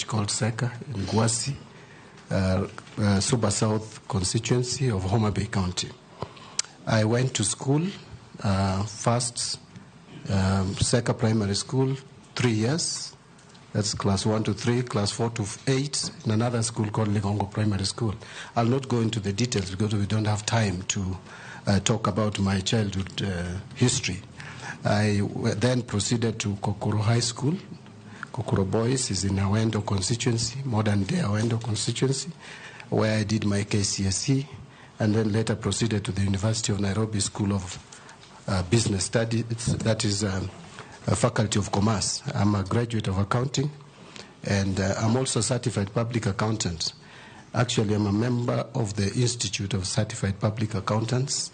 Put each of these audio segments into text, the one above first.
called Seka in Gwasi, Suba South constituency of Homa Bay County. I went to school, first Seka Primary School, 3 years. That's class 1 to 3, class 4 to 8, in another school called Ligongo Primary School. I'll not go into the details because we don't have time to talk about my childhood history. I then proceeded to Kokoro High School. Kokoro Boys is in Awendo constituency, modern day Awendo constituency, where I did my KCSE, and then later proceeded to the University of Nairobi School of Business Studies, that is a Faculty of Commerce. I'm a graduate of accounting, and I'm also a certified public accountant. Actually, I'm a member of the Institute of Certified Public Accountants.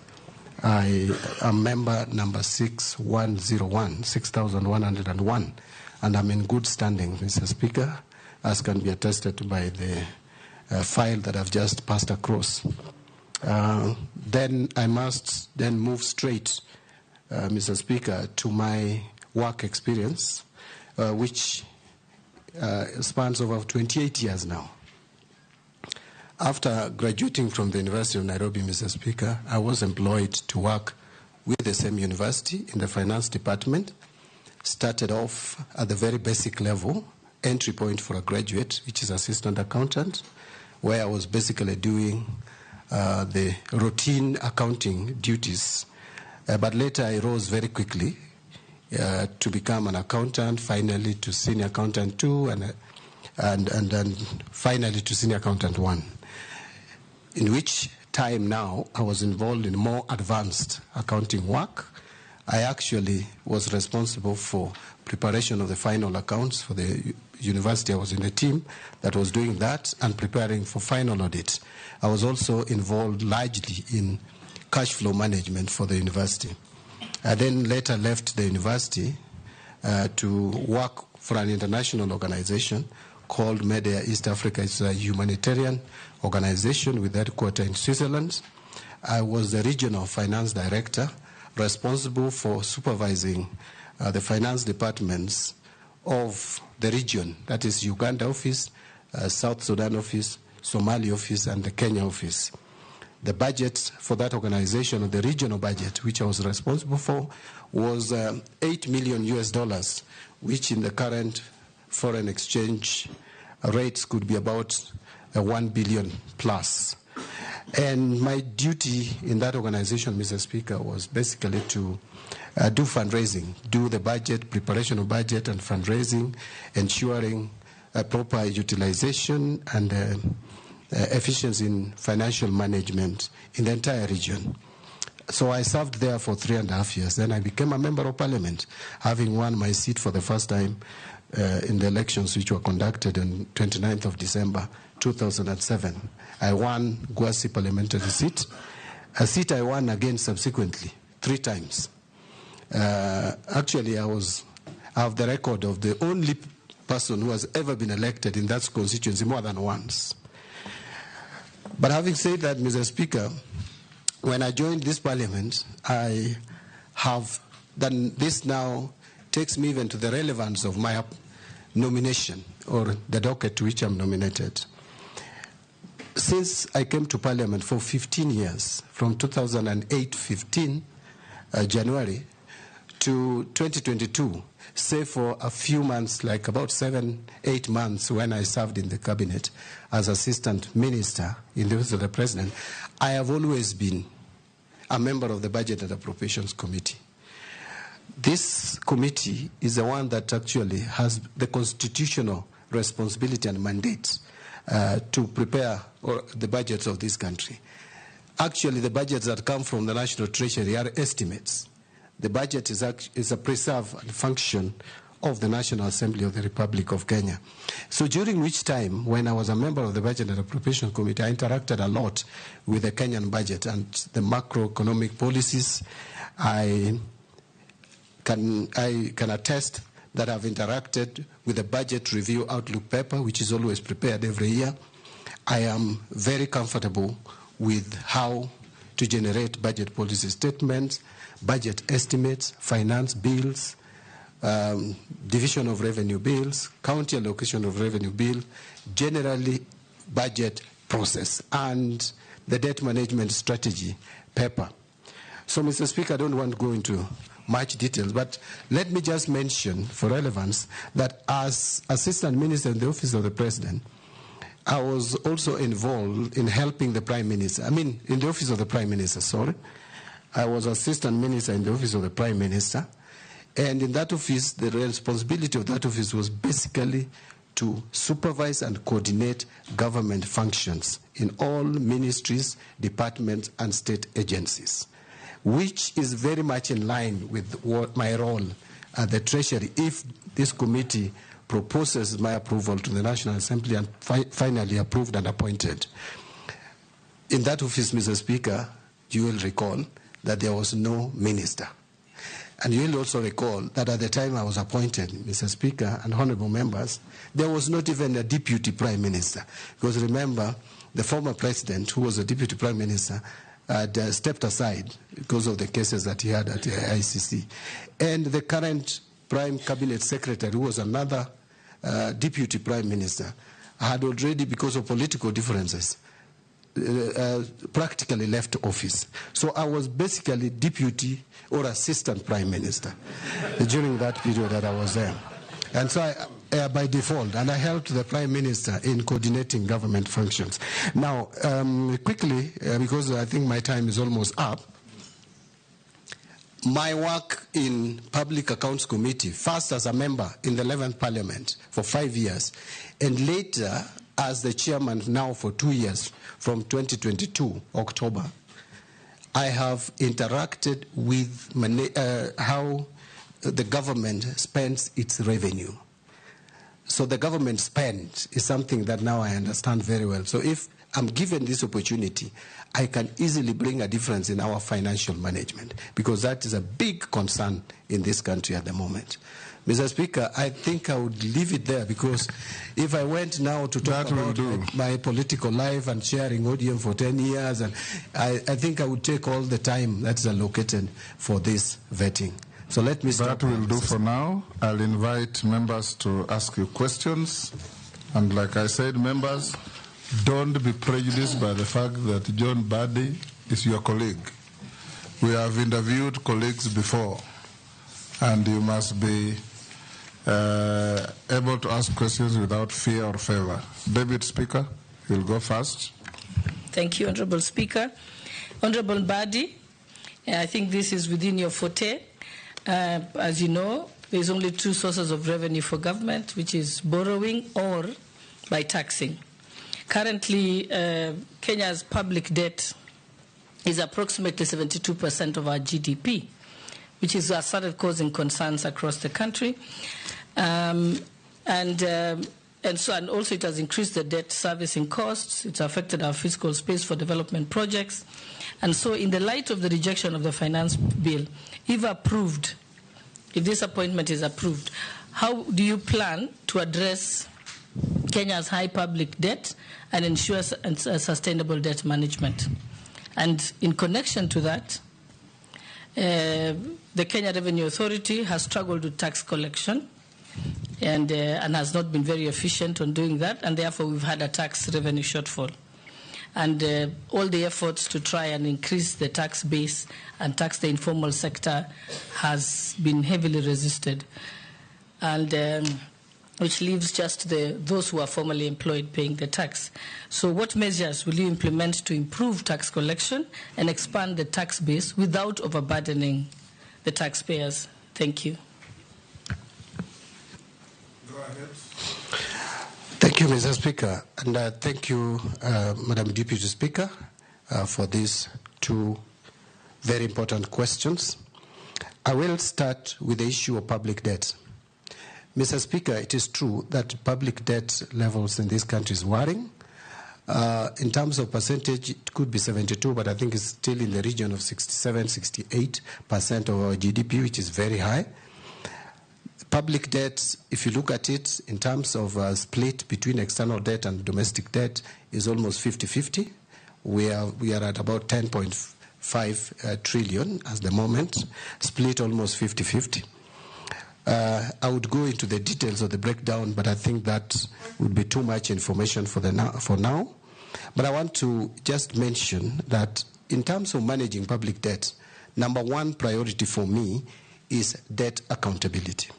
I am member number 6101, and I'm in good standing, Mr. Speaker, as can be attested by the file that I've just passed across. Then I must then move straight, Mr. Speaker, to my work experience, which spans over 28 years now. After graduating from the University of Nairobi, Mr. Speaker, I was employed to work with the same university in the finance department. Started off at the very basic level, entry point for a graduate, which is assistant accountant, where I was basically doing the routine accounting duties. But later I rose very quickly to become an accountant, finally to senior accountant 2, and finally to senior accountant 1. In which time now I was involved in more advanced accounting work. I actually was responsible for preparation of the final accounts for the university. I was in a team that was doing that and preparing for final audit. I was also involved largely in cash flow management for the university. I then later left the university to work for an international organization called Media East Africa. It's a humanitarian organization with headquarters in Switzerland. I was the regional finance director responsible for supervising the finance departments of the region, that is Uganda office, South Sudan office, Somali office, and the Kenya office. The budget for that organization, or the regional budget, which I was responsible for, was $8 million, which in the current foreign exchange rates could be about 1 billion plus. And my duty in that organization, Mr. Speaker, was basically to do fundraising, do the budget, preparation of budget and fundraising, ensuring proper utilization and efficiency in financial management in the entire region. So I served there for 3.5 years. Then I became a member of parliament, having won my seat for the first time in the elections which were conducted on 29th of December 2007. I won Gwasi Parliamentary seat, a seat I won again subsequently 3 times. Actually, I have the record of the only person who has ever been elected in that constituency more than once. But having said that, Mr. Speaker, when I joined this parliament, I have done this now takes me even to the relevance of my nomination or the docket to which I'm nominated. Since I came to parliament for 15 years, from 2008-15 January to 2022, say for a few months, like about 7-8 months when I served in the cabinet as assistant minister in the office of the president, I have always been a member of the Budget and Appropriations Committee. This committee is the one that actually has the constitutional responsibility and mandate to prepare the budgets of this country. Actually, the budgets that come from the National Treasury are estimates. The budget is a preserve and function of the National Assembly of the Republic of Kenya. So during which time, when I was a member of the Budget and Appropriation Committee, I interacted a lot with the Kenyan budget and the macroeconomic policies. I can attest that I've interacted with the Budget Review Outlook paper, which is always prepared every year. I am very comfortable with how to generate budget policy statements, budget estimates, finance bills, division of revenue bills, county allocation of revenue bill, generally budget process, and the debt management strategy paper. So, Mr. Speaker, I don't want to go into much details, but let me just mention for relevance that as Assistant Minister in the Office of the President, I was also involved in helping the Prime Minister. In the Office of the Prime Minister, sorry. I was Assistant Minister in the Office of the Prime Minister. And in that office, the responsibility of that office was basically to supervise and coordinate government functions in all ministries, departments, and state agencies, which is very much in line with what my role at the Treasury, if this committee proposes my approval to the National Assembly and finally approved and appointed. In that office, Mr. Speaker, you will recall that there was no minister. And you will also recall that at the time I was appointed, Mr. Speaker and honorable members, there was not even a deputy prime minister. Because remember, the former president, who was a deputy prime minister, had stepped aside because of the cases that he had at the ICC. And the current prime cabinet secretary, who was another deputy prime minister, had already, because of political differences, practically left office. So I was basically deputy or assistant prime minister during that period that I was there. And so I, by default, and I helped the prime minister in coordinating government functions. Now, quickly, because I think my time is almost up, my work in Public Accounts Committee, first as a member in the 11th Parliament for 5 years, and later as the chairman now for 2 years, from 2022, October, I have interacted with how the government spends its revenue. So the government spend is something that now I understand very well. So if I'm given this opportunity, I can easily bring a difference in our financial management, because that is a big concern in this country at the moment. Mr. Speaker, I think I would leave it there, because if I went now to talk about my political life and sharing ODM for 10 years, and I think I would take all the time that's allocated for this vetting. So let me stop. That will do for now. I'll invite members to ask you questions. And like I said, members, don't be prejudiced by the fact that John Badi is your colleague. We have interviewed colleagues before, and you must be able to ask questions without fear or favor. David Speaker, you'll go first. Thank you, Honorable Speaker. Honorable Badi, I think this is within your forte. As you know, there's only two sources of revenue for government, which is borrowing or by taxing. Currently, Kenya's public debt is approximately 72% of our GDP, which has started causing concerns across the country. And also it has increased the debt servicing costs. It's affected our fiscal space for development projects. And so in the light of the rejection of the finance bill, if approved, if this appointment is approved, how do you plan to address Kenya's high public debt and ensure sustainable debt management? And in connection to that, the Kenya Revenue Authority has struggled with tax collection and has not been very efficient on doing that, and therefore we've had a tax revenue shortfall. And all the efforts to try and increase the tax base and tax the informal sector has been heavily resisted, and which leaves just those who are formally employed paying the tax. So what measures will you implement to improve tax collection and expand the tax base without overburdening the taxpayers? Thank you. Go ahead. Thank you, Mr. Speaker. And thank you, Madam Deputy Speaker, for these two very important questions. I will start with the issue of public debt. Mr. Speaker, it is true that public debt levels in this country is worrying. In terms of percentage, it could be 72, but I think it's still in the region of 67, 68% of our GDP, which is very high. Public debt, if you look at it in terms of split between external debt and domestic debt, is almost 50-50. We are at about 10.5 trillion at the moment, split almost 50-50. I would go into the details of the breakdown, but I think that would be too much information for now. But I want to just mention that in terms of managing public debt, number one priority for me is debt accountability.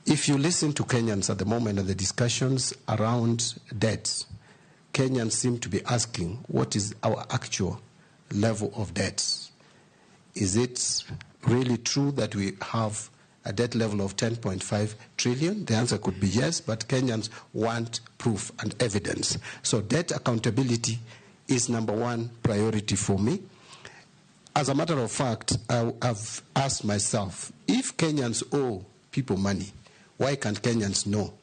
If you listen to Kenyans at the moment and the discussions around debt, Kenyans seem to be asking, what is our actual level of debt? Is it really true that we have a debt level of 10.5 trillion? The answer could be yes, but Kenyans want proof and evidence. So debt accountability is number one priority for me. As a matter of fact, I've asked myself, if Kenyans owe people money, why can't Kenyans know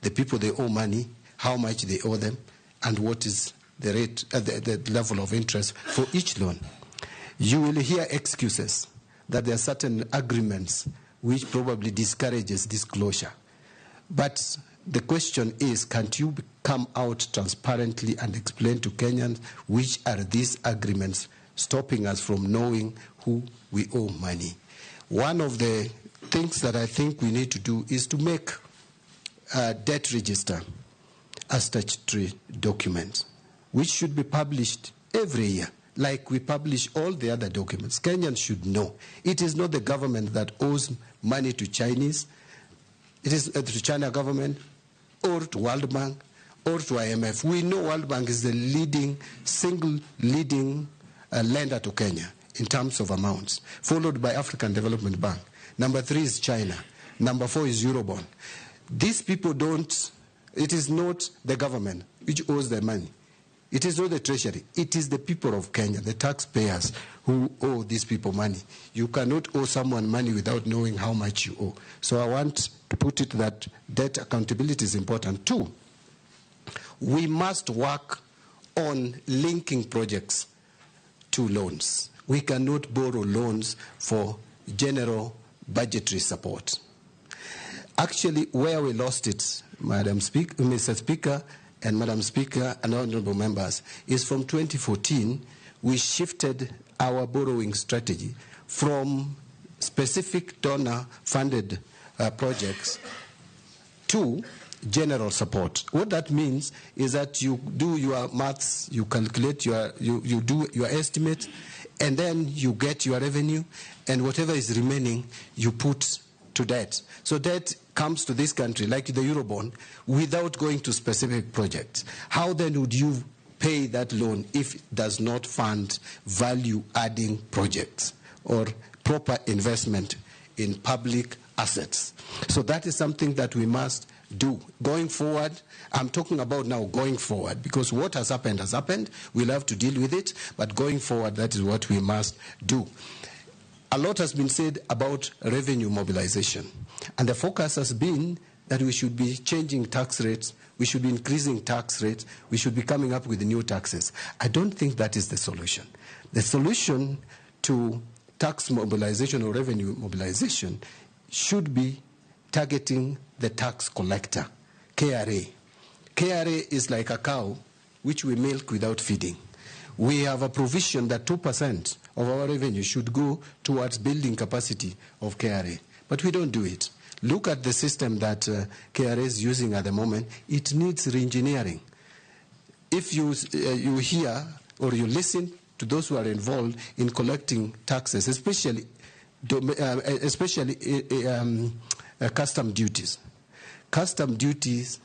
the people they owe money, how much they owe them, and what is the rate, the level of interest for each loan? You will hear excuses that there are certain agreements which probably discourages disclosure. But the question is, can't you come out transparently and explain to Kenyans which are these agreements stopping us from knowing who we owe money? One of the things that I think we need to do is to make a debt register a statutory document, which should be published every year, like we publish all the other documents. Kenyans should know. It is not the government that owes money to Chinese. It is to China government or to World Bank or to IMF. We know World Bank is the single leading lender to Kenya in terms of amounts, followed by African Development Bank. Number 3 is China. Number 4 is Eurobond. These people don't, it is not the government which owes their money. It is not the Treasury. It is the people of Kenya, the taxpayers, who owe these people money. You cannot owe someone money without knowing how much you owe. So I want to put it that debt accountability is important. 2, we must work on linking projects to loans. We cannot borrow loans for general budgetary support. Actually, where we lost it, Mr. Speaker, and Madam Speaker and honorable members, is from 2014, we shifted our borrowing strategy from specific donor-funded projects to general support. What that means is that you do your maths, you calculate you do your estimate, and then you get your revenue, and whatever is remaining, you put to debt. So debt comes to this country, like the Eurobond, without going to specific projects. How then would you pay that loan if it does not fund value-adding projects or proper investment in public assets? So that is something that we must do. Going forward, I'm talking about now going forward, because what has happened, we'll have to deal with it, but going forward, that is what we must do. A lot has been said about revenue mobilization, and the focus has been that we should be changing tax rates, we should be increasing tax rates, we should be coming up with new taxes. I don't think that is the solution. The solution to tax mobilization or revenue mobilization should be targeting the tax collector, KRA. KRA is like a cow which we milk without feeding. We have a provision that 2% of our revenue should go towards building capacity of KRA, but we don't do it. Look at the system that KRA is using at the moment. It needs re-engineering. If you hear or you listen to those who are involved in collecting taxes, especially custom duties. Custom duties,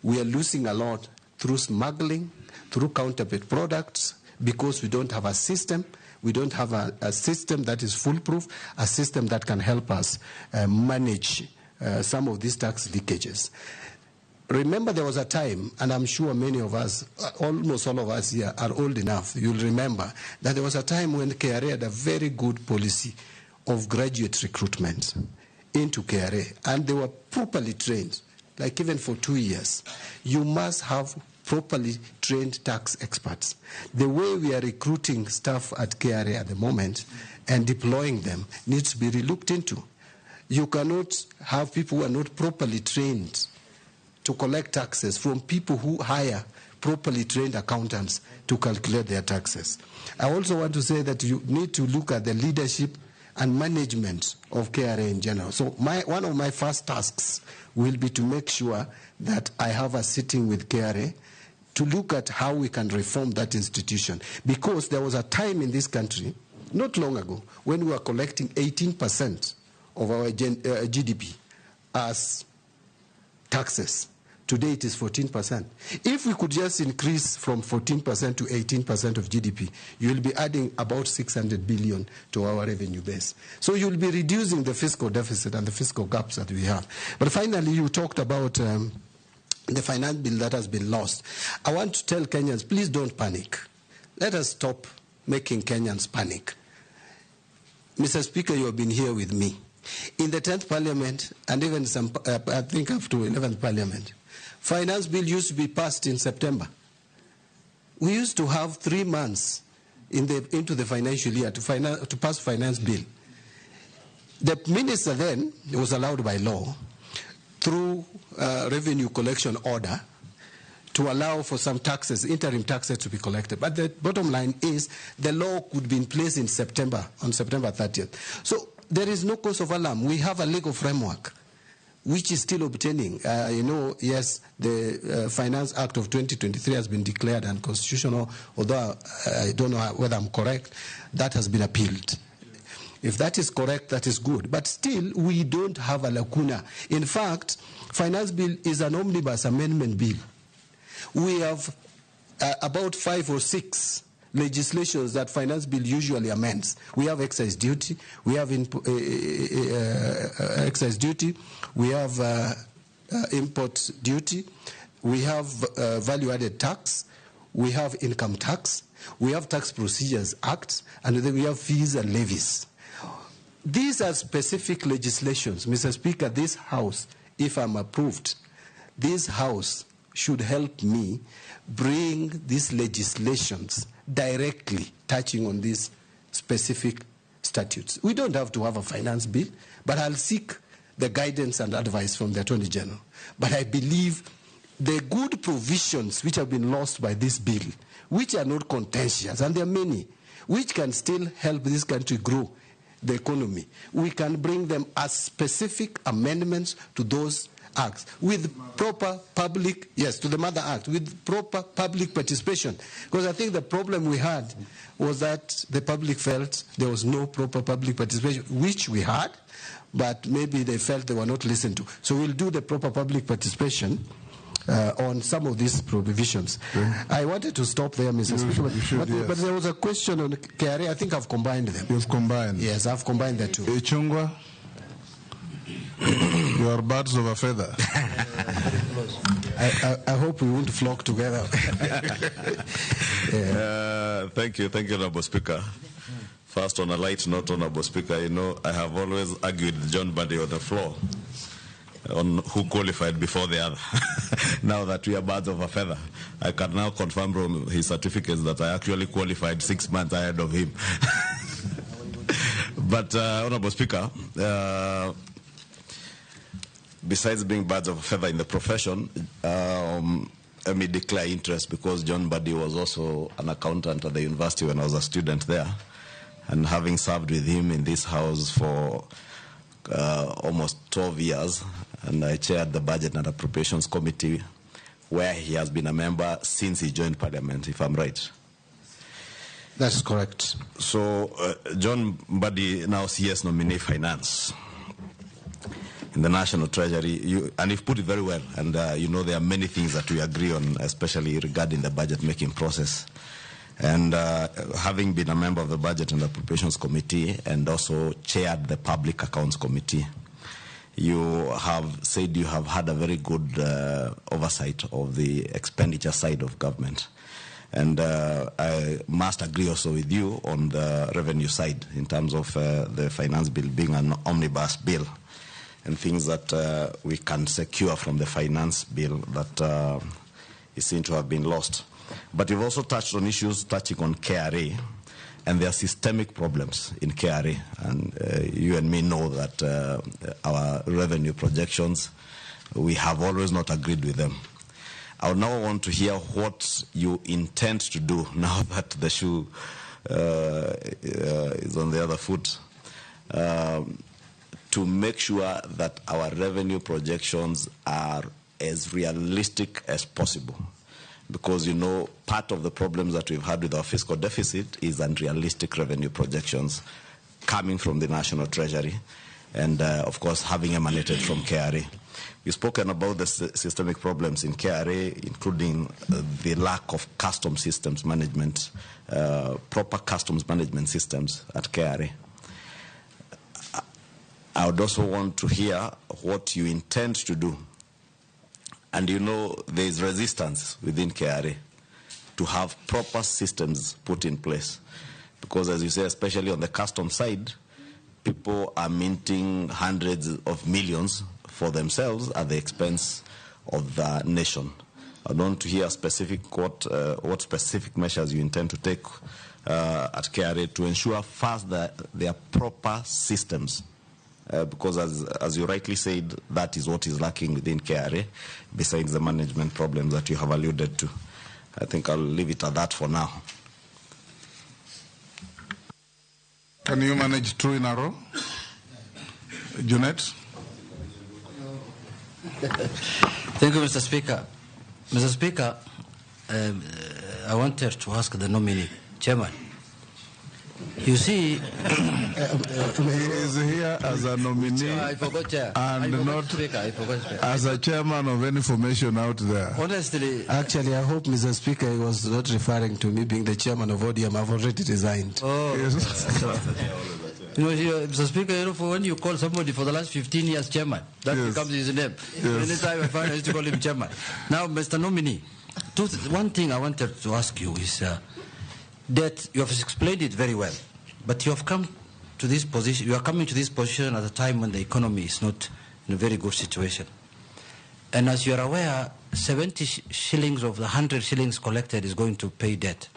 we are losing a lot through smuggling, through counterfeit products, because we don't have a system. We don't have a system that is foolproof, a system that can help us manage some of these tax leakages. Remember, there was a time, and I'm sure many of us, almost all of us here are old enough, you'll remember, that there was a time when KRA had a very good policy of graduate recruitment into KRA, and they were properly trained, like even for 2 years. You must have properly trained tax experts. The way we are recruiting staff at KRA at the moment and deploying them needs to be relooked into. You cannot have people who are not properly trained to collect taxes from people who hire properly trained accountants to calculate their taxes. I also want to say that you need to look at the leadership and management of KRA in general. So one of my first tasks will be to make sure that I have a sitting with KRA to look at how we can reform that institution. Because there was a time in this country, not long ago, when we were collecting 18% of our GDP as taxes. Today it is 14%. If we could just increase from 14% to 18% of GDP, you will be adding about 600 billion to our revenue base. So you will be reducing the fiscal deficit and the fiscal gaps that we have. But finally, you talked about the finance bill that has been lost. I want to tell Kenyans, please don't panic. Let us stop making Kenyans panic. Mr. Speaker, you have been here with me. In the 10th Parliament, and even some, I think up to 11th Parliament, finance bill used to be passed in September. We used to have 3 months into the financial year to pass finance bill. The minister then was allowed by law through revenue collection order to allow for some taxes, interim taxes to be collected. But the bottom line is the law could be in place in September, on September 30th. So there is no cause of alarm. We have a legal framework which is still obtaining. Yes, the Finance Act of 2023 has been declared unconstitutional, although I don't know whether I'm correct. That has been appealed. If that is correct, that is good. But still, we don't have a lacuna. In fact, Finance Bill is an omnibus amendment bill. We have about 5 or 6 legislations that Finance Bill usually amends. We have excise duty, we have excise duty, we have import duty, we have value-added tax, we have income tax, we have Tax Procedures Act, and then we have fees and levies. These are specific legislations. Mr. Speaker, this House, if I'm approved, this House should help me bring these legislations directly touching on these specific statutes. We don't have to have a finance bill, but I'll seek the guidance and advice from the Attorney General. But I believe the good provisions which have been lost by this bill, which are not contentious, and there are many, which can still help this country grow the economy, we can bring them as specific amendments to those acts with proper public, yes, to the Mother Act, with proper public participation. Because I think the problem we had was that the public felt there was no proper public participation, which we had, but maybe they felt they were not listened to. So we'll do the proper public participation on some of these provisions. I wanted to stop there, Mr. Speaker, but there was a question on KRA. I think I've combined them. You've combined? Yes, I've combined the two. Chungwa? You are birds of a feather. I hope we won't flock together. Thank you, Honorable Speaker. First, on a light note, Honorable Speaker, I have always argued with John Buddy on the floor on who qualified before the other. Now that we are birds of a feather, I can now confirm from his certificates that I actually qualified 6 months ahead of him. But, Honorable Speaker, besides being birds of a feather in the profession, let me declare interest because John Buddy was also an accountant at the university when I was a student there. And having served with him in this house for almost 12 years, and I chaired the Budget and Appropriations Committee, where he has been a member since he joined Parliament, if I'm right. That's correct. So, John Buddy, now CS nominee finance in the National Treasury, and you've put it very well, and there are many things that we agree on, especially regarding the budget-making process. And having been a member of the Budget and Appropriations Committee and also chaired the Public Accounts Committee, you have said you have had a very good oversight of the expenditure side of government. And I must agree also with you on the revenue side in terms of the finance bill being an omnibus bill and things that we can secure from the finance bill that is seen to have been lost. But you've also touched on issues touching on KRA, and there are systemic problems in KRA. And you and me know that our revenue projections, we have always not agreed with them. I would now want to hear what you intend to do now that the shoe is on the other foot. to make sure that our revenue projections are as realistic as possible. Because, you know, part of the problems that we've had with our fiscal deficit is unrealistic revenue projections coming from the National Treasury and, of course, having emanated from KRA. We've spoken about the systemic problems in KRA, including the lack of custom systems management, proper customs management systems at KRA. I would also want to hear what you intend to do. And you know, there is resistance within KRA to have proper systems put in place. Because as you say, especially on the custom side, people are minting hundreds of millions for themselves at the expense of the nation. I want to hear specific what specific measures you intend to take at KRA to ensure first that there are proper systems. Because as you rightly said, that is what is lacking within KRA, besides the management problems that you have alluded to. I think I'll leave it at that for now. Can you manage 2 in a row? Junet? Thank you, Mr. Speaker. Mr. Speaker, I wanted to ask the nominee, Chairman. You see, he is here as a nominee I forgot, Chair. and not Speaker. as a chairman of any formation out there. Honestly, Actually, I hope, Mr. Speaker, he was not referring to me being the chairman of ODM. I've already resigned. oh, Yes. you know, Mr. Speaker, you know, for when you call somebody for the last 15 years chairman, that Yes. becomes his name. Yes. Anytime I find I used to call him chairman. Now, Mr. Nominee, one thing I wanted to ask you is that you have explained it very well, but you have come to this position. You are coming to this position at a time when the economy is not in a very good situation. And as you are aware, 70 shillings of the 100 shillings collected is going to pay debt.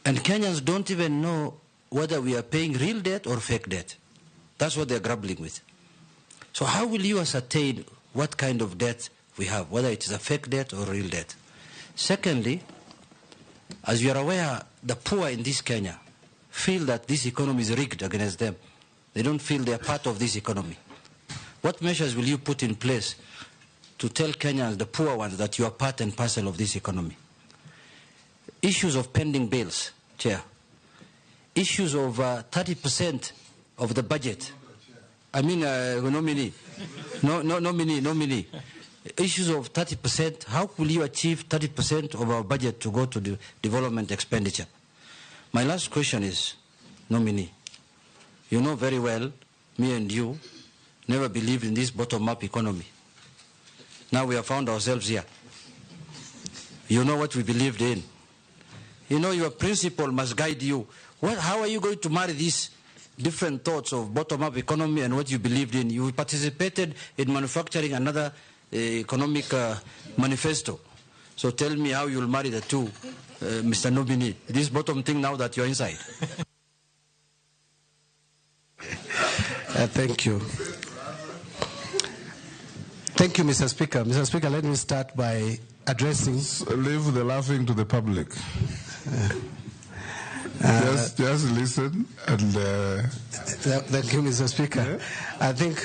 And Kenyans don't even know whether we are paying real debt or fake debt. That's what they're grappling with. So how will you ascertain what kind of debt we have, whether it is a fake debt or real debt? Secondly, as you are aware, the poor in this Kenya feel that this economy is rigged against them. They don't feel they are part of this economy. What measures will you put in place to tell Kenyans, the poor ones, that you are part and parcel of this economy? Issues of pending bills, Chair. Issues of 30% of the budget. I mean, nominee. Nominee. Issues of 30%. How will you achieve 30% of our budget to go to the development expenditure? My last question is, nominee, you know very well, me and you never believed in this bottom-up economy. Now we have found ourselves here. You know what we believed in. You know your principle must guide you. How are you going to marry these different thoughts of bottom-up economy and what you believed in? You participated in manufacturing another economic manifesto. So tell me how you'll marry the two, Mr. Nominee. This bottom thing now that you're inside. Thank you. Thank you, Mr. Speaker. Mr. Speaker, let me start by addressing... Leave the laughing to the public. Just listen and... Thank you, Mr. Speaker. I think...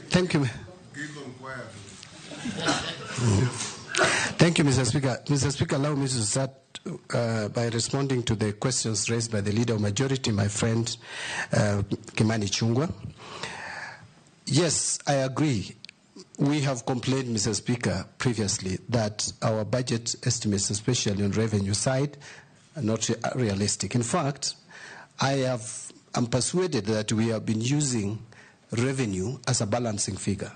thank you. Thank you, Mr. Speaker. Mr. Speaker, allow me to start by responding to the questions raised by the Leader of Majority, my friend Kimani Chungwa. Yes, I agree. We have complained, Mr. Speaker, previously that our budget estimates, especially on revenue side, are not realistic. In fact, I'm persuaded that we have been using revenue as a balancing figure.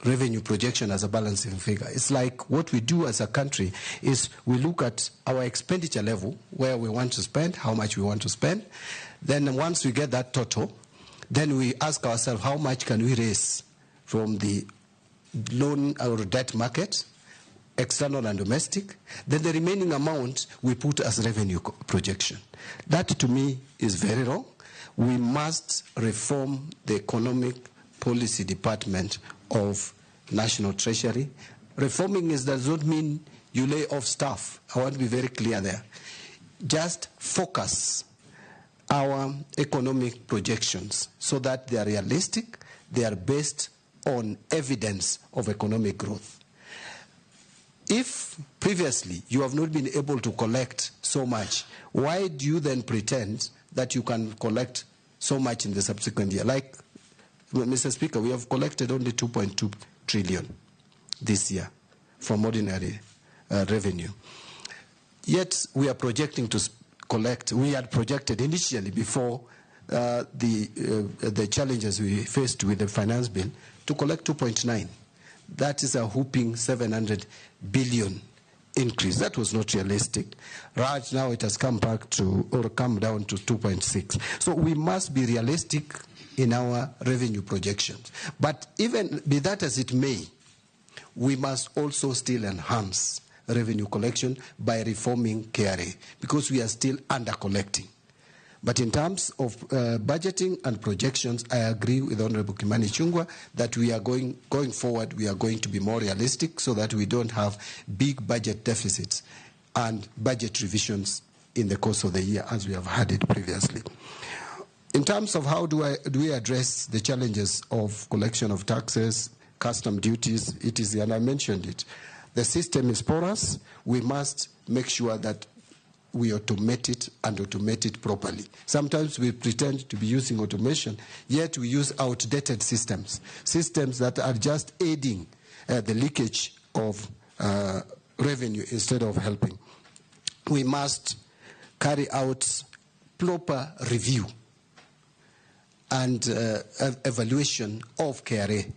Revenue projection as a balancing figure. It's like what we do as a country is we look at our expenditure level, where we want to spend, how much we want to spend. Then once we get that total, then we ask ourselves how much can we raise from the loan or debt market, external and domestic. Then the remaining amount we put as revenue projection. That to me is very wrong. We must reform the economic policy department of National Treasury. Reforming does not mean you lay off staff. I want to be very clear there. Just focus our economic projections so that they are realistic, they are based on evidence of economic growth. If previously you have not been able to collect so much, why do you then pretend that you can collect so much in the subsequent year? Like, Mr. Speaker, we have collected only 2.2 trillion this year from ordinary revenue. Yet we are projecting to collect, we had projected initially before the challenges we faced with the finance bill to collect 2.9. That is a whooping 700 billion increase. That was not realistic. Right now it has come back to, or come down to 2.6. So we must be realistic in our revenue projections. But even be that as it may, we must also still enhance revenue collection by reforming KRA, because we are still under-collecting. But in terms of budgeting and projections, I agree with Honorable Kimani Ichung'wah that we are going forward, we are going to be more realistic so that we don't have big budget deficits and budget revisions in the course of the year as we have had it previously. In terms of how do we address the challenges of collection of taxes, custom duties, it is, and I mentioned it, the system is porous. We must make sure that we automate it and automate it properly. Sometimes we pretend to be using automation, yet we use outdated systems, systems that are just aiding the leakage of revenue instead of helping. We must carry out proper review and evaluation of KRA.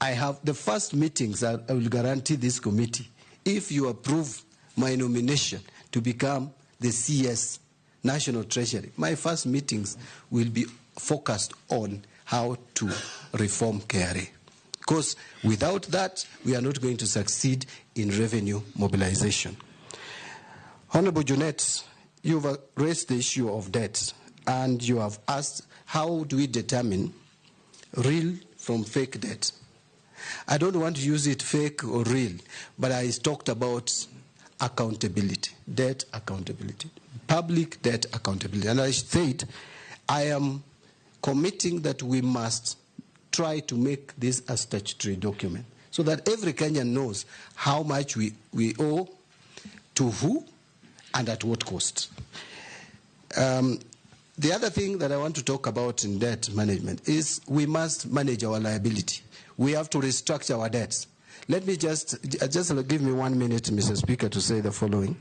I have the first meetings, I will guarantee this committee, if you approve my nomination to become the CS National Treasury, my first meetings will be focused on how to reform KRA. Because without that, we are not going to succeed in revenue mobilization. Honorable Jotend, you've raised the issue of debt, and you have asked, how do we determine real from fake debt? I don't want to use it fake or real, but I talked about accountability, debt accountability, public debt accountability. And I said, I am committing that we must try to make this a statutory document so that every Kenyan knows how much we owe to who and at what cost. The other thing that I want to talk about in debt management is we must manage our liability. We have to restructure our debts. Let me just give me 1 minute, Mr. Speaker, to say the following.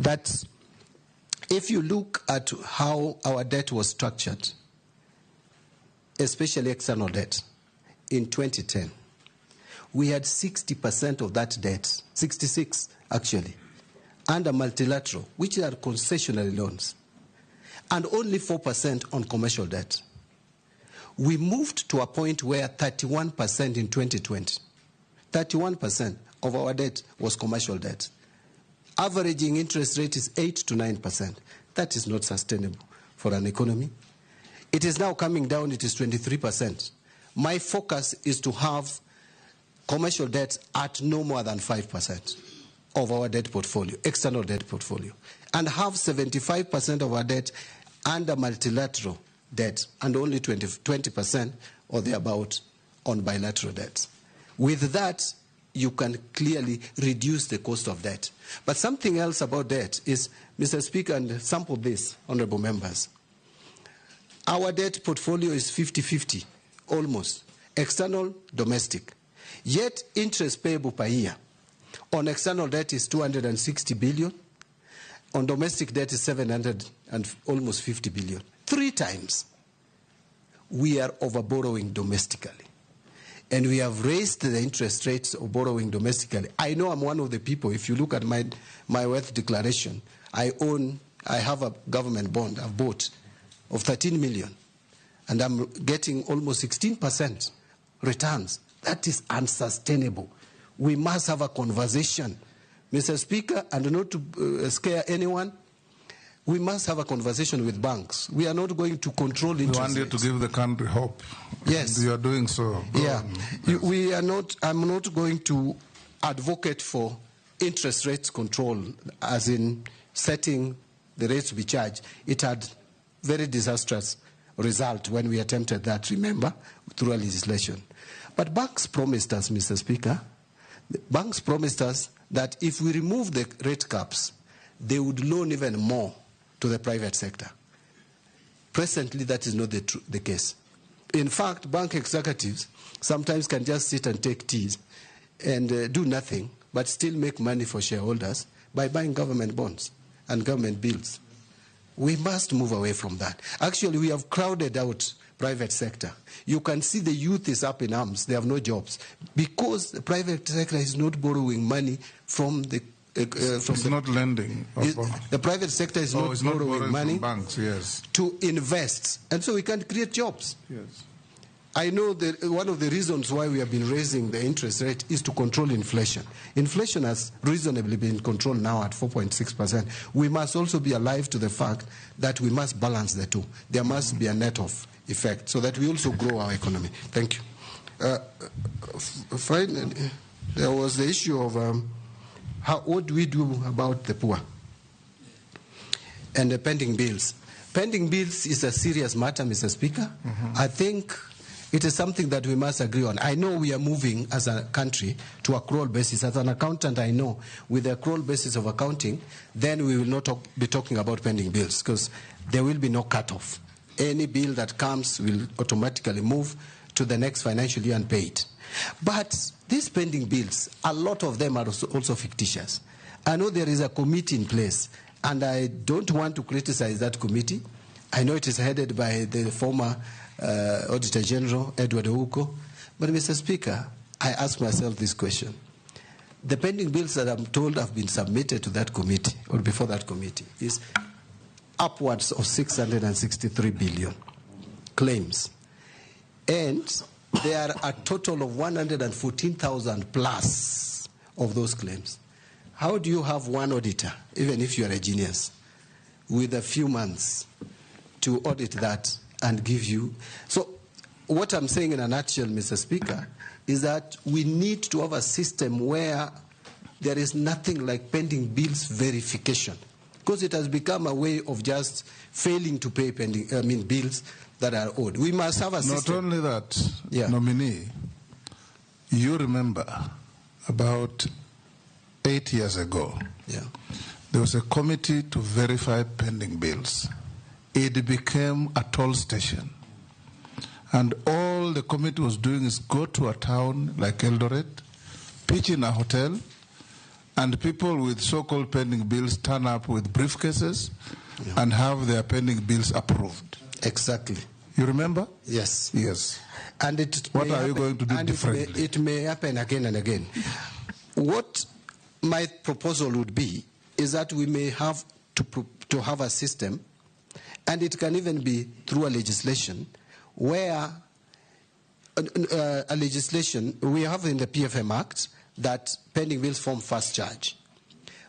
That if you look at how our debt was structured, especially external debt, in 2010, we had 60% of that debt, 66 actually, under multilateral, which are concessionary loans, and only 4% on commercial debt. We moved to a point where 31% in 2020, 31% of our debt was commercial debt. Averaging interest rate is 8 to 9%. That is not sustainable for an economy. It is now coming down, it is 23%. My focus is to have commercial debt at no more than 5% of our debt portfolio, external debt portfolio, and have 75% of our debt under multilateral debt and only 20% or thereabout on bilateral debts. With that, you can clearly reduce the cost of debt. But something else about debt is, Mr. Speaker, and sample this, honorable members, our debt portfolio is 50-50, almost, external, domestic. Yet interest payable per year on external debt is 260 billion, on domestic debt is 700 and almost 50 billion. 3 times we are over borrowing domestically. And we have raised the interest rates of borrowing domestically. I know I'm one of the people, if you look at my wealth declaration, I have a government bond I've bought of 13 million. And I'm getting almost 16% returns. That is unsustainable. We must have a conversation, Mr. Speaker, and not to scare anyone. We must have a conversation with banks. We are not going to control interest rates. We want you to give the country hope. Yes. And you are doing so. We are not, I'm not going to advocate for interest rates control, as in setting the rates to be charged. It had very disastrous result when we attempted that, remember, through a legislation. But banks promised us, Mr. Speaker, banks promised us that if we remove the rate caps, they would loan even more to the private sector. Presently, that is not the case. In fact, bank executives sometimes can just sit and take teas and do nothing, but still make money for shareholders by buying government bonds and government bills. We must move away from that. Actually, we have crowded out private sector. You can see the youth is up in arms. They have no jobs because the private sector is not borrowing money from the not lending. The private sector is not borrowing money from banks, yes, to invest, and so we can create jobs. Yes. I know that one of the reasons why we have been raising the interest rate is to control inflation. Inflation has reasonably been controlled now at 4.6%. We must also be alive to the fact that we must balance the two. There must be a net-off effect so that we also grow our economy. Thank you. Finally, there was the issue of what do we do about the poor and the pending bills. Pending bills is a serious matter, Mr. Speaker. I think it is something that we must agree on. I know we are moving as a country to accrual basis. As an accountant, I know with the accrual basis of accounting, then we will not be talking about pending bills because there will be no cutoff. Any bill that comes will automatically move to the next financial year and pay it. But these pending bills, a lot of them are also fictitious. I know there is a committee in place, and I don't want to criticize that committee. I know it is headed by the former Auditor General, Edward Ouko. But, Mr. Speaker, I ask myself this question. The pending bills that I'm told have been submitted to that committee, or before that committee, is upwards of 663 billion claims. And there are a total of 114,000 plus of those claims. How do you have one auditor, even if you are a genius, with a few months to audit that and give you? So what I'm saying in a nutshell, Mr. Speaker, is that we need to have a system where there is nothing like pending bills verification, because it has become a way of just failing to pay bills that are owed. We must have a system. Not only that, nominee, you remember about 8 years ago, there was a committee to verify pending bills. It became a toll station. And all the committee was doing is go to a town like Eldoret, pitch in a hotel, and people with so-called pending bills turn up with briefcases and have their pending bills approved. Exactly. You remember? Yes. Yes. And what are you going to do differently? It may happen again and again. What my proposal would be is that we may have to have a system, and it can even be through a legislation, where a legislation we have in the PFM Act that pending bills form first charge.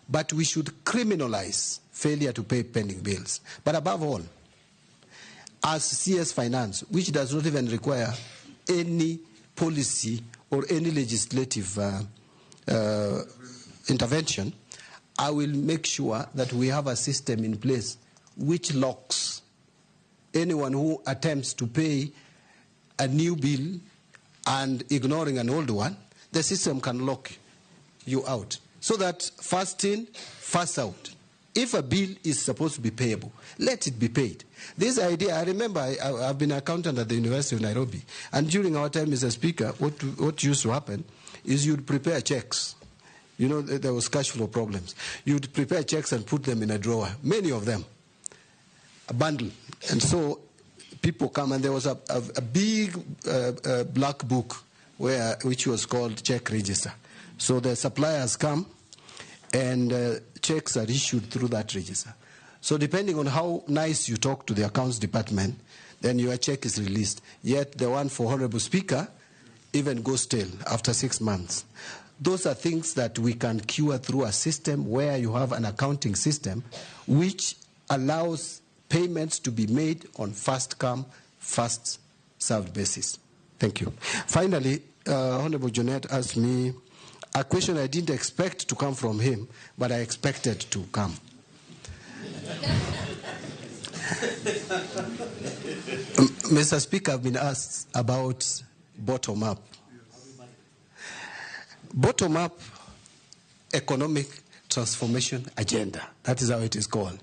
But we should criminalize failure to pay pending bills. But above all, as CS Finance, which does not even require any policy or any legislative intervention, I will make sure that we have a system in place which locks anyone who attempts to pay a new bill and ignoring an old one. The system can lock you out, so that first in, first out. If a bill is supposed to be payable, let it be paid. This idea, I remember I've been an accountant at the University of Nairobi, and during our time, Mr. Speaker, what used to happen is you'd prepare checks. You know, there was cash flow problems. You'd prepare checks and put them in a drawer, many of them, a bundle. And so people come, and there was a big black book which was called check register. So the suppliers come, and checks are issued through that register. So depending on how nice you talk to the accounts department, then your check is released. Yet the one for Honorable Speaker even goes stale after 6 months. Those are things that we can cure through a system where you have an accounting system which allows payments to be made on first come, first served basis. Thank you. Finally, Honorable Jotend asked me a question I didn't expect to come from him, but I expected to come. Mr. Speaker, I've been asked about bottom-up. Bottom-up economic transformation agenda. That is how it is called.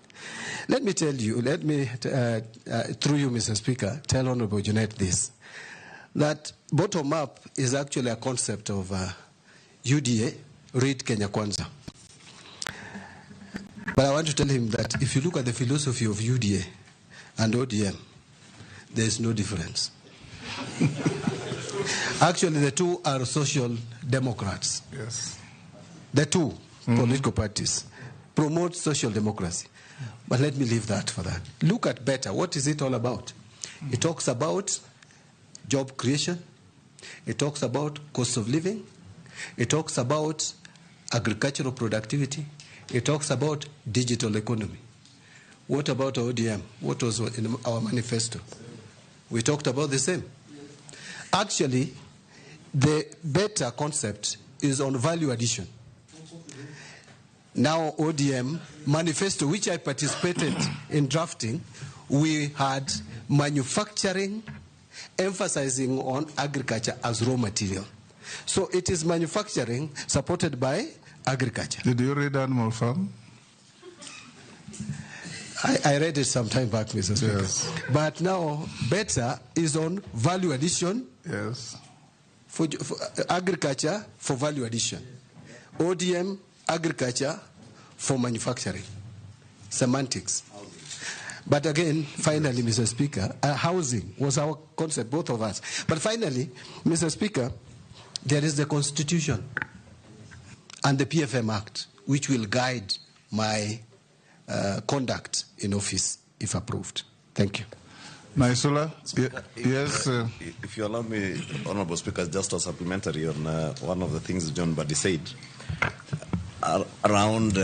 Let me tell you, through you, Mr. Speaker, tell Honorable Jotend this, that bottom-up is actually a concept of UDA, read Kenya Kwanza. But I want to tell him that if you look at the philosophy of UDA and ODM, there is no difference. Actually, the two are social democrats. Yes. The two political parties promote social democracy. But let me leave that for that. Look at better. What is it all about? It talks about job creation. It talks about cost of living. It talks about agricultural productivity. It talks about digital economy. What about ODM? What was in our manifesto? We talked about the same. Actually, the better concept is on value addition. Now, ODM manifesto, which I participated in drafting, we had manufacturing, emphasizing on agriculture as raw material. So it is manufacturing supported by agriculture. Did you read Animal Farm? I read it some time back, Mr. Speaker. Yes. But now, better is on value addition. Yes. For agriculture for value addition. ODM, agriculture for manufacturing. Semantics. But again, finally, Mr. Speaker, housing was our concept, both of us. But finally, Mr. Speaker, there is the Constitution and the PFM Act, which will guide my conduct in office, if approved. Thank you. Naisula, yes. If you allow me, Honorable Speaker, just a supplementary on one of the things John Buddy said around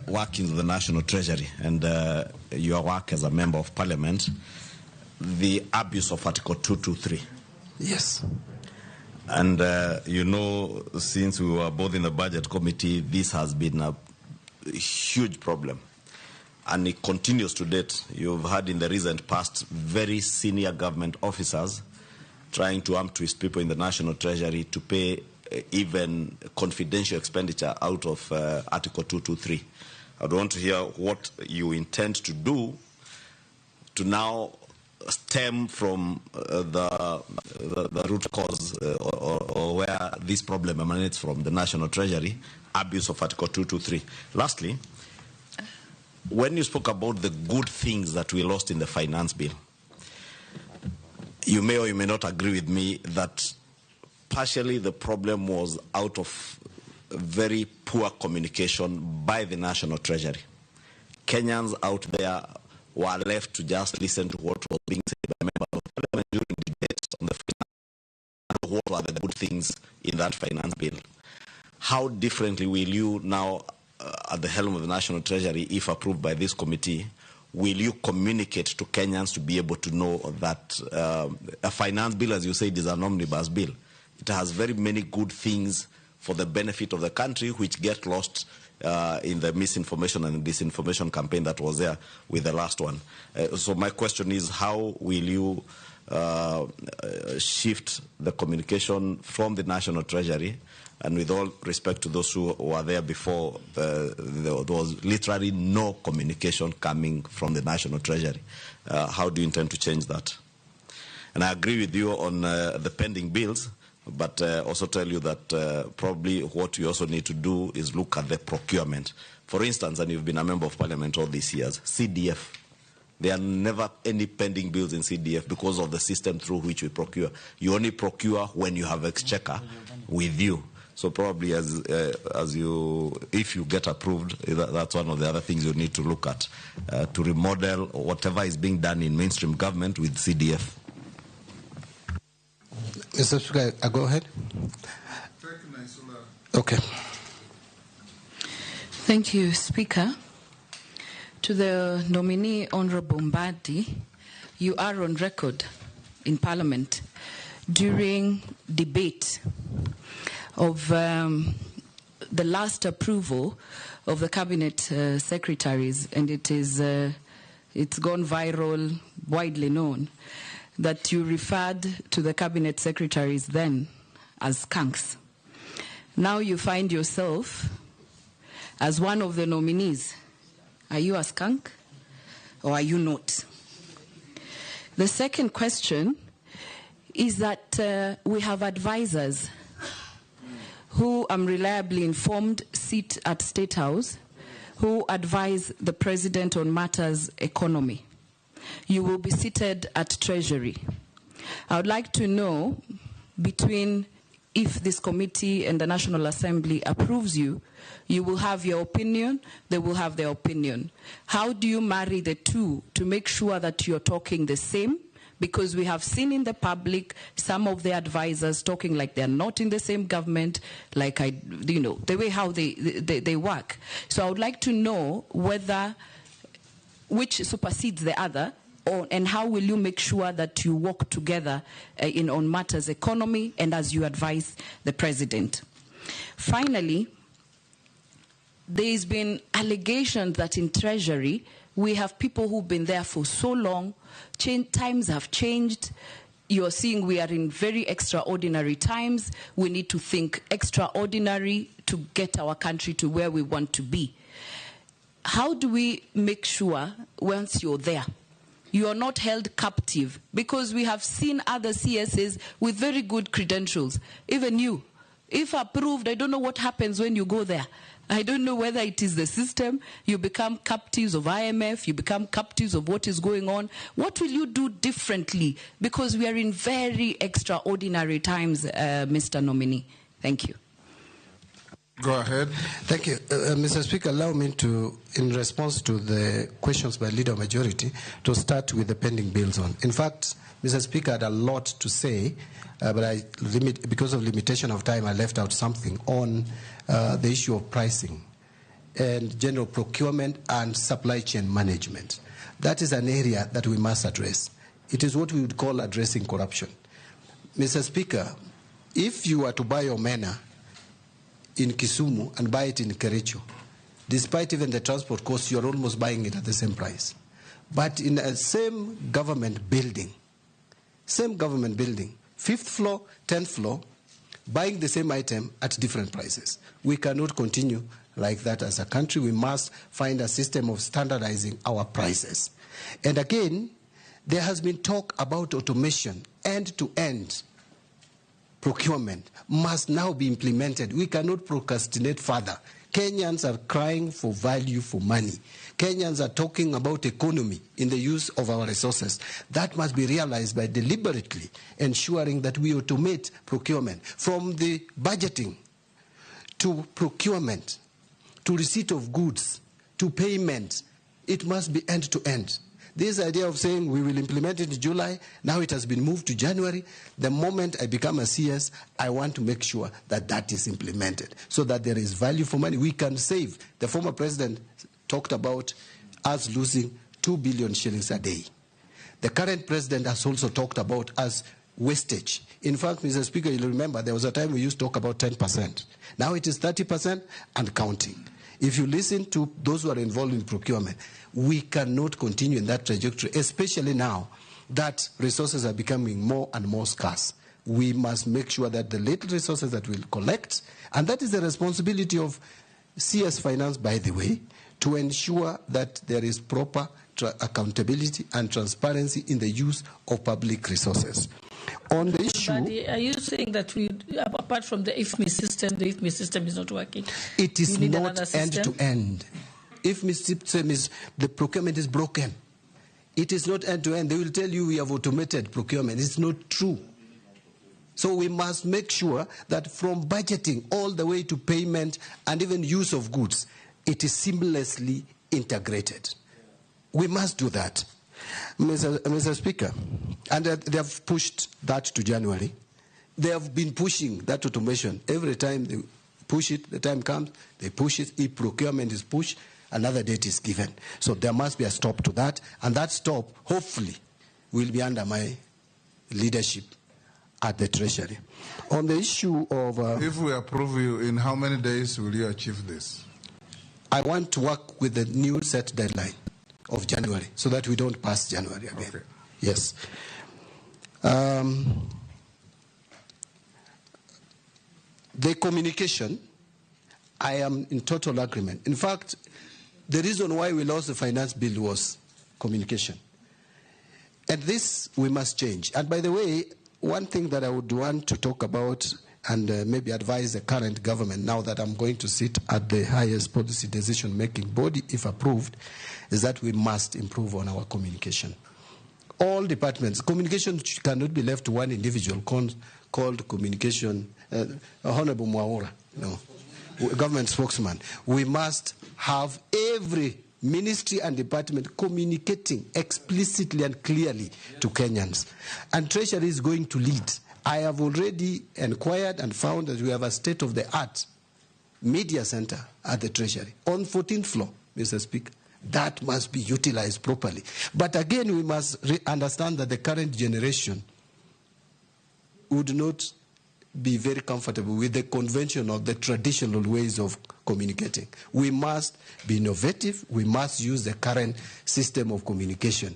working with the National Treasury and your work as a member of Parliament, the abuse of Article 223. Yes. And you know, since we were both in the Budget Committee, this has been a huge problem. And it continues to date. You've had in the recent past very senior government officers trying to twist people in the National Treasury to pay even confidential expenditure out of Article 223. I'd want to hear what you intend to do to now stem from the root cause or where this problem emanates from, the National Treasury, abuse of Article 223. Lastly, when you spoke about the good things that we lost in the finance bill, you may or you may not agree with me that partially the problem was out of very poor communication by the National Treasury. Kenyans out there were left to just listen to what was being said by members of Parliament during debates on the finance and what were the good things in that finance bill. How differently will you now, at the helm of the National Treasury, if approved by this committee, will you communicate to Kenyans to be able to know that a finance bill, as you said, is an omnibus bill? It has very many good things for the benefit of the country, which get lost in the misinformation and disinformation campaign that was there with the last one. So my question is, how will you shift the communication from the National Treasury? And with all respect to those who were there before, there was literally no communication coming from the National Treasury. How do you intend to change that? And I agree with you on the pending bills, but also tell you that probably what you also need to do is look at the procurement. For instance, and you've been a member of Parliament all these years, CDF. There are never any pending bills in CDF because of the system through which we procure. You only procure when you have exchequer with you. So probably if you get approved, that's one of the other things you need to look at, to remodel whatever is being done in mainstream government with CDF. Mr. Speaker, go ahead. Okay. Thank you, Speaker. To the nominee, Honorable Mbadi, you are on record in Parliament during debate of the last approval of the Cabinet Secretaries, and it is it's gone viral, widely known, that you referred to the cabinet secretaries then as skunks. Now you find yourself as one of the nominees. Are you a skunk or are you not? The second question is that we have advisors who, I'm reliably informed, sit at State House, who advise the President on matters economy. You will be seated at Treasury. I would like to know, between if this committee and the National Assembly approves you, you will have your opinion, they will have their opinion. How do you marry the two to make sure that you're talking the same? Because we have seen in the public some of the advisors talking like they're not in the same government, like the way how they work. So I would like to know whether which supersedes the other, and how will you make sure that you work together on matters economy and as you advise the President. Finally, there's been allegations that in Treasury we have people who've been there for so long. Times have changed. You're seeing we are in very extraordinary times. We need to think extraordinary to get our country to where we want to be. How do we make sure once you're there, you are not held captive? Because we have seen other CSs with very good credentials. Even you, if approved, I don't know what happens when you go there. I don't know whether it is the system. You become captives of IMF. You become captives of what is going on. What will you do differently? Because we are in very extraordinary times, Mr. Nominee. Thank you. Go ahead. Thank you. Mr. Speaker, allow me to, in response to the questions by Leader Majority, to start with the pending bills on. In fact, Mr. Speaker had a lot to say, but because of limitation of time, I left out something on the issue of pricing and general procurement and supply chain management. That is an area that we must address. It is what we would call addressing corruption. Mr. Speaker, if you are to buy omena in Kisumu and buy it in Kericho, despite even the transport costs, you are almost buying it at the same price. But in the same government building, 5th floor, 10th floor, buying the same item at different prices. We cannot continue like that as a country. We must find a system of standardizing our prices. And again, there has been talk about automation, end-to-end procurement must now be implemented. We cannot procrastinate further. Kenyans are crying for value for money. Kenyans are talking about economy in the use of our resources. That must be realized by deliberately ensuring that we automate procurement, from the budgeting to procurement to receipt of goods to payment. It must be end-to-end. This idea of saying we will implement it in July, now it has been moved to January. The moment I become a CS, I want to make sure that that is implemented so that there is value for money. We can save. The former president talked about us losing 2 billion shillings a day. The current president has also talked about us wastage. In fact, Mr. Speaker, you'll remember there was a time we used to talk about 10%. Now it is 30% and counting. If you listen to those who are involved in procurement, we cannot continue in that trajectory, especially now that resources are becoming more and more scarce. We must make sure that the little resources that we'll collect, and that is the responsibility of CS Finance, by the way, to ensure that there is proper accountability and transparency in the use of public resources. On the issue... Are you saying that apart from the IFMI system is not working? It is not end-to-end. IFMI system is, the procurement is broken. It is not end-to-end. They will tell you we have automated procurement. It's not true. So we must make sure that from budgeting all the way to payment and even use of goods, it is seamlessly integrated. We must do that. Mr. Speaker, and they have pushed that to January. They have been pushing that automation. Every time they push it, the time comes, they push it. If procurement is pushed, another date is given. So there must be a stop to that. And that stop, hopefully, will be under my leadership at the Treasury. On the issue of... if we approve you, in how many days will you achieve this? I want to work with the new set deadline of January, so that we don't pass January again. Okay. Yes. The communication, I am in total agreement. In fact, the reason why we lost the finance bill was communication. And this we must change. And by the way, one thing that I would want to talk about and maybe advise the current government, now that I'm going to sit at the highest policy decision-making body, if approved, is that we must improve on our communication. All departments, communication cannot be left to one individual called communication, Honorable Mwaura, government spokesman. We must have every ministry and department communicating explicitly and clearly to Kenyans. And Treasury is going to lead. I have already inquired and found that we have a state-of-the-art media center at the Treasury on 14th floor, Mr. Speaker. That must be utilized properly. But again, we must understand that the current generation would not be very comfortable with the conventional, the traditional ways of communicating. We must be innovative. We must use the current system of communication.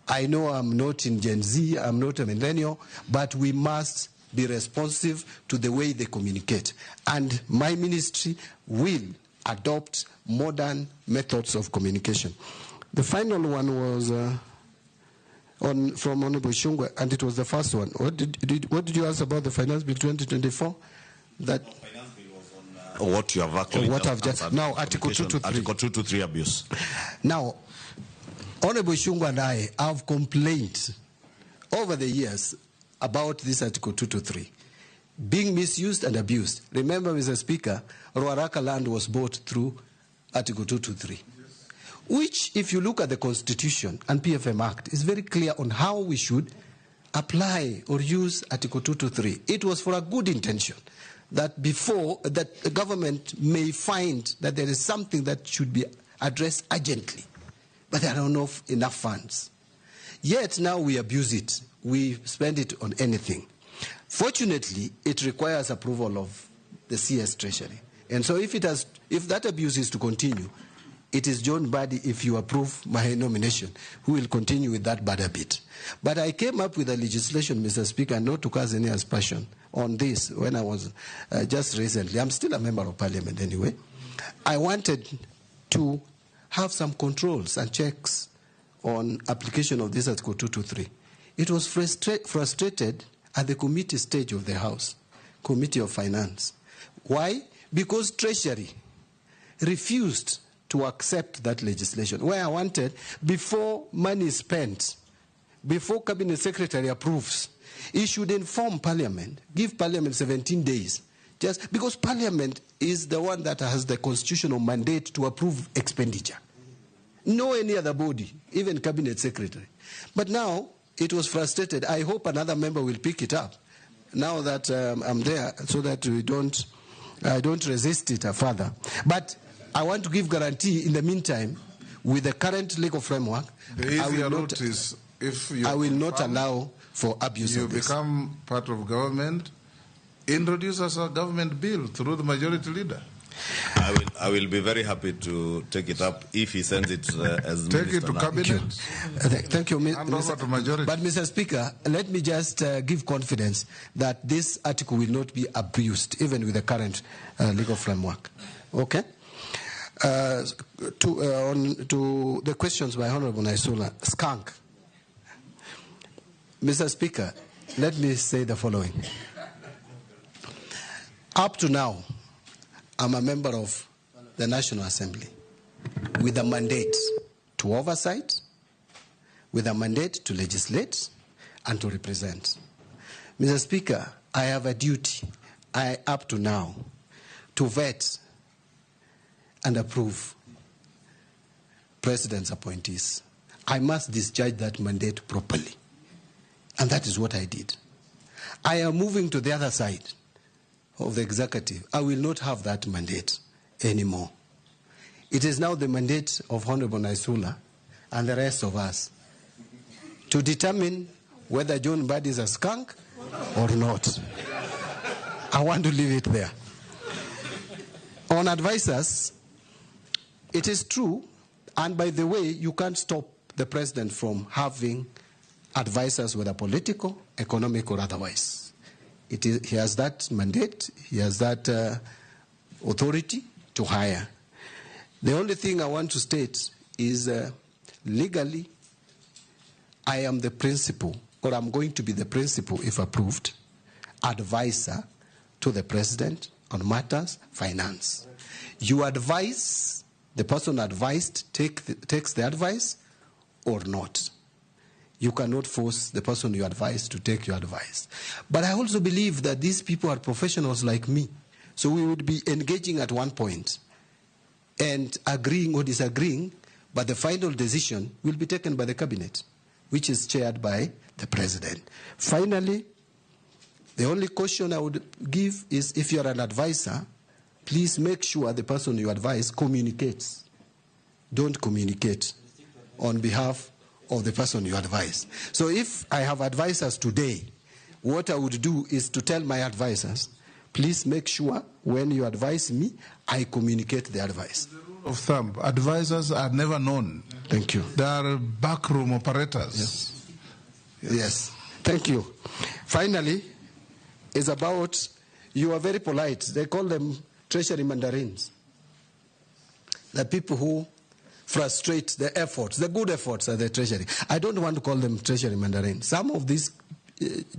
I know I'm not in Gen Z, I'm not a millennial, but we must be responsive to the way they communicate. And my ministry will adopt modern methods of communication. The final one was from Honorable Shungwe, and it was the first one. What did you ask about the Finance Bill 2024? That Finance Bill was on what you have actually what I've just now Article 2 to 3. Article 2 to 3 abuse. Now, Honorable Shungwe and I have complained over the years about this Article 2 to 3 being misused and abused. Remember, Mr. Speaker, Ruaraka land was bought through Article 2 to 3, which, if you look at the Constitution and PFM Act, is very clear on how we should apply or use Article 2 to 3. It was for a good intention, that before that the government may find that there is something that should be addressed urgently, but there are not enough funds. Yet now we abuse it. We spend it on anything. Fortunately, it requires approval of the CS Treasury. And so if that abuse is to continue, it is John Badi, if you approve my nomination, who will continue with that bad habit. But I came up with a legislation, Mr. Speaker, not to cause any aspersion on this when I was just recently. I'm still a member of Parliament anyway. I wanted to have some controls and checks on application of this Article 2 to 3. It was frustrated at the committee stage of the House, Committee of Finance. Why? Because Treasury refused to accept that legislation, where I wanted, before money is spent, before Cabinet Secretary approves, he should inform Parliament, give Parliament 17 days, just because Parliament is the one that has the constitutional mandate to approve expenditure. No any other body, even Cabinet Secretary. But now, it was frustrated. I hope another member will pick it up now that I'm there, so that I don't resist it further. But I want to give guarantee in the meantime, with the current legal framework, I will not allow for abuse of this. You become part of government, introduce us a government bill through the majority leader. I will be very happy to take it up if he sends it as take it to now. cabinet. Thank you, Mr. To majority. But Mr. Speaker, let me just give confidence that this article will not be abused, even with the current legal framework. Okay. To the questions by Honorable Naisula, skunk. Mr. Speaker, let me say the following. Up to now, I'm a member of the National Assembly with a mandate to oversight, with a mandate to legislate and to represent. Mr. Speaker, I have a duty, up to now, to vet and approve President's appointees. I must discharge that mandate properly. And that is what I did. I am moving to the other side of the executive. I will not have that mandate anymore. It is now the mandate of Honorable Naisula and the rest of us to determine whether John Badi is a skunk or not. I want to leave it there. On advisors, it is true, And by the way, you can't stop the president from having advisors, whether political, economic, or otherwise. He has that mandate, he has that authority to hire. The only thing I want to state is legally, I am the principal, or I'm going to be the principal, if approved, advisor to the president on matters finance. You advise, the person advised takes the advice or not. You cannot force the person you advise to take your advice. But I also believe that these people are professionals like me. So we would be engaging at one point and agreeing or disagreeing, but the final decision will be taken by the cabinet, which is chaired by the president. Finally, the only caution I would give is, if you're an advisor, please make sure the person you advise communicates. Don't communicate on behalf of the person you advise. So if I have advisors today, what I would do is to tell my advisors, please make sure when you advise me, I communicate the advice. The rule of thumb, advisors are never known. Thank you. They are backroom operators. Yes. Yes. Thank you. Finally, it's about, you are very polite. They call them Treasury mandarins. The people who frustrate the efforts, the good efforts of the Treasury. I don't want to call them Treasury mandarins. Some of these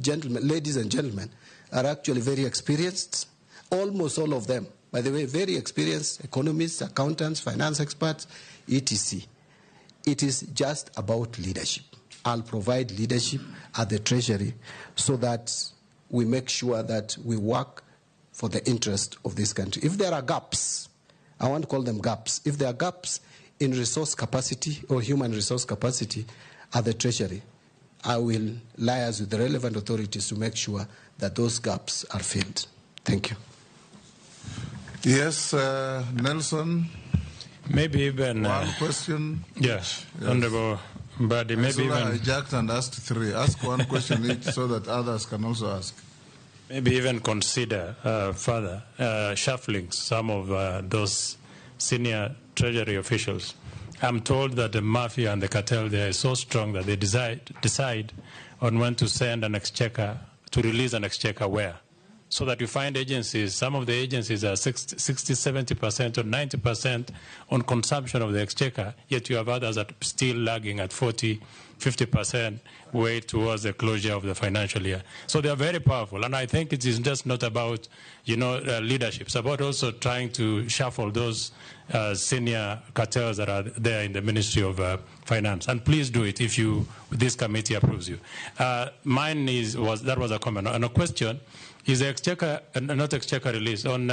gentlemen, ladies and gentlemen, are actually very experienced. Almost all of them, by the way, very experienced economists, accountants, finance experts, etc. It is just about leadership. I'll provide leadership at the Treasury so that we make sure that we work for the interest of this country. If there are gaps, I want to call them gaps. If there are gaps in resource capacity or human resource capacity at the Treasury, I will liaise with the relevant authorities to make sure that those gaps are filled. Thank you. Yes, Nelson. Maybe even one question. Yes, Honorable Mbadi. Maybe even hijacked and asked three. Ask one question each so that others can also ask. Maybe even consider further shuffling some of those senior Treasury officials. I'm told that the mafia and the cartel there is so strong that they decide on when to send an exchequer, to release an exchequer where. So that you find agencies, some of the agencies are 60, 70% or 90% on consumption of the exchequer, yet you have others that are still lagging at 40, 50% way towards the closure of the financial year. So they are very powerful, and I think it is just not about, leadership. It's about also trying to shuffle those senior cartels that are there in the Ministry of Finance. And please do it if this committee approves you. Mine that was a comment. And a question is the exchequer, not exchequer release, on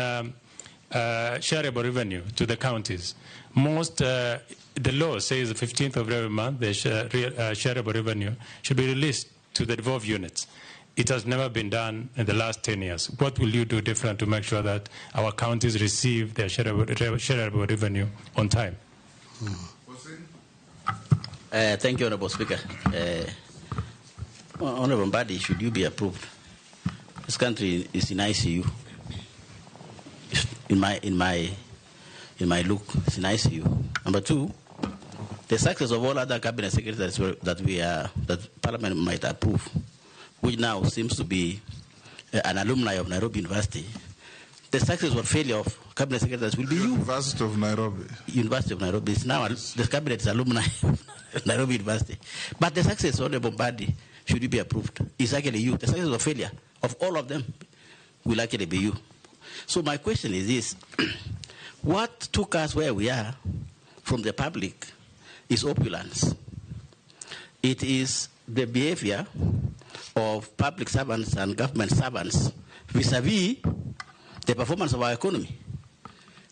shareable revenue to the counties. The law says the 15th of every month, the shareable revenue should be released to the devolved units. It has never been done in the last 10 years. What will you do different to make sure that our counties receive their shareable revenue on time? Thank you, Honorable Speaker. Honorable Mbadi, should you be approved? This country is in ICU. In my look, it's in ICU. Number two, the success of all other cabinet secretaries that Parliament might approve, which now seems to be an alumni of Nairobi University, the success or failure of cabinet secretaries will be you. University of Nairobi. University of Nairobi is now the cabinet is alumni of Nairobi University. But the success, Honorable Mbadi, should you be approved, is actually you. The success or failure of all of them will actually be you. So my question is this: what took us where we are from the public is opulence. It is the behavior of public servants and government servants vis-a-vis the performance of our economy.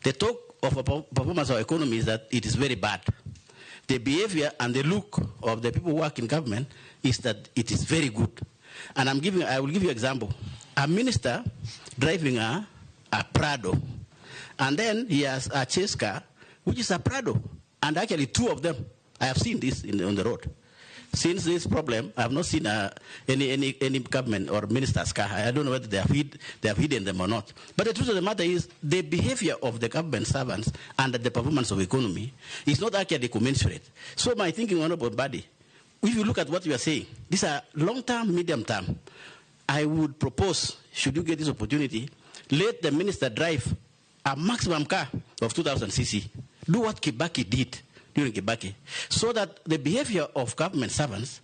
The talk of a performance of our economy is that it is very bad. The behavior and the look of the people who work in government is that it is very good. And I will give you an example. A minister driving a Prado, and then he has a chase car, which is a Prado, and actually two of them. I have seen this on the road. Since this problem, I have not seen any government or minister's car. I don't know whether they have hidden them or not. But the truth of the matter is, the behavior of the government servants and the performance of economy is not actually commensurate. So my thinking, honorable body, if you look at what you are saying, these are long-term, medium-term. I would propose, should you get this opportunity, let the minister drive a maximum car of 2,000 cc. Do what Kibaki did during Kibaki, so that the behavior of government servants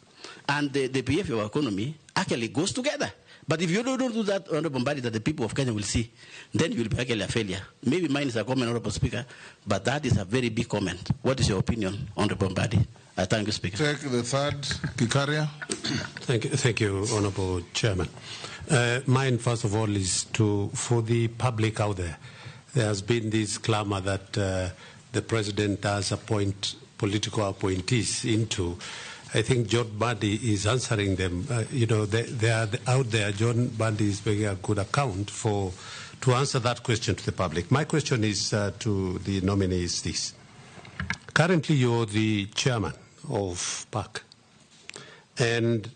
and the behavior of economy actually goes together. But if you don't do that, Honorable Mbadi, that the people of Kenya will see, then you will be actually a failure. Maybe mine is a comment, Honorable Speaker, but that is a very big comment. What is your opinion, Honorable Mbadi? I thank you, Speaker. Take the third, Kikaria. Thank you, Honorable Chairman. Mine, first of all, is for the public out there. There has been this clamor that the President does appoint political appointees into. I think John Badi is answering them. They are out there. John Badi is making a good account to answer that question to the public. My question is to the nominee is this. Currently, you're the chairman of PAC, and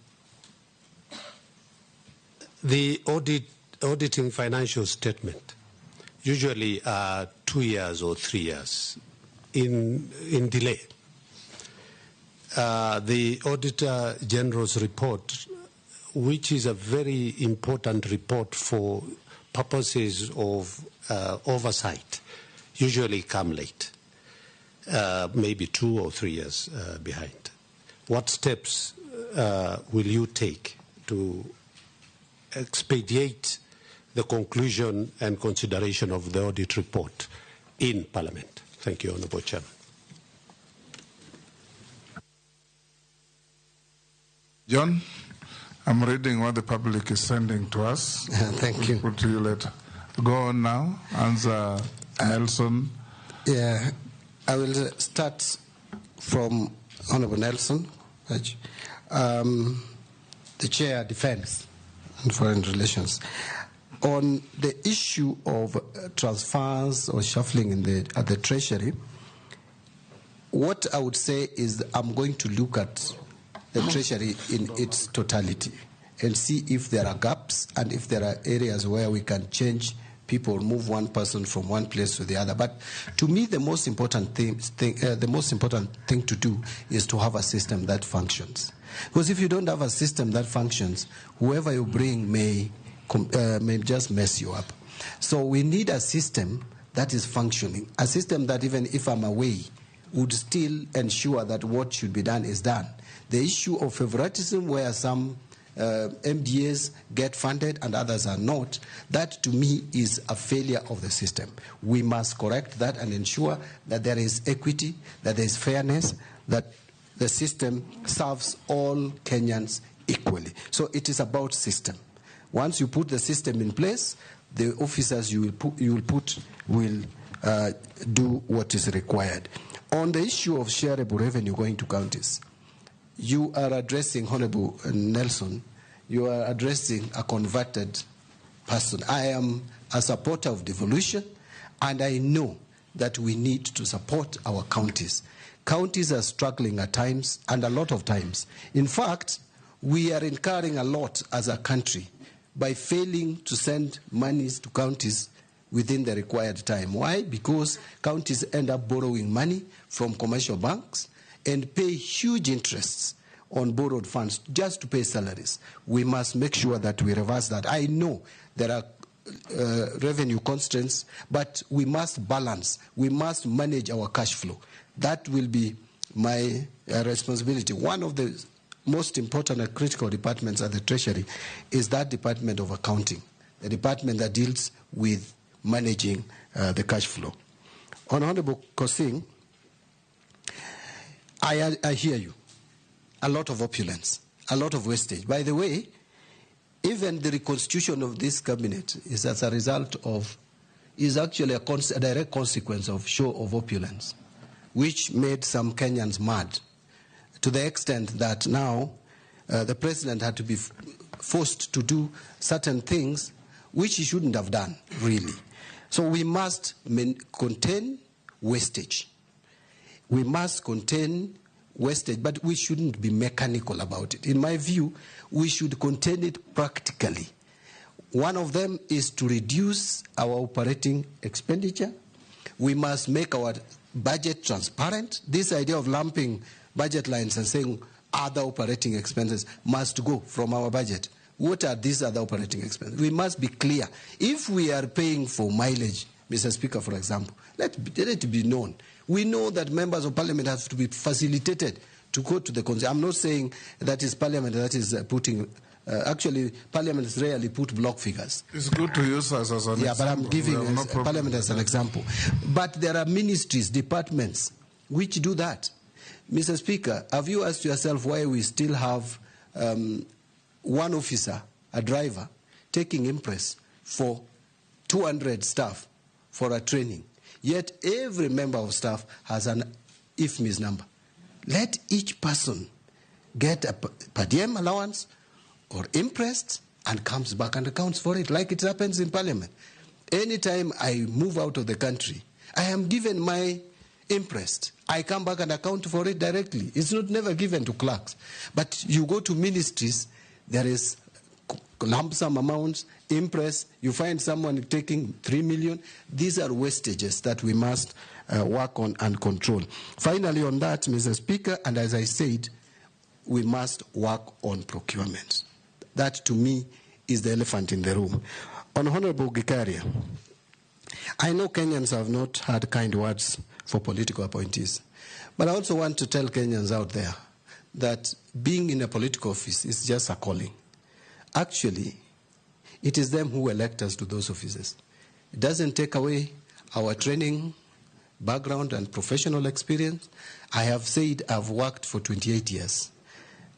the auditing financial statement usually are 2 years or 3 years in delay. The Auditor General's report, which is a very important report for purposes of oversight, usually come late, maybe 2 or 3 years behind. What steps will you take to expedite the conclusion and consideration of the audit report in Parliament? Thank you, Honourable Chairman. John, I'm reading what the public is sending to us. Thank you. Put to you later. Go on now. Answer Nelson. Yeah, I will start from Honourable Nelson, the Chair, Defence and Foreign Relations. On the issue of transfers or shuffling at the Treasury, what I would say is I'm going to look at the Treasury in its totality and see if there are gaps and if there are areas where we can change people, move one person from one place to the other. But to me, the most important thing to do is to have a system that functions. Because if you don't have a system that functions, whoever you bring may just mess you up. So we need a system that is functioning, a system that even if I'm away, would still ensure that what should be done is done. The issue of favoritism, where some MDAs get funded and others are not, that to me is a failure of the system. We must correct that and ensure that there is equity, that there is fairness, that the system serves all Kenyans equally. So it is about system. Once you put the system in place, the officers you will put will do what is required. On the issue of shareable revenue going to counties, you are addressing, Honorable Nelson, you are addressing a converted person. I am a supporter of devolution, and I know that we need to support our counties. Counties are struggling at times, and a lot of times. In fact, we are incurring a lot as a country by failing to send monies to counties within the required time. Why? Because counties end up borrowing money from commercial banks and pay huge interests on borrowed funds just to pay salaries. We must make sure that we reverse that. I know there are revenue constraints, but we must balance. We must manage our cash flow. That will be my responsibility. One of the most important and critical departments at the Treasury is that Department of Accounting, the department that deals with managing the cash flow. Honorable Kosing, I hear you. A lot of opulence, a lot of wastage. By the way, even the reconstitution of this cabinet is as a result of, is actually a direct consequence of show of opulence, which made some Kenyans mad, to the extent that now the president had to be forced to do certain things which he shouldn't have done, really. So we must contain wastage. We must contain wastage, but we shouldn't be mechanical about it. In my view, we should contain it practically. One of them is to reduce our operating expenditure. We must make our budget transparent. This idea of lumping budget lines and saying other operating expenses must go from our budget. What are these other operating expenses? We must be clear. If we are paying for mileage, Mr. Speaker, for example, let it be known. We know that members of parliament have to be facilitated to go to the constituency. I'm not saying that is parliament that is putting, actually parliaments rarely put block figures. It's good to use us as an example. Yeah, but I'm giving parliament as an example. But there are ministries, departments, which do that. Mr. Speaker, have you asked yourself why we still have one officer, a driver, taking impress for 200 staff for a training? Yet every member of staff has an IFMIS number. Let each person get a per diem allowance or impressed and comes back and accounts for it, like it happens in parliament. Anytime I move out of the country, I am given my impressed. I come back and account for it directly. It's not never given to clerks. But you go to ministries, there is lump sum amounts, impress, you find someone taking 3 million. These are wastages that we must work on and control. Finally on that, Mr. Speaker, and as I said, we must work on procurement. That to me is the elephant in the room. On Honorable Gikaria, I know Kenyans have not had kind words for political appointees, but I also want to tell Kenyans out there that being in a political office is just a calling. Actually, it is them who elect us to those offices. It doesn't take away our training, background, and professional experience. I have said I've worked for 28 years.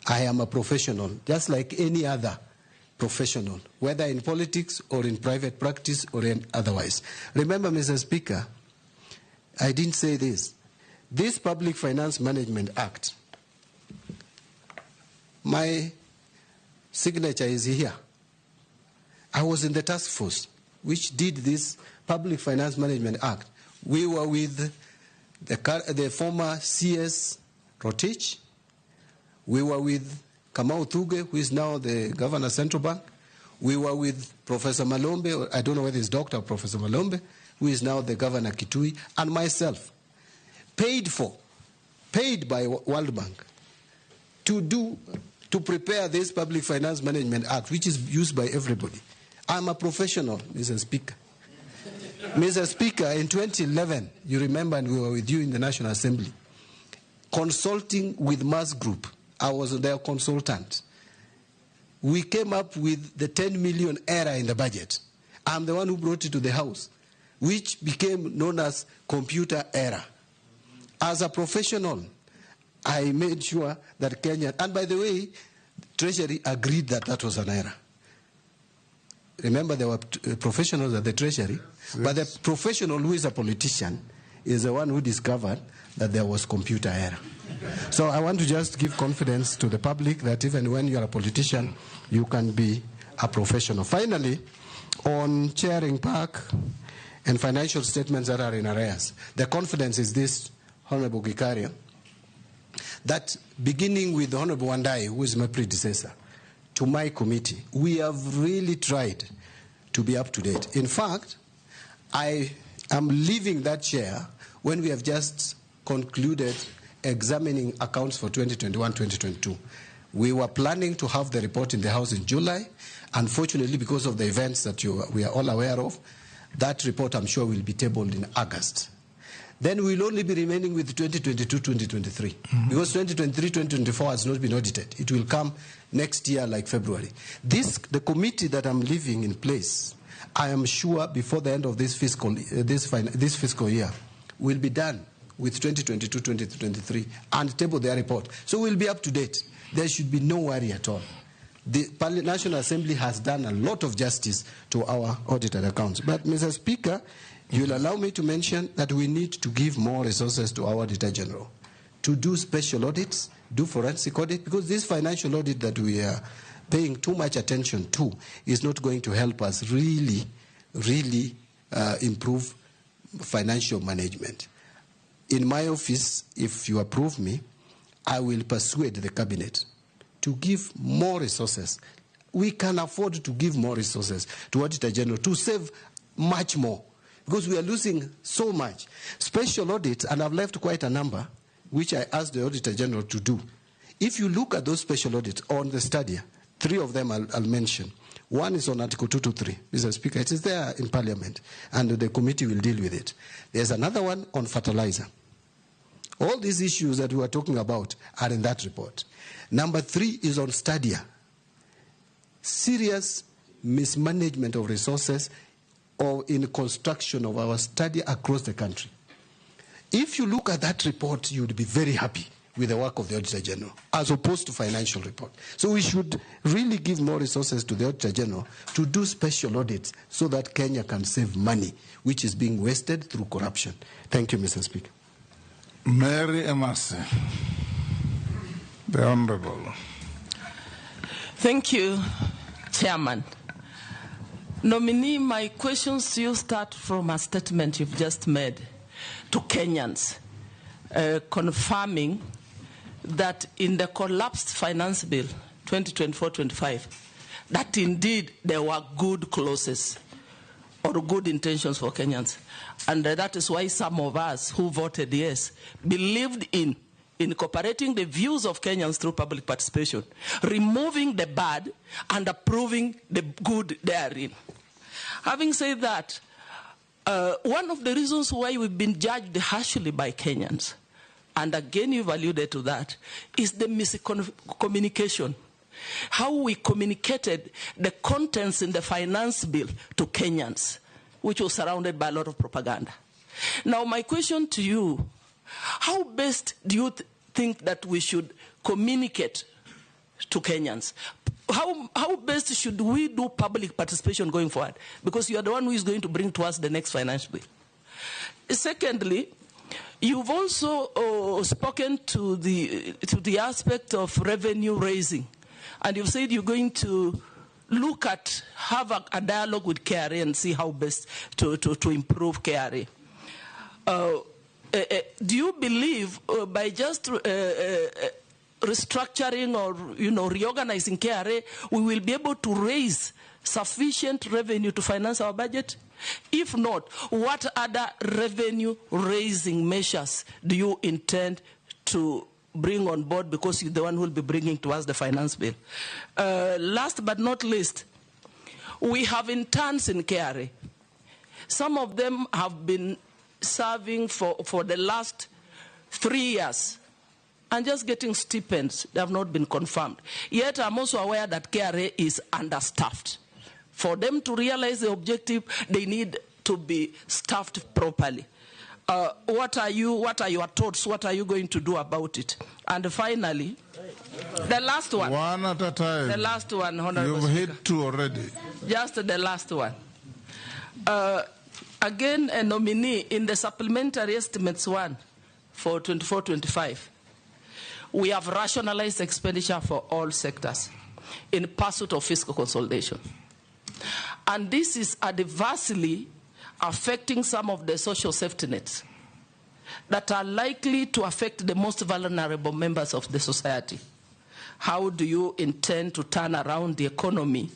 I am a professional, just like any other professional, whether in politics or in private practice or in otherwise. Remember, Mr. Speaker, I didn't say this. This Public Finance Management Act, my signature is here. I was in the task force which did this Public Finance Management Act. We were with the former CS Rotich. We were with Kamau Thuge, who is now the governor of Central Bank. We were with Professor Malombe, or I don't know whether it's Dr. Professor Malombe, who is now the governor Kitui, and myself, paid by World Bank to prepare this Public Finance Management Act, which is used by everybody. I'm a professional, Mr. Speaker. Mr. Speaker, in 2011, you remember, and we were with you in the National Assembly, consulting with Mass Group. I was their consultant. We came up with the 10 million error in the budget. I'm the one who brought it to the House, which became known as computer error. As a professional, I made sure that Kenya, and by the way, Treasury agreed that that was an error. Remember, there were professionals at the Treasury, yes. But the professional who is a politician is the one who discovered that there was computer error. So I want to just give confidence to the public that even when you are a politician, you can be a professional. Finally, on chairing PAC and financial statements that are in arrears, the confidence is this, Honorable Gikaria, that beginning with Honorable Wandai, who is my predecessor, to my committee, we have really tried to be up to date. In fact, I am leaving that chair when we have just concluded examining accounts for 2021-2022. We were planning to have the report in the House in July. Unfortunately, because of the events that we are all aware of, that report, I'm sure, will be tabled in August. Then we'll only be remaining with 2022-2023. Because 2023-2024 has not been audited. It will come next year, like February. The committee that I'm leaving in place, I am sure before the end of this fiscal year, will be done with 2022-2023 and table their report. So we'll be up to date. There should be no worry at all. The National Assembly has done a lot of justice to our audited accounts. But, Mr. Speaker, you'll allow me to mention that we need to give more resources to our Auditor General to do special audits, do forensic audit, because this financial audit that we are paying too much attention to is not going to help us really improve financial management. In my office, if you approve me, I will persuade the cabinet to give more resources. We can afford to give more resources to Auditor General to save much more, because we are losing so much. Special audits, and I've left quite a number, which I asked the Auditor General to do. If you look at those special audits on the study, 3 of them I'll mention. One is on Article 223, Mr. Speaker. It is there in Parliament, and the committee will deal with it. There's another one on fertilizer. All these issues that we are talking about are in that report. Number 3 is on Stadia. Serious mismanagement of resources or in construction of our Stadia across the country. If you look at that report, you would be very happy with the work of the Auditor General, as opposed to financial report. So we should really give more resources to the Auditor General to do special audits so that Kenya can save money, which is being wasted through corruption. Thank you, Mr. Speaker. Mary Emasi, the Honorable. Thank you, Chairman. Nominee, my questions to you start from a statement you've just made to Kenyans, confirming that in the collapsed finance bill 2024-25, that indeed there were good clauses or good intentions for Kenyans. And that is why some of us who voted yes believed in incorporating the views of Kenyans through public participation, removing the bad and approving the good therein. Having said that, one of the reasons why we've been judged harshly by Kenyans, and again you've alluded to that, is the miscommunication. How we communicated the contents in the finance bill to Kenyans, which was surrounded by a lot of propaganda. Now my question to you, how best do you think that we should communicate to Kenyans? How best should we do public participation going forward? Because you are the one who is going to bring to us the next financial bill. Secondly, you've also spoken to the aspect of revenue raising, and you've said you're going to look at, have a dialogue with KRA and see how best to improve KRA. Do you believe by just restructuring or reorganizing KRA, we will be able to raise sufficient revenue to finance our budget? If not, what other revenue raising measures do you intend to bring on board, because you're the one who will be bringing to us the finance bill? Last but not least, we have interns in KRA. Some of them have been serving for the last 3 years and just getting stipends. They have not been confirmed. Yet I'm also aware that KRA is understaffed. For them to realize the objective, they need to be staffed properly. What are your thoughts? What are you going to do about it? And finally, the last one. One at a time. The last one, Honorable You've Speaker. hit 2 already. Just the last one. Again, a nominee in the supplementary estimates 1 for 24-25. We have rationalized expenditure for all sectors in pursuit of fiscal consolidation. And this is adversely affecting some of the social safety nets that are likely to affect the most vulnerable members of the society. How do you intend to turn around the economy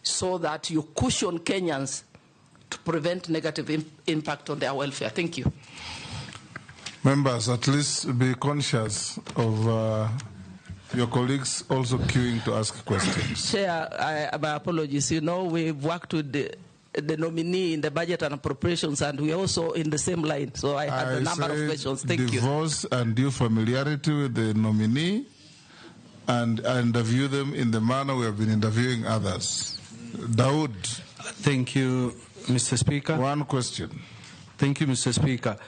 so that you cushion Kenyans to prevent negative impact on their welfare? Thank you. Members, at least be conscious of your colleagues also queuing to ask questions. Chair, my apologies. We've worked with the nominee in the budget and appropriations, and we're also in the same line. So I had a number of questions. Thank you. Divorce and due familiarity with the nominee, and interview them in the manner we have been interviewing others. Dawood. Thank you, Mr. Speaker. One question. Thank you, Mr. Speaker.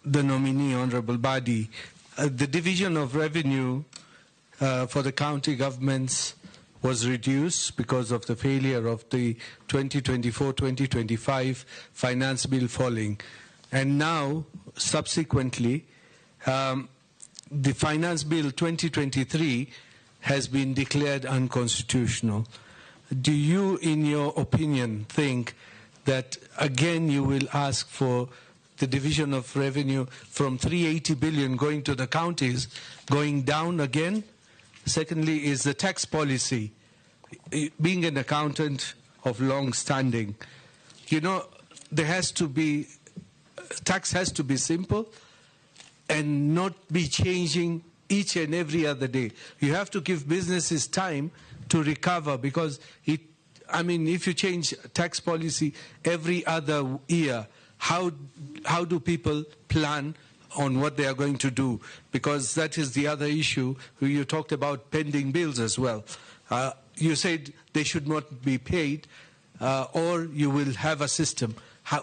The nominee, Honorable Badi, the division of revenue for the county governments was reduced because of the failure of the 2024-2025 finance bill falling. And now, subsequently, the finance bill 2023 has been declared unconstitutional. Do you, in your opinion, think that again you will ask for the division of revenue from 380 billion going to the counties going down again. Secondly is the tax policy. Being an accountant of long standing, there has to be, tax has to be simple and not be changing each and every other day. You have to give businesses time to recover, because if you change tax policy every other year, how do people plan on what they are going to do? Because that is the other issue. You talked about pending bills as well. You said they should not be paid, or you will have a system.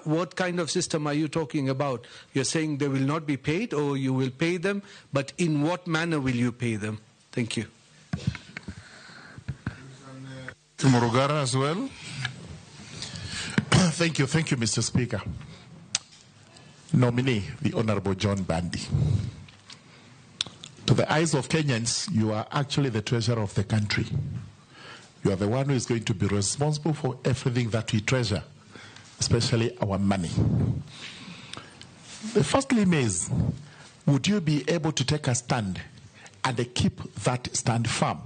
What kind of system are you talking about? You're saying they will not be paid, or you will pay them, but in what manner will you pay them? Thank you. Murugara as well. Thank you, Mr. Speaker. Nominee, the Honorable John Bandi. To the eyes of Kenyans, you are actually the treasurer of the country. You are the one who is going to be responsible for everything that we treasure, especially our money. The first limb is, would you be able to take a stand and keep that stand firm?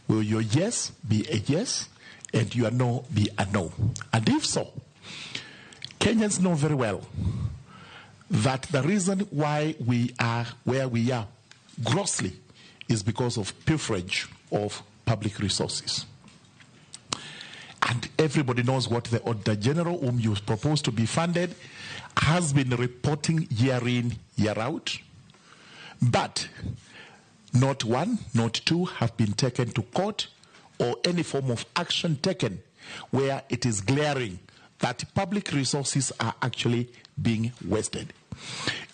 Will your yes be a yes and your no be a no? And if so, Kenyans know very well that the reason why we are where we are grossly is because of pilferage of public resources. And everybody knows what the Auditor General, whom you propose to be funded, has been reporting year in, year out. But not one, not two have been taken to court or any form of action taken where it is glaring that public resources are actually being wasted.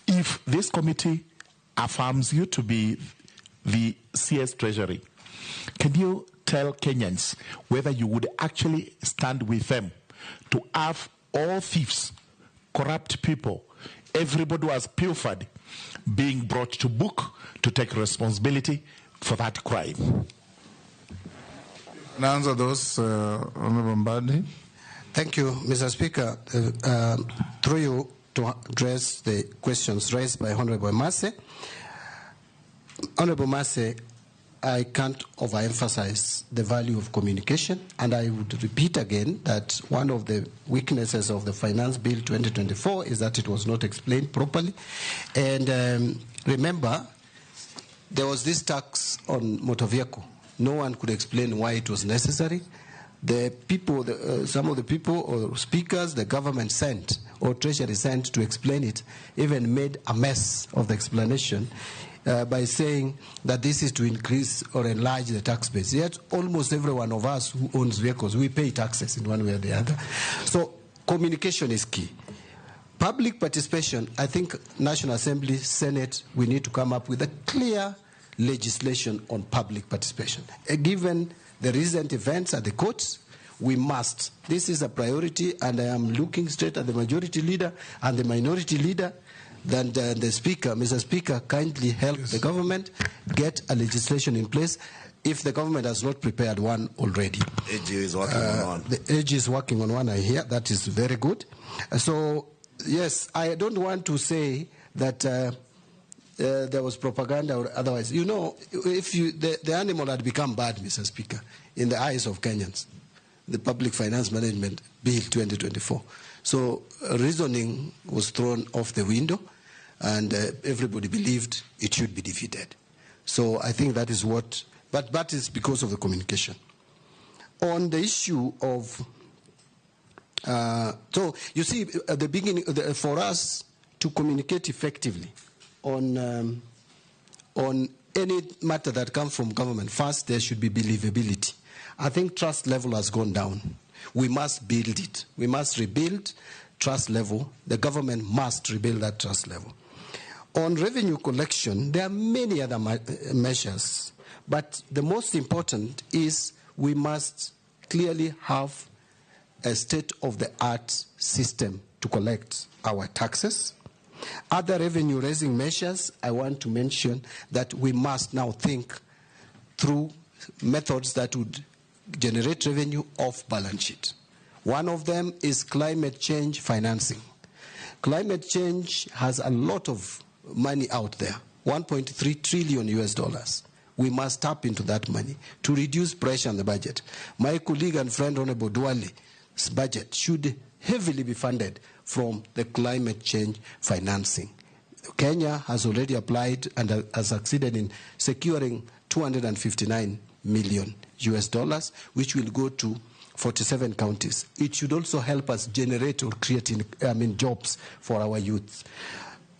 If this committee affirms you to be the CS Treasury, can you tell Kenyans whether you would actually stand with them to have all thieves, corrupt people, everybody who has pilfered being brought to book to take responsibility for that crime? Now answer those, Honorable Mbadi. Thank you, Mr. Speaker. Through you to address the questions raised by Honorable Mase. Honorable Mase, I can't overemphasize the value of communication, and I would repeat again that one of the weaknesses of the Finance Bill 2024 is that it was not explained properly. And remember, there was this tax on motor vehicle. No one could explain why it was necessary. The people, some of the people or speakers the government sent or Treasury sent to explain it even made a mess of the explanation by saying that this is to increase or enlarge the tax base. Yet almost every one of us who owns vehicles, we pay taxes in one way or the other. So communication is key. Public participation, I think National Assembly, Senate, we need to come up with a clear legislation on public participation. Given the recent events at the courts, we must. This is a priority, and I am looking straight at the majority leader and the minority leader. Then the Speaker, Mr. Speaker, kindly help the government get a legislation in place if the government has not prepared one already. AG is working on one. The AG is working on one, I hear. That is very good. So, yes, I don't want to say that there was propaganda or otherwise. You know, if the animal had become bad, Mr. Speaker, in the eyes of Kenyans, the Public Finance Management Bill 2024. So reasoning was thrown off the window, and everybody believed it should be defeated. So I think that is what, but that is because of the communication. On the issue of, so you see, at the beginning, for us to communicate effectively on any matter that comes from government, first there should be believability. I think trust level has gone down. We must build it. We must rebuild trust level. The government must rebuild that trust level. On revenue collection, there are many other measures, but the most important is we must clearly have a state-of-the-art system to collect our taxes. Other revenue-raising measures, I want to mention that we must now think through methods that would generate revenue off balance sheet. One of them is climate change financing. Climate change has a lot of money out there, $1.3 trillion US. We must tap into that money to reduce pressure on the budget. My colleague and friend Honorable Duale's budget should heavily be funded from the climate change financing. Kenya has already applied and has succeeded in securing $259 million US, which will go to 47 counties. It should also help us generate or create jobs for our youth.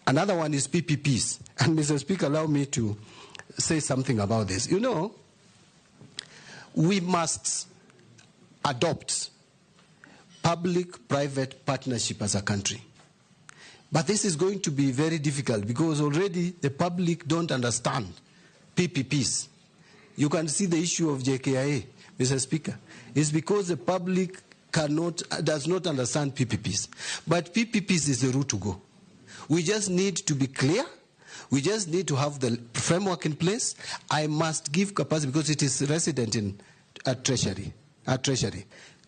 Another one is PPPs. And Mr. Speaker, allow me to say something about this. You know, we must adopt public-private partnership as a country. But this is going to be very difficult because already the public don't understand PPPs. You can see the issue of JKIA, Mr. Speaker. It's because the public does not understand PPPs. But PPPs is the route to go. We just need to be clear. We just need to have the framework in place. I must give capacity because it is resident in Treasury.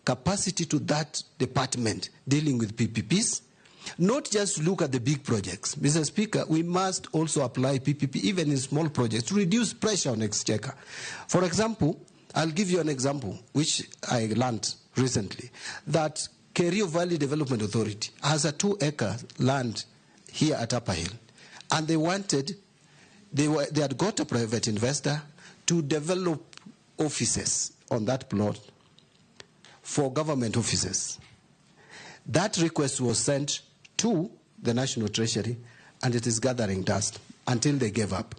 Capacity to that department dealing with PPPs. Not just look at the big projects. Mr. Speaker, we must also apply PPP even in small projects to reduce pressure on exchequer. For example, I'll give you an example which I learned recently, that Kerio Valley Development Authority has a 2-acre land here at Upper Hill, and they had got a private investor to develop offices on that plot for government offices. That request was sent to the National Treasury, and it is gathering dust until they gave up.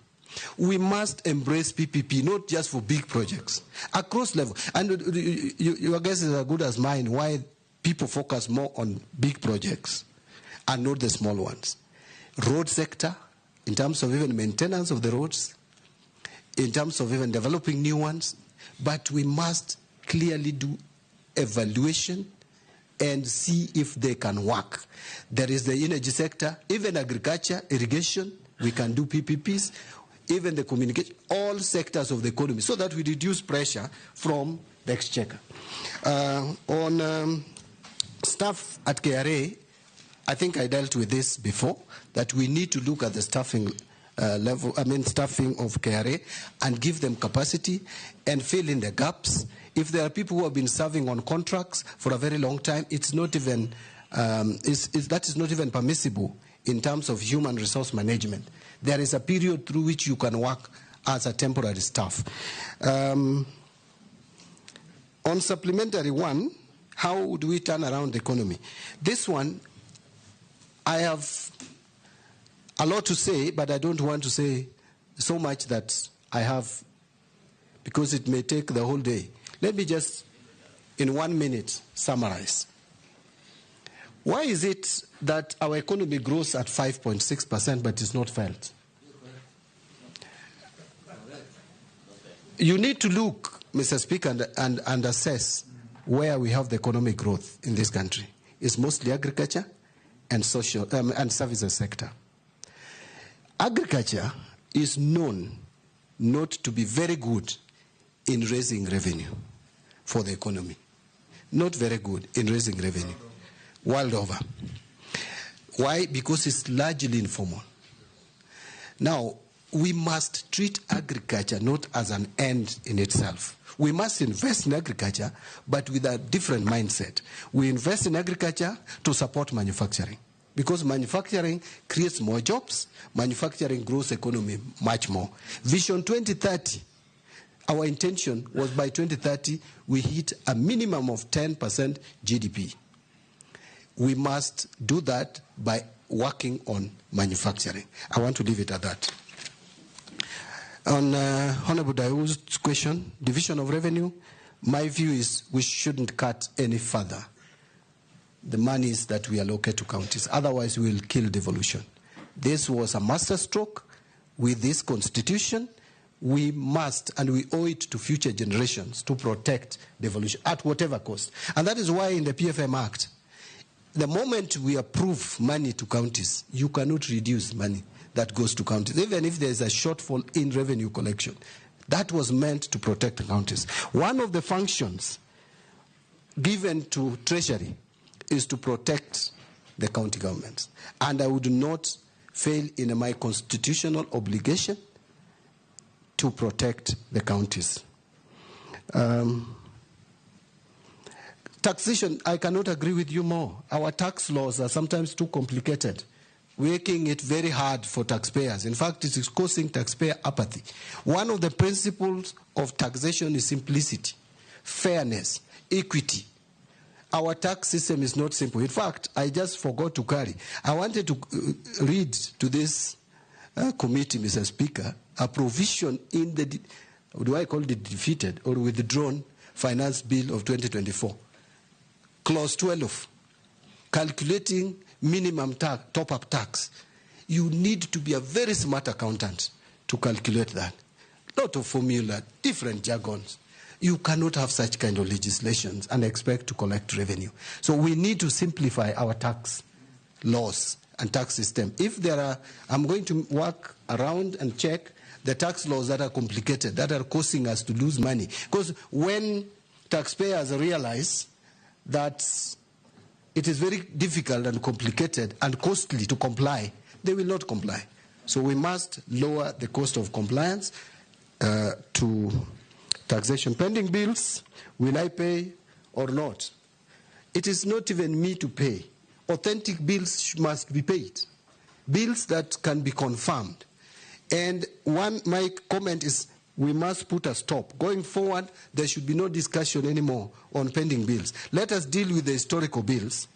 We must embrace PPP, not just for big projects, across level. And your guess is as good as mine why people focus more on big projects and not the small ones. Road sector, in terms of even maintenance of the roads, in terms of even developing new ones, but we must clearly do evaluation and see if they can work. There is the energy sector, even agriculture, irrigation, we can do PPPs, even the communication, all sectors of the economy, so that we reduce pressure from the exchequer. On staff at KRA, I think I dealt with this before, that we need to look at the staffing staffing of KRA and give them capacity and fill in the gaps. If there are people who have been serving on contracts for a very long time, it's not even, that is not even permissible in terms of human resource management. There is a period through which you can work as a temporary staff. On supplementary one, how do we turn around the economy? This one, I have a lot to say, but I don't want to say so much that I have, because it may take the whole day. Let me just, in 1 minute, summarize. Why is it that our economy grows at 5.6% but is not felt? You need to look, Mr. Speaker, and assess where we have the economic growth in this country. It's mostly agriculture and social and services sector. Agriculture is known not to be very good in raising revenue for the economy. Not very good in raising revenue world over. Why? Because it's largely informal. Now, we must treat agriculture not as an end in itself. We must invest in agriculture, but with a different mindset. We invest in agriculture to support manufacturing, because manufacturing creates more jobs. Manufacturing grows economy much more. Vision 2030, our intention was by 2030 we hit a minimum of 10% GDP. We must do that by working on manufacturing. I want to leave it at that. On Honorable Dayu's question, division of revenue, my view is we shouldn't cut any further the monies that we allocate to counties. Otherwise, we will kill devolution. This was a masterstroke with this constitution. We must, and we owe it to future generations to protect devolution at whatever cost. And that is why in the PFM Act, the moment we approve money to counties, you cannot reduce money that goes to counties, even if there is a shortfall in revenue collection. That was meant to protect the counties. One of the functions given to Treasury is to protect the county governments. And I would not fail in my constitutional obligation to protect the counties. Taxation, I cannot agree with you more. Our tax laws are sometimes too complicated, making it very hard for taxpayers. In fact, it is causing taxpayer apathy. One of the principles of taxation is simplicity, fairness, equity. Our tax system is not simple. In fact, I just forgot to carry. I wanted to read to this committee, Mr. Speaker, a provision in the, do I call it defeated or withdrawn finance bill of 2024. Clause 12, calculating minimum top-up tax. You need to be a very smart accountant to calculate that. Lot of formula, different jargons. You cannot have such kind of legislations and expect to collect revenue. So we need to simplify our tax laws and tax system. If there are, I'm going to work around and check the tax laws that are complicated, that are causing us to lose money. Because when taxpayers realize that it is very difficult and complicated and costly to comply, they will not comply. So we must lower the cost of compliance to taxation. Pending bills, will I pay or not? It is not even me to pay. Authentic bills must be paid. Bills that can be confirmed. And my comment is, we must put a stop. Going forward, there should be no discussion anymore on pending bills. Let us deal with the historical bills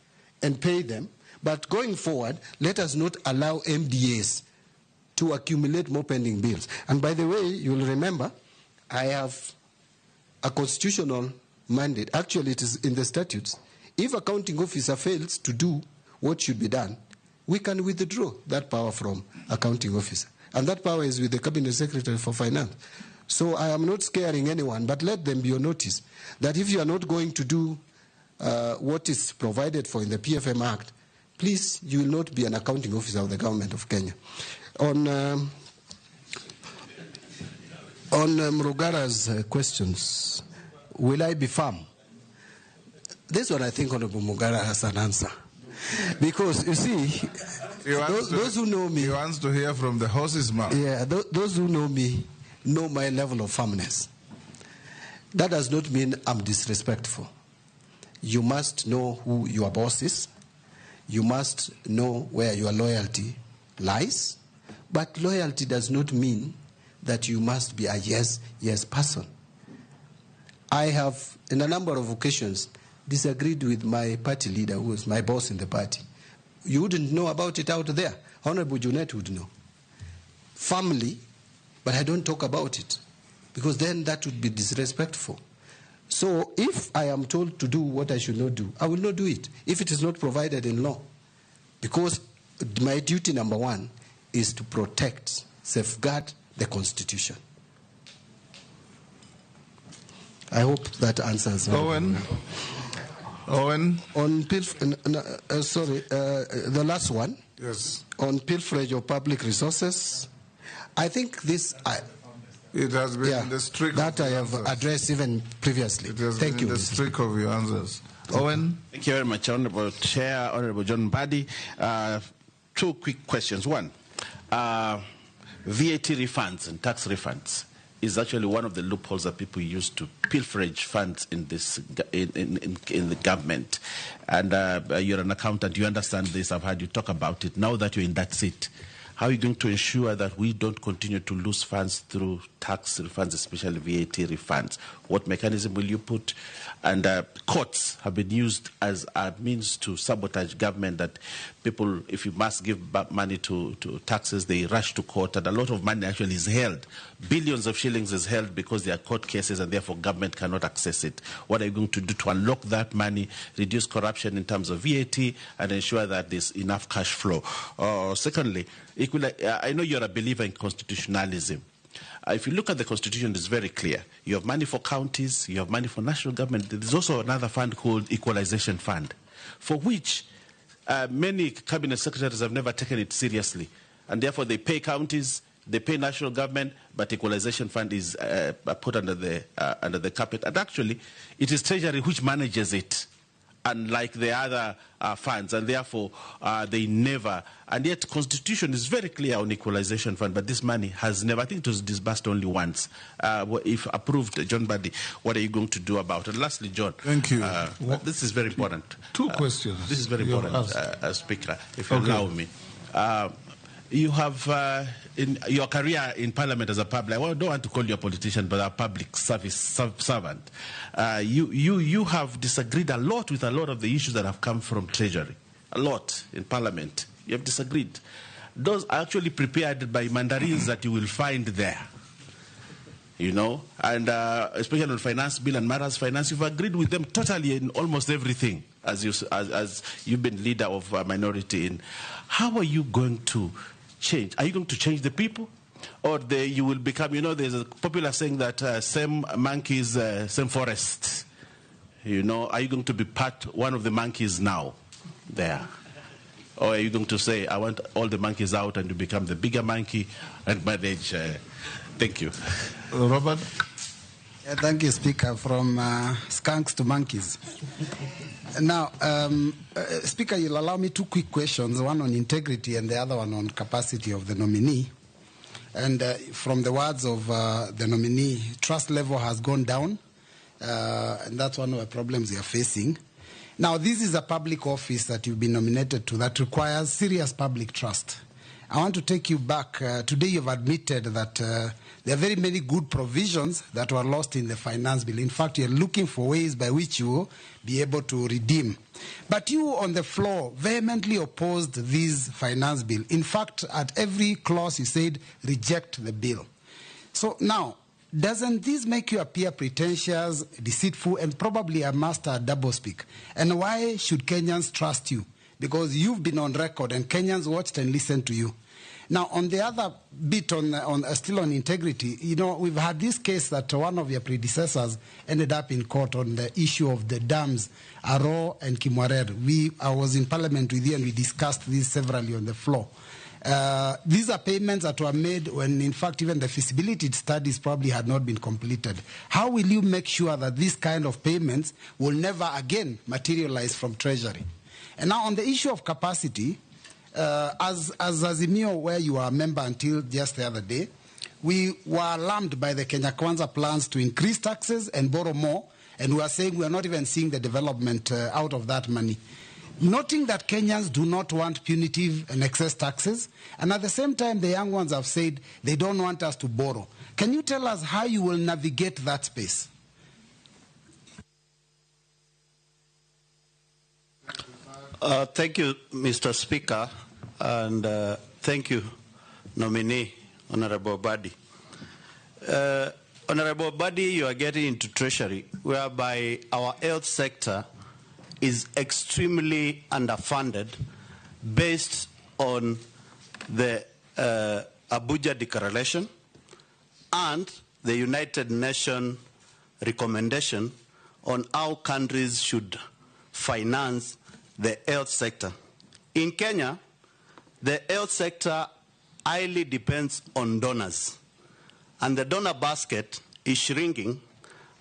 and pay them. But going forward, let us not allow MDAs to accumulate more pending bills. And by the way, you'll remember, I have a constitutional mandate. Actually, it is in the statutes. If a accounting officer fails to do what should be done, we can withdraw that power from accounting officer. And that power is with the Cabinet Secretary for Finance. So I am not scaring anyone, but let them be on notice that if you are not going to do what is provided for in the PFM Act, please, you will not be an accounting officer of the government of Kenya. On Mrugara's questions, will I be firm? This one I think Honorable Mugara has an answer. Because, you see, those who know me... He wants to hear from the horse's mouth. Yeah, those who know me know my level of firmness. That does not mean I'm disrespectful. You must know who your boss is. You must know where your loyalty lies. But loyalty does not mean that you must be a yes person. I have, in a number of occasions, disagreed with my party leader, who was my boss in the party. You wouldn't know about it out there. Honorable Junet would know. Firmly, but I don't talk about it, because then that would be disrespectful. So if I am told to do what I should not do, I will not do it, if it is not provided in law. Because my duty number one is to protect, safeguard the Constitution. I hope that answers. Owen. On the last one. Yes. On pilferage of public resources, I think this. It has been in the streak that of I have answers. Addressed even previously. It has Thank been you. in the streak of your answers. Owen. Thank you very much, Honorable Chair, Honorable John Mbadi. Two quick questions. One, VAT refunds and tax refunds is actually one of the loopholes that people use to pilferage funds in this in the government. And you're an accountant, you understand this. I've heard you talk about it. Now that you're in that seat, how are you going to ensure that we don't continue to lose funds through tax refunds, especially VAT refunds? What mechanism will you put? And courts have been used as a means to sabotage government, that people, if you must give back money to taxes, they rush to court, and a lot of money actually is held. Billions of shillings is held because there are court cases, and therefore government cannot access it. What are you going to do to unlock that money, reduce corruption in terms of VAT, and ensure that there's enough cash flow? Secondly, equally, I know you're a believer in constitutionalism. If you look at the Constitution, it's very clear. You have money for counties, you have money for national government. There's also another fund called Equalization Fund, for which many cabinet secretaries have never taken it seriously. And therefore they pay counties, they pay national government, but Equalization Fund is put under the carpet. And actually, it is Treasury which manages it. unlike the other funds, and therefore they never, and yet Constitution is very clear on equalization fund, but this money has never, I think it was disbursed only once. If approved, John Buddy, what are you going to do about it? And lastly, John. Thank you. This is very important. Two questions. This is very important, Speaker, if you allow me. You have, in your career in Parliament as a public, I don't want to call you a politician, but a public service servant. You have disagreed a lot with a lot of the issues that have come from Treasury. A lot in Parliament. You have disagreed. Those are actually prepared by mandarins that you will find there. You know, and especially on finance bill and matters finance, you've agreed with them totally in almost everything as you've been leader of a minority in. How are you going to change? Are you going to change the people? Or you will become, you know, there's a popular saying that same monkeys, same forest. You know, are you going to be one of the monkeys now there? Or are you going to say, I want all the monkeys out and to become the bigger monkey and manage? Thank you. Robert? Yeah, thank you, Speaker. From skunks to monkeys. Now, Speaker, you'll allow me two quick questions, one on integrity and the other one on capacity of the nominee. And from the words of the nominee, trust level has gone down, and that's one of the problems you're facing. Now, this is a public office that you've been nominated to that requires serious public trust. I want to take you back. Today you've admitted that there are very many good provisions that were lost in the finance bill. In fact, you're looking for ways by which you will be able to redeem. But you on the floor vehemently opposed this finance bill. In fact, at every clause you said, reject the bill. So now, doesn't this make you appear pretentious, deceitful, and probably a master at doublespeak? And why should Kenyans trust you? Because you've been on record and Kenyans watched and listened to you. Now, on the other bit, still on integrity, you know, we've had this case that one of your predecessors ended up in court on the issue of the dams, Aro and Kimwarer. I was in Parliament with you and we discussed this severally on the floor. These are payments that were made when, in fact, even the feasibility studies probably had not been completed. How will you make sure that these kind of payments will never again materialize from Treasury? And now on the issue of capacity, as Azimio, where you are a member until just the other day, we were alarmed by the Kenya Kwanza plans to increase taxes and borrow more, and we are saying we are not even seeing the development out of that money. Noting that Kenyans do not want punitive and excess taxes, and at the same time the young ones have said they don't want us to borrow. Can you tell us how you will navigate that space? Thank you, Mr. Speaker, and thank you, nominee, Honorable Buddy. Honorable Buddy, you are getting into Treasury, whereby our health sector is extremely underfunded based on the Abuja Declaration and the United Nations recommendation on how countries should finance the health sector. In Kenya, the health sector highly depends on donors, and the donor basket is shrinking,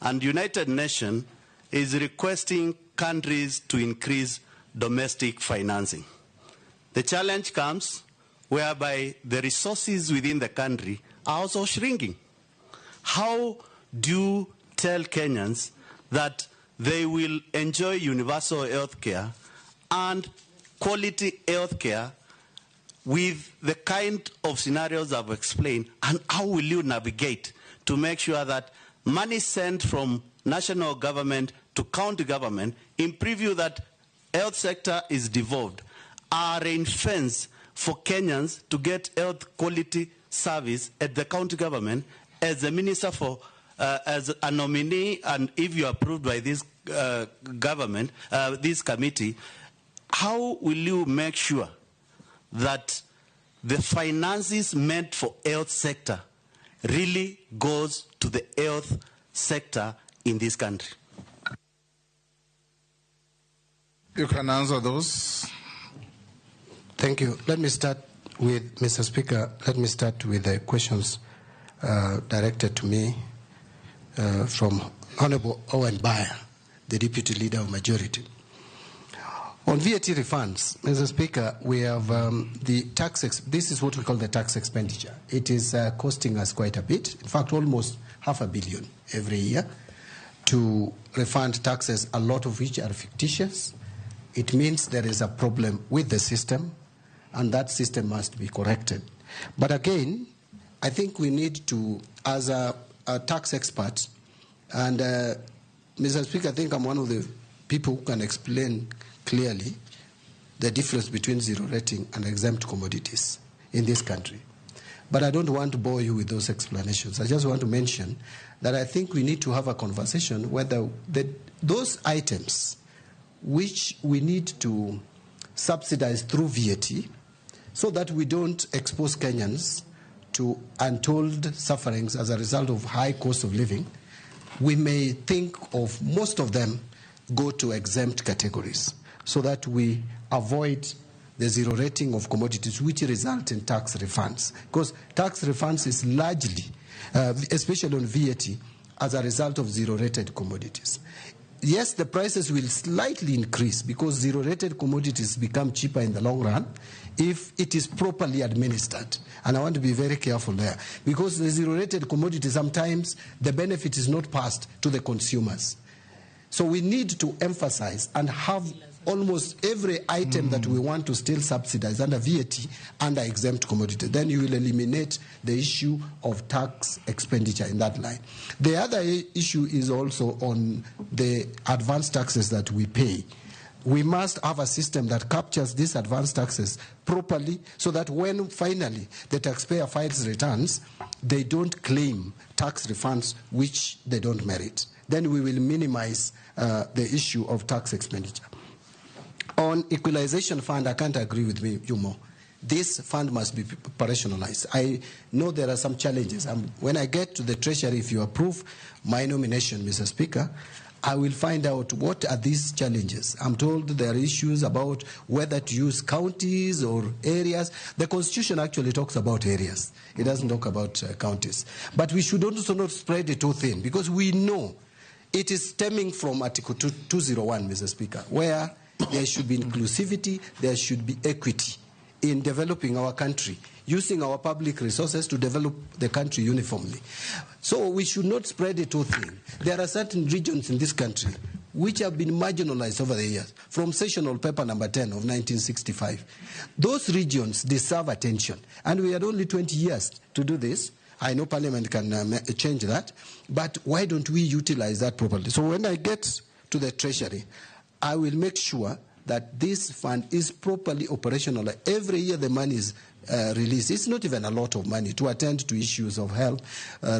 and United Nations is requesting countries to increase domestic financing. The challenge comes whereby the resources within the country are also shrinking. How do you tell Kenyans that they will enjoy universal health care and quality health care with the kind of scenarios I've explained, and how will you navigate to make sure that money sent from national government to county government, in preview that health sector is devolved, are in fence for Kenyans to get health quality service at the county government as a minister for, as a nominee, and if you are approved by this government, this committee, how will you make sure that the finances meant for health sector really goes to the health sector in this country? You can answer those. Thank you. Let me start with, Mr. Speaker, let me start with the questions directed to me from Honorable Owen Bayer, the Deputy Leader of Majority. On VAT refunds, Mr. Speaker, we have the tax. This is what we call the tax expenditure. It is costing us quite a bit. In fact, almost $500 million every year to refund taxes, a lot of which are fictitious. It means there is a problem with the system, and that system must be corrected. But again, I think we need to, as a tax expert, and Mr. Speaker, I think I'm one of the people who can explain clearly the difference between zero rating and exempt commodities in this country. But I don't want to bore you with those explanations. I just want to mention that I think we need to have a conversation whether those items which we need to subsidize through VAT so that we don't expose Kenyans to untold sufferings as a result of high cost of living, we may think of most of them go to exempt categories so that we avoid the zero rating of commodities which result in tax refunds. Because tax refunds is largely, especially on VAT, as a result of zero rated commodities. Yes, the prices will slightly increase because zero rated commodities become cheaper in the long run if it is properly administered. And I want to be very careful there because the zero rated commodity, sometimes the benefit is not passed to the consumers. So we need to emphasize and have almost every item that we want to still subsidize under VAT under exempt commodity. Then you will eliminate the issue of tax expenditure in that line. The other issue is also on the advanced taxes that we pay. We must have a system that captures these advanced taxes properly so that when finally the taxpayer files returns, they don't claim tax refunds which they don't merit. Then we will minimize the issue of tax expenditure. On equalization fund, I can't agree with you more. This fund must be operationalized. I know there are some challenges. When I get to the Treasury, if you approve my nomination, Mr. Speaker, I will find out what are these challenges. I'm told there are issues about whether to use counties or areas. The Constitution actually talks about areas. It doesn't talk about counties. But we should also not spread it too thin because we know it is stemming from Article 201, Mr. Speaker, where there should be inclusivity, there should be equity in developing our country, using our public resources to develop the country uniformly. So we should not spread it too thin. There are certain regions in this country which have been marginalized over the years, from Sessional Paper number 10 of 1965. Those regions deserve attention, and we had only 20 years to do this. I know Parliament can change that, but why don't we utilize that properly? So when I get to the Treasury, I will make sure that this fund is properly operational. Every year the money is released. It's not even a lot of money to attend to issues of health,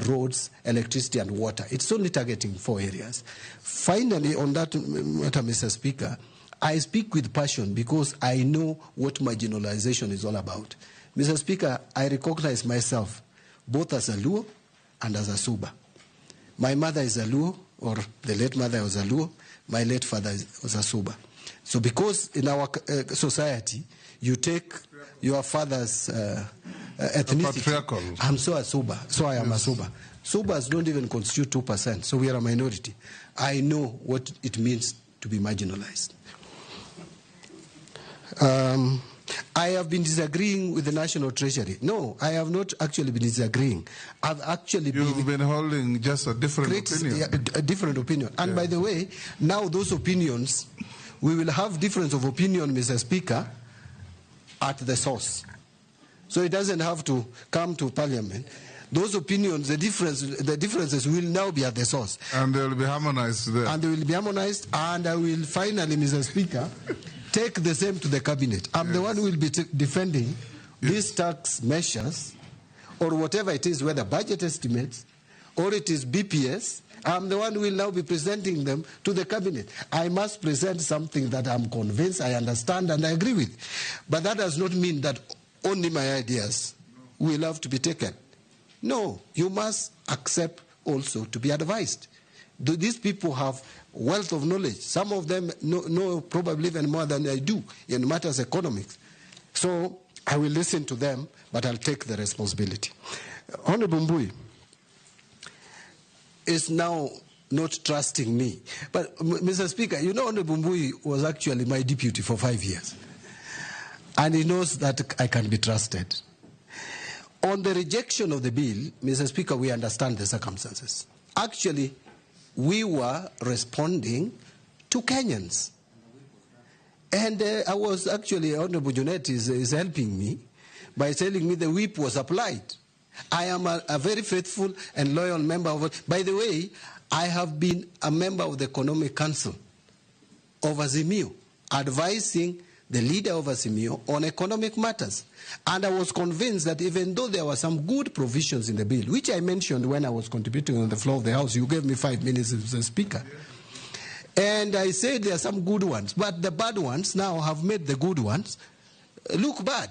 roads, electricity and water. It's only targeting 4 areas. Finally, on that matter, Mr. Speaker, I speak with passion because I know what marginalization is all about. Mr. Speaker, I recognize myself both as a Luo and as a Suba. My mother is a Luo, or the late mother was a Luo. My late father was a Suba. So because in our society, you take your father's ethnicity. I'm so a Suba, so I am a Suba. Subas don't even constitute 2%, so we are a minority. I know what it means to be marginalized. I have been disagreeing with the National Treasury. No, I have not actually been disagreeing. I've actually been holding just a different opinion. A different opinion. And by the way, now those opinions, we will have difference of opinion, Mr. Speaker, at the source. So it doesn't have to come to Parliament. Those opinions, the differences will now be at the source. And they will be harmonized there. And they will be harmonized, and I will finally, Mr. Speaker, take the same to the cabinet. I'm the one who will be defending these tax measures, or whatever it is, whether budget estimates, or it is BPS. I'm the one who will now be presenting them to the cabinet. I must present something that I'm convinced, I understand, and I agree with. But that does not mean that only my ideas will have to be taken. No, you must accept also to be advised. These people have wealth of knowledge. Some of them know probably even more than I do in matters of economics. So I will listen to them, but I'll take the responsibility. Honorable Mbui, it's now not trusting me. But, Mr. Speaker, you know, Honorable Mbui was actually my deputy for 5 years. And he knows that I can be trusted. On the rejection of the bill, Mr. Speaker, we understand the circumstances. Actually, we were responding to Kenyans. And I was actually, Honorable Junet is helping me by telling me the whip was applied. I am a very faithful and loyal member of it. By the way, I have been a member of the Economic Council of Azimio, advising the leader of Azimio on economic matters. And I was convinced that even though there were some good provisions in the bill, which I mentioned when I was contributing on the floor of the House, you gave me 5 minutes as the Speaker. And I said there are some good ones, but the bad ones now have made the good ones look bad.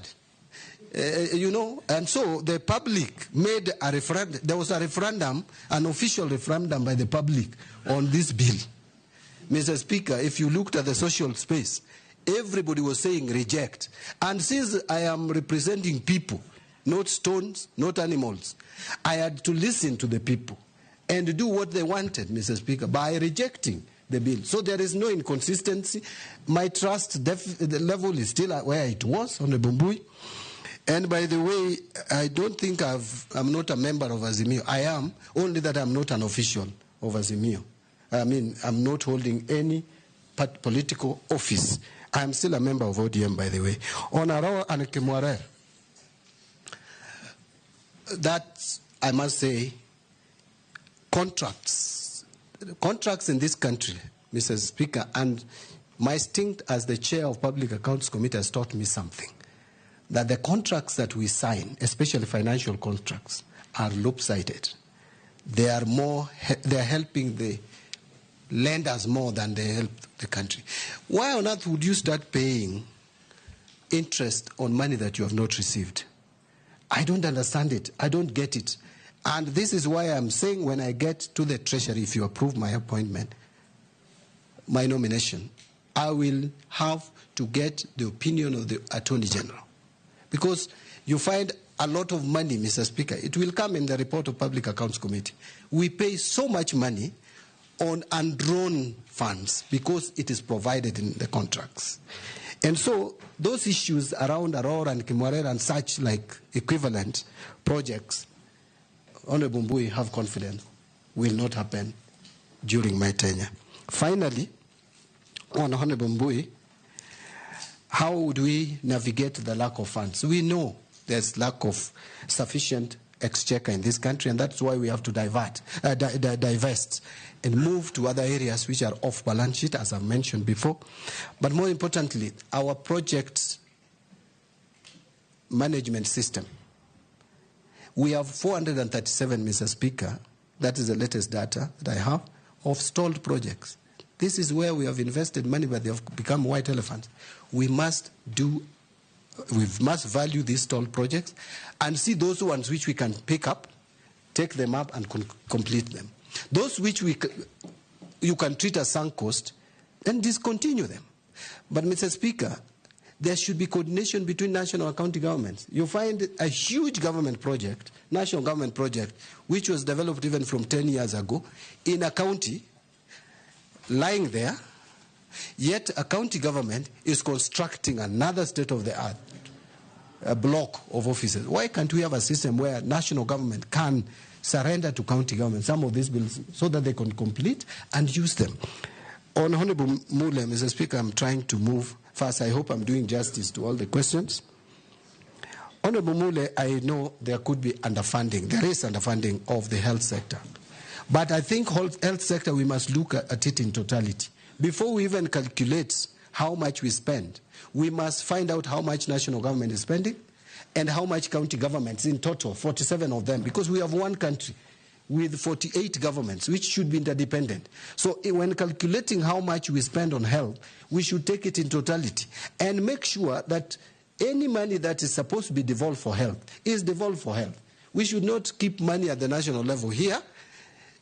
You know, and so the public made a referendum. There was a referendum, an official referendum by the public on this bill. Mr. Speaker, if you looked at the social space, everybody was saying reject. And since I am representing people, not stones, not animals, I had to listen to the people and do what they wanted, Mr. Speaker, by rejecting the bill. So there is no inconsistency. My trust the level is still where it was on the Bumbui. And by the way, I don't think I'm not a member of Azimio. I am, only that I'm not an official of Azimio. I mean, I'm not holding any political office. I'm still a member of ODM, by the way. On Arao and Kimware, that, I must say, contracts in this country, Mr. Speaker, and my stint as the chair of Public Accounts Committee has taught me something. That the contracts that we sign, especially financial contracts, are lopsided. They are helping the lenders more than they help the country. Why on earth would you start paying interest on money that you have not received? I don't understand it. I don't get it. And this is why I'm saying when I get to the Treasury, if you approve my appointment, my nomination, I will have to get the opinion of the Attorney General. Because you find a lot of money, Mr. Speaker. It will come in the report of Public Accounts Committee. We pay so much money on undrawn funds because it is provided in the contracts. And so those issues around Aurora and Kimware and such like equivalent projects, Honorable Mbui, have confidence, will not happen during my tenure. Finally, on Honorable Mbui, how would we navigate the lack of funds? We know there's lack of sufficient exchequer in this country, and that's why we have to divest and move to other areas which are off balance sheet, as I've mentioned before. But more importantly, our project management system. We have 437, Mr. Speaker, that is the latest data that I have, of stalled projects. This is where we have invested money, but they have become white elephants. We must value these stalled projects and see those ones which we can pick up, take them up and complete them. Those which you can treat as sunk cost, then discontinue them. But, Mr. Speaker, there should be coordination between national and county governments. You find a huge government project, national government project, which was developed even from 10 years ago, in a county, lying there, yet a county government is constructing another state-of-the-art block of offices. Why can't we have a system where national government can surrender to county government some of these bills so that they can complete and use them? On Honorable Mule, Mr. Speaker, I'm trying to move fast. I hope I'm doing justice to all the questions. Honorable Mule, I know there could be underfunding. There is underfunding of the health sector. But I think health sector, we must look at it in totality. Before we even calculate how much we spend, we must find out how much national government is spending and how much county governments in total, 47 of them, because we have one country with 48 governments, which should be interdependent. So when calculating how much we spend on health, we should take it in totality and make sure that any money that is supposed to be devolved for health is devolved for health. We should not keep money at the national level here,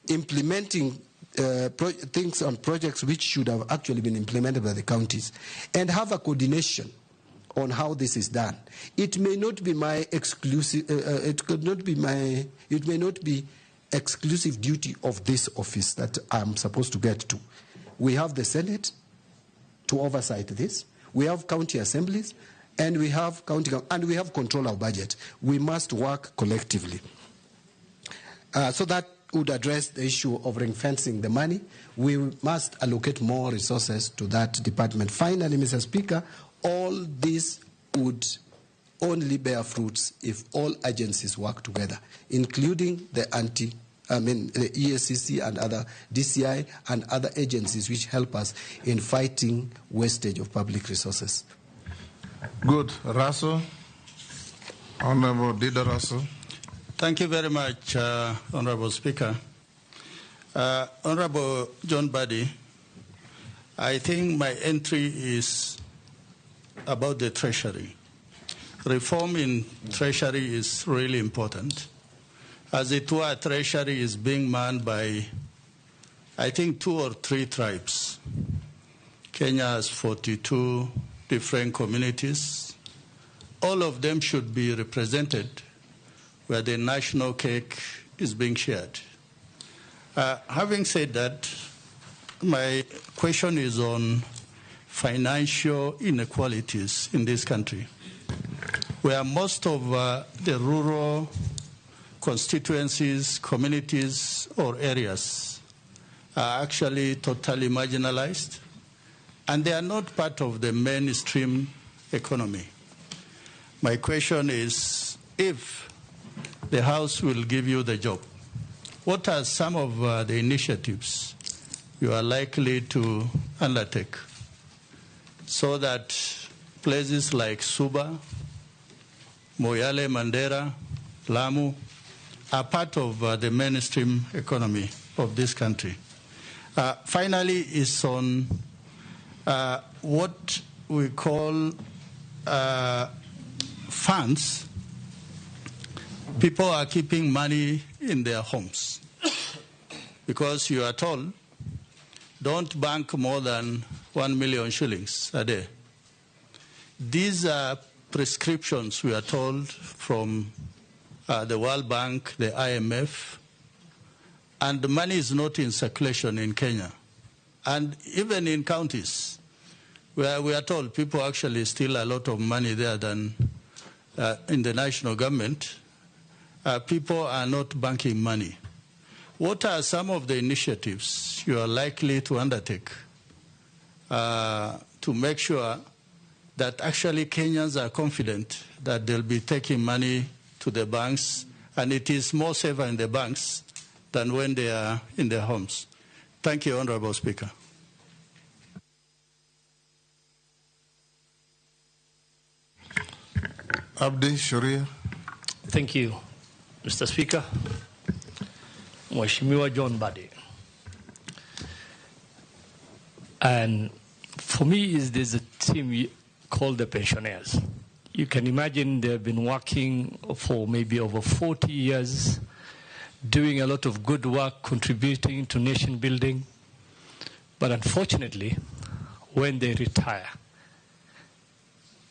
implementing things on projects which should have actually been implemented by the counties, and have a coordination on how this is done. It may not be my exclusive, it may not be exclusive duty of this office that I'm supposed to get to. We have the Senate to oversight this. We have county assemblies, and we have we have control of budget. We must work collectively. So that would address the issue of ring-fencing the money. We must allocate more resources to that department. Finally, Mr. Speaker, all this would only bear fruits if all agencies work together, including the ESCC and other DCI and other agencies which help us in fighting wastage of public resources. Good. Russell. Honorable Dida Russell. Thank you very much, Honorable Speaker. Honorable John Buddy, I think my entry is about the Treasury. Reform in Treasury is really important. As it were, Treasury is being manned by, I think, 2 or 3 tribes. Kenya has 42 different communities. All of them should be represented where the national cake is being shared. Having said that, my question is on financial inequalities in this country, where most of the rural constituencies, communities, or areas are actually totally marginalized, and they are not part of the mainstream economy. My question is, if the House will give you the job, what are some of the initiatives you are likely to undertake so that places like Suba, Moyale, Mandera, Lamu are part of the mainstream economy of this country? Finally, is on what we call funds. People are keeping money in their homes because you are told, don't bank more than 1 million shillings a day. These are prescriptions, we are told, from the World Bank, the IMF, and the money is not in circulation in Kenya. And even in counties, where we are told people actually steal a lot of money there than in the national government, people are not banking money. What are some of the initiatives you are likely to undertake to make sure that actually Kenyans are confident that they'll be taking money to the banks and it is more safer in the banks than when they are in their homes? Thank you, Honorable Speaker. Abdi Sharia. Thank you, Mr. Speaker. Mheshimiwa John Buddy. And for me, there's a team called the pensioners. You can imagine they've been working for maybe over 40 years, doing a lot of good work, contributing to nation building. But unfortunately, when they retire,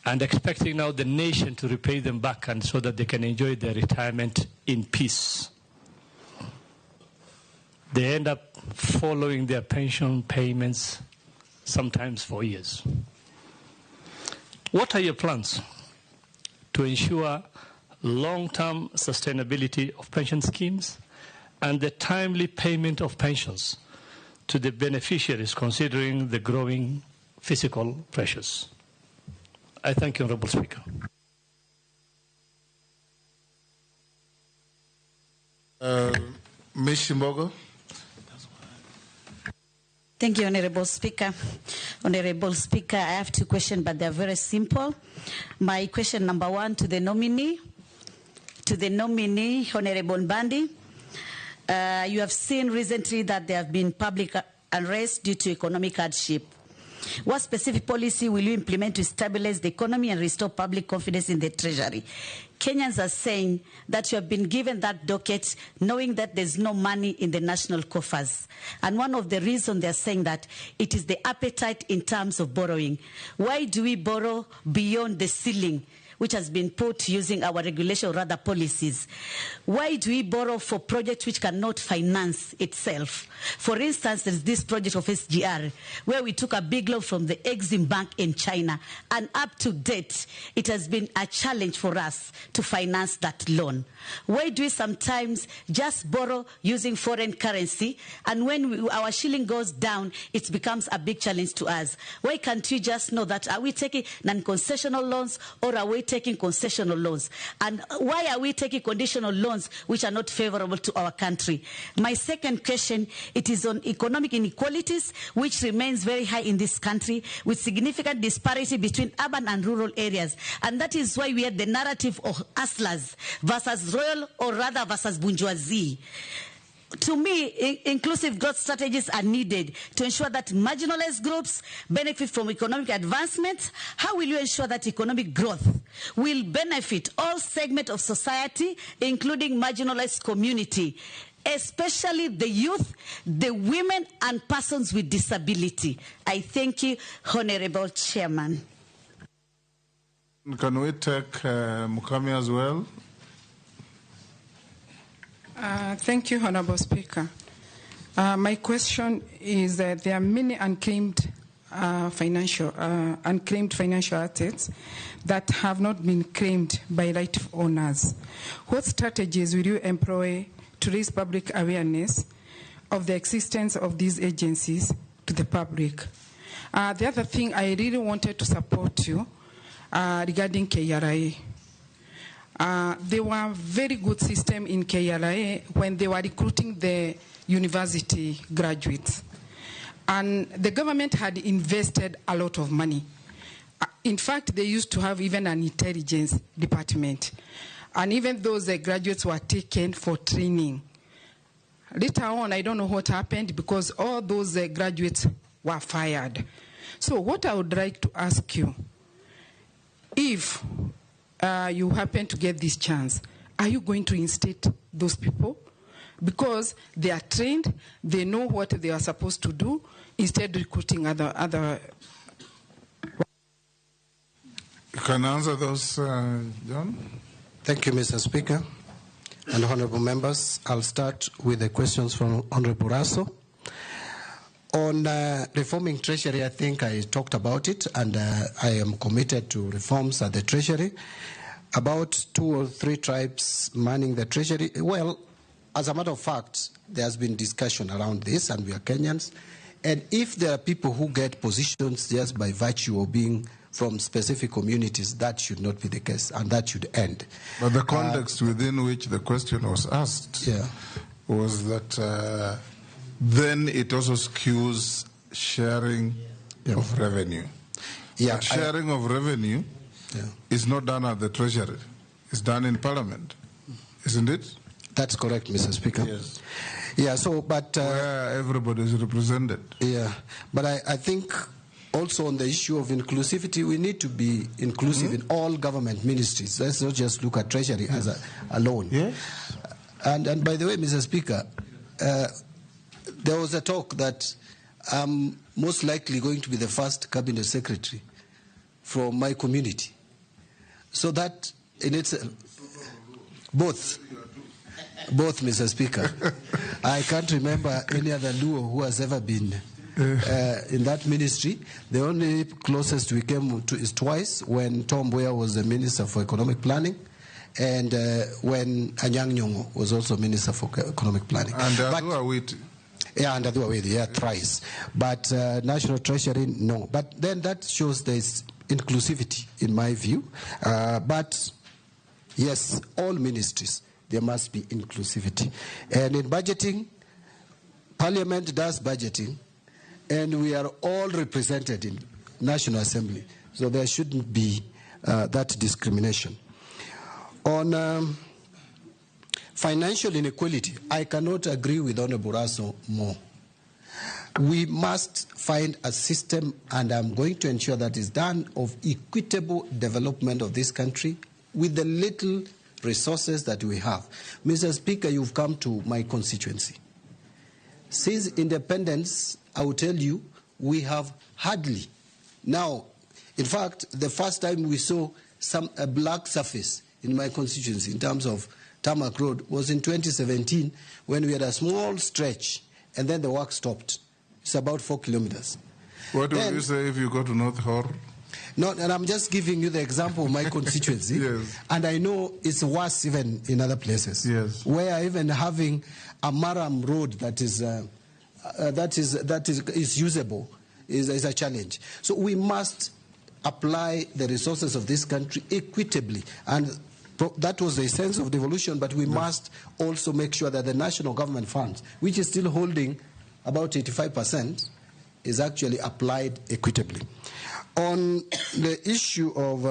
and expecting now the nation to repay them back and so that they can enjoy their retirement in peace, they end up following their pension payments sometimes for years. What are your plans to ensure long-term sustainability of pension schemes and the timely payment of pensions to the beneficiaries, considering the growing fiscal pressures? I thank you, Honourable Speaker. Ms. Shimbogo. Thank you, Honourable Speaker. Honourable Speaker, I have 2 questions, but they're very simple. My question number 1 to the nominee, Honourable Mbandi. You have seen recently that there have been public unrest due to economic hardship. What specific policy will you implement to stabilize the economy and restore public confidence in the Treasury? Kenyans are saying that you have been given that docket knowing that there's no money in the national coffers. And one of the reasons they're saying that it is the appetite in terms of borrowing. Why do we borrow beyond the ceiling which has been put using our regulation or rather policies. Why do we borrow for projects which cannot finance itself? For instance, there is this project of SGR, where we took a big loan from the Exim Bank in China, and up to date, it has been a challenge for us to finance that loan. Why do we sometimes just borrow using foreign currency, and when our shilling goes down, it becomes a big challenge to us? Why can't we just know that, are we taking non-concessional loans or are we taking concessional loans? And why are we taking conditional loans which are not favorable to our country? My second question, it is on economic inequalities, which remains very high in this country, with significant disparity between urban and rural areas. And that is why we had the narrative of hustlers versus royal, or rather versus bourgeoisie. To me, inclusive growth strategies are needed to ensure that marginalized groups benefit from economic advancement. How will you ensure that economic growth will benefit all segments of society, including marginalized community, especially the youth, the women, and persons with disability? I thank you, Honorable Chairman. Can we take Mukami as well? Thank you, Honorable Speaker. My question is that there are many unclaimed financial assets that have not been claimed by rightful owners. What strategies will you employ to raise public awareness of the existence of these agencies to the public? The other thing, I really wanted to support you regarding KRA. There were very good system in KRA when they were recruiting the university graduates. And the government had invested a lot of money. In fact, they used to have even an intelligence department. And even those graduates were taken for training. Later on, I don't know what happened because all those graduates were fired. So what I would like to ask you, if you happen to get this chance, are you going to instate those people? Because they are trained, they know what they are supposed to do, instead of recruiting other. You can answer those, John? Thank you, Mr. Speaker. And honorable members, I'll start with the questions from Honorable Raso. On reforming Treasury, I think I talked about it, and I am committed to reforms at the Treasury. About 2 or 3 tribes manning the Treasury. Well, as a matter of fact, there has been discussion around this, and we are Kenyans. And if there are people who get positions just by virtue of being from specific communities, that should not be the case, and that should end. But the context within which the question was asked was that then it also skews sharing of revenue. But sharing of revenue is not done at the Treasury. It's done in Parliament, isn't it? That's correct, Mr. Speaker. Yes. Yeah, so, but... where everybody is represented. Yeah, but I think also on the issue of inclusivity, we need to be inclusive in all government ministries. Let's not just look at Treasury as alone. Yes. And by the way, Mr. Speaker, there was a talk that I'm most likely going to be the first cabinet secretary from my community. So that in itself, both, Mr. Speaker. I can't remember any other Luo who has ever been in that ministry. The only closest we came to is twice, when Tom Mboya was the Minister for Economic Planning, and when Anyang' Nyong'o was also Minister for Economic Planning. And Adua Witi. Yeah, and Adua Witi, thrice. But National Treasury, no. But then that shows there's inclusivity, in my view. But yes, all ministries, there must be inclusivity. And in budgeting, Parliament does budgeting, and we are all represented in National Assembly. So there shouldn't be that discrimination. On financial inequality, I cannot agree with Honorable Raso more. We must find a system, and I'm going to ensure that is done, of equitable development of this country with the little resources that we have. Mr. Speaker, you've come to my constituency. Since independence, I will tell you, we have hardly. Now, in fact, the first time we saw a black surface in my constituency in terms of tarmac road was in 2017 when we had a small stretch and then the work stopped. It's about 4 kilometers. What would you say if you go to North Hor? No, and I'm just giving you the example of my constituency. Yes. And I know it's worse even in other places. Yes. Where even having a Maram road that is usable is a challenge. So we must apply the resources of this country equitably. And that was the essence of devolution, but we must also make sure that the national government funds, which is still holding about 85%, is actually applied equitably. On the issue of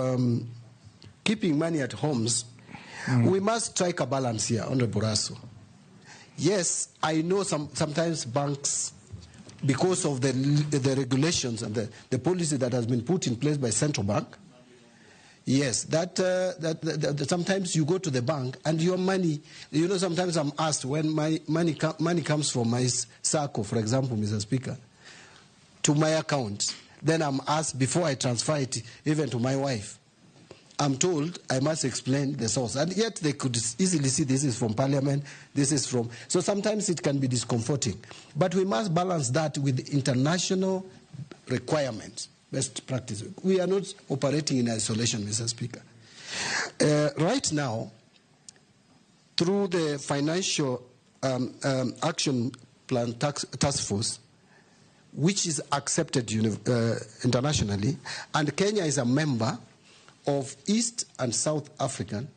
keeping money at homes, we must strike a balance here, Honorable Raso. Yes, I know sometimes banks, because of the regulations and the policy that has been put in place by central bank, yes, that sometimes you go to the bank and your money, sometimes I'm asked when money comes from my SACCO, for example, Mr. Speaker, to my account, then I'm asked before I transfer it even to my wife. I'm told I must explain the source. And yet they could easily see this is from Parliament, this is from... So sometimes it can be discomforting. But we must balance that with international requirements, best practice. We are not operating in isolation, Mr. Speaker. Right now, through the Financial Action Plan Task Force, which is accepted internationally, and Kenya is a member of East and South African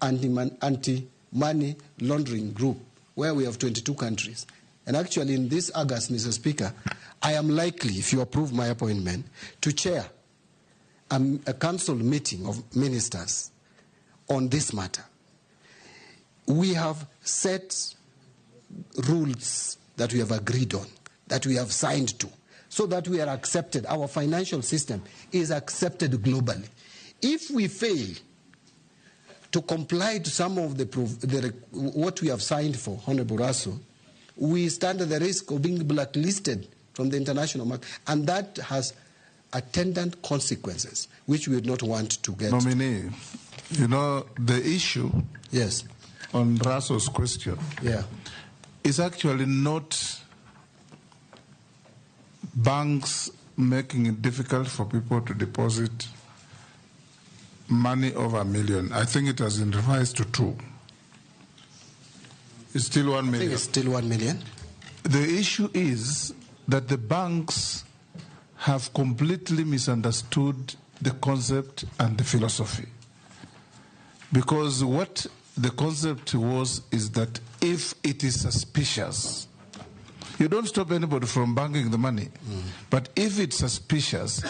anti-money laundering group, where we have 22 countries. And actually in this August, Mr. Speaker, I am likely, if you approve my appointment, to chair a council meeting of ministers on this matter. We have set rules that we have agreed on, that we have signed to, so that we are accepted. Our financial system is accepted globally. If we fail to comply to some of what we have signed for, Honorable Raso, we stand at the risk of being blacklisted from the international market, and that has attendant consequences, which we would not want to get. Nominee, the issue on Raso's question is actually not banks making it difficult for people to deposit money over $1 million. I think it has been revised to 2. It's still 1 million. I think it's still 1 million. The issue is that the banks have completely misunderstood the concept and the philosophy. Because what the concept was is that if it is suspicious, you don't stop anybody from banking the money. But if it's suspicious,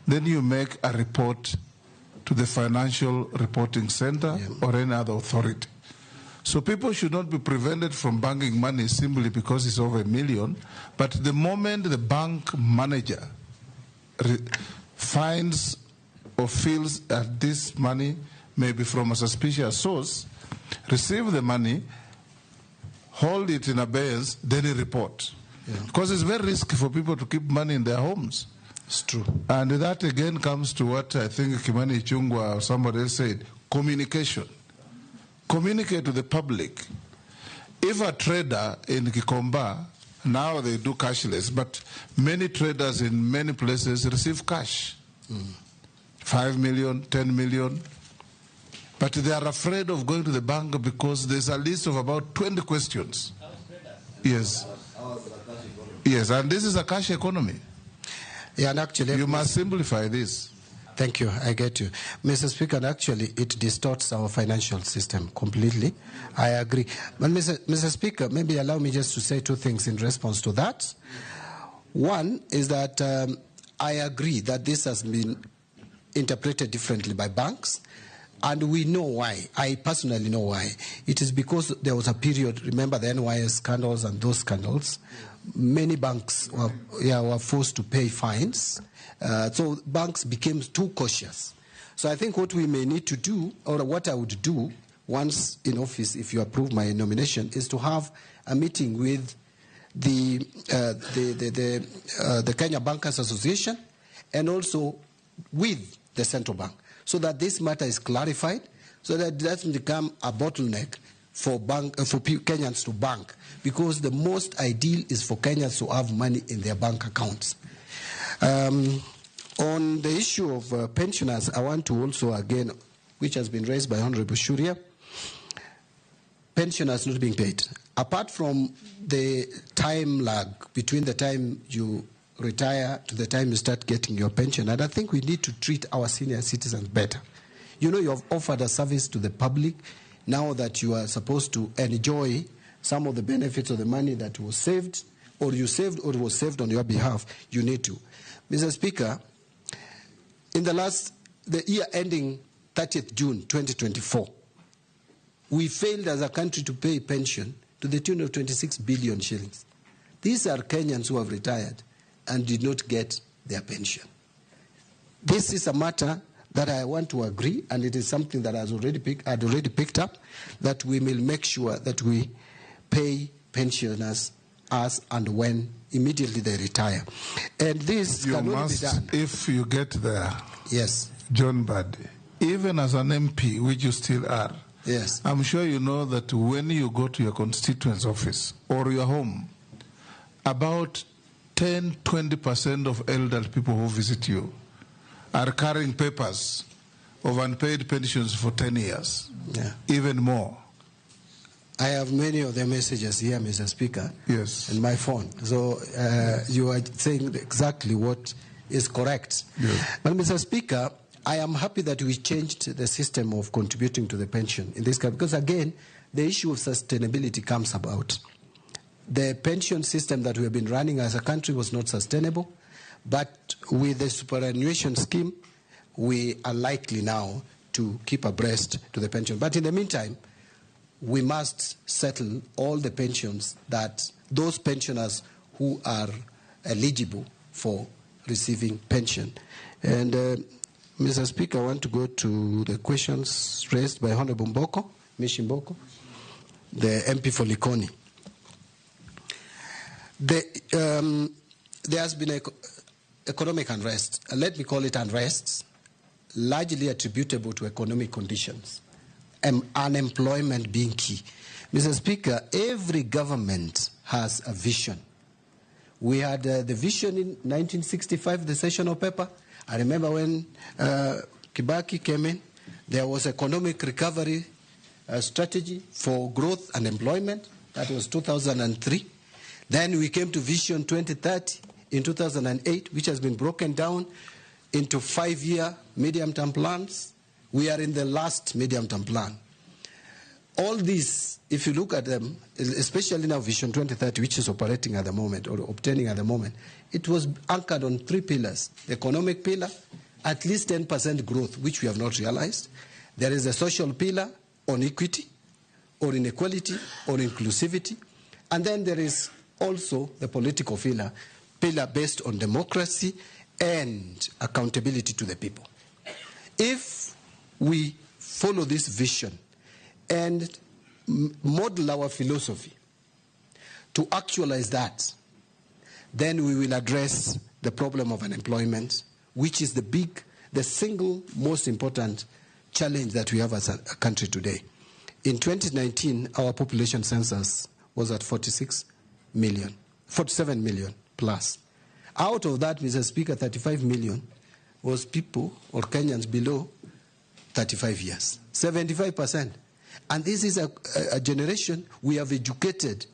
then you make a report to the Financial Reporting Center or any other authority. So people should not be prevented from banking money simply because it's over $1 million. But the moment the bank manager finds or feels that this money may be from a suspicious source, receive the money, hold it in abeyance, then he report. Because it's very risky for people to keep money in their homes. It's true. And that again comes to what I think Kimani Ichung'wah or somebody else said, communication. Communicate to the public. If a trader in Gikomba, now they do cashless, but many traders in many places receive cash. 5 million, 10 million. But they are afraid of going to the bank because there's a list of about 20 questions. Yes. Yes, and this is a cash economy. Yeah, and actually, you must simplify this. Thank you. I get you. Mr. Speaker, and actually it distorts our financial system completely. I agree. But Mr. Speaker, maybe allow me just to say 2 things in response to that. One is that I agree that this has been interpreted differently by banks. And we know why. I personally know why. It is because there was a period, remember the NYS scandals and those scandals, many banks were forced to pay fines. So banks became too cautious. So I think what we may need to do, or what I would do once in office, if you approve my nomination, is to have a meeting with the Kenya Bankers Association and also with the central bank, so that this matter is clarified, so that it doesn't become a bottleneck for Kenyans to bank, because the most ideal is for Kenyans to have money in their bank accounts. On the issue of pensioners, I want to also again, which has been raised by Honorable Shuria, pensioners not being paid. Apart from the time lag between the time you retire to the time you start getting your pension, and I think we need to treat our senior citizens better. You know, you have offered a service to the public. Now that you are supposed to enjoy some of the benefits of the money that was saved, or you saved, or was saved on your behalf, you need to. Mr. Speaker, in the year ending 30th June 2024, we failed as a country to pay pension to the tune of 26 billion shillings. These are Kenyans who have retired and did not get their pension. This is a matter that I want to agree, and it is something that I'd already picked up, that we will make sure that we pay pensioners as and when immediately they retire. And this can only be done. If you get there, yes, John Buddy, even as an MP, which you still are, yes, I'm sure you know that when you go to your constituent's office or your home, about 10-20% of elderly people who visit you are carrying papers of unpaid pensions for 10 years, even more. I have many of the messages here, Mr. Speaker, yes, in my phone. So you are saying exactly what is correct. Yes. But, Mr. Speaker, I am happy that we changed the system of contributing to the pension in this case, because, again, the issue of sustainability comes about. The pension system that we have been running as a country was not sustainable, but with the superannuation scheme, we are likely now to keep abreast to the pension. But in the meantime, we must settle all the pensions that those pensioners who are eligible for receiving pension. And Mr. Speaker, I want to go to the questions raised by Honorable Mishi Mboko, the MP for Likoni. There has been economic unrest. Let me call it unrest, largely attributable to economic conditions, unemployment being key. Mr. Speaker, every government has a vision. We had the vision in 1965, the sessional paper. I remember when Kibaki came in, there was economic recovery strategy for growth and employment. That was 2003. Then we came to Vision 2030 in 2008, which has been broken down into 5-year medium-term plans. We are in the last medium-term plan. All these, if you look at them, especially now Vision 2030, which is operating at the moment, or obtaining at the moment, it was anchored on 3 pillars. The economic pillar, at least 10% growth, which we have not realized. There is a social pillar on equity, or inequality, or inclusivity. And then there is also the political pillar based on democracy and accountability to the people. If we follow this vision and model our philosophy to actualize that, then we will address the problem of unemployment, which is the single most important challenge that we have as a country today. In 2019, our population census was at 47 million plus. Out of that, Mr. Speaker, 35 million was people or Kenyans below 35 years, 75%. And this is a generation we have educated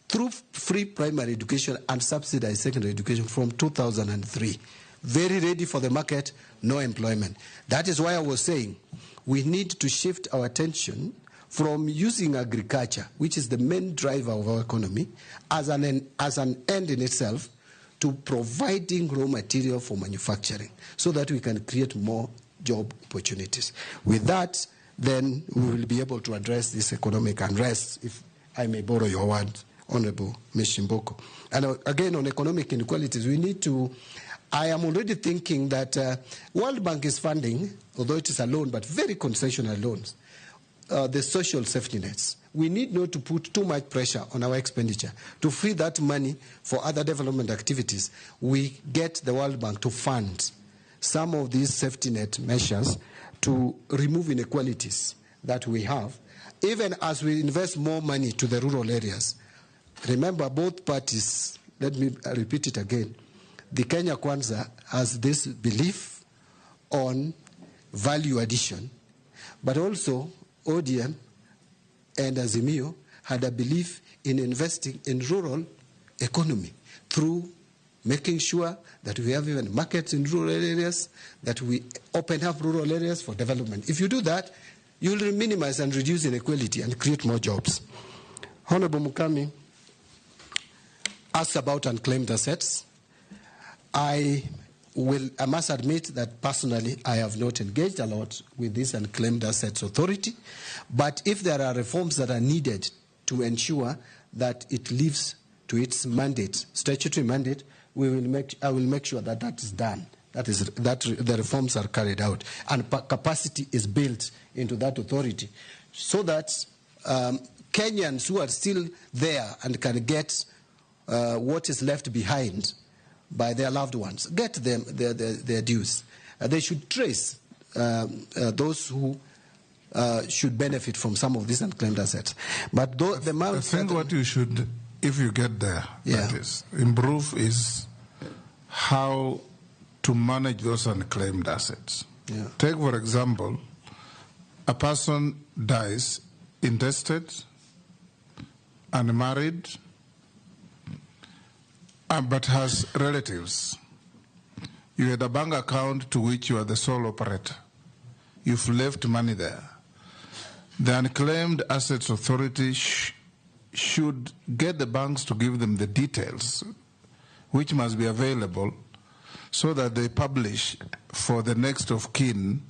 through free primary education and subsidized secondary education from 2003. Very ready for the market, no employment. That is why I was saying we need to shift our attention from using agriculture, which is the main driver of our economy, as an end in itself, to providing raw material for manufacturing so that we can create more job opportunities. With that, then we will be able to address this economic unrest, if I may borrow your word, Honorable Ms. Mboko. And again, on economic inequalities, we need to, I am already thinking that World Bank is funding, although it is a loan, but very concessional loans, the social safety nets. We need not to put too much pressure on our expenditure. To free that money for other development activities, we get the World Bank to fund some of these safety net measures to remove inequalities that we have, even as we invest more money to the rural areas. Remember, both parties, let me repeat it again, the Kenya Kwanza has this belief on value addition, but also ODM and Azimio had a belief in investing in rural economy through making sure that we have even markets in rural areas, that we open up rural areas for development. If you do that, you will minimize and reduce inequality and create more jobs. Honorable Mukami asked about unclaimed assets. I must admit that personally I have not engaged a lot with this Unclaimed Assets Authority, but if there are reforms that are needed to ensure that it lives to its mandate, statutory mandate, I will make sure that that is done, that the reforms are carried out, and capacity is built into that authority, so that Kenyans who are still there and can get what is left behind by their loved ones, get them their dues. They should trace those who should benefit from some of these unclaimed assets. But I think what you should, if you get there, that is, improve is how to manage those unclaimed assets. Yeah. Take, for example, a person dies intestate, unmarried, but has relatives. You had a bank account to which you are the sole operator. You've left money there. The Unclaimed Assets Authority should get the banks to give them the details, which must be available, so that they publish for the next of kin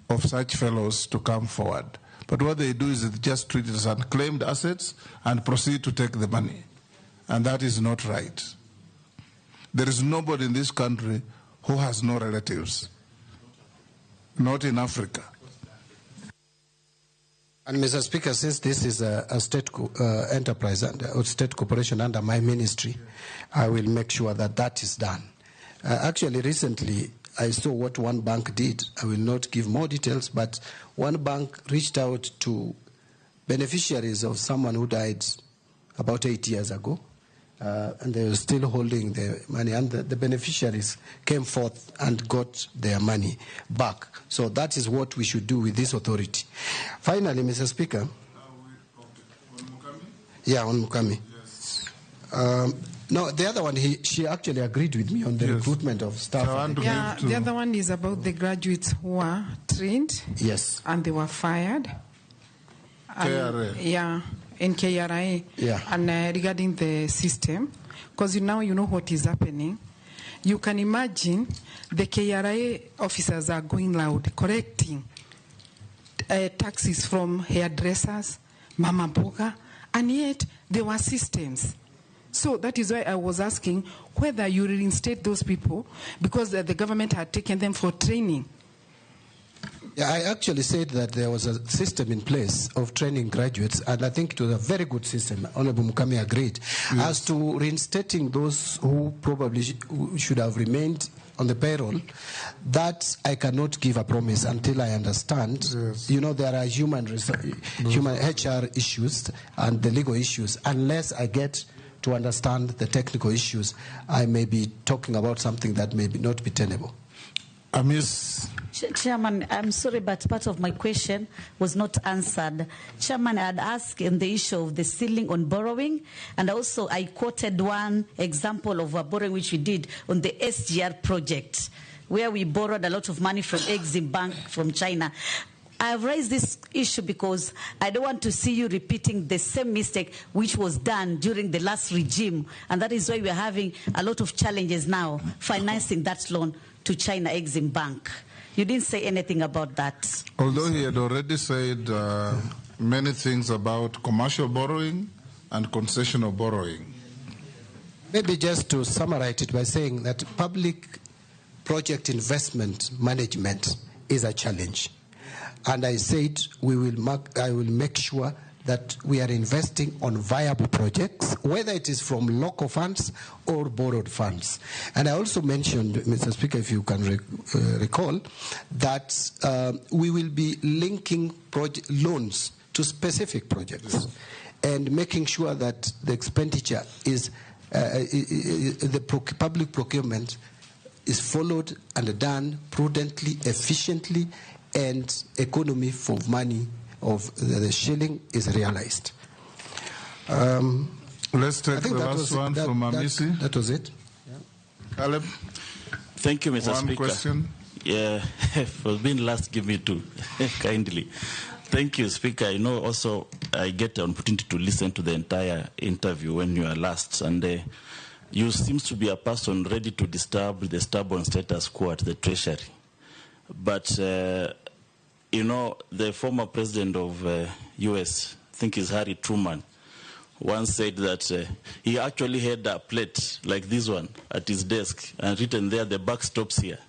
of such fellows to come forward. But what they do is they just treat it as unclaimed assets and proceed to take the money. And that is not right. There is nobody in this country who has no relatives. Not in Africa. And Mr. Speaker, since this is a state enterprise or state corporation under my ministry, I will make sure that that is done. Actually, recently, I saw what one bank did. I will not give more details, but one bank reached out to beneficiaries of someone who died about 8 years ago, and they were still holding the money, and the beneficiaries came forth and got their money back. So that is what we should do with this authority. Finally, Mr. Speaker. Yeah, on Mukami. Yes. No, the other one, she actually agreed with me on the recruitment of staff. Yeah, the other one is about the graduates who were trained. Yes. And they were fired. KRA. Yeah, in KRA. Yeah. And regarding the system, because now you know what is happening. You can imagine the KRA officers are going loud, correcting taxes from hairdressers, mama boga, and yet there were systems. So that is why I was asking whether you reinstate those people, because the government had taken them for training. Yeah, I actually said that there was a system in place of training graduates, and I think it was a very good system. Honorable Mukami agreed. Yes. As to reinstating those who probably should have remained on the payroll, that I cannot give a promise until I understand. Yes. You know, there are human HR issues and the legal issues. Unless I get to understand the technical issues, I may be talking about something that may not be tenable. Chairman, I'm sorry, but part of my question was not answered. Chairman, I had asked in the issue of the ceiling on borrowing, and also I quoted one example of a borrowing which we did on the SGR project, where we borrowed a lot of money from Exim Bank from China. I have raised this issue because I don't want to see you repeating the same mistake which was done during the last regime, and that is why we are having a lot of challenges now financing that loan to China Exim Bank. You didn't say anything about that. Although he had already said many things about commercial borrowing and concessional borrowing. Maybe just to summarize it by saying that public project investment management is a challenge. And I said I will make sure that we are investing on viable projects, whether it is from local funds or borrowed funds. And I also mentioned, Mr. Speaker, if you can recall, that we will be linking loans to specific projects and making sure that the expenditure is, public procurement is followed and done prudently, efficiently, and economy for money of the shilling is realized. Let's take the last one from Amisi. That was it. Caleb? Thank you, Mr. Speaker. One question. Yeah, for being last, give me two, kindly. Thank you, Speaker. I know also I get the opportunity to listen to the entire interview when you are last, and you seem to be a person ready to disturb the stubborn status quo at the Treasury. But, you know, the former president of U.S., I think it's Harry Truman, once said that he actually had a plate like this one at his desk and written there, the buck stops here.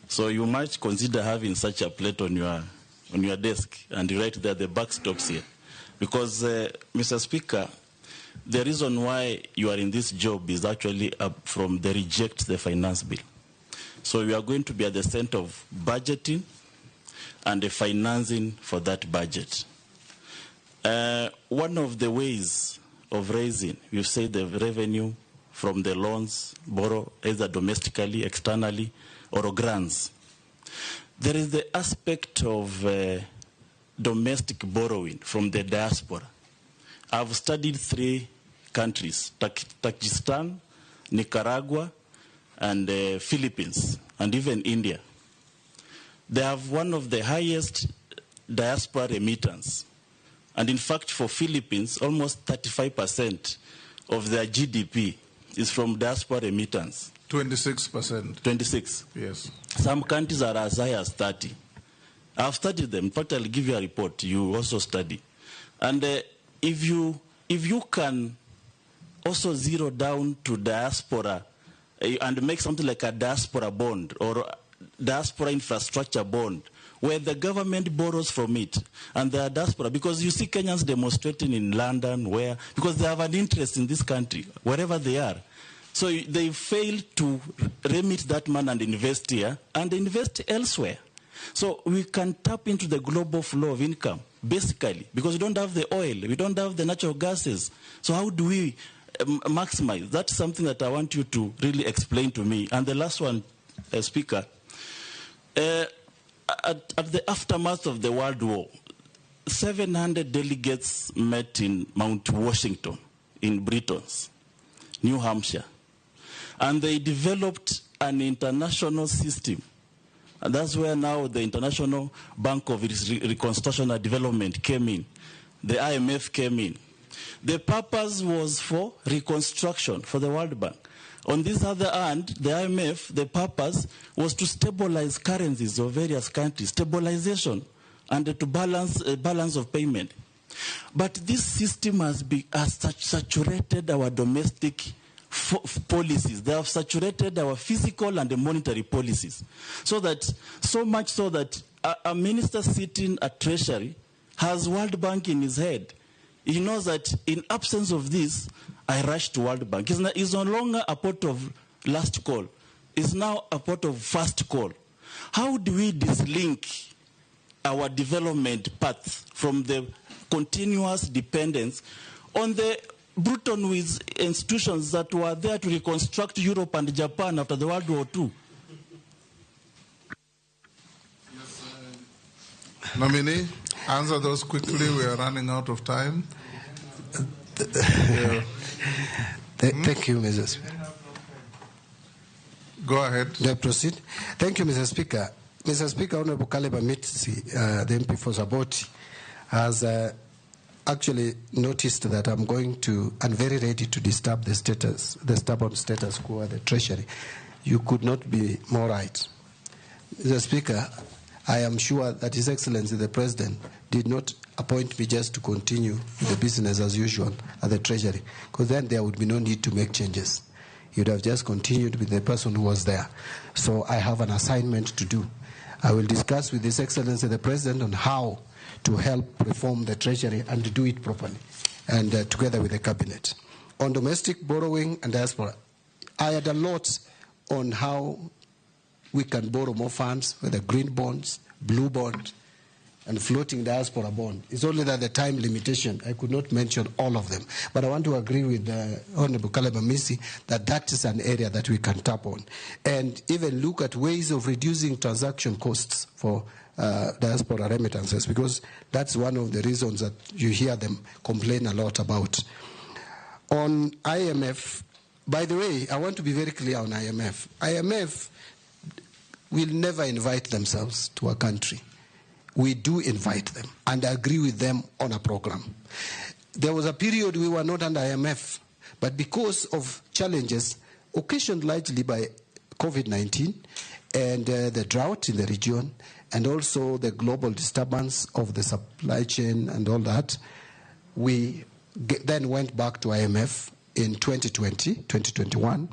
So you might consider having such a plate on your desk and you write there, the buck stops here. Because, Mr. Speaker, the reason why you are in this job is actually from the reject the finance bill. So you are going to be at the center of budgeting and the financing for that budget. One of the ways of raising, you say the revenue from the loans, borrow either domestically, externally, or grants. There is the aspect of domestic borrowing from the diaspora. I've studied 3 countries, Pakistan, Nicaragua, and Philippines, and even India. They have one of the highest diaspora remittance. And in fact, for Philippines, almost 35% of their GDP is from diaspora remittance. 26%. 26. Yes. Some countries are as high as 30. I've studied them. In fact, I'll give you a report. You also study. And if you can also zero down to diaspora and make something like a diaspora bond or diaspora infrastructure bond, where the government borrows from it, and the diaspora, because you see Kenyans demonstrating in London, because they have an interest in this country, wherever they are. So they fail to remit that money and invest here, and invest elsewhere. So we can tap into the global flow of income, basically, because we don't have the oil, we don't have the natural gases. So how do we maximize? That's something that I want you to really explain to me. And the last one, Speaker, at the aftermath of the World War, 700 delegates met in Mount Washington in Britain, New Hampshire. And they developed an international system. And that's where now the International Bank of Reconstruction and Development came in. The IMF came in. The purpose was for reconstruction for the World Bank. On this other hand, the IMF, the purpose was to stabilize currencies of various countries, stabilization, and to balance of payment. But this system has saturated our domestic policies. They have saturated our physical and the monetary policies. So much so that a minister sitting at Treasury has World Bank in his head. He knows that in absence of this, I rush to World Bank. It's no longer a port of last call. It's now a port of first call. How do we dislink our development path from the continuous dependence on the brutal institutions that were there to reconstruct Europe and Japan after the World War II? Nominee, answer those quickly. We are running out of time. Thank you, Mr. Speaker. Go ahead. May I proceed? Thank you, Mr. Speaker. Mr. Speaker, Honorable Caleb Amitsi, the MP for Saboti, has actually noticed that I'm going to, and very ready to disturb the stubborn status quo at the Treasury. You could not be more right. Mr. Speaker, I am sure that His Excellency the President did not appoint me just to continue the business as usual at the Treasury, because then there would be no need to make changes. He would have just continued with the person who was there. So I have an assignment to do. I will discuss with His Excellency the President on how to help reform the Treasury and to do it properly, and together with the Cabinet. On domestic borrowing and diaspora, I had a lot on how we can borrow more funds, whether green bonds, blue bonds, and floating diaspora bond. It's only that the time limitation, I could not mention all of them. But I want to agree with Honorable Caleb Amisi that that is an area that we can tap on. And even look at ways of reducing transaction costs for diaspora remittances, because that's one of the reasons that you hear them complain a lot about. On IMF, by the way, I want to be very clear on IMF. IMF will never invite themselves to a country. We do invite them and agree with them on a program. There was a period we were not under IMF, but because of challenges occasioned largely by COVID-19 and the drought in the region, and also the global disturbance of the supply chain and all that, we then went back to IMF in 2020, 2021.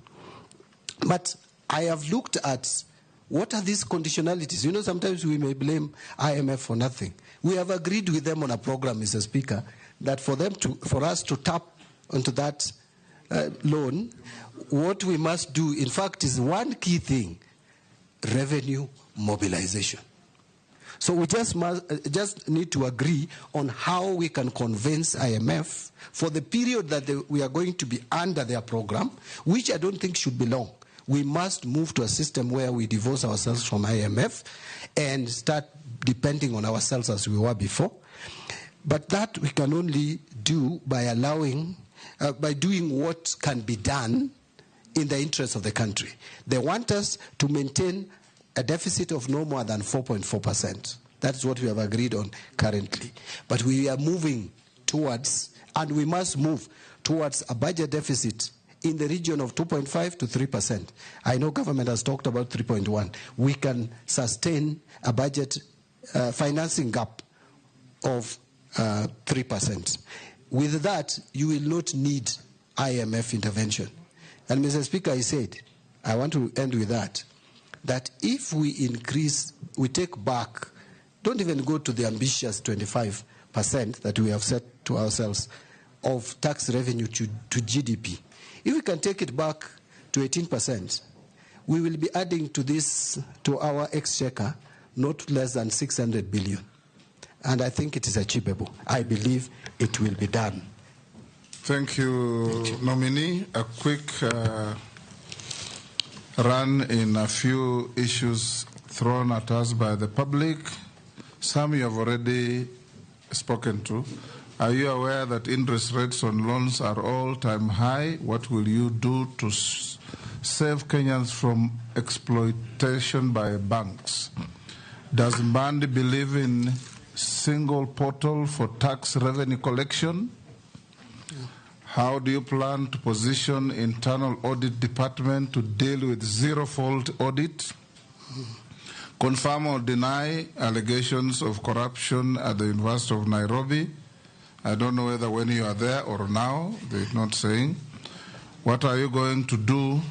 But I have looked at what are these conditionalities? You know, sometimes we may blame IMF for nothing. We have agreed with them on a program, Mr. Speaker, that for us to tap onto that loan, what we must do, in fact, is one key thing: revenue mobilization. So we just need to agree on how we can convince IMF for the period that we are going to be under their program, which I don't think should be long. We must move to a system where we divorce ourselves from IMF and start depending on ourselves as we were before. But that we can only do by by doing what can be done in the interest of the country. They want us to maintain a deficit of no more than 4.4%. That's what we have agreed on currently. But we are moving towards, and we must move towards, a budget deficit in the region of 2.5 to 3%. I know government has talked about 3.1. We can sustain a budget financing gap of 3%. With that, you will not need IMF intervention. And Mr. Speaker, I said, I want to end with that if we increase, we take back, don't even go to the ambitious 25% that we have set to ourselves of tax revenue to GDP. If we can take it back to 18%, we will be adding to this, to our exchequer, not less than 600 billion. And I think it is achievable. I believe it will be done. Thank you, nominee. A quick run in a few issues thrown at us by the public. Some you have already spoken to. Are you aware that interest rates on loans are all-time high? What will you do to save Kenyans from exploitation by banks? Does Mbandi believe in single portal for tax revenue collection? How do you plan to position internal audit department to deal with zero-fault audit? Confirm or deny allegations of corruption at the University of Nairobi? I don't know whether when you are there or now, they're not saying. What are you going to do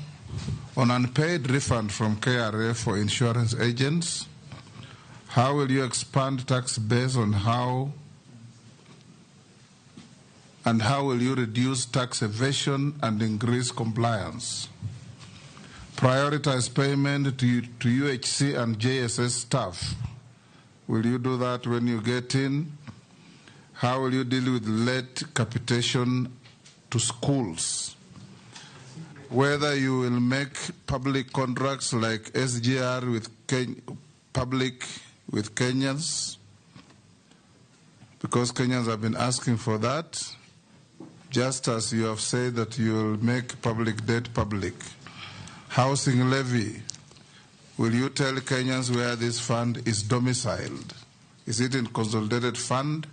on unpaid refund from KRA for insurance agents? How will you expand tax base on how will you reduce tax evasion and increase compliance? Prioritize payment to UHC and JSS staff. Will you do that when you get in? How will you deal with late capitation to schools? Whether you will make public contracts like SGR with public with Kenyans, because Kenyans have been asking for that, just as you have said that you will make public debt public. Housing levy, will you tell Kenyans where this fund is domiciled? Is it in consolidated fund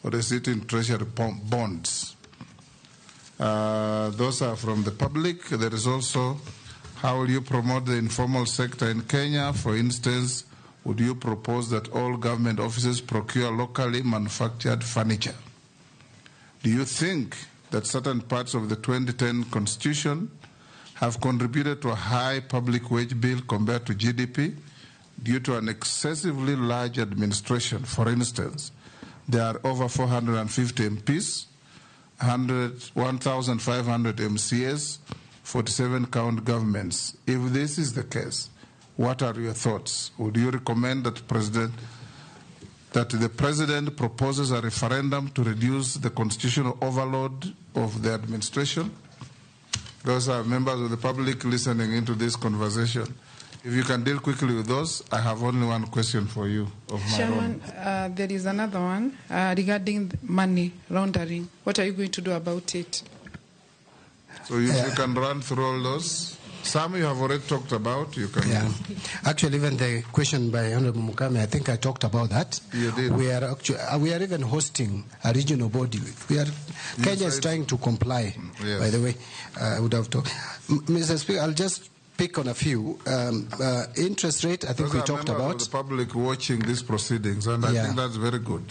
or is it in treasury bonds? Those are from the public. There is also, how will you promote the informal sector in Kenya? For instance, would you propose that all government offices procure locally manufactured furniture? Do you think that certain parts of the 2010 Constitution have contributed to a high public wage bill compared to GDP due to an excessively large administration? For instance, There are over 450 MPs, 1,500 MCAs, 47 county governments. If this is the case, what are your thoughts? Would you recommend that the president proposes a referendum to reduce the constitutional overload of the administration? Those are members of the public listening into this conversation. If you can deal quickly with those, I have only one question for you of my Chairman, own. there is another one regarding money laundering. What are you going to do about it? So you can run through all those. Some you have already talked about. You can. Yeah. Actually, even the question by Honorable Mukame, I think I talked about that. You did. We are even hosting a regional body. Kenya is trying to comply. Yes. By the way, I would have talked. Mr. Speaker, I'll just pick on a few. Interest rate, I think Those we talked members about. of the public watching these proceedings, and I think that's very good.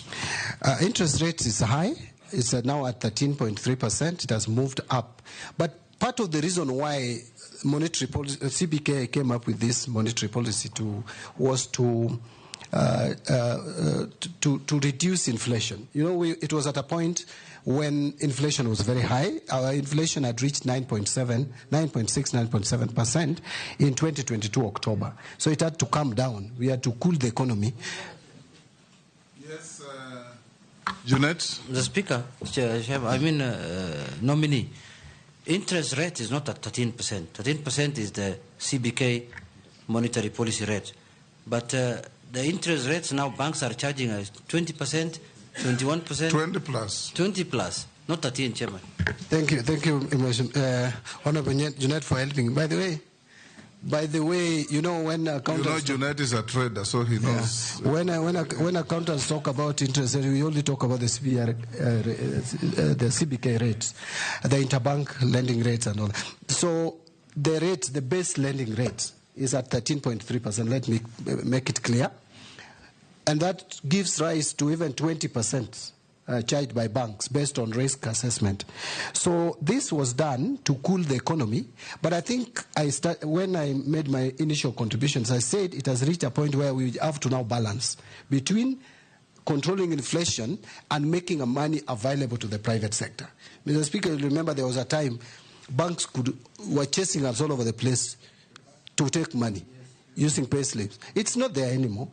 Interest rate is high. It's now at 13.3%. It has moved up. But part of the reason why monetary policy, CBK came up with this monetary policy was to reduce inflation. You know, it was at a point when inflation was very high. Our inflation had reached 9.7% in 2022 October. So it had to come down. We had to cool the economy. Yes, Junet? The Speaker, nominee, interest rate is not at 13%. 13% is the CBK monetary policy rate. But the interest rates now banks are charging us 20%, 21%. 20 plus. 20 plus, not 13, Chairman. Thank you, Honorable Junet, for helping. By the way, you know when accountants... You know Junet is a trader, so he knows. When accountants talk about interest rate, we only talk about the CBK rates, the interbank lending rates and all. So the rate, the base lending rate is at 13.3%. Let me make it clear. And that gives rise to even 20% charged by banks based on risk assessment. So this was done to cool the economy. But I think when I made my initial contributions, I said it has reached a point where we have to now balance between controlling inflation and making money available to the private sector. Mr. Speaker, remember there was a time banks were chasing us all over the place to take money using pay slips. It's not there anymore.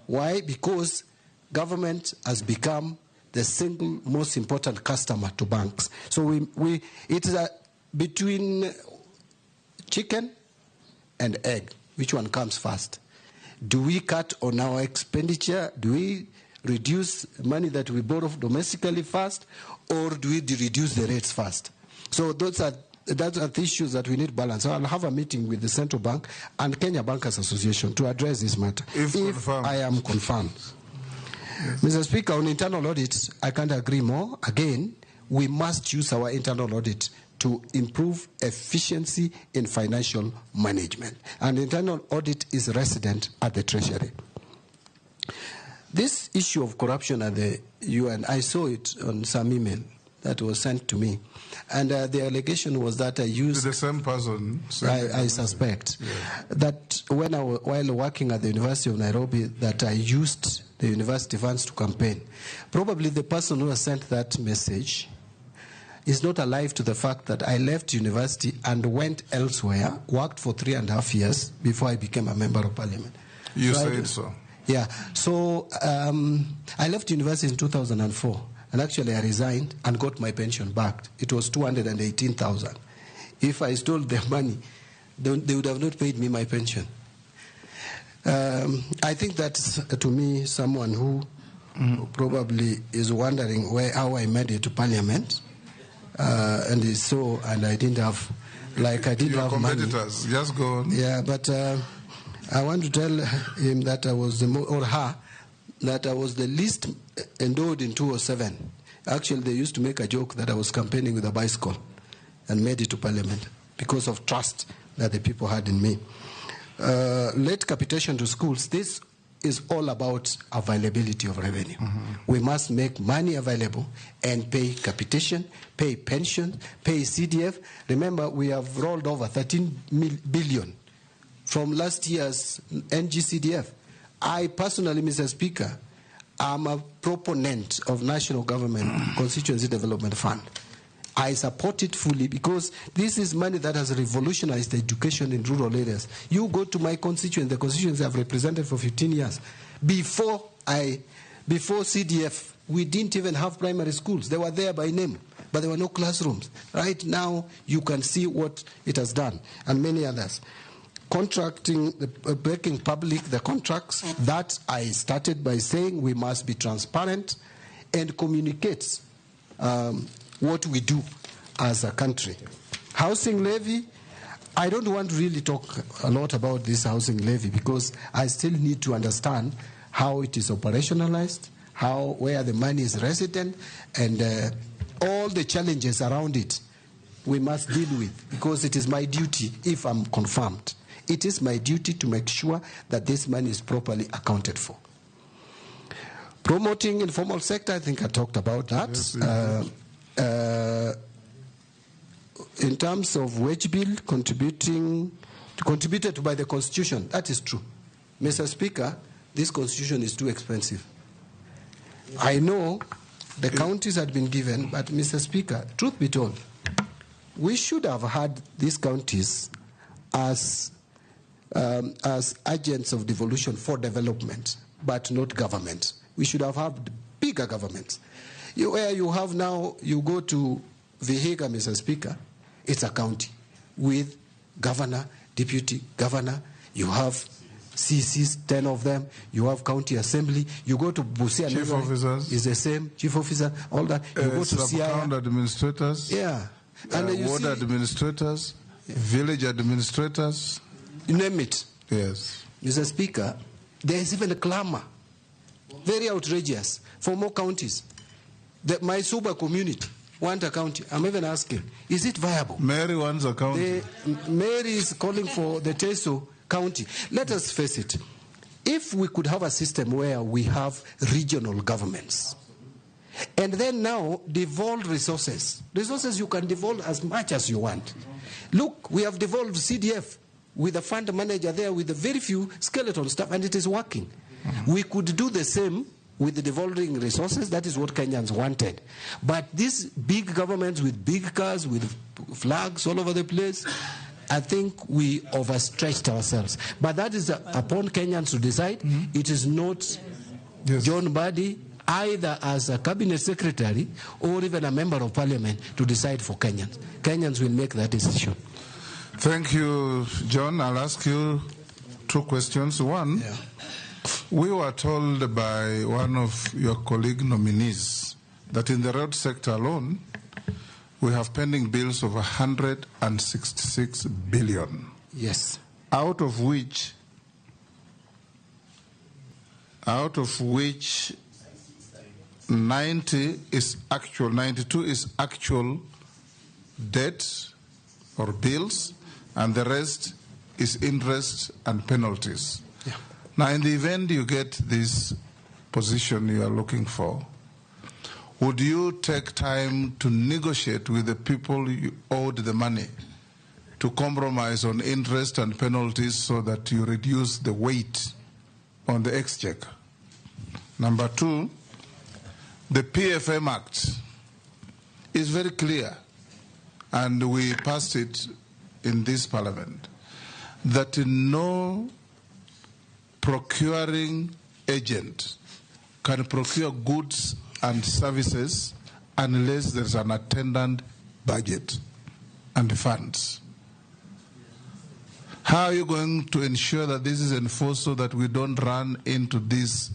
Why? Because government has become the single most important customer to banks. So it is between chicken and egg. Which one comes first? Do we cut on our expenditure? Do we reduce money that we borrow domestically first? Or do we reduce the rates first? So those are the issues that we need balance. So I'll have a meeting with the Central Bank and Kenya Bankers Association to address this matter. If I am confirmed. Mr. Speaker, on internal audits, I can't agree more. Again, we must use our internal audit to improve efficiency in financial management. And internal audit is resident at the Treasury. This issue of corruption at the UN, I saw it on some email that was sent to me. And the allegation was that I used... The same person. I suspect. Yeah. That while working at the University of Nairobi, that I used the university funds to campaign. Probably the person who has sent that message is not alive to the fact that I left university and went elsewhere, worked for 3.5 years before I became a member of parliament. You said so. Yeah. So I left university in 2004. And actually, I resigned and got my pension back. It was 218,000. If I stole their money, they would have not paid me my pension. I think that's, to me, someone who probably is wondering how I made it to Parliament. And I didn't have, I didn't Your have competitors, money. Just go on. Yeah, but I want to tell him that I was that I was the least endowed in 2007. Actually, they used to make a joke that I was campaigning with a bicycle and made it to Parliament because of trust that the people had in me. Late capitation to schools, this is all about availability of revenue. We must make money available and pay capitation, pay pension, pay CDF. Remember, we have rolled over 13 billion from last year's NGCDF. I personally, Mr. Speaker, I'm a proponent of National Government Constituency Development Fund. I support it fully because this is money that has revolutionized education in rural areas. You go to my constituency, the constituency I've represented for 15 years. Before CDF, we didn't even have primary schools. They were there by name, but there were no classrooms. Right now, you can see what it has done, and many others. Contracting, making public the contracts, that I started by saying we must be transparent and communicate what we do as a country. Housing levy, I don't want to really talk a lot about this housing levy because I still need to understand how it is operationalized, where the money is resident, and all the challenges around it we must deal with, because it is my duty, if I'm confirmed, it is my duty to make sure that this money is properly accounted for. Promoting informal sector, I think I talked about that. Yes, in terms of wage bill, contributed by the Constitution, that is true. Mr. Speaker, this Constitution is too expensive. I know the counties had been given, but Mr. Speaker, truth be told, we should have had these counties as agents of devolution for development, but not government. We should have had bigger governments. Where you have now, you go to Vihiga, Mr. Speaker, it's a county with governor, deputy governor, you have CCs, 10 of them, you have county assembly, you go to Busia, chief officers, is the same, chief officer, all that. You go to sub-county administrators, and ward administrators, village administrators. You name it. Yes. Mr. Speaker, there is even a clamor, very outrageous, for more counties. My Suba community want a county. I'm even asking, is it viable? Mary wants a county. Mary is calling for the Teso county. Let us face it. If we could have a system where we have regional governments, and then now devolve resources you can devolve as much as you want. Look, we have devolved CDF with a fund manager there with a very few skeleton staff, and it is working. We could do the same with the devolving resources. That is what Kenyans wanted. But these big governments with big cars, with flags all over the place, I think we overstretched ourselves. But that is upon Kenyans to decide. It is not John Badi, either as a cabinet secretary or even a member of parliament, to decide for Kenyans. Kenyans will make that decision. Thank you, John. I'll ask you two questions. One, we were told by one of your colleague nominees that in the road sector alone, we have pending bills of 166 billion. Yes. Out of which 92 is actual debt or bills, and the rest is interest and penalties. Yeah. Now, in the event you get this position you are looking for, would you take time to negotiate with the people you owed the money to compromise on interest and penalties so that you reduce the weight on the exchequer? Number two, the PFM Act is very clear, and we passed it in this parliament, that no procuring agent can procure goods and services unless there's an attendant budget and funds. How are you going to ensure that this is enforced so that we don't run into these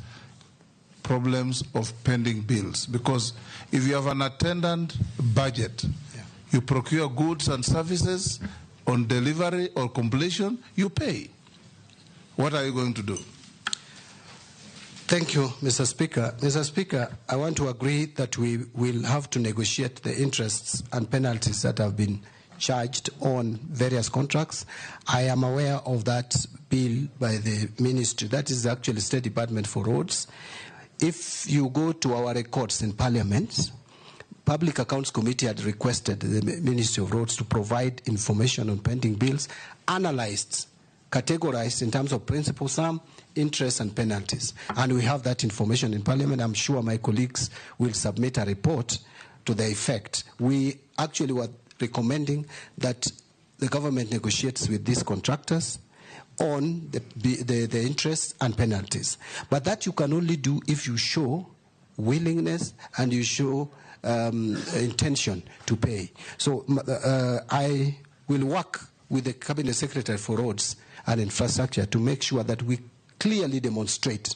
problems of pending bills? Because if you have an attendant budget, you procure goods and services, on delivery or completion, you pay. What are you going to do? Thank you, Mr. Speaker. Mr. Speaker, I want to agree that we will have to negotiate the interests and penalties that have been charged on various contracts. I am aware of that bill by the ministry. That is actually State Department for Roads. If you go to our records in Parliament, Public Accounts Committee had requested the Ministry of Roads to provide information on pending bills, analyzed categorized in terms of principal sum, interest, and penalties. And we have that information in Parliament. I'm sure my colleagues will submit a report to the effect. We actually were recommending that the government negotiates with these contractors on the interest and penalties. But that you can only do if you show willingness and you show intention to pay. So I will work with the Cabinet Secretary for Roads and Infrastructure to make sure that we clearly demonstrate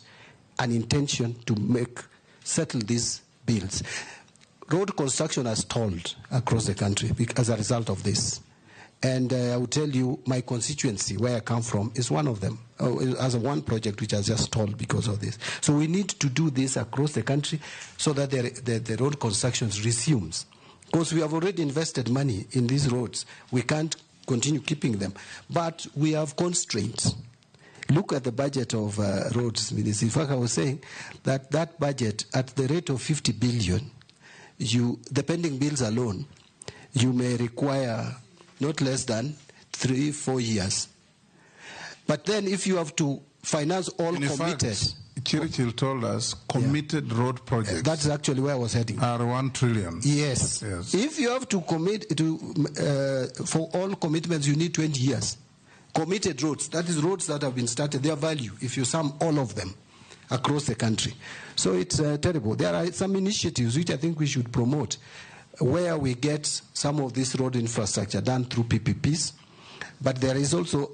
an intention to settle these bills. Road construction has stalled across the country as a result of this. And I will tell you, my constituency, where I come from, is one of them, as one project which has just stalled because of this. So we need to do this across the country so that the road construction resumes. Because we have already invested money in these roads. We can't continue keeping them. But we have constraints. Look at the budget of roads, Minister. In fact, I was saying that that budget, at the rate of 50 billion, the pending bills alone, you may require not less than 3-4 years. But then if you have to finance all committed... Churchill told us committed road projects. That's actually where I was heading. Are 1 trillion. Yes. If you have to commit to for all commitments, you need 20 years. Committed roads, that is roads that have been started, their value, if you sum all of them across the country. So it's terrible. There are some initiatives which I think we should promote, where we get some of this road infrastructure done through PPPs. But there is also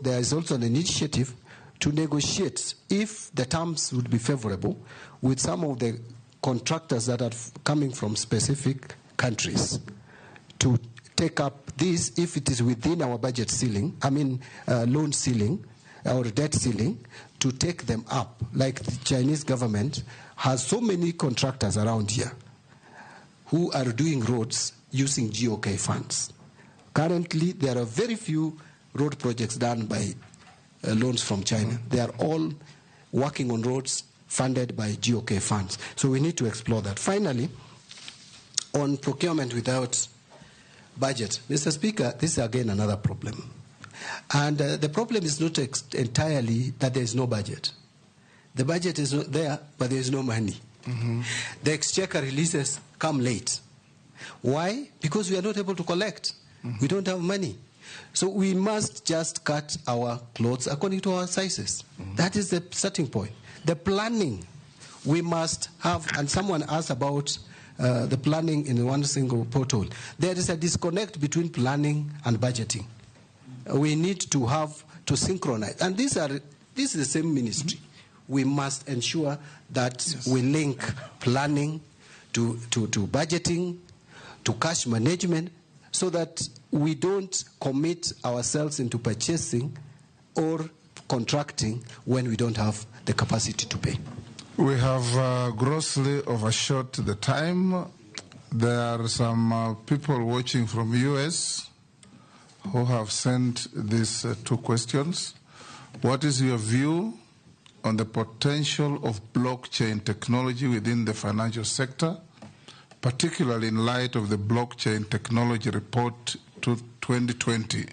an initiative to negotiate, if the terms would be favorable, with some of the contractors that are coming from specific countries to take up this, if it is within our budget ceiling, loan ceiling or debt ceiling, to take them up. Like the Chinese government has so many contractors around here who are doing roads using GOK funds. Currently, there are very few road projects done by loans from China. They are all working on roads funded by GOK funds. So we need to explore that. Finally, on procurement without budget, Mr. Speaker, this is again another problem. And the problem is not entirely that there is no budget. The budget is not there, but there is no money. The exchequer releases come late. Why? Because we are not able to collect. We don't have money. So we must just cut our clothes according to our sizes. That is the starting point. The planning we must have, and someone asked about the planning in one single portal. There is a disconnect between planning and budgeting. We need to synchronize. And this is the same ministry. We must ensure that we link planning to budgeting, to cash management, so that we don't commit ourselves into purchasing or contracting when we don't have the capacity to pay. We have grossly overshot the time. There are some people watching from US who have sent these 2 questions. What is your view on the potential of blockchain technology within the financial sector, particularly in light of the blockchain technology report to 2020?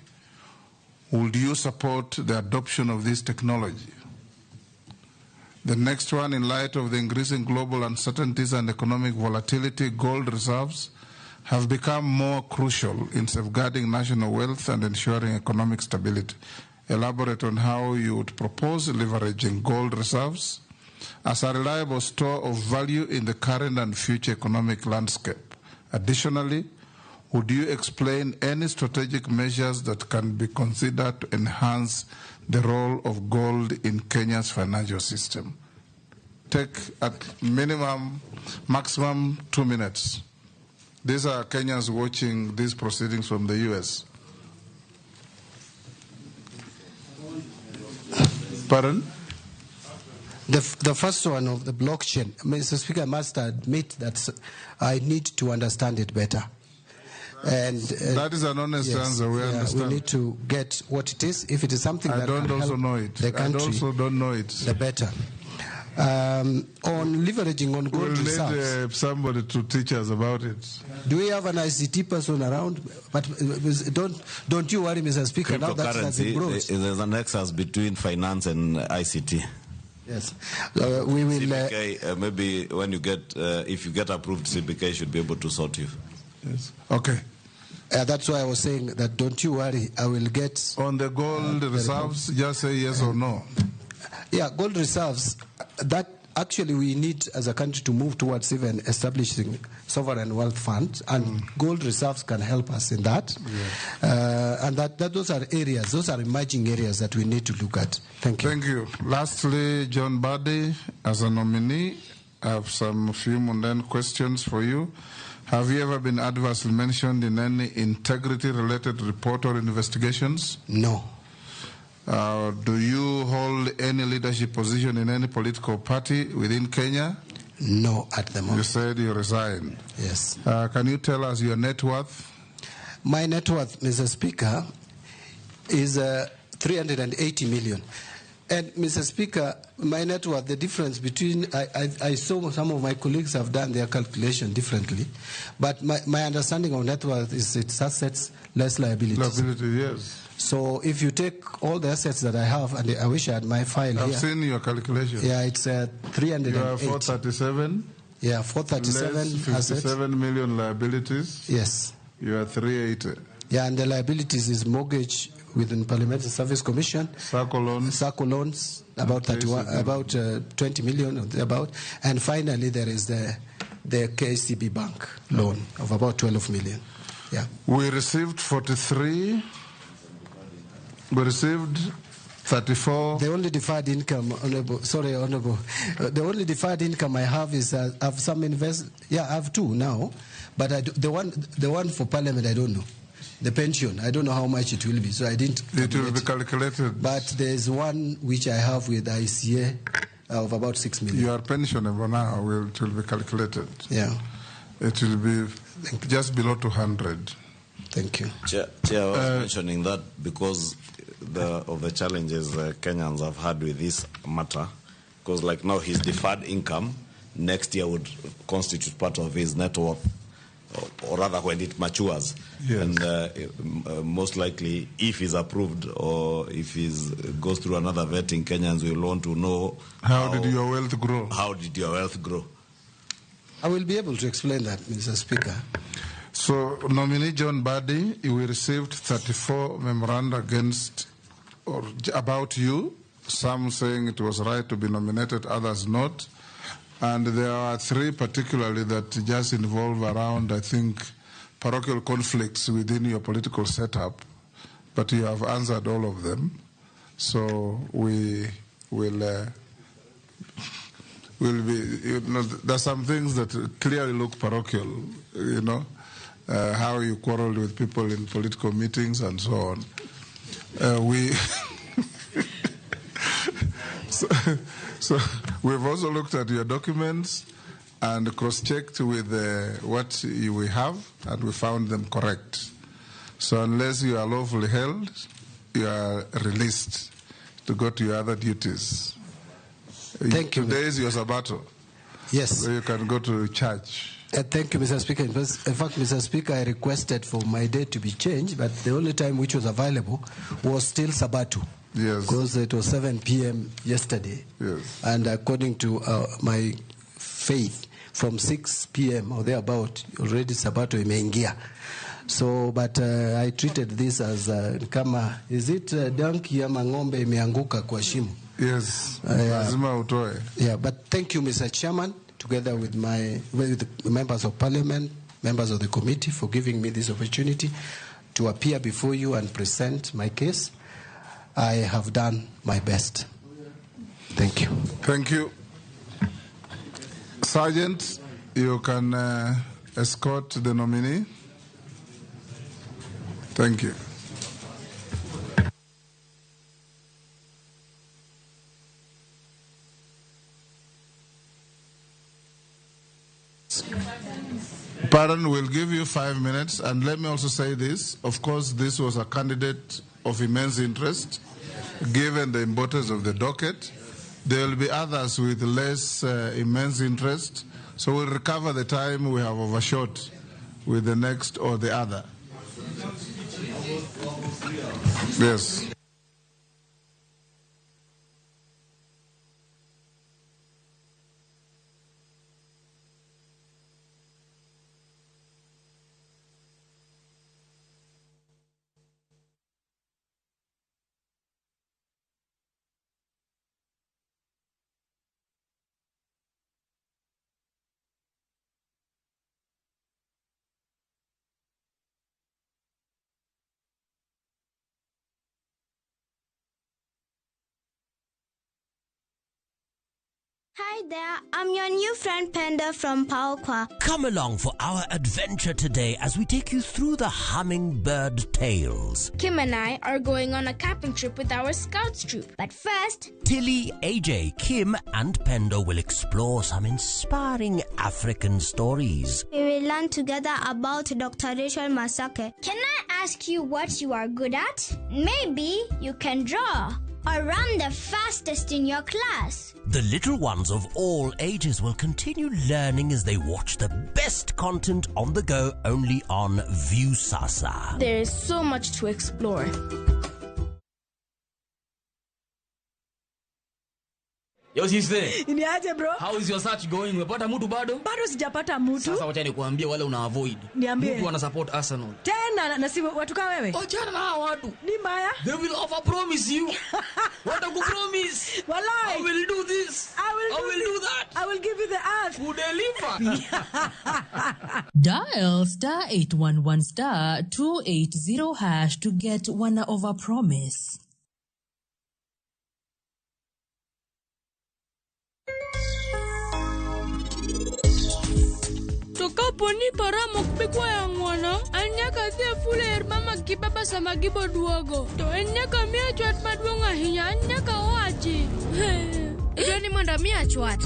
Would you support the adoption of this technology? The next one, in light of the increasing global uncertainties and economic volatility, gold reserves have become more crucial in safeguarding national wealth and ensuring economic stability. Elaborate on how you would propose leveraging gold reserves as a reliable store of value in the current and future economic landscape. Additionally, would you explain any strategic measures that can be considered to enhance the role of gold in Kenya's financial system? Take at maximum 2 minutes. These are Kenyans watching these proceedings from the US. Pardon? The first one of the blockchain, Mr. Speaker, I must admit that I need to understand it better. And that is an honest answer. We understand. We need to get what it is. If it is something that I don't can also help know it. the country, I also don't know it. The better. On leveraging on gold reserves. We'll need somebody to teach us about it. Do we have an ICT person around? But don't you worry, Mr. Speaker. Now that's there's a nexus between finance and ICT. Yes, we will. CBK, maybe when you get, if you get approved, CBK should be able to sort you. Yes. Okay. That's why I was saying that don't you worry, I will get... On the gold reserves, just say yes or no. Yeah, gold reserves, that actually we need as a country to move towards even establishing sovereign wealth funds, and gold reserves can help us in that. Yeah. And those are areas, those are emerging areas that we need to look at. Thank you. Thank you. Lastly, John Buddy, as a nominee, I have some few mundane questions for you. Have you ever been adversely mentioned in any integrity-related report or investigations? No. Do you hold any leadership position in any political party within Kenya? No, at the moment. You said you resigned. Yes. Can you tell us your net worth? My net worth, Mr. Speaker, is 380 million. And, Mr. Speaker, my net worth, the difference between, I saw some of my colleagues have done their calculation differently, but my understanding of net worth is it's assets less liabilities. Liability, yes. So if you take all the assets that I have, and I wish I had my file here. I've seen your calculation. Yeah, it's 308. You are 437. Yeah, 437 less 57 assets. million liabilities. Yes. You are 380. Yeah, and the liabilities is mortgage within Parliamentary Service Commission. Circle loans, about 20 million, about. And finally, there is the KCB Bank loan of about 12 million. Yeah. We received 43. We received 34. The only deferred income, Honorable, the only deferred income I have is I have some I have two now, but the one for Parliament I don't know. The pension, I don't know how much it will be, so I didn't. It will be calculated. But there's one which I have with ICA of about 6 million. Your pensionable now it will be calculated. Yeah. It will be just below 200. Thank you. Chair, I was mentioning that because of the challenges Kenyans have had with this matter, because like now his deferred income next year would constitute part of his net worth, or rather when it matures. Yes. And most likely, if he's approved or if he goes through another vetting, Kenyans will want to know how did your wealth grow? How did your wealth grow? I will be able to explain that, Mr. Speaker. So, nominee John Buddy, you received 34 memoranda against or about you, some saying it was right to be nominated, others not. And there are 3 particularly that just involve around, I think, parochial conflicts within your political setup, but you have answered all of them. So we will be, there's some things that clearly look parochial, how you quarreled with people in political meetings and so on. So we've also looked at your documents and cross-checked with what we have, and we found them correct. So unless you are lawfully held, you are released to go to your other duties. Thank you. Today is your Sabbato. Yes. So you can go to church. Thank you, Mr. Speaker. In fact, Mr. Speaker, I requested for my day to be changed, but the only time which was available was still Sabbato. Yes. Because it was 7 p.m. yesterday. Yes. And according to my faith, from 6 p.m. or thereabout, already Sabato imeingia. So, but I treated this as kama, is it donkey ama ng'ombe imeanguka kwa shimo? Yes. Lazima utoe. Yeah, but thank you, Mr. Chairman, together with the members of Parliament, members of the committee, for giving me this opportunity to appear before you and present my case. I have done my best. Thank you. Thank you. Sergeant, you can escort the nominee. Thank you. Pardon, we'll give you 5 minutes. And let me also say this. Of course, this was a candidate of immense interest, given the importance of the docket There will be others with less immense interest. So we'll recover the time we have overshot with the next or the other. Yes. Hi there, I'm your new friend Panda from Paokwa. Come along for our adventure today as we take you through the hummingbird tales. Kim and I are going on a camping trip with our Scouts troop. But first, Tilly, AJ, Kim and Pendo will explore some inspiring African stories. we will learn together about Dr. Rachel Masake. Can I ask you what you are good at? Maybe you can draw or run the fastest in your class. The little ones of all ages will continue learning as they watch the best content on the go only on Viusasa. There is so much to explore. Yo sister. Niaje bro? How is your search going? Umepata mtu bado? Bado sijapata mtu. Sasa wacha nikuambie wale una avoid. Niambie. Mtu ana support Arsenal. Tena na si watu kama wewe. Achana na watu. Ni mbaya. They will over promise you. What a good promise. Wallahi. I will do this. I will do that. I will give you the earth. Who deliver? Dial *811*280# to get one over promise. Toka poni para mokbekwa yangwana, anya kathia fuler mama kibaba sama gibo duogo. To anya kamia chwat maduonga hinya anya kawachi. Joni monda mia chwat.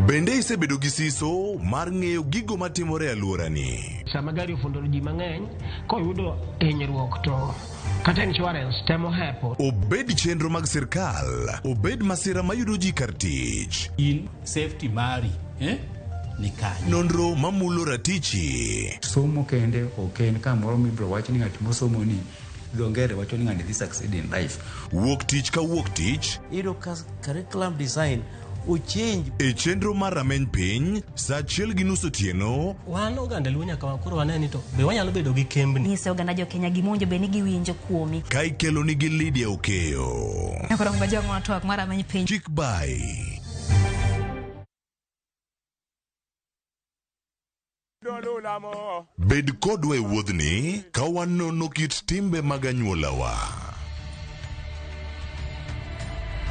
Bende isebedo gi siso mar ng'eyo gigo matimore e alworani. Sama gari ofundo ji mang'eny, koyudo hinyruok to kata insurance temo hepo. Obed chenro mag sirkal, obed masira mayudo ji kar tich. In safety mari, ni kanyo. Nonro mamulo ratichi. Somo kende oken kamoro mibro wach ni ng'at mosomo ni dongere wacho ni ng'ani dhi succeed in life. Wuok tich ka wuok tich. Iro curriculum design uchenj e chenro mar rameny piny sa achiel gi nus otieno. Wan oganda luo nyaka wakoro waneni to be wanyalo bedo gi kembni. Nyise oganda jo Kenya gimonjo be ni giwinjo kuomi. Ka ikelo ni gi Lydia Okeyo. Akoro mbajo ng'ato ak mara rameny piny. Chik bai. Bed kodwa e wuodhni ka wanono kit timbe mag anyuolawa.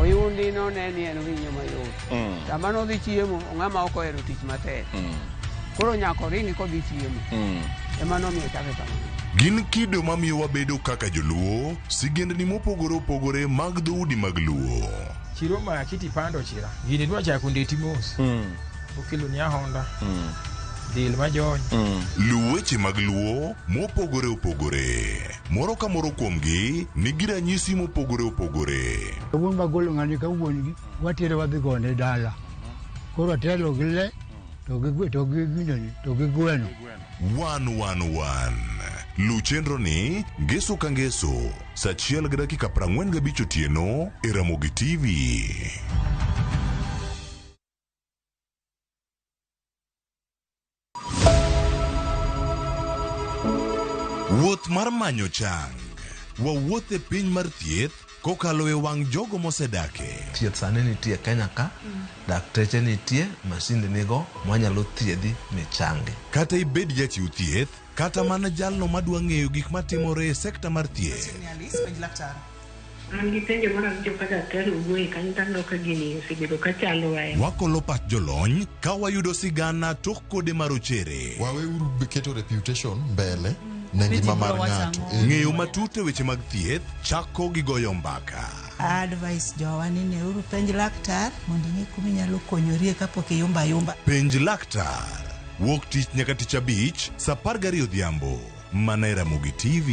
Oyundi no neni en winyo mayot. Sama no dhi chiemo, ng'ama ok ohero tich matek. Koro nyako ringi kodhi chiemo. Ema no miyo chake kamano. Gin kido mamiyo wabedo kaka joluo, sigendni mopogore opogore mag dhoudi mag luo. Chiro ma kiti pando chira. Gini dwa chako ndeti mos. Okelo nya Honda. Dil majony. Luweche mag luo mopogore opogore. Moro ka moro kuomgi nigi ranyisi mopogore opogore. Wuon magolo ng'ani ka wuongi watere wadhi gone dala. Koro telo gi le to gi gweno. 111. Lu chenro ni ngeso ka ngeso sa 1:45 otieno e Ramogi TV. Wuoth mar manyo chang. Wawuoth e piny mar thieth kokalo e wang' jogo mosedake. Thieth sani nitie Kenya ka, dakteche nitie, masinde nigo mwanyalo thiedhi ni changi. Kata ibed jachiw thieth, kata mana jalno madwa ng'eyo gik matimore e sekta mar thieth. Wakolo pat jolony ka wayudo sigana tok kode marochere. Waweuru keto reputation mbele ne ngima mar ng'ato. Ng'eyo matut e weche mag thieth chako gi goyo mbaka. Advice jowani ne uru penj laktar mondo ing'e kuma inyalo konyorie kapok iyumba yumba. Penj laktar Wuok tich nyaka tich abich, saa 12 odhiambo. Mana Ramogi TV.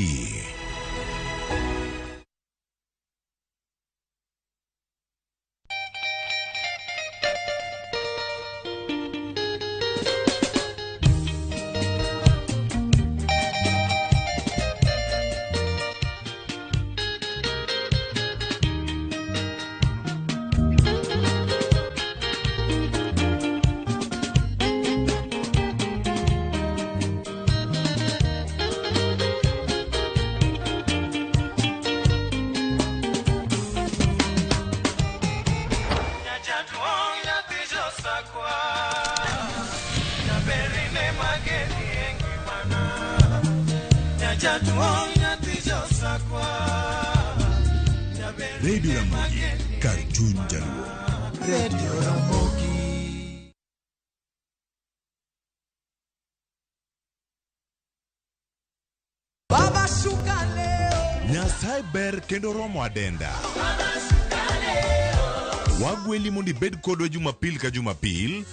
Radio Ramogi, Kartun Jaluo. Radio Ramogi. Baba shuka leo. Nyasaye ber kendo romo adenda. Baba shuka leo. Wagweli mondi bed kodwa Jumapil ka Jumapil.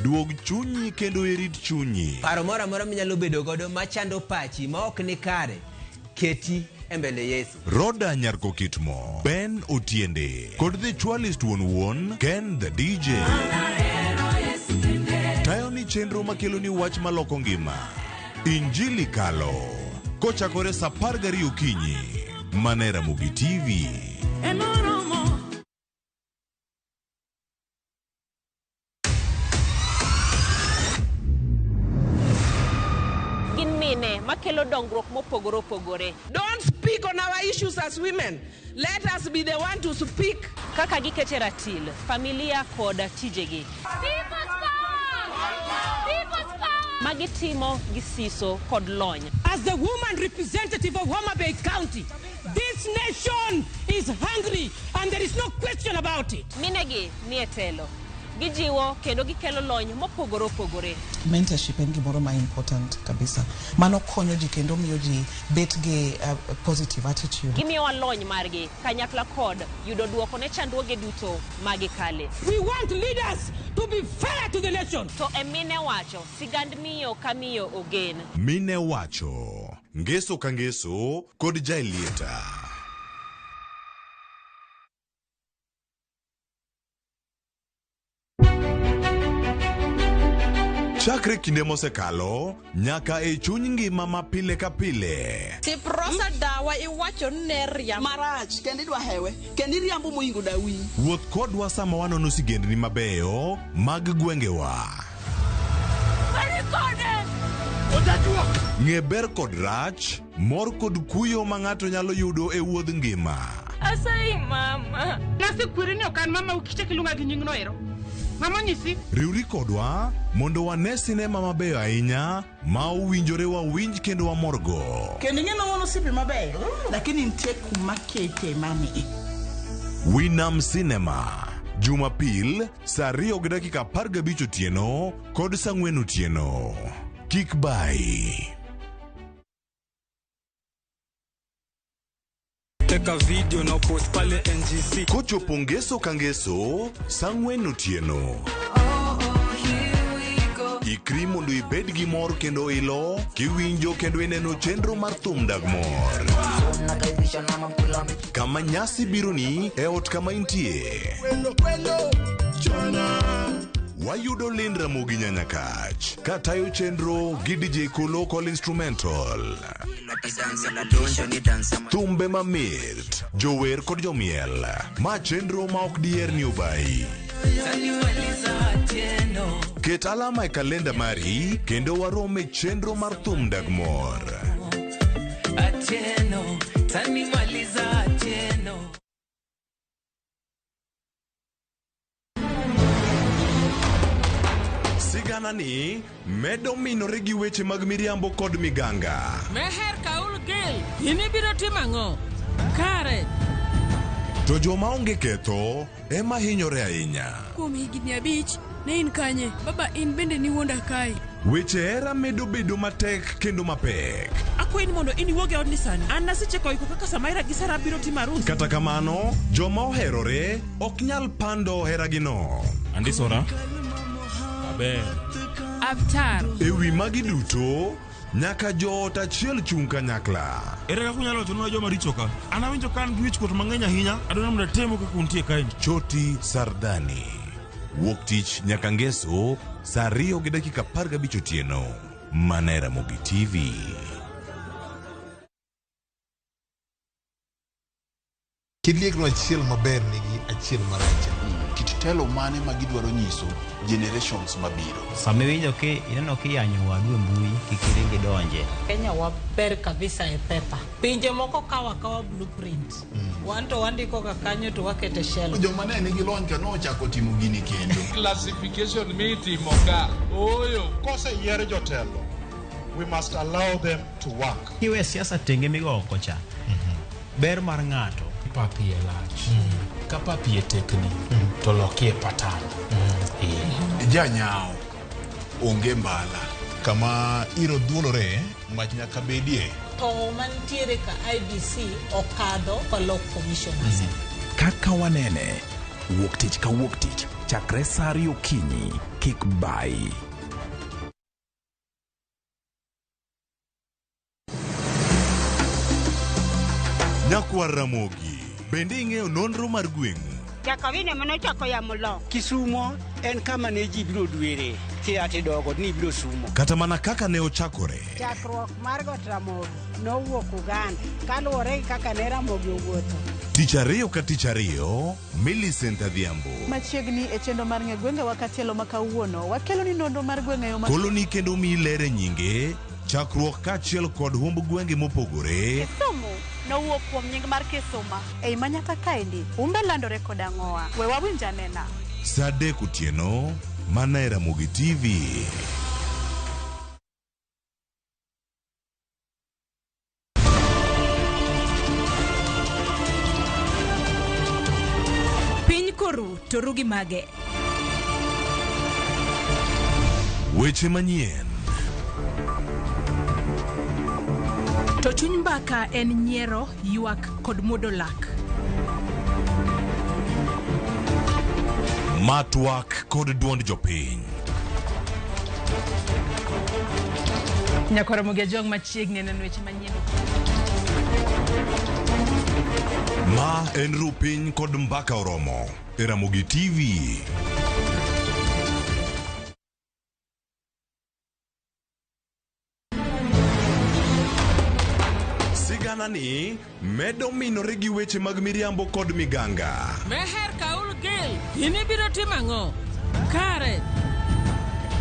Duog chunyi kendo irit chunyi. Paro mora mora minyalo bedo godo machando pachi ma ok ni kare. Keti embele Yesu. Roda Nyarko Kitmo, Ben Otiende, kod the Chualist Won Ken the DJ. Tayo ni chenro makelo ni wach maloko ngima. Injili kalo. Kochakore saa 12 okinyi. Mana Ramogi TV. Makelo dongruok mopogore opogore. Don't speak on our issues as women. Let us be the one to speak. Kaka gikete ratil, familia kod tijegi. People's power! People's power! Magitimo gisiso kod lony. As the woman representative of Homa Bay County, this nation is hungry and there is no question about it. Minegi nietelo. Gijiwo kendo gikelo lony mopogore opogore. Mentorship en gimoro ma important kabisa. Mano konyo ji kendo miyo ji bet gi positive attitude. Gimiyo lony margi kanyakla kod yudo duoko ne chandruoge duto magikale. We want leaders to be fair to the nation. To emine wacho sigand miyo kamiyo ogen. Mine wacho ngeso ka ngeso kod jailieta. Chakre kinde mosekalo nyaka e chuny ngima ma pile ka pile. Tiprosa dawa iwacho neria marach kendi idwa hewe kendi riambo moingo dawi. Wuoth kodwa sama wanono sigendni mabeyo mag gwengewa. Ng'e ber kod rach, mor kod kuyo ma ng'ato nyalo yudo e wuodh ngima. Asai mama. Nasi kwirini okan mama ukiche kilunga gi nyingno ero. Mama nyisi. Riuri kodwa mondo wane sinema mabeyo ahinya ma uwinjore wawinj kendo wamorgo. Kendi ng'eno wono sipi mabeyo lakini nitie kuma kete mami. Winam Cinema Jumapil saa 2:15 otieno kod saa 4 otieno. Kik bai. Teka video na post pale NGC. Kochopo ngeso ka ngeso saa 4 otieno. Ikri mondo ibed gi mor kendo ilo kiwinjo kendo ineno chenro mar thum dag mor. Kama nyasi bironi e ot kama intie. Wayudo Lind Ramogi Nyanyakach katayo chenro gi DJ Local Instrumental. Thumbe mamit, jower kod jomiel, ma chenro ma ok diher ni obai. Ket alama e kalenda mari kendo warome chenro mar thum dag mor. Atieno, tani maliza atieno. Sigana ni medo minore gi weche mag miriambo kod miganga. Meher kaul gel, ini biro timango. Kare. To joma onge ketho ema hinyore ahinya. Kuom higni 5 ne in kanye? Baba in bende ni wuonda kai. Weche hera medo bedo matek kendo mapek. Akwayi ni mondo in iwuog e odni sani. An naseche koiko kaka Samaira gi Sara biro timo arus. Kata kamano, joma oherore ok nyal pando heragino. Andisora. Aber. Avatar. Ewi magi duto, nyaka joot achiel chung' kanyakla. Ere kaka unyalo wacho nwa joma richo ka? An awinjo ka an gi wich kuot mang'eny ahinya, adwaro mondo atemo kaka untie kae. Choti Sardani. Wuok tich nyaka ngeso, saa 2:15 otieno. Mana Ramogi TV. Kidliekno achiel maber nigi achiel marach. Kit telo mane ma gidwaro nyiso generations mabiro. Sama winjo ki ineno kiyanyo wadu e mbui kikiringi donje. Kenya waber kabisa e pepa. Pinje moko kawa blueprint. Wanto wandiko ka kanyo to wakete shell. Joma ne nigi lony ka nochako timo gini kendo. Classification mitimo ka. Oyo. Kose yier jotelo. We must allow them to work. Kiwe siasa tenge migo oko cha. Ber mar ng'ato. Papi e lach. Ka papi e tekni. To loki e patan. Janyao. Onge mbala. Kama iro dhuolore, mach nyaka bedie. To mantiere ka IBC okadho kolok commissioners. Kaka wanene, wuok tich ka wuok tich, chakre saa 2 okinyi, kik bai. Nyakwa Ramogi, bende ing'eyo nonro mar gweng'u? Jakawine manochako yamo lo. Kisumo en kama ne ji biro dwere. Ati dogo ni biro sumo. Kata mana kaka ne ochakore. Chakruok mar got Ramogi nowuok Uganda. Kaluwore kaka ne Ramogi owuotho. Tich ariyo ka tich ariyo, Millicent Adhiambo. Machiegni e chendo mar ng'e gwenge wakatielo makawuono, wakelo ni nonro mar gwenge yo koloni kendo mi lere nyinge, chakruok kachiel kod humb gwenge mopogore. Kisumu nowuok kuom nying mar Kisuma. Ei manyaka kaendi, umbe landore kod ang'owa. We wawinja nena. Saa 3 otieno, mana Ramogi TV. Piny koru to rugi mage. Weche manyien. To chuny mbaka en nyiero, ywak kod muodo lak. Matwak kod duond jopiny. Nyakwa Ramogi jong machiegni neno weche manyien. Ma en rupiny kod mbaka oromo. Ramogi TV. Siganani medo minore gi weche mag miriambo kod miganga. Meher kaul gil, ini biro timang'o? Kare.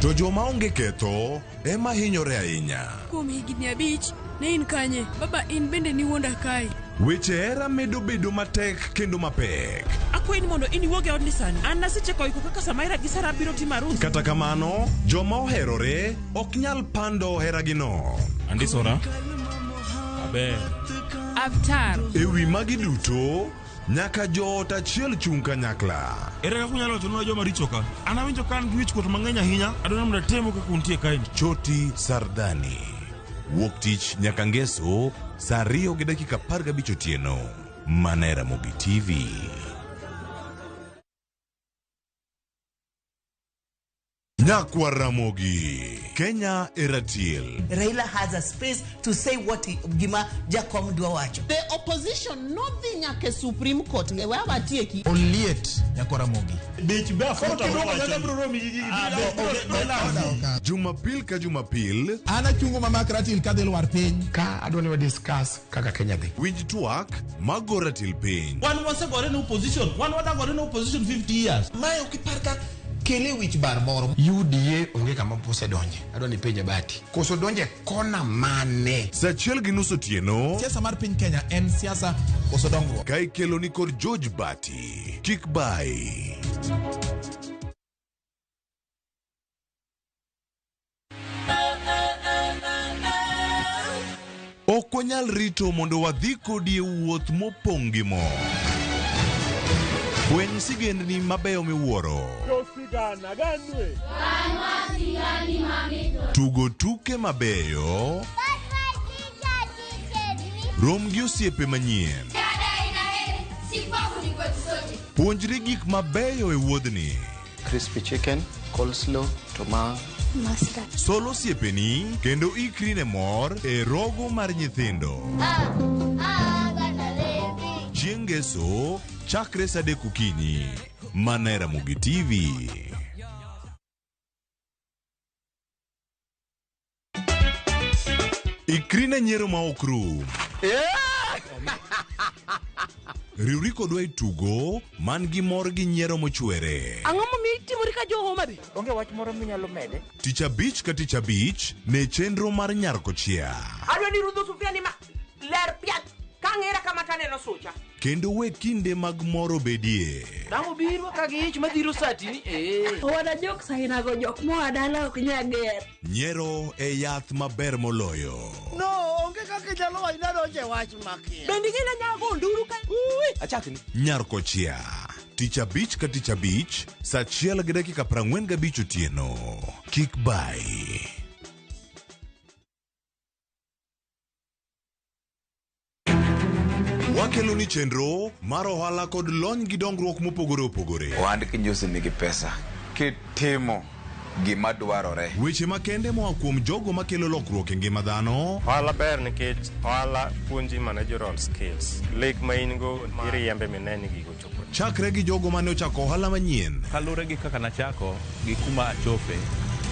To joma onge ketho ema hinyore ahinya. Kuom higni 5, ne in kanye? Baba in bende ni wuonda kae. Weche hera medo bedo matek kendo mapek. Akwayi ni mondo in iwuog e odni sani. An naseche koiko kaka Samaira gi Sara biro timo arus. Kata kamano, joma oherore ok nyal pando heragino. Andisora. Aber. Avatar. Ewi magi duto, nyaka joot achiel chung' kanyakla. Ere kaka unyalo wacho nwa joma richo ka? An awinjo ka an gi wich kuot mang'eny ahinya, adwaro mondo atemo kaka untie kae. Choti Sardani. Wuok tich nyaka ngeso, saa 2:15 otieno. Mana Ramogi TV. Nyakwa Ramogi, Kenya eratiel. Raila has a space to say what gima Jakom dwa wacho. The opposition nothing nyake Supreme Court ngewe abatieki. Oliet Nyakwa Ramogi. Bech be afota Jumapil ka Jumapil. Ana chungo mama kratil kadel war piny. Ka adwani wa discuss kaka Kenya dhi. Winj twak magoratil piny. One was gore no opposition. One was gore no opposition 50 years. Mae ukiparka kele wich bar moro. UDA onge kama pose donje. Adwani penje bati. Koso donje kona mane. Sachiel gi nus otieno. Siasa mar piny Kenya en siasa koso dongruok. Kai kelo ni kod George Bati. Kik bai. Ok wanyal rito mondo wadhi kodi e wuoth mopong' gi mo. Fweny sigendni mabeyo miwuoro. Tugo tuke mabeyo. Rom gi osiepe manyien. Puonjri gik mabeyo e wuodhni. Crispy chicken, coleslaw, tomato, mustard. Solo osiepeni kendo ikri ne mor e rogo mar nyithindo. Chieng' Ngeso chakre saa 3 okinyi. Mana Ramogi TV. Ikri ne nyiero ma ok rum. Riwri kodwa e tugo man gi mor gi nyiero mochwere. Ang'o momiyo itimori ka jo Homa Bay? Onge wach moro minyalo mede. Tich Abich ka Tich Abich ne chenro mar Nyarkochia. Adwa ni rudho sufria ni ma ler piat kang'era kama taneno sucha. Kendo we kinde mag moro bedie. Dang'o biro ka gi ich madhiro sati ni Wada jok sainago jok moa dala ok nyager. Nyiero e yath maber moloyo. No, onge kaka nyalo wanyna donje wach makia. Bendi gina nyago nduru ka. Achakni. Nyarkochia. Tich Abich ka Tich Abich, saa 1:45 otieno. Kik bai. Wakelo ni chenro mar ohala kod lony gi dongruok mopogore opogore. Ohand kinyosi nigi pesa kitimo gima dwarore. Weche makende moa kuom jogo makelo lokruok e ngima dhano. Ohala ber nikech ohala puonji managerial skills. Lek ma in go iriembe mineni gigo chopo. Chakre gi jogo mane ochako ohala manyien. Kalure gi kaka nachako gi kuma achope,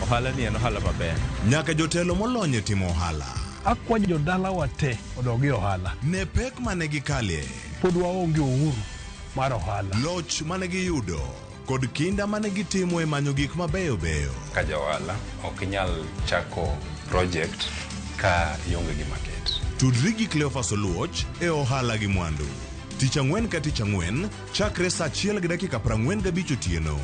ohala ni en ohala maber. Nyaka jotelo molony e timo ohala. Akwajo jodala wate odogi ohala. Ne pek mane gikalie. Pod waonge uhuru mar ohala. Loch mane giyudo kod kinda mane gitimo e manyo gik mabeyo beyo. Ka jaohala ok inyal chako project ka ionge gi market. Tudri gi Cleophas Oluoch e ohala gi mwandu. Tich Ang'wen ka Tich Ang'wen chakre saa 1:45 otieno.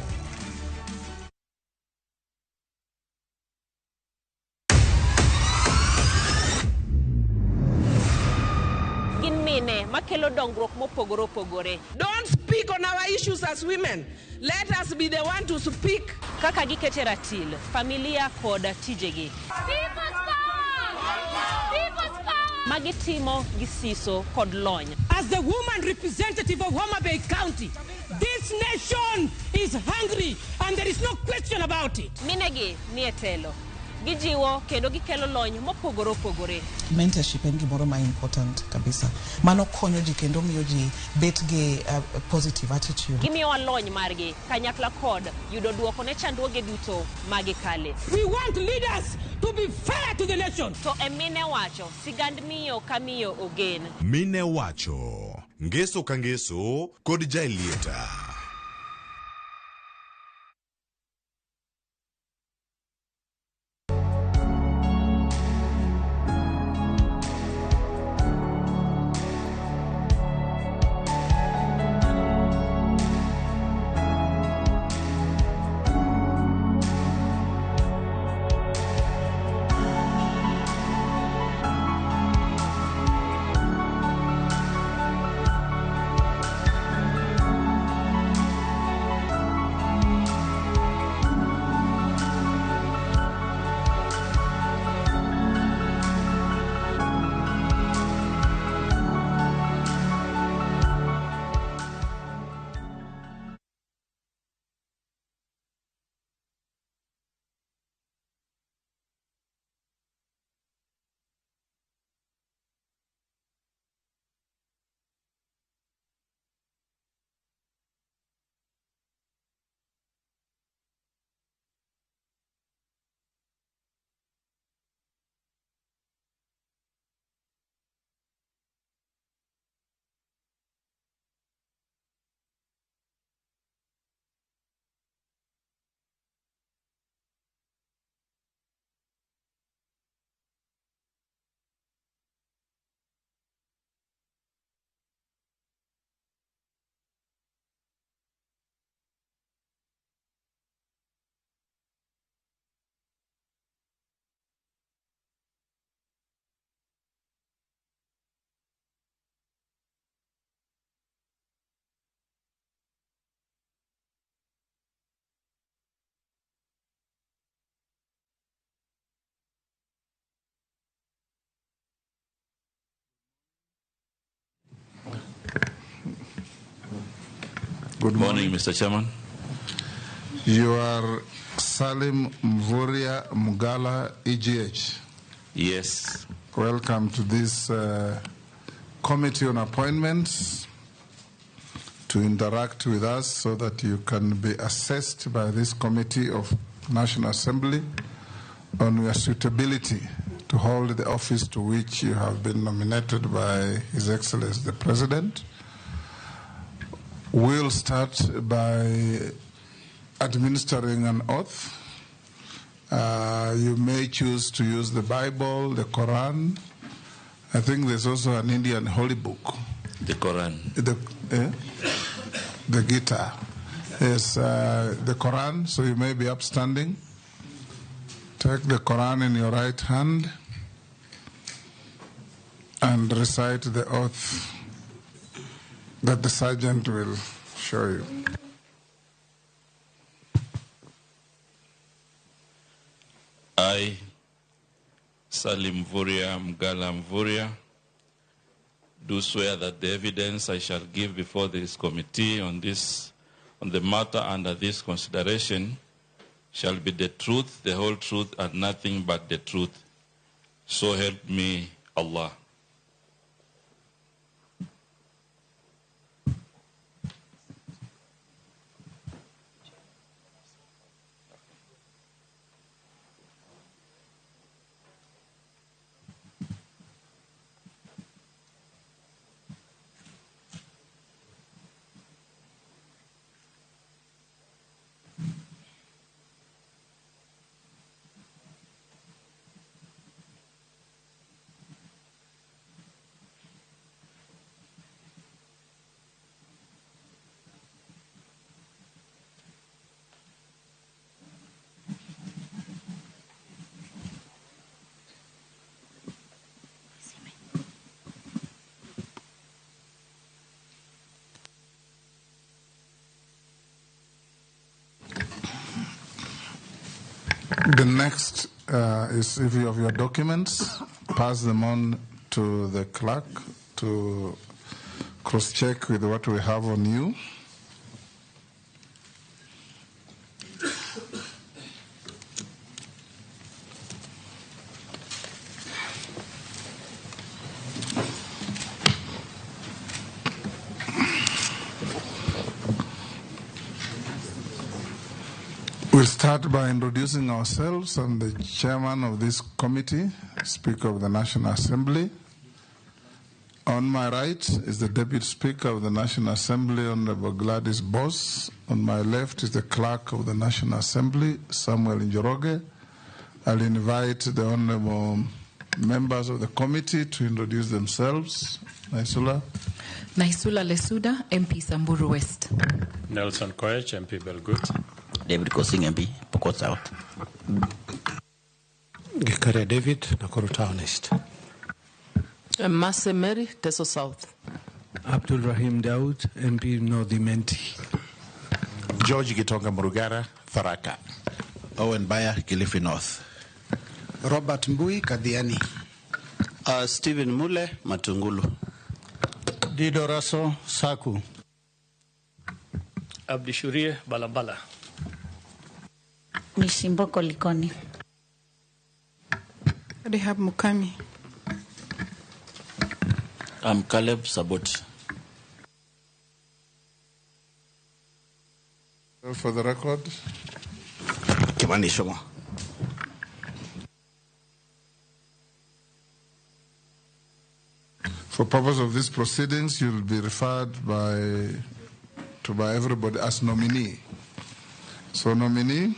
Makelo dongruok mopogore opogore. Don't speak on our issues as women. Let us be the one to speak. Kaka gikete ratil, familia kod tijegi. Magitimo gisiso kod lony. As the woman representative of Homa Bay County, this nation is hungry and there is no question about it. Minegi ni etelo. Gijiwo kendo gikelo lony mopogore opogore. Mentorship en gimoro ma important kabisa. Mano konyo ji kendo miyo ji bet gi positive attitude. Gimiyo lony margi kanyakla kod yudo duoko ne chandruoge duto magikale. We want leaders to be fair to the nation. To emine wacho sigand miyo kamiyo ogen. Mine wacho Ngeso ka Ngeso kod Jailieta. Good morning, Mr. Chairman. You are Salim Mvuria Mugala, EGH. Yes. Welcome to this Committee on Appointments to interact with us so that you can be assessed by this Committee of National Assembly on your suitability to hold the office to which you have been nominated by His Excellency the President. We'll start by administering an oath. You may choose to use the Bible, the Quran. I think there's also an Indian holy book. The Quran. The Gita. Yes, the Quran, so you may be upstanding. Take the Quran in your right hand and recite the oath that the sergeant will show you. I, Salim Mvuria Mgala Mvuria, do swear that the evidence I shall give before this committee on the matter under this consideration shall be the truth, the whole truth, and nothing but the truth. So help me Allah. The next is if you have your documents, pass them on to the clerk to cross-check with what we have on you. We'll start by introducing ourselves. I'm the chairman of this committee, Speaker of the National Assembly. On my right is the Deputy Speaker of the National Assembly, Honorable Gladys Boss. On my left is the Clerk of the National Assembly, Samuel Njoroge. I'll invite the honorable members of the committee to introduce themselves. Naisula. Naisula Lesuda, MP Samburu West. Nelson Koech, MP Belgut. David Kosing, MP Pokot South. Gikare David, Nakuru Town East. Mase Mary, Teso South. Abdul Rahim Daud, MP North Imenti. George Gitonga Murugara, Tharaka. Owen Bayer, Kilifi North. Robert Mbui, Kadiani. Stephen Mule, Matungulu. Dido Raso, Saku. Abdishurie, Balabala. Mishimboko Likoni. Rehab Mukami. I'm Caleb Sabot. For the record, Kimani Shomo. For purpose of these proceedings, you'll be referred by everybody as nominee. So nominee,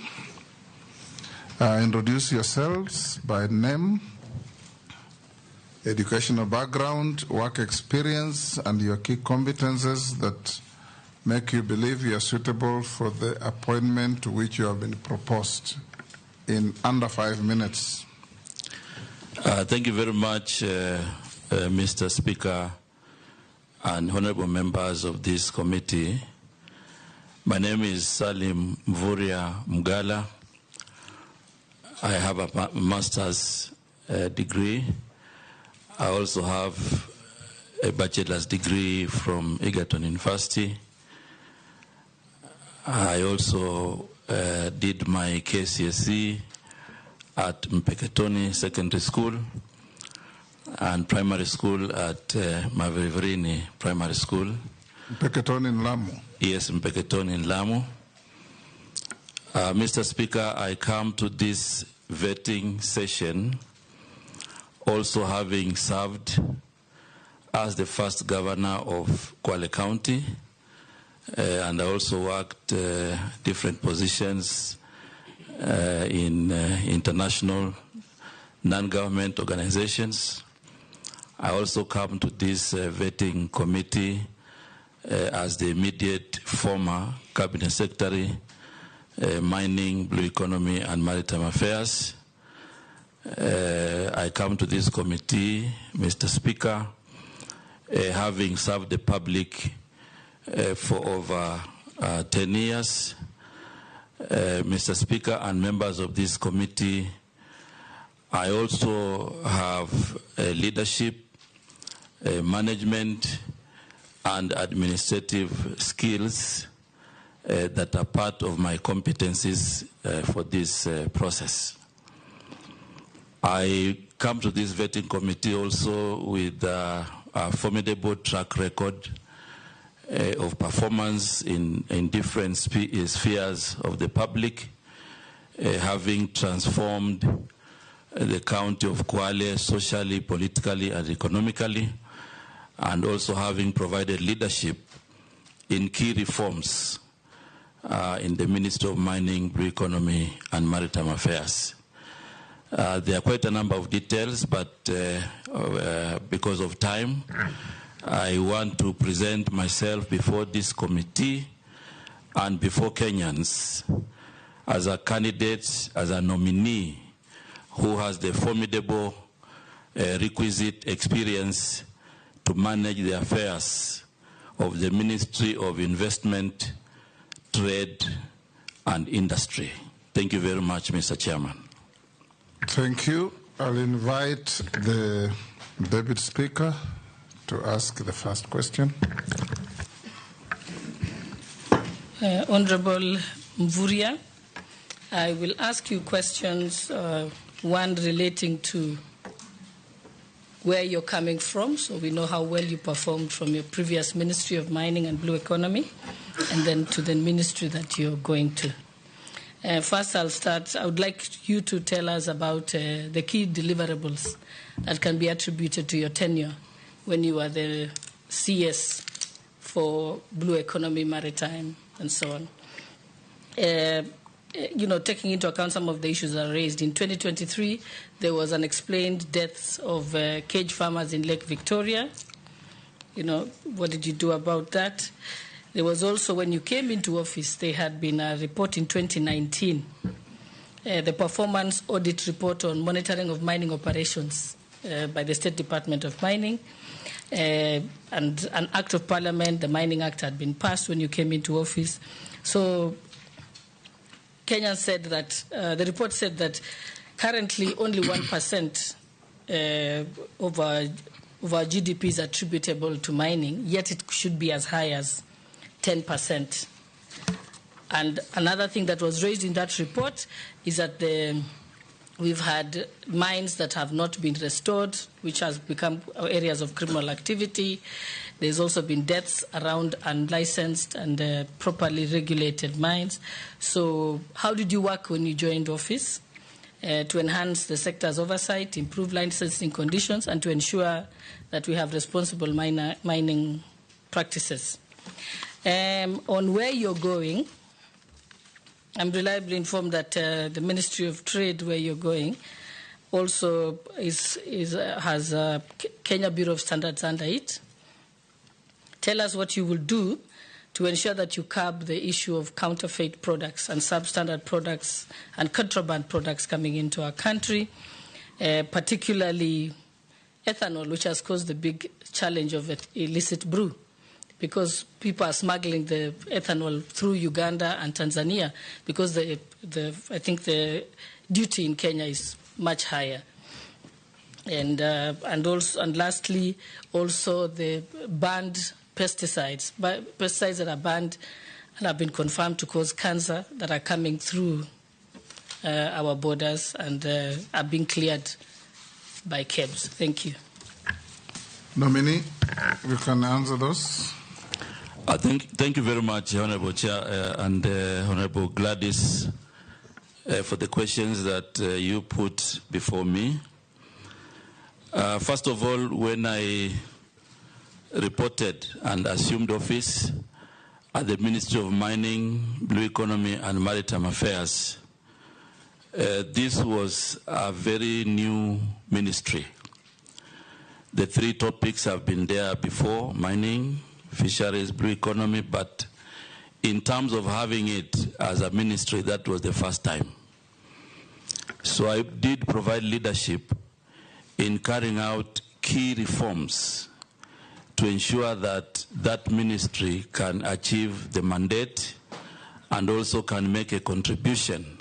introduce yourselves by name, educational background, work experience, and your key competences that make you believe you are suitable for the appointment to which you have been proposed in under 5 minutes. Thank you very much, Mr. Speaker and honorable members of this committee. My name is Salim Mvuria Mgala. I have a master's degree. I also have a bachelor's degree from Egerton University. I also did my KCSE at Mpeketoni Secondary School and primary school at Mavivirini Primary School. Mpeketoni in Lamu? Yes, Mpeketoni in Lamu. Mr. Speaker, I come to this vetting session also having served as the first governor of Kwale County, and I also worked different positions in international non-government organizations. I also come to this vetting committee as the immediate former cabinet secretary, mining, blue economy, and maritime affairs. I come to this committee, Mr. Speaker, having served the public for over 10 years. Mr. Speaker and members of this committee, I also have leadership, management, and administrative skills that are part of my competencies for this process. I come to this vetting committee also with a formidable track record of performance in different spheres of the public, having transformed the county of Kwale socially, politically, and economically, and also having provided leadership in key reforms in the Ministry of Mining, Blue Economy, and Maritime Affairs. There are quite a number of details, but because of time, I want to present myself before this committee and before Kenyans as a candidate, as a nominee who has the formidable requisite experience to manage the affairs of the Ministry of Investment, Trade, and Industry. Thank you very much, Mr. Chairman. Thank you. I'll invite the Deputy Speaker to ask the first question. Honorable Mvurya, I will ask you questions, one relating to where you're coming from, so we know how well you performed from your previous Ministry of Mining and Blue Economy, and then to the ministry that you're going to. First, I'll start. I would like you to tell us about the key deliverables that can be attributed to your tenure when you were the CS for Blue Economy, Maritime, and so on. Taking into account some of the issues that are raised. In 2023, there was unexplained deaths of cage farmers in Lake Victoria. What did you do about that? There was also, when you came into office, there had been a report in 2019, the performance audit report on monitoring of mining operations by the State Department of Mining. And an act of Parliament, the Mining Act, had been passed when you came into office. So Kenya said that, the report said that currently only 1% of our GDP is attributable to mining, yet it should be as high as 10%. And another thing that was raised in that report is that we've had mines that have not been restored, which has become areas of criminal activity. There's also been deaths around unlicensed and properly regulated mines. So how did you work when you joined office to enhance the sector's oversight, improve licensing conditions, and to ensure that we have responsible mining practices? On where you're going, I'm reliably informed that the Ministry of Trade, where you're going, also has a Kenya Bureau of Standards under it. Tell us what you will do to ensure that you curb the issue of counterfeit products and substandard products and contraband products coming into our country, particularly ethanol, which has caused the big challenge of illicit brew, because people are smuggling the ethanol through Uganda and Tanzania, because I think the duty in Kenya is much higher. And lastly, also the banned pesticides that are banned and have been confirmed to cause cancer that are coming through our borders and are being cleared by KEBS. Thank you. Nominee, you can answer those. Thank you very much, Honorable Chair and Honorable Gladys, for the questions that you put before me. First of all, when I reported and assumed office at the Ministry of Mining, Blue Economy and Maritime Affairs, this was a very new ministry. The three topics have been there before: mining, fisheries, blue economy, but in terms of having it as a ministry, that was the first time. So I did provide leadership in carrying out key reforms to ensure that that ministry can achieve the mandate and also can make a contribution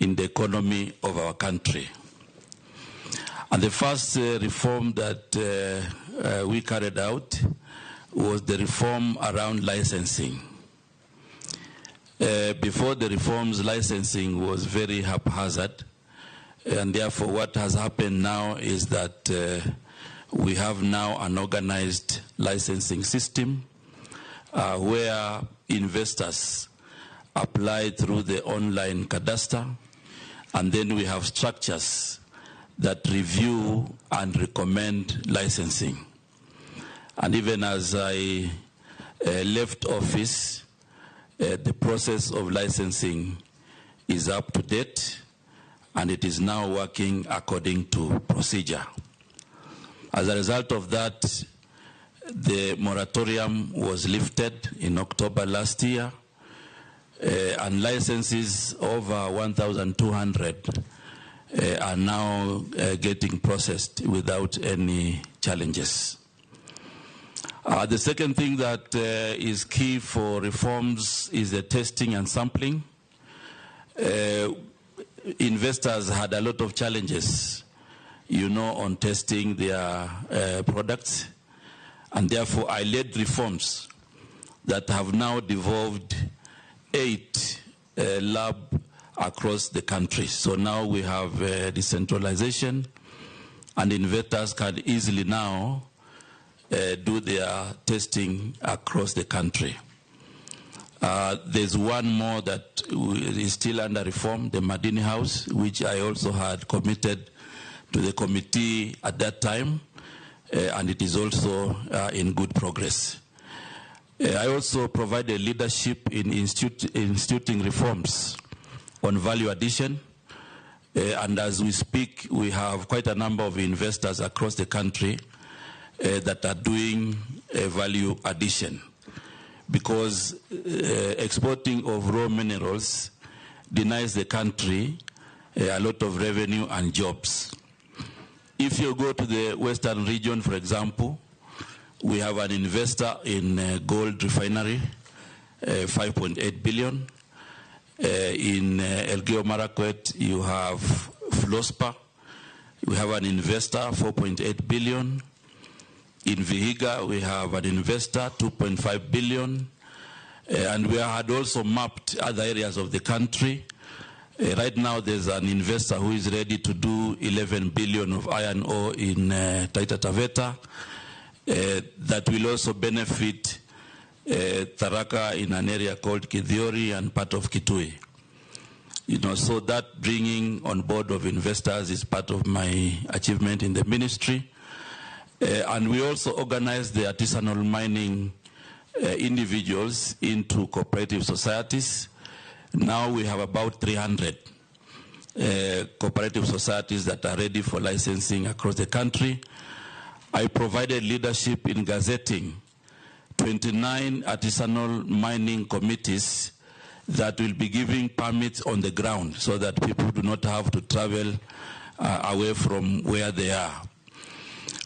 in the economy of our country. And the first reform that we carried out was the reform around licensing. Before the reforms, licensing was very haphazard, and therefore what has happened now is that we have now an organized licensing system where investors apply through the online cadastre, and then we have structures that review and recommend licensing. And even as I left office, the process of licensing is up to date, and it is now working according to procedure. As a result of that, the moratorium was lifted in October last year, and licenses over 1,200 are now getting processed without any challenges. The second thing that is key for reforms is the testing and sampling. Investors had a lot of challenges, on testing their products, and therefore I led reforms that have now devolved 8 labs across the country. So now we have decentralization, and investors can easily now do their testing across the country. There's one more that is still under reform, the Madini House, which I also had committed to the committee at that time, and it is also in good progress. I also provided leadership in instituting reforms on value addition, and as we speak, we have quite a number of investors across the country that are doing value addition, because exporting of raw minerals denies the country a lot of revenue and jobs. If you go to the Western region, for example, we have an investor in gold refinery, 5.8 billion. In Elgeyo Marakwet, you have Flospa. We have an investor, 4.8 billion. In Vihiga, we have an investor, 2.5 billion. And we had also mapped other areas of the country. Right now, there's an investor who is ready to do 11 billion of iron ore in Taita Taveta. That will also benefit Tharaka in an area called Kithiori and part of Kitui. So that bringing on board of investors is part of my achievement in the ministry. And we also organized the artisanal mining individuals into cooperative societies. Now we have about 300 cooperative societies that are ready for licensing across the country. I provided leadership in gazetting 29 artisanal mining committees that will be giving permits on the ground so that people do not have to travel away from where they are.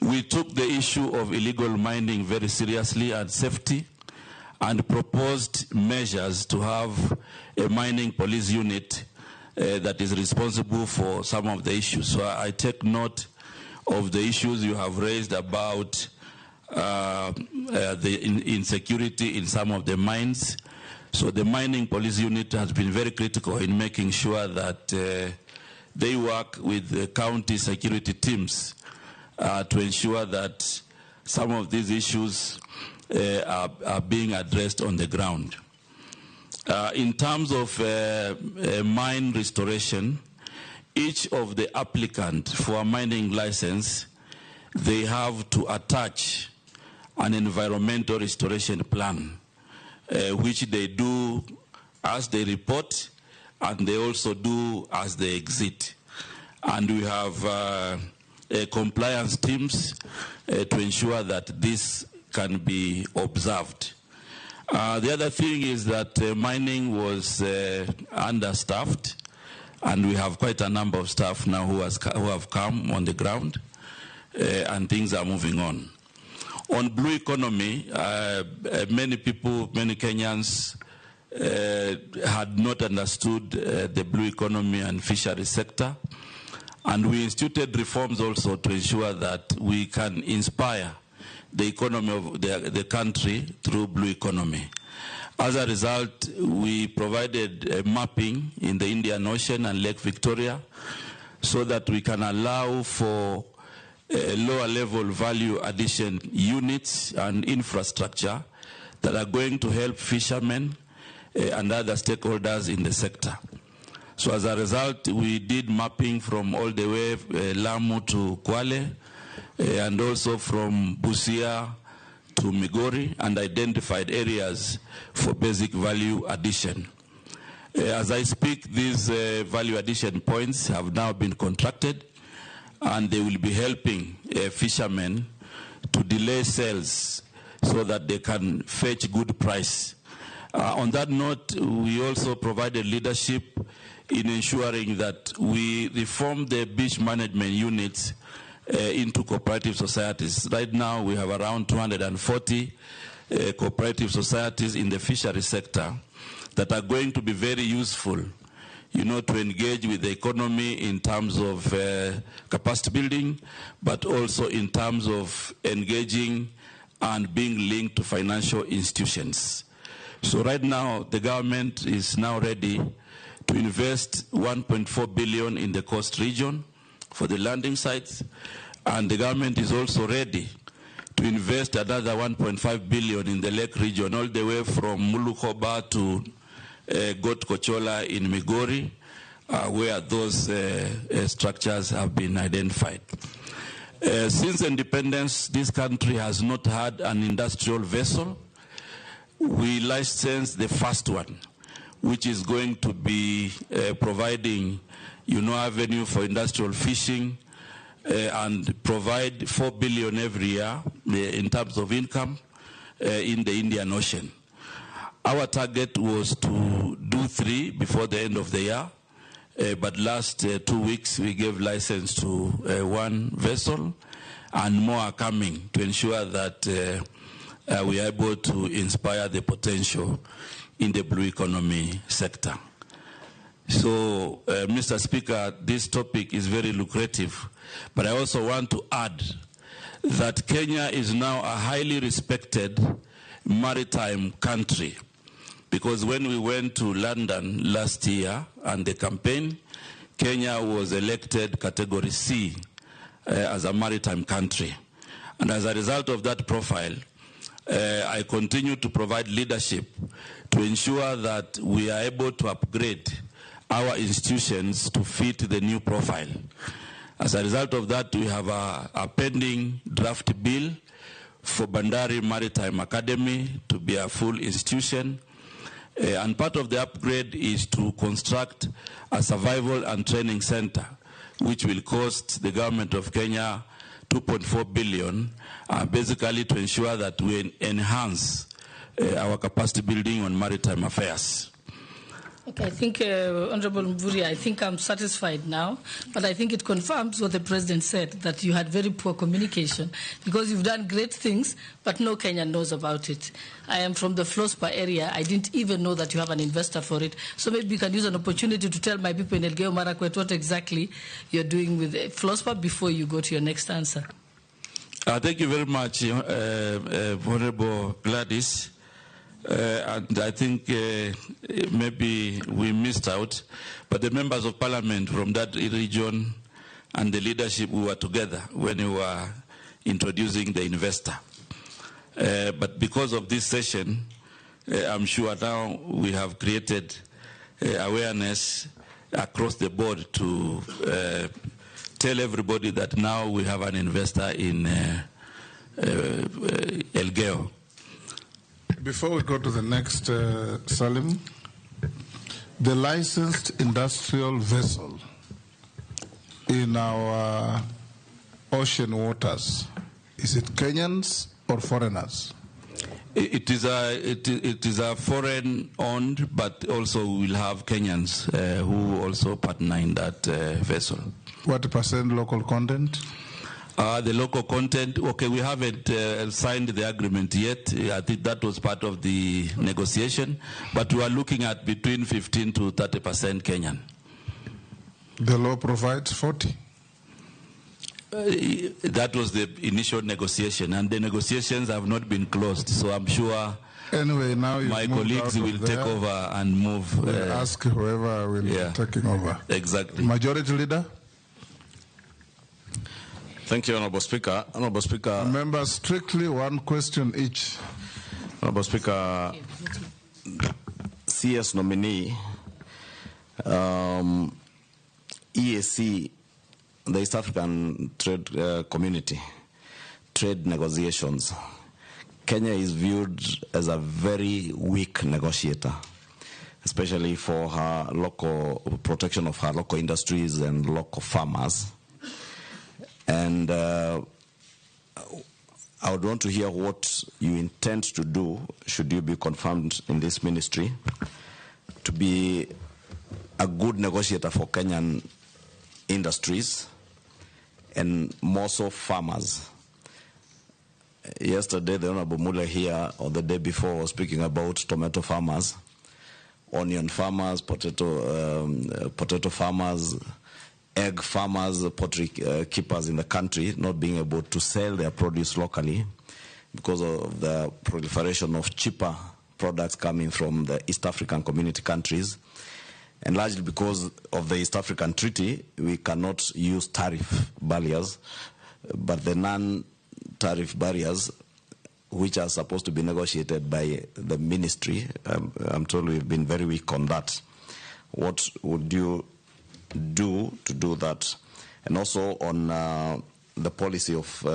We took the issue of illegal mining very seriously and safety, and proposed measures to have a mining police unit that is responsible for some of the issues. So I take note of the issues you have raised about the insecurity in some of the mines. So the mining police unit has been very critical in making sure that they work with the county security teams to ensure that some of these issues are being addressed on the ground. In terms of mine restoration, each of the applicant for a mining license, they have to attach an environmental restoration plan, which they do as they report, and they also do as they exit. And we have compliance teams to ensure that this can be observed. The other thing is that mining was understaffed, and we have quite a number of staff now who have come on the ground, and things are moving on. On blue economy, many people, many Kenyans had not understood the blue economy and fishery sector, and we instituted reforms also to ensure that we can inspire the economy of the country through blue economy. As a result, we provided mapping in the Indian Ocean and Lake Victoria so that we can allow for lower level value addition units and infrastructure that are going to help fishermen and other stakeholders in the sector. So as a result, we did mapping from all the way Lamu to Kwale, and also from Busia to Migori, and identified areas for basic value addition. As I speak, these value addition points have now been contracted, and they will be helping fishermen to delay sales so that they can fetch good price. On that note, we also provided leadership in ensuring that we reform the beach management units into cooperative societies. Right now, we have around 240 cooperative societies in the fishery sector that are going to be very useful, you know, to engage with the economy in terms of capacity building, but also in terms of engaging and being linked to financial institutions. So right now, the government is now ready to invest 1.4 billion in the coast region for the landing sites, and the government is also ready to invest another 1.5 billion in the lake region, all the way from Mulukoba to Got Kochola in Migori, where those structures have been identified. Since independence, this country has not had an industrial vessel. We licensed the first one, which is going to be providing, you know, avenue for industrial fishing and provide 4 billion every year in terms of income in the Indian Ocean. Our target was to do 3 before the end of the year, but last 2 weeks we gave license to 1 vessel, and more are coming to ensure that we are able to inspire the potential in the blue economy sector. So, Mr. Speaker, this topic is very lucrative, but I also want to add that Kenya is now a highly respected maritime country, because when we went to London last year and the campaign, Kenya was elected category C as a maritime country. And as a result of that profile, I continue to provide leadership to ensure that we are able to upgrade our institutions to fit the new profile. As a result of that, we have a pending draft bill for Bandari Maritime Academy to be a full institution. And part of the upgrade is to construct a survival and training center, which will cost the government of Kenya 2.4 billion, basically to ensure that we enhance our capacity building on maritime affairs. Okay, I think, Honorable Mvurya, I think I'm satisfied now, but I think it confirms what the President said, that you had very poor communication, because you've done great things, but no Kenyan knows about it. I am from the Flospa area. I didn't even know that you have an investor for it. So maybe you can use an opportunity to tell my people in Elgeyo Marakwet what exactly you're doing with Flospa before you go to your next answer. Thank you very much, Honorable Gladys. and I think maybe we missed out, but the members of parliament from that region and the leadership, we were together when we were introducing the investor. But because of this session, I'm sure now we have created awareness across the board to tell everybody that now we have an investor in Elgeyo. Before we go to the next, Salim, the licensed industrial vessel in our ocean waters, is it Kenyans or foreigners? It is a foreign-owned, but also we'll have Kenyans who also partner in that vessel. What percent local content? The local content, okay, we haven't signed the agreement yet. I think that was part of the negotiation, but we are looking at between 15 to 30% Kenyan. The law provides 40. That was the initial negotiation, and the negotiations have not been closed, so I'm sure anyway, now my colleagues will take over and move. We'll ask whoever will be taking over. Exactly. Majority Leader? Thank you, Honorable Speaker. Honorable Speaker. Remember, strictly one question each. Honorable Speaker, CS nominee, EAC, the East African Trade Community, trade negotiations. Kenya is viewed as a very weak negotiator, especially for her local protection of her local industries and local farmers. And I would want to hear what you intend to do, should you be confirmed in this ministry, to be a good negotiator for Kenyan industries and more so farmers. Yesterday, the Honorable Mule here, or the day before, was speaking about tomato farmers, onion farmers, potato farmers, egg farmers, poultry keepers in the country not being able to sell their produce locally because of the proliferation of cheaper products coming from the East African community countries. And largely because of the East African Treaty, we cannot use tariff barriers, but the non-tariff barriers, which are supposed to be negotiated by the ministry, I'm told we've been very weak on that. What would you do to do that? And also on the policy of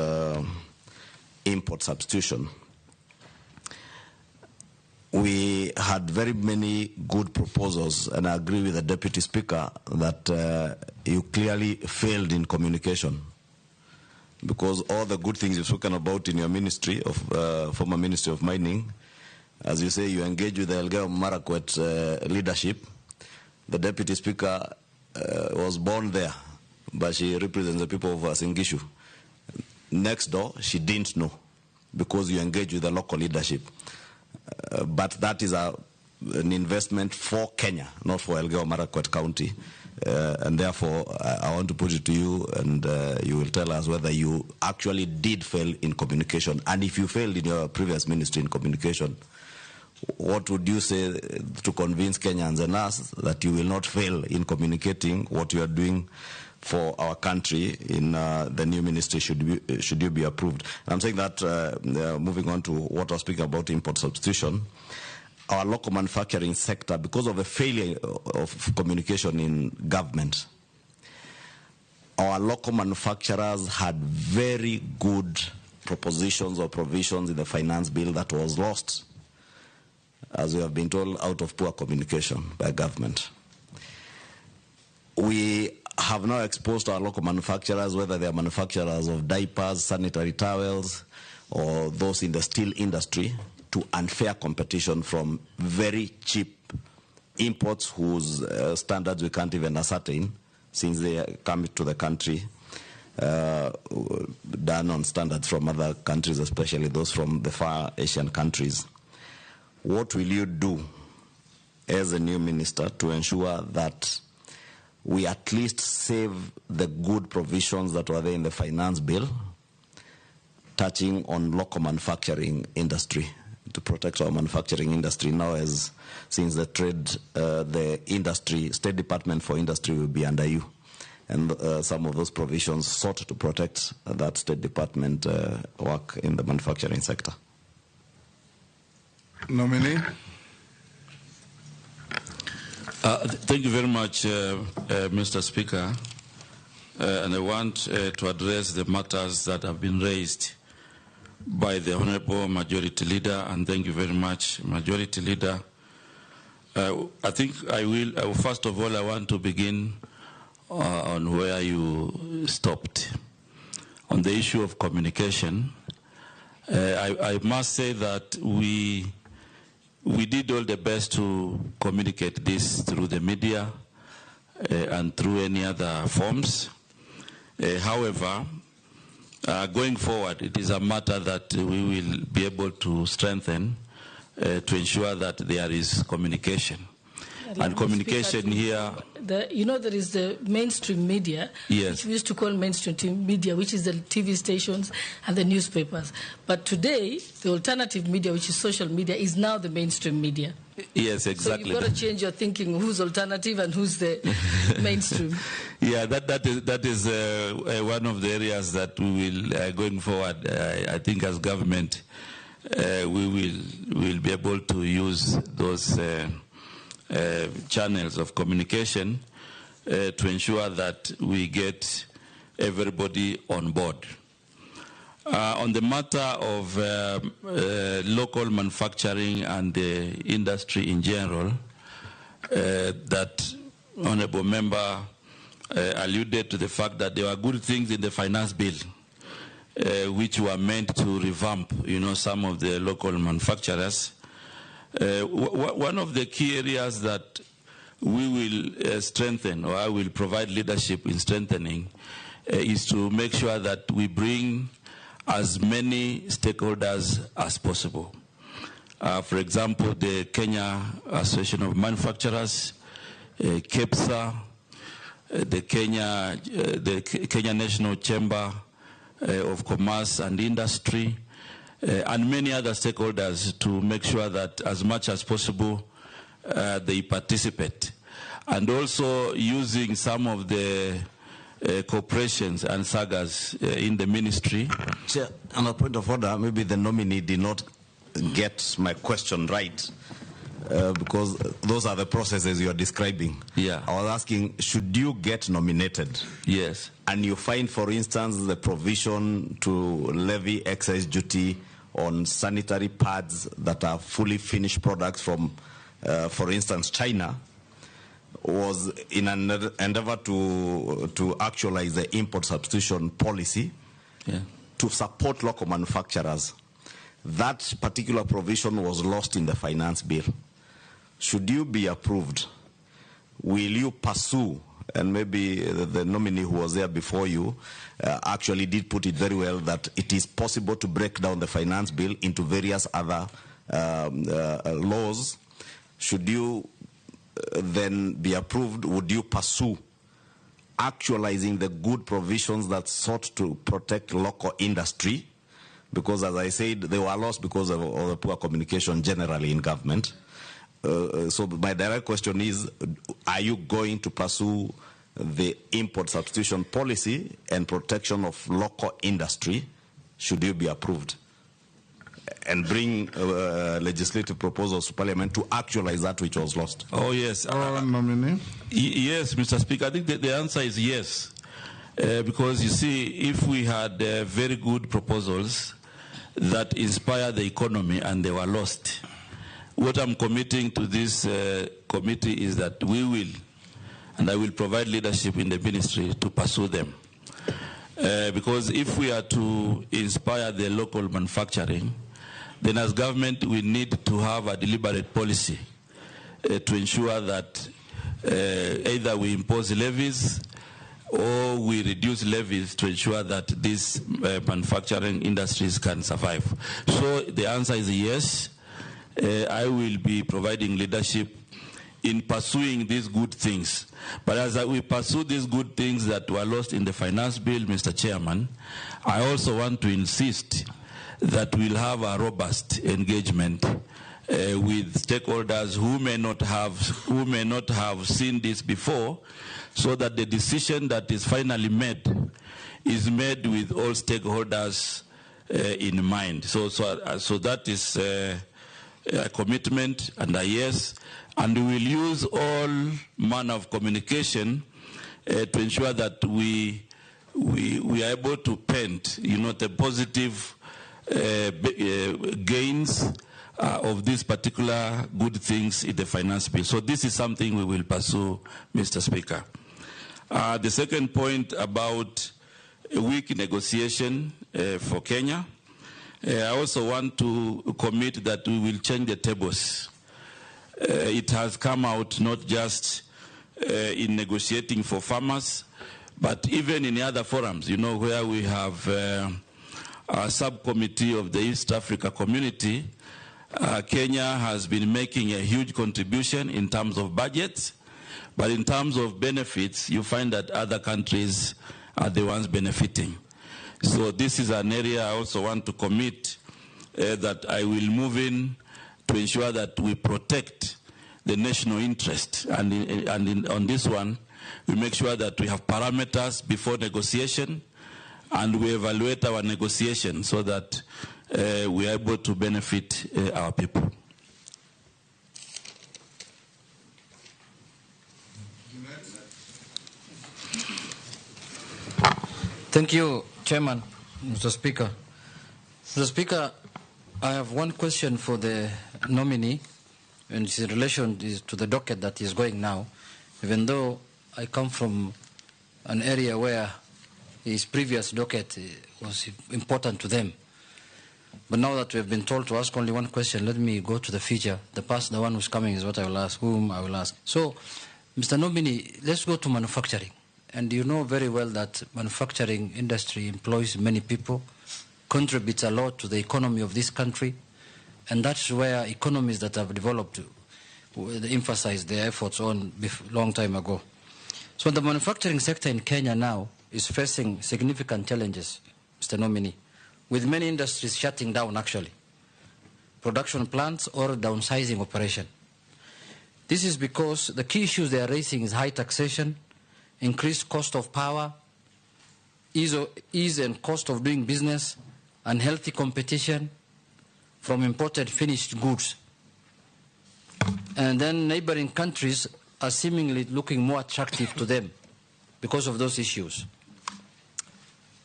import substitution. We had very many good proposals, and I agree with the Deputy Speaker that you clearly failed in communication, because all the good things you've spoken about in your ministry of former Ministry of Mining, as you say, you engage with the Elgeyo Marakwet leadership. The Deputy Speaker was born there, but she represents the people of Singishu. Next door, she didn't know, because you engage with the local leadership. But that is an investment for Kenya, not for Elgeyo Marakwet County. And therefore, I want to put it to you, and you will tell us whether you actually did fail in communication. And if you failed in your previous ministry in communication, what would you say to convince Kenyans and us that you will not fail in communicating what you are doing for our country in the new ministry should you be approved? And I'm saying that, moving on to what I was speaking about, import substitution, our local manufacturing sector, because of a failure of communication in government, our local manufacturers had very good propositions or provisions in the finance bill that was lost, as we have been told, out of poor communication by government. We have now exposed our local manufacturers, whether they are manufacturers of diapers, sanitary towels, or those in the steel industry, to unfair competition from very cheap imports whose standards we can't even ascertain, since they come to the country done on standards from other countries, especially those from the far Asian countries. What will you do as a new minister to ensure that we at least save the good provisions that were there in the finance bill touching on local manufacturing industry, to protect our manufacturing industry now, as since the industry, State Department for Industry will be under you. And some of those provisions sought to protect that State Department work in the manufacturing sector. Nominee. Thank you very much, Mr. Speaker. And I want to address the matters that have been raised by the Honorable Majority Leader, and thank you very much, Majority Leader. I think I will, first of all, I want to begin on where you stopped. On the issue of communication, I must say that we did all the best to communicate this through the media and through any other forms. However, going forward, it is a matter that we will be able to strengthen to ensure that there is communication. And communication here... there is the mainstream media, yes, which we used to call mainstream media, which is the TV stations and the newspapers. But today, the alternative media, which is social media, is now the mainstream media. Yes, exactly. So you've got to change your thinking, who's alternative and who's the mainstream. Yeah, that is one of the areas that we will, going forward, I think as government, we will be able to use those channels of communication to ensure that we get everybody on board. On the matter of local manufacturing and the industry in general, that Honourable Member alluded to the fact that there were good things in the finance bill which were meant to revamp, some of the local manufacturers. One of the key areas that we will strengthen, or I will provide leadership in strengthening, is to make sure that we bring as many stakeholders as possible. For example, the Kenya Association of Manufacturers, KEPSA, the Kenya National Chamber of Commerce and Industry, and many other stakeholders, to make sure that as much as possible they participate. And also using some of the corporations and sagas in the ministry. Chair, on a point of order, maybe the nominee did not get my question right, because those are the processes you are describing. Yeah. I was asking, should you get nominated? Yes. And you find, for instance, the provision to levy excise duty on sanitary pads that are fully finished products from, for instance, China, was in an endeavor to actualize the import substitution policy, yeah, to support local manufacturers. That particular provision was lost in the finance bill. Should you be approved, will you pursue, and maybe the nominee who was there before you actually did put it very well, that it is possible to break down the finance bill into various other laws. Should you then be approved, would you pursue actualizing the good provisions that sought to protect local industry? Because, as I said, they were lost because of the poor communication generally in government. So my direct question is, are you going to pursue the import substitution policy and protection of local industry, should you be approved, and bring legislative proposals to Parliament to actualize that which was lost? Oh, yes. Nominee? Yes, Mr. Speaker. I think the answer is yes. Because, you see, if we had very good proposals that inspire the economy and they were lost, what I'm committing to this committee is that we will, and I will provide leadership in the ministry to pursue them. Because if we are to inspire the local manufacturing, then as government we need to have a deliberate policy to ensure that either we impose levies or we reduce levies to ensure that these manufacturing industries can survive. So the answer is yes. I will be providing leadership in pursuing these good things. But as we pursue these good things that were lost in the finance bill, Mr. Chairman, I also want to insist that we'll have a robust engagement with stakeholders who may not have seen this before, so that the decision that is finally made is made with all stakeholders in mind. So that is a commitment and a yes, and we will use all manner of communication to ensure that we are able to paint, the positive gains of these particular good things in the finance bill. So this is something we will pursue, Mr. Speaker. The second point about a weak negotiation for Kenya, I also want to commit that we will change the tables. It has come out not just in negotiating for farmers, but even in the other forums, where we have a subcommittee of the East Africa community. Kenya has been making a huge contribution in terms of budgets, but in terms of benefits, you find that other countries are the ones benefiting. So this is an area I also want to commit that I will move in to ensure that we protect the national interest. And on this one, we make sure that we have parameters before negotiation, and we evaluate our negotiation so that we are able to benefit our people. Thank you, Chairman, Mr. Speaker. Mr. Speaker, I have one question for the nominee, and it's in relation to the docket that is going now, even though I come from an area where his previous docket was important to them. But now that we have been told to ask only one question, let me go to the future. The past, the one who's coming is what I will ask, whom I will ask. So, Mr. Nominee, let's go to manufacturing. And you know very well that manufacturing industry employs many people, contributes a lot to the economy of this country, and that's where economies that have developed emphasize their efforts on a long time ago. So the manufacturing sector in Kenya now is facing significant challenges, Mr. Nominee, with many industries shutting down actually, production plants or downsizing operation. This is because the key issues they are raising is high taxation, increased cost of power, ease and cost of doing business, unhealthy competition from imported finished goods. And then neighboring countries are seemingly looking more attractive to them because of those issues.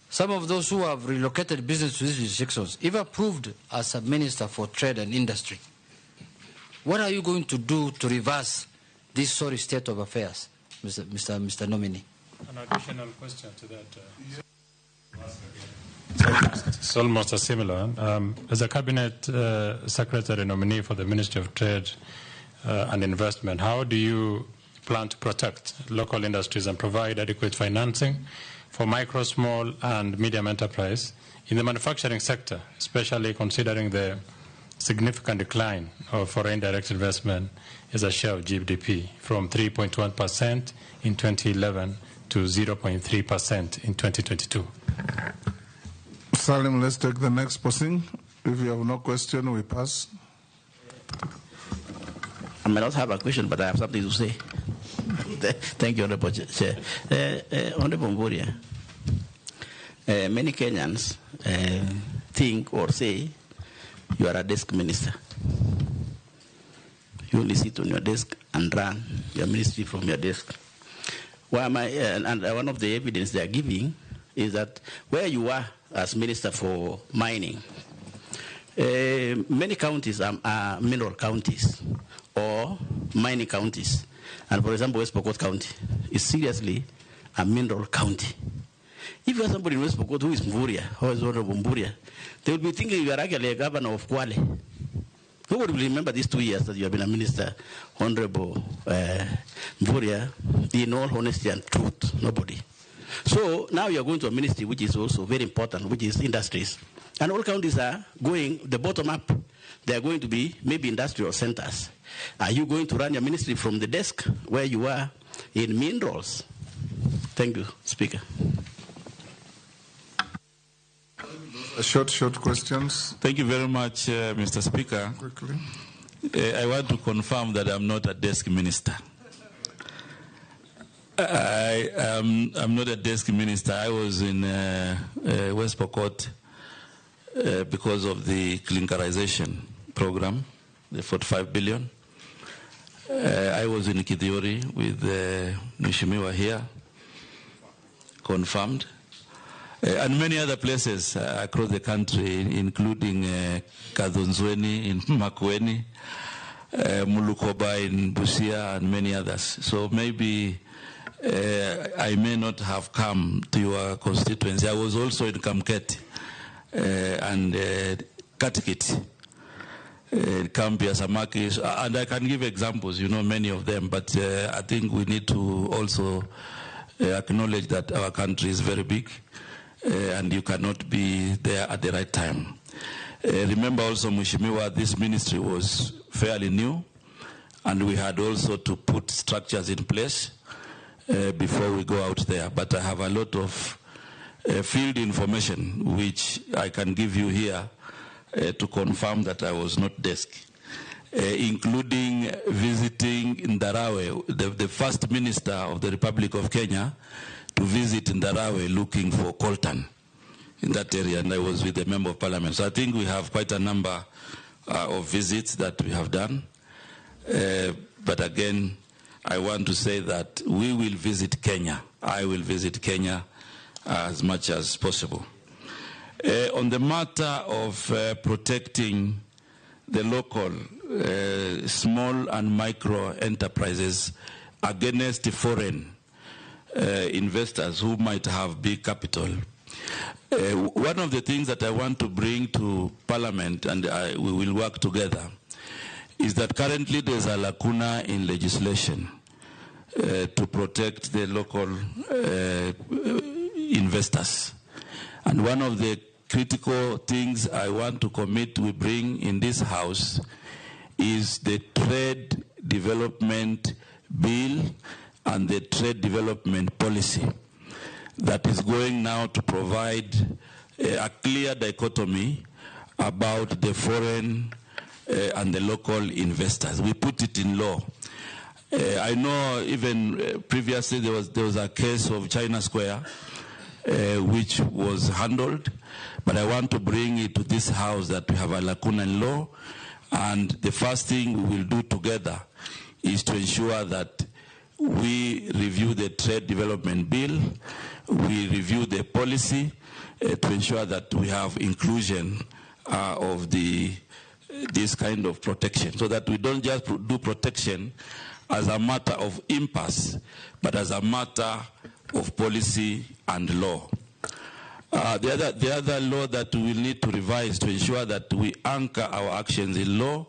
Some of those who have relocated business to these jurisdictions, if approved as a Minister for Trade and Industry, what are you going to do to reverse this sorry state of affairs, Mr. Nominee? An additional question to that. It's almost a similar one. As a Cabinet Secretary nominee for the Ministry of Trade and Investment, how do you plan to protect local industries and provide adequate financing for micro, small, and medium enterprise in the manufacturing sector, especially considering the significant decline of foreign direct investment as a share of GDP from 3.1% in 2011 to 0.3% in 2022? Salim, let's take the next person. If you have no question, we pass. I may not have a question, but I have something to say. Thank you, Honorable Chair. Honorable Mburia, many Kenyans think or say you are a desk minister. You only sit on your desk and run your ministry from your desk. And one of the evidence they are giving is that where you are as Minister for Mining, many counties are mineral counties or mining counties. And for example, West Pokot County is seriously a mineral county. If you have somebody in West Pokot who is Mburia, or is Honorable Mburia, they will be thinking you are actually a governor of Kwale. Nobody will remember these 2 years that you have been a minister, Honorable Mburia, in all honesty and truth. Nobody. So now you are going to a ministry which is also very important, which is industries. And all counties are going, the bottom up, they are going to be maybe industrial centers. Are you going to run your ministry from the desk where you are in minerals? Thank you, Speaker. Short questions. Thank you very much, Mr. Speaker. Quickly. I want to confirm that I'm not a desk minister. I'm not a desk minister. I was in West Pokot because of the clinkerization program, the 45 billion. I was in Kithiori with Mheshimiwa here, confirmed. And many other places across the country, including Kadhonzweni in Makueni, Mulukoba in Busia, and many others. So maybe I may not have come to your constituency. I was also in Kamket and Katikit, Kambia, Samaki, and I can give examples, many of them, but I think we need to also acknowledge that our country is very big. And you cannot be there at the right time. Remember also, Mheshimiwa, this ministry was fairly new, and we had also to put structures in place before we go out there. But I have a lot of field information which I can give you here to confirm that I was not desk, including visiting Ndarawe, the first minister of the Republic of Kenya, to visit Ndarawe looking for coltan in that area, and I was with a member of parliament. So I think we have quite a number of visits that we have done. But again, I want to say that we will visit Kenya. I will visit Kenya as much as possible. On the matter of protecting the local small and micro enterprises against foreign investors who might have big capital. One of the things that I want to bring to Parliament, and we will work together, is that currently there's a lacuna in legislation to protect the local investors. And one of the critical things I want to commit we bring in this House is the Trade Development Bill and the Trade Development Policy that is going now to provide a clear dichotomy about the foreign and the local investors. We put it in law. I know even previously there was a case of China Square which was handled, but I want to bring it to this House that we have a lacuna in law, and the first thing we will do together is to ensure that we review the Trade Development Bill, we review the policy to ensure that we have inclusion of this kind of protection, so that we don't just do protection as a matter of impasse, but as a matter of policy and law. The other law that we will need to revise to ensure that we anchor our actions in law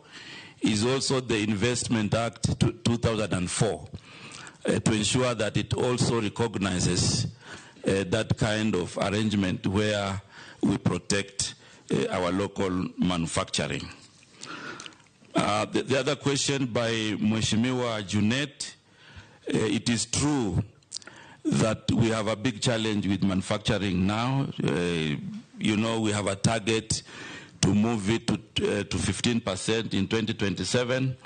is also the Investment Act 2004, to ensure that it also recognizes that kind of arrangement where we protect our local manufacturing. The other question by Mheshimiwa Junet, it is true that we have a big challenge with manufacturing now. We have a target to move it to 15% in 2027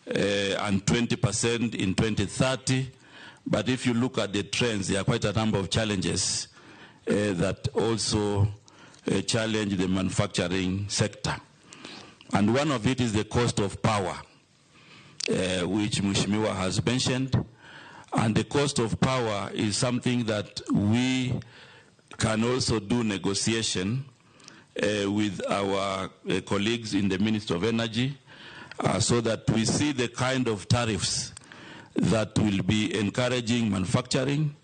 and 20% in 2030. But if you look at the trends, there are quite a number of challenges that also challenge the manufacturing sector. And one of it is the cost of power, which Mheshimiwa has mentioned. And the cost of power is something that we can also do negotiation with our colleagues in the Ministry of Energy, so that we see the kind of tariffs that will be encouraging manufacturing,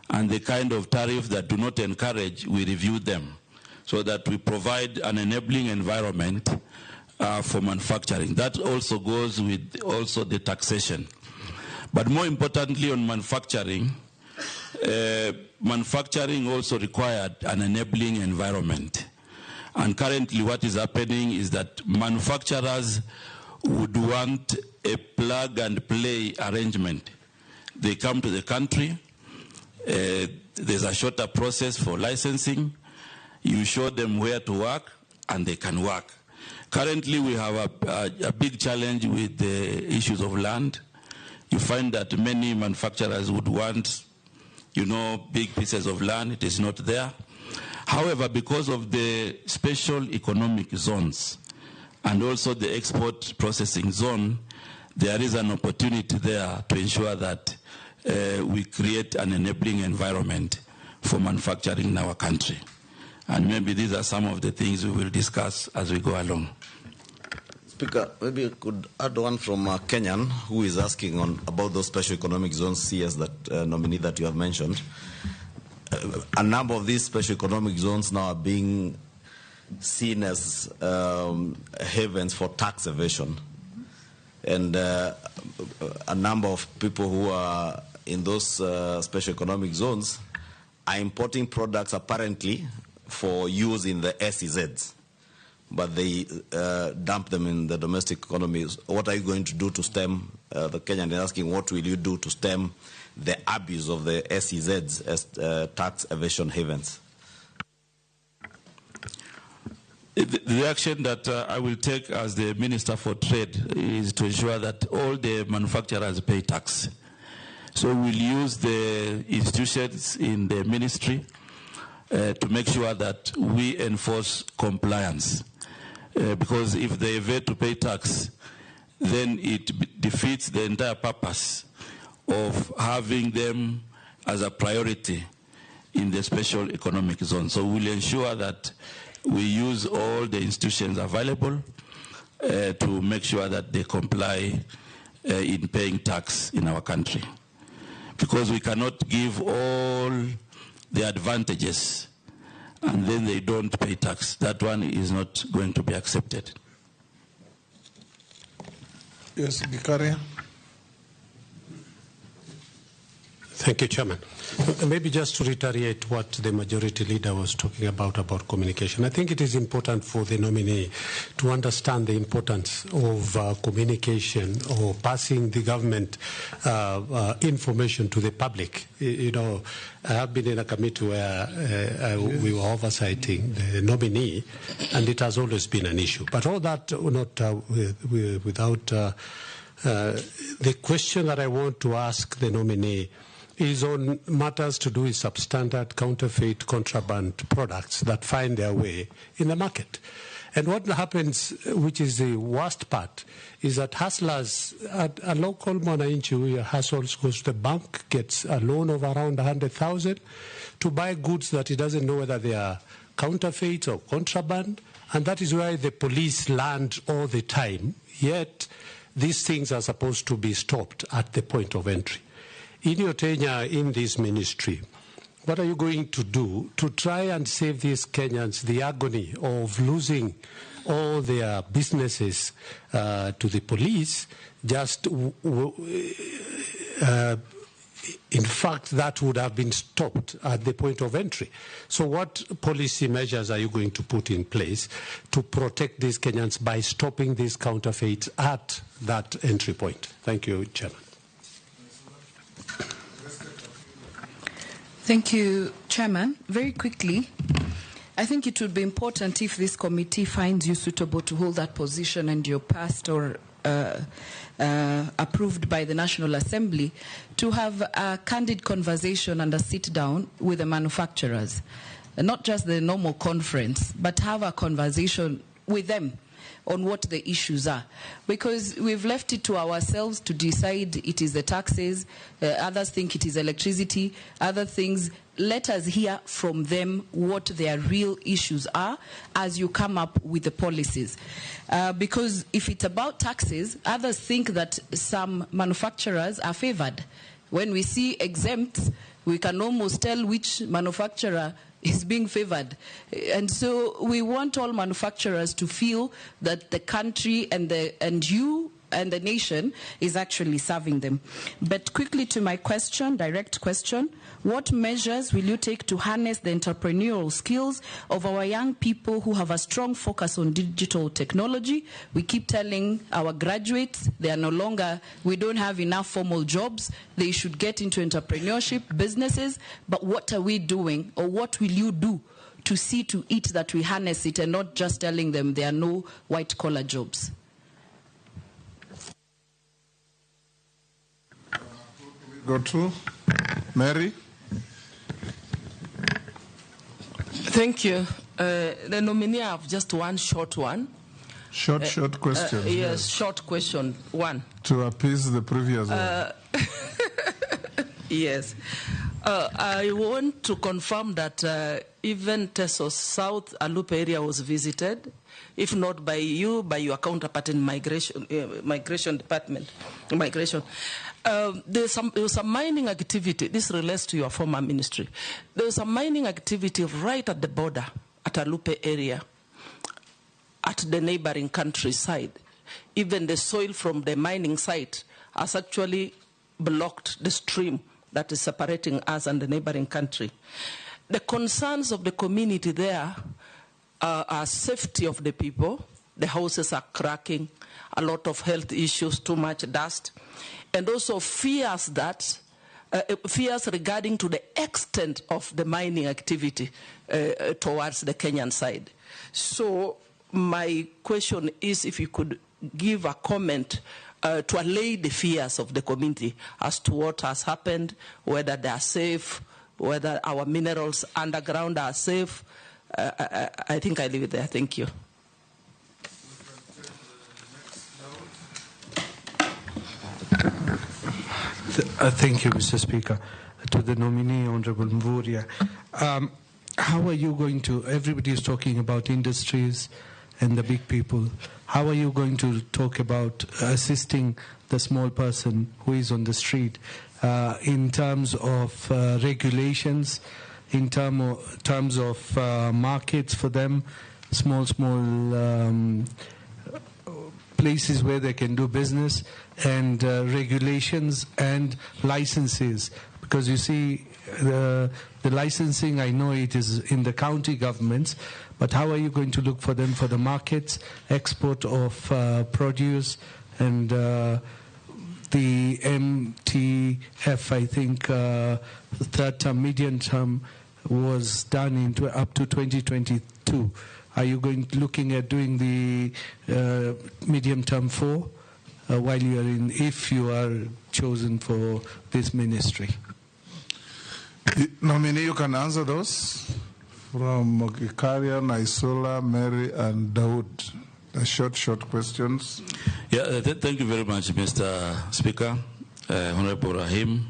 and the kind of tariffs that do not encourage, we review them, so that we provide an enabling environment for manufacturing. That also goes with also the taxation. But more importantly on manufacturing, manufacturing also required an enabling environment. And currently what is happening is that manufacturers would want a plug and play arrangement. They come to the country, there's a shorter process for licensing. You show them where to work, and they can work. Currently, we have a big challenge with the issues of land. You find that many manufacturers would want, big pieces of land. It is not there. However, because of the special economic zones and also the export processing zone, there is an opportunity there to ensure that we create an enabling environment for manufacturing in our country. And maybe these are some of the things we will discuss as we go along. Speaker, maybe you could add one from Kenyan, who is asking about those special economic zones, CS, that nominee that you have mentioned. A number of these special economic zones now are being seen as havens for tax evasion. And a number of people who are in those special economic zones are importing products apparently for use in the SEZs, but they dump them in the domestic economy. What are you going to do to stem, the Kenyan is asking, what will you do to stem the abuse of the SEZs as tax evasion havens? The action that I will take as the Minister for Trade is to ensure that all the manufacturers pay tax. So we'll use the institutions in the ministry to make sure that we enforce compliance. Because if they evade to pay tax, then it defeats the entire purpose of having them as a priority in the special economic zone. So we'll ensure that we use all the institutions available to make sure that they comply in paying tax in our country. Because we cannot give all the advantages and then they don't pay tax. That one is not going to be accepted. Yes, Gikaria. Thank you, Chairman. Maybe just to reiterate what the majority leader was talking about communication. I think it is important for the nominee to understand the importance of communication or passing the government information to the public. I have been in a committee where we were oversighting the nominee, and it has always been an issue. But all that without the question that I want to ask the nominee is on matters to do with substandard, counterfeit, contraband products that find their way in the market. And what happens, which is the worst part, is that hustlers, a local mwananchi who hustles, goes to the bank, gets a loan of around 100,000 to buy goods that he doesn't know whether they are counterfeit or contraband, and that is why the police land all the time. Yet these things are supposed to be stopped at the point of entry. In your tenure in this ministry, what are you going to do to try and save these Kenyans the agony of losing all their businesses to the police? In fact, that would have been stopped at the point of entry. So what policy measures are you going to put in place to protect these Kenyans by stopping these counterfeits at that entry point? Thank you, Chairman. Thank you, Chairman. Very quickly, I think it would be important if this committee finds you suitable to hold that position and you're passed or approved by the National Assembly, to have a candid conversation and a sit-down with the manufacturers. And not just the normal conference, but have a conversation with them on what the issues are. Because we've left it to ourselves to decide it is the taxes, others think it is electricity, other things. Let us hear from them what their real issues are as you come up with the policies. Because if it's about taxes, others think that some manufacturers are favored. When we see exempts, we can almost tell which manufacturer is being favored. And so we want all manufacturers to feel that the country and you and the nation is actually serving them. But quickly to my question, direct question, what measures will you take to harness the entrepreneurial skills of our young people who have a strong focus on digital technology? We keep telling our graduates they are no longer, we don't have enough formal jobs, they should get into entrepreneurship, businesses, but what are we doing, or what will you do to see to it that we harness it and not just telling them there are no white-collar jobs? Go to Mary. Thank you. The nominee, I have just one short one. Short question. Yes, short question. One. To appease the previous one. Yes. I want to confirm that even Teso South Alupe area was visited, if not by you, by your counterpart in migration department. There was some mining activity. This relates to your former ministry. There was a mining activity right at the border at Alupe area, at the neighboring countryside. Even the soil from the mining site has actually blocked the stream that is separating us and the neighboring country. The concerns of the community there are safety of the people. The houses are cracking, a lot of health issues, too much dust, and also fears regarding to the extent of the mining activity towards the Kenyan side. So my question is if you could give a comment to allay the fears of the community as to what has happened, whether they are safe, whether our minerals underground are safe. I think I leave it there. Thank you. Thank you, Mr. Speaker. To the nominee, Honorable Mvurya. How are you going to, everybody is talking about industries and the big people. How are you going to talk about assisting the small person who is on the street in terms of regulations, in terms of markets for them, small places where they can do business, and regulations and licenses? Because you see, the licensing, I know it is in the county governments, but how are you going to look for them for the markets, export of produce, and the MTF, I think, third term, medium term, was done up to 2022. Are you looking at doing the medium term 4 while you are in, if you are chosen for this ministry? Nominee, you can answer those from Mogikarian, Isola, Mary, and Dawood. The short questions. Yeah, thank you very much, Mr. Speaker, Honorable Rahim.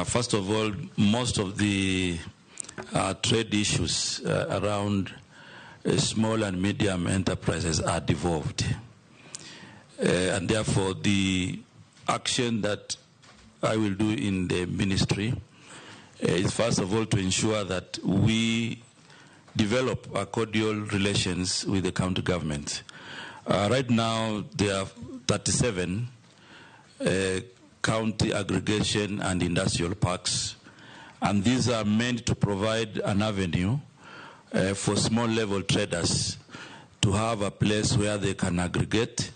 First of all, most of the trade issues around small and medium enterprises are devolved. And therefore, the action that I will do in the ministry is first of all to ensure that we develop a cordial relations with the county government. Right now, there are 37 county aggregation and industrial parks, and these are meant to provide an avenue for small-level traders to have a place where they can aggregate,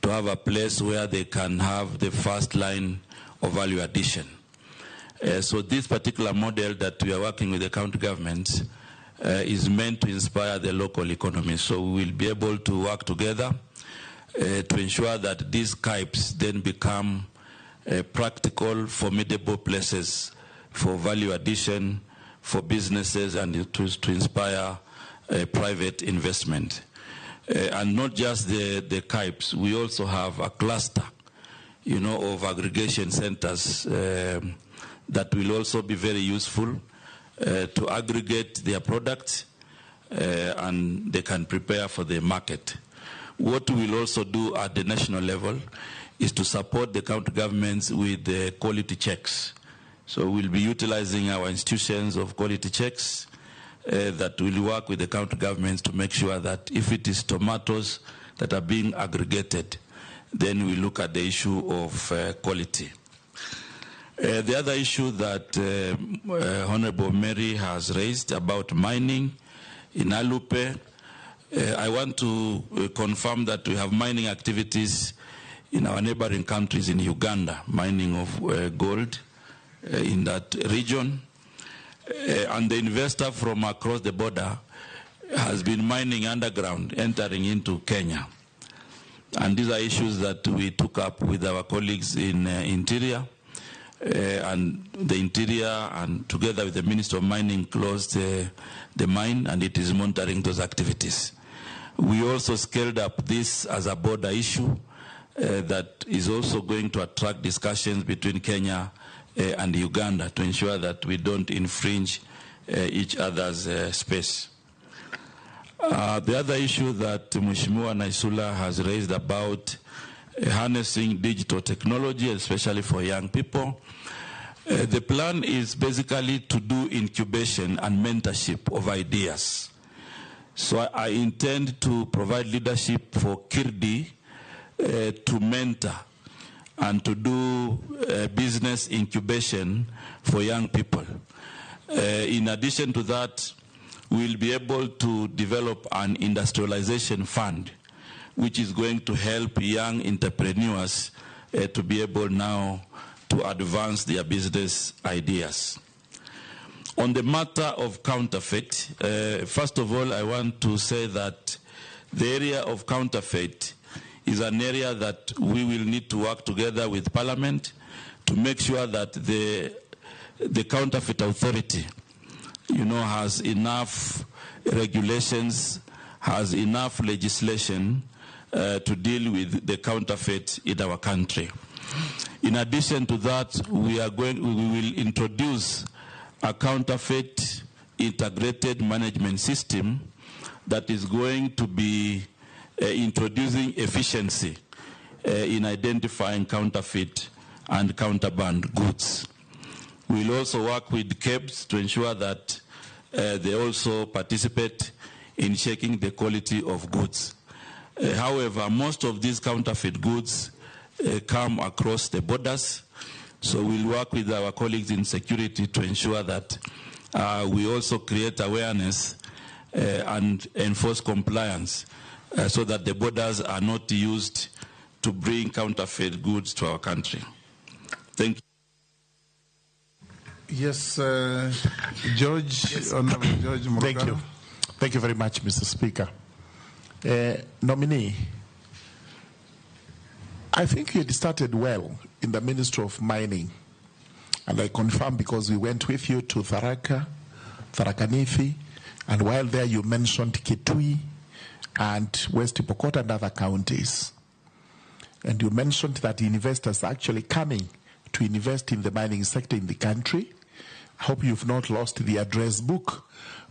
to have a place where they can have the first line of value addition. So this particular model that we are working with the county government is meant to inspire the local economy. So we will be able to work together to ensure that these CAIPs then become practical, formidable places for value addition, for businesses, and to inspire private investment. And not just the CAIPs, we also have a cluster, of aggregation centers that will also be very useful to aggregate their products and they can prepare for the market. What we will also do at the national level is to support the county governments with the quality checks. So we'll be utilizing our institutions of quality checks that will work with the county governments to make sure that if it is tomatoes that are being aggregated, then we look at the issue of quality. The other issue that Honorable Mary has raised about mining in Alupe, I want to confirm that we have mining activities in our neighboring countries in Uganda, mining of gold in that region. and the investor from across the border has been mining underground, entering into Kenya. And these are issues that we took up with our colleagues in Interior, and the Interior, and together with the Minister of Mining, closed the mine, and it is monitoring those activities. We also scaled up this as a border issue that is also going to attract discussions between Kenya and Uganda to ensure that we don't infringe each other's space. The other issue that Mheshimiwa Naisula has raised about harnessing digital technology, especially for young people. The plan is basically to do incubation and mentorship of ideas. So I intend to provide leadership for Kirdi to mentor and to do business incubation for young people. In addition to that, we'll be able to develop an industrialization fund, which is going to help young entrepreneurs to be able now to advance their business ideas. On the matter of counterfeit, first of all, I want to say that the area of counterfeit is an area that we will need to work together with Parliament to make sure that the counterfeit authority, has enough regulations, has enough legislation to deal with the counterfeit in our country. In addition to that, we will introduce a counterfeit integrated management system that is going to be introducing efficiency in identifying counterfeit and counterband goods. We'll also work with KEBS to ensure that they also participate in checking the quality of goods. However, most of these counterfeit goods come across the borders, so we'll work with our colleagues in security to ensure that we also create awareness and enforce compliance so that the borders are not used to bring counterfeit goods to our country. Thank you. Yes, George, yes. Honorable George Morgan. Thank you. Thank you very much, Mr. Speaker. Nominee, I think you had started well in the Ministry of Mining, and I confirm because we went with you to Tharaka Nithi, and while there you mentioned Kitui and West Pokot and other counties. And you mentioned that investors are actually coming to invest in the mining sector in the country. I hope you've not lost the address book,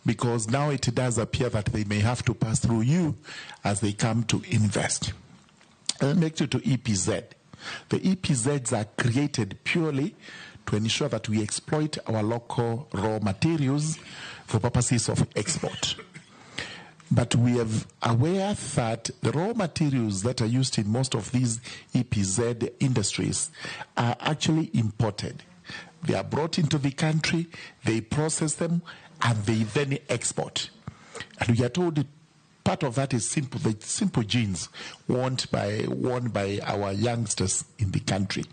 because now it does appear that they may have to pass through you as they come to invest. And next to EPZ. The EPZs are created purely to ensure that we exploit our local raw materials for purposes of export. But we are aware that the raw materials that are used in most of these EPZ industries are actually imported. They are brought into the country, they process them, and they then export. And we are told part of that is simple jeans worn by our youngsters in the country.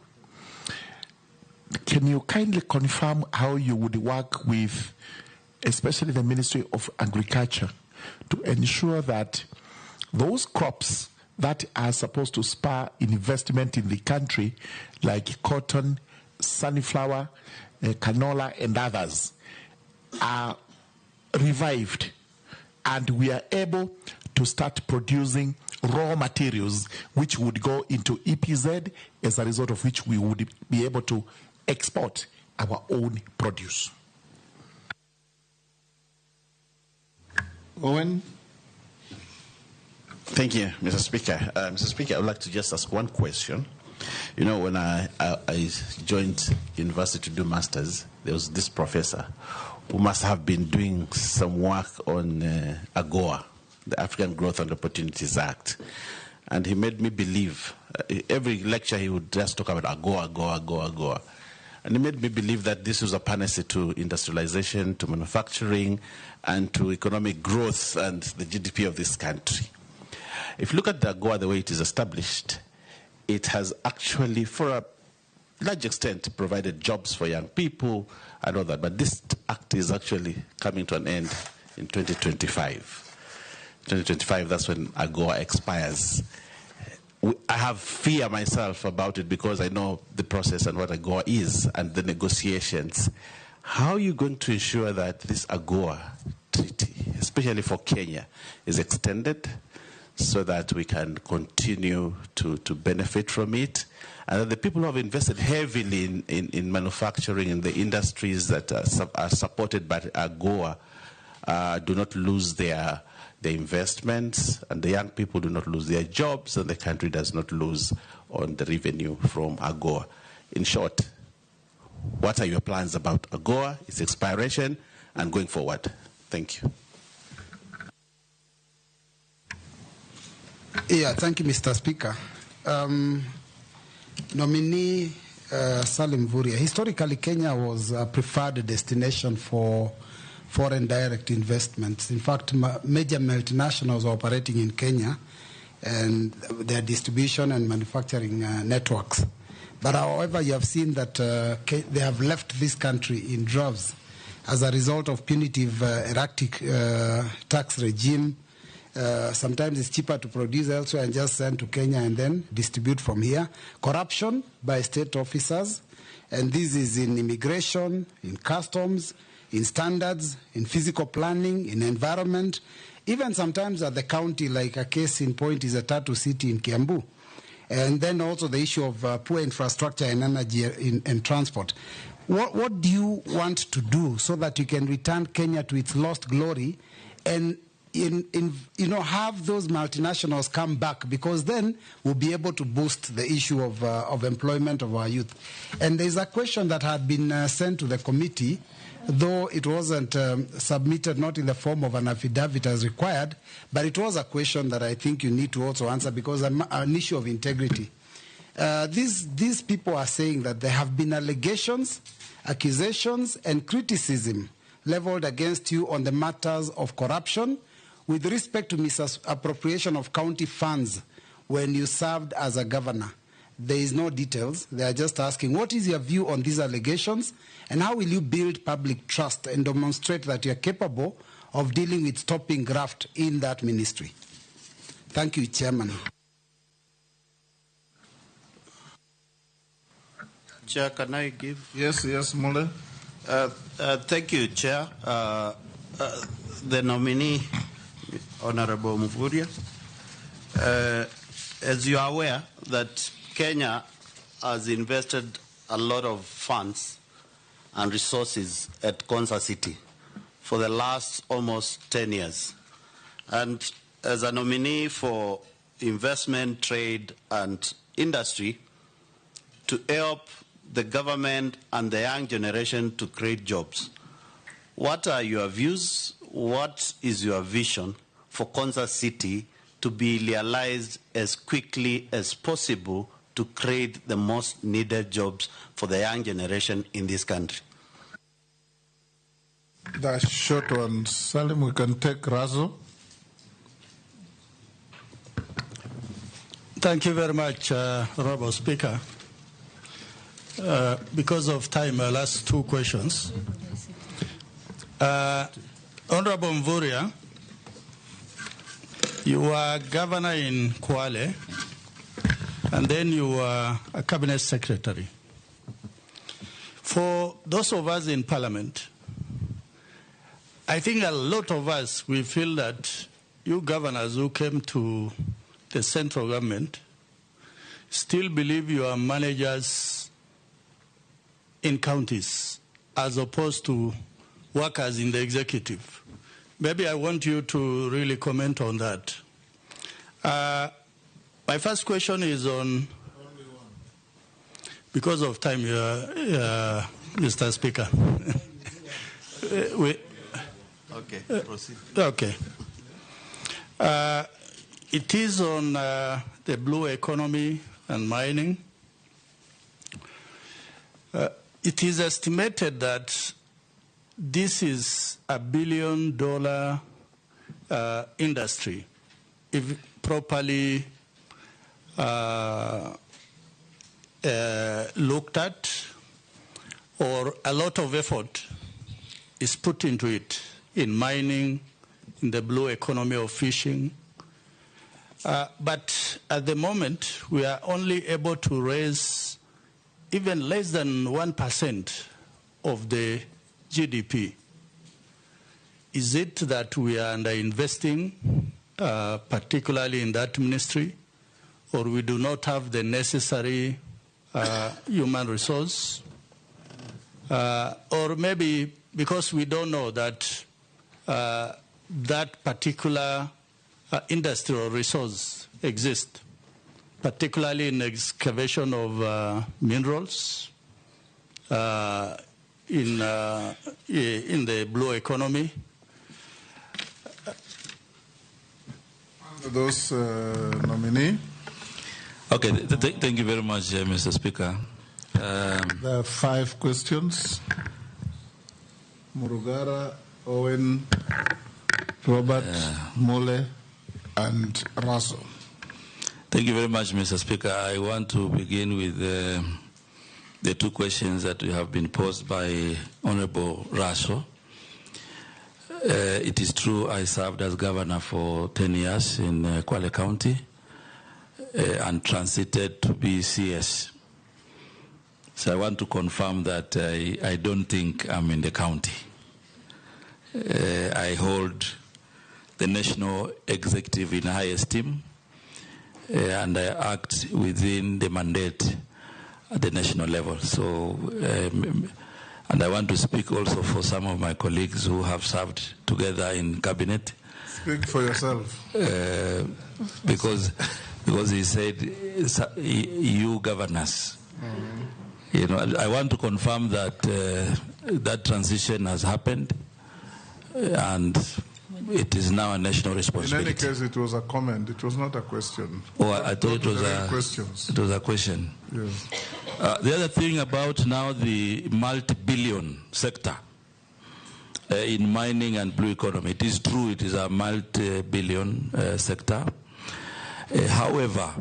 Can you kindly confirm how you would work with, especially the Ministry of Agriculture, to ensure that those crops that are supposed to spur investment in the country, like cotton, sunflower, canola, and others, are revived, and we are able to start producing raw materials which would go into EPZ, as a result of which we would be able to export our own produce? Owen? Thank you, Mr. Speaker. Mr. Speaker, I would like to just ask one question. When I joined university to do masters, there was this professor who must have been doing some work on AGOA, the African Growth and Opportunities Act. And he made me believe, every lecture he would just talk about AGOA. And he made me believe that this was a panacea to industrialization, to manufacturing, and to economic growth and the GDP of this country. If you look at the AGOA, the way it is established, it has actually, for a large extent, provided jobs for young people and all that. But this act is actually coming to an end in 2025. 2025, that's when AGOA expires. I have fear myself about it because I know the process and what AGOA is and the negotiations. How are you going to ensure that this AGOA treaty, especially for Kenya, is extended so that we can continue to benefit from it? And that the people who have invested heavily in manufacturing, in the industries that are supported by AGOA, do not lose their investments, and the young people do not lose their jobs, and the country does not lose on the revenue from AGOA. In short, what are your plans about AGOA, its expiration, and going forward? Thank you. Yeah, thank you, Mr. Speaker. Nominee Salim Mvurya. Historically, Kenya was a preferred destination for foreign direct investments. In fact, major multinationals are operating in Kenya and their distribution and manufacturing networks. But however, you have seen that they have left this country in droves as a result of punitive, erratic tax regime. Sometimes it's cheaper to produce elsewhere and just send to Kenya and then distribute from here. Corruption by state officers, and this is in immigration, in customs, in standards, in physical planning, in environment, even sometimes at the county, like a case in point is a Tatu City in Kiambu. And then also the issue of poor infrastructure and energy and transport. What do you want to do so that you can return Kenya to its lost glory and have those multinationals come back, because then we'll be able to boost the issue of employment of our youth. And there's a question that had been sent to the committee, though it wasn't submitted, not in the form of an affidavit as required, but it was a question that I think you need to also answer because an issue of integrity. These people are saying that there have been allegations, accusations, and criticism leveled against you on the matters of corruption with respect to misappropriation of county funds when you served as a governor. There is no details. They are just asking, what is your view on these allegations, and how will you build public trust and demonstrate that you are capable of dealing with stopping graft in that ministry? Thank you, Chairman. Chair, can I give? Yes, Mule. Thank you, Chair. The nominee, Honorable Mvurya. As you are aware, that Kenya has invested a lot of funds and resources at Konza City for the last almost 10 years. And as a nominee for investment, trade, and industry, to help the government and the young generation to create jobs, what are your views? What is your vision for Konza City to be realized as quickly as possible to create the most needed jobs for the young generation in this country? The short one, Salim, we can take Razo. Thank you very much, Honorable Speaker. Because of time, I'll ask two questions. Honorable Mvurya, you were governor in Kwale, and then you were a cabinet secretary. For those of us in Parliament, I think a lot of us, we feel that you governors who came to the central government still believe you are managers in counties as opposed to workers in the executive. Maybe I want you to really comment on that. My first question is on, because of time, Mr. Speaker. Okay, proceed. Okay. It is on the blue economy and mining. It is estimated that this is $1 billion industry if properly looked at, or a lot of effort is put into it in mining, in the blue economy of fishing. But at the moment, we are only able to raise even less than 1% of the GDP. Is it that we are underinvesting, particularly in that ministry, or we do not have the necessary human resource? Or maybe because we don't know that that particular industry or resource exists, particularly in excavation of minerals, in the blue economy. Those nominee. Okay, thank you very much, Mr. Speaker. There are 5 questions. Murugara, Owen, Robert, Mole, and Raso. Thank you very much, Mr. Speaker. I want to begin with the 2 questions that have been posed by Honorable Raso. It is true I served as governor for 10 years in Kwale County and transited to be CS. So I want to confirm that I don't think I'm in the county. I hold the national executive in high esteem, and I act within the mandate at the national level. So, and I want to speak also for some of my colleagues who have served together in cabinet. Speak for yourself. Because he said, you governors. You know, I want to confirm that that transition has happened, and it is now a national responsibility. In any case, it was a comment. It was not a question. Oh, I thought it was questions. It was a question. Yes. The other thing about now the multi-billion sector in mining and blue economy, it is true it is a multi-billion sector. However,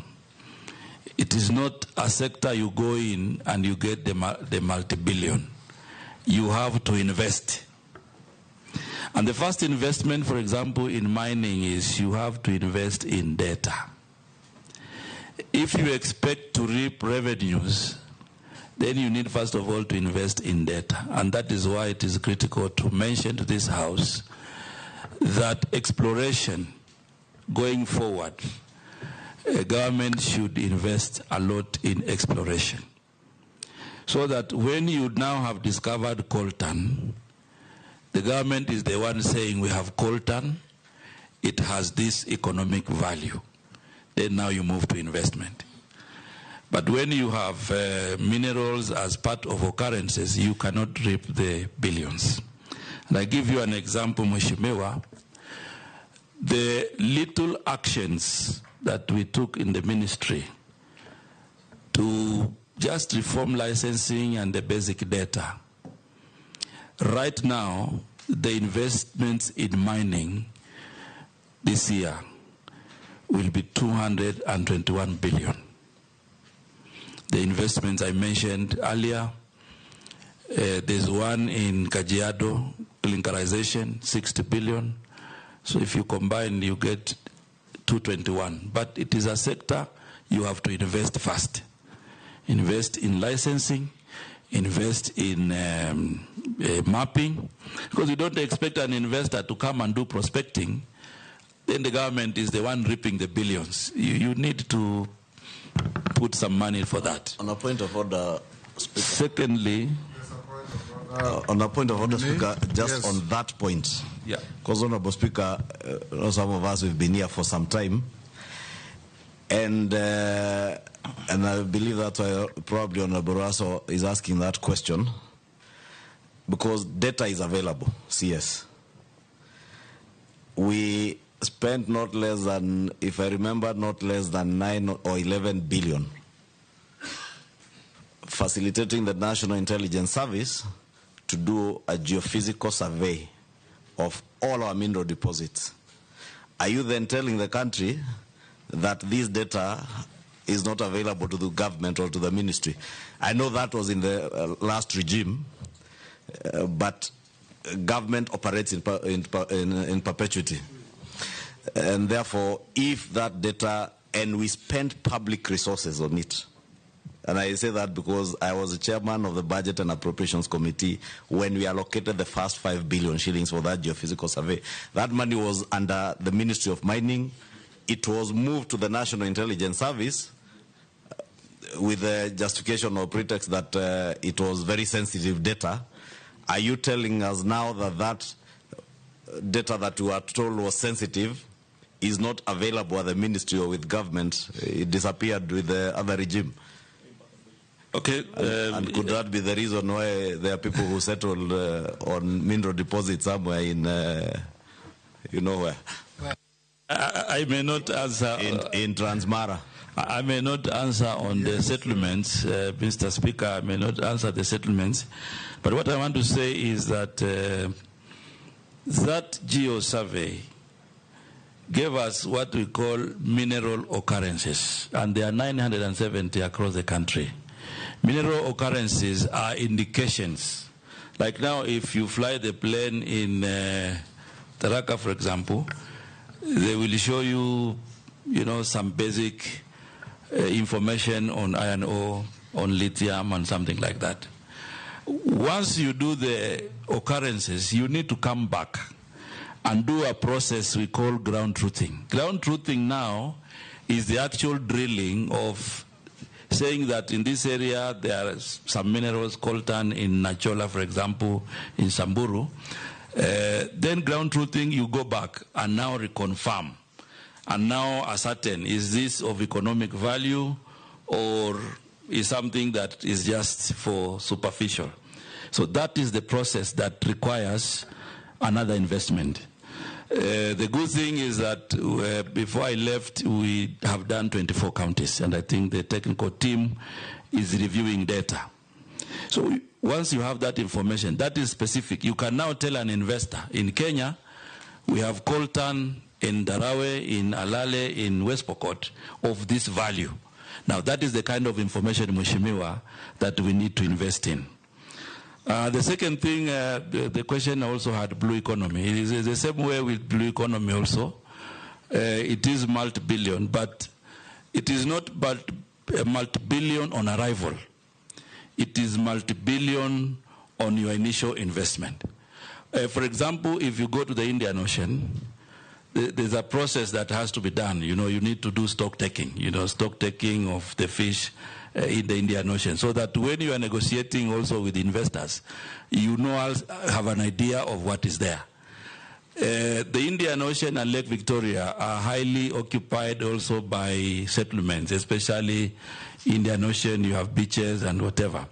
it is not a sector you go in and you get the multi-billion. You have to invest. And the first investment, for example, in mining is you have to invest in data. If you expect to reap revenues, then you need first of all to invest in data. And that is why it is critical to mention to this House that exploration going forward, government should invest a lot in exploration. So that when you now have discovered coltan, the government is the one saying we have coltan, it has this economic value. Then now you move to investment. But when you have minerals as part of occurrences, you cannot reap the billions. And I give you an example, Mheshimiwa. The little actions that we took in the ministry to just reform licensing and the basic data. Right now, the investments in mining this year will be 221 billion. The investments I mentioned earlier, there's one in Kajiado, clinkerization, 60 billion. So if you combine, you get 221. But it is a sector you have to invest first. Invest in licensing, invest in mapping, because you don't expect an investor to come and do prospecting, then the government is the one reaping the billions. You need to put some money for that. On a point of order, Speaker. Secondly, on a point of order, Speaker, just yes. On that point. Yeah. Because, Honorable Speaker, some of us have been here for some time, and I believe that's why probably Honorable Raso is asking that question, because data is available, CS. We spent not less than, if I remember, not less than 9 or 11 billion facilitating the National Intelligence Service to do a geophysical survey of all our mineral deposits. Are you then telling the country that this data is not available to the government or to the ministry? I know that was in the last regime, but government operates in perpetuity. And therefore, if that data, and we spend public resources on it, and I say that because I was the chairman of the Budget and Appropriations Committee when we allocated the first 5 billion shillings for that geophysical survey. That money was under the Ministry of Mining. It was moved to the National Intelligence Service with the justification or pretext that it was very sensitive data. Are you telling us now that that data that we were told was sensitive is not available at the ministry or with government? It disappeared with the other regime. Okay. And could that be the reason why there are people who settled on mineral deposits somewhere in, you know where? I may not answer. In Transmara. I may not answer on the settlements, Mr. Speaker. I may not answer the settlements. But what I want to say is that that geo survey gave us what we call mineral occurrences, and there are 970 across the country. Mineral occurrences are indications. Like now, if you fly the plane in Tharaka, for example, they will show you, some basic information on iron ore, on lithium, and something like that. Once you do the occurrences, you need to come back and do a process we call ground truthing. Ground truthing now is the actual drilling of saying that in this area there are some minerals, coltan in Nachola, for example, in Samburu. Then ground truthing, you go back and now reconfirm. And now ascertain, is this of economic value or is something that is just for superficial? So that is the process that requires another investment. The good thing is that before I left, we have done 24 counties, and I think the technical team is reviewing data. So once you have that information, that is specific, you can now tell an investor, in Kenya, we have coltan in Darawe, in Alale, in West Pokot, of this value. Now that is the kind of information, Mheshimiwa, that we need to invest in. The second thing, the question also had blue economy. It is the same way with blue economy also. It is multi-billion, but it is not multi-billion on arrival. It is multi-billion on your initial investment. For example, if you go to the Indian Ocean, there's a process that has to be done. You need to do stock taking, stock taking of the fish in the Indian Ocean, so that when you are negotiating also with investors, have an idea of what is there. The Indian Ocean and Lake Victoria are highly occupied also by settlements, especially Indian Ocean, you have beaches and whatever.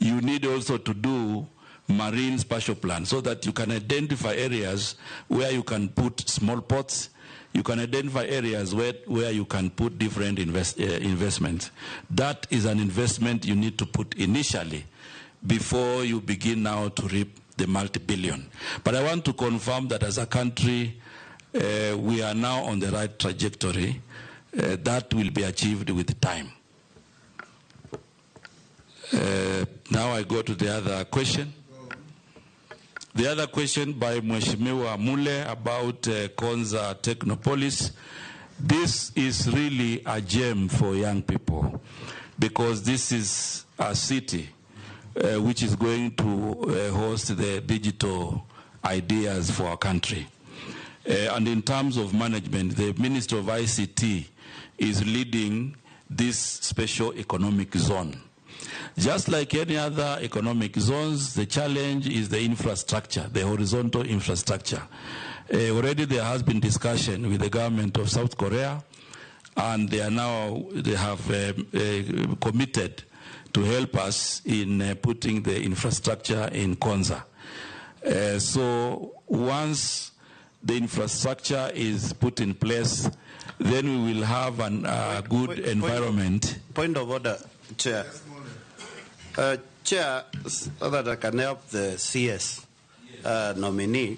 You need also to do marine spatial plan so that you can identify areas where you can put small pots. You can identify areas where you can put different investments. That is an investment you need to put initially before you begin now to reap the multi-billion. But I want to confirm that as a country, we are now on the right trajectory. That will be achieved with time. Now I go to the other question. The other question by Mheshimiwa Mule about Konza Technopolis. This is really a gem for young people because this is a city which is going to host the digital ideas for our country. And in terms of management, the Minister of ICT is leading this special economic zone. Just like any other economic zones, the challenge is the infrastructure, the horizontal infrastructure. Already there has been discussion with the government of South Korea, and they have committed to help us in putting the infrastructure in Konza. So once the infrastructure is put in place, then we will have a good environment. Point of order, Chair. Chair, so that I can help the CS nominee,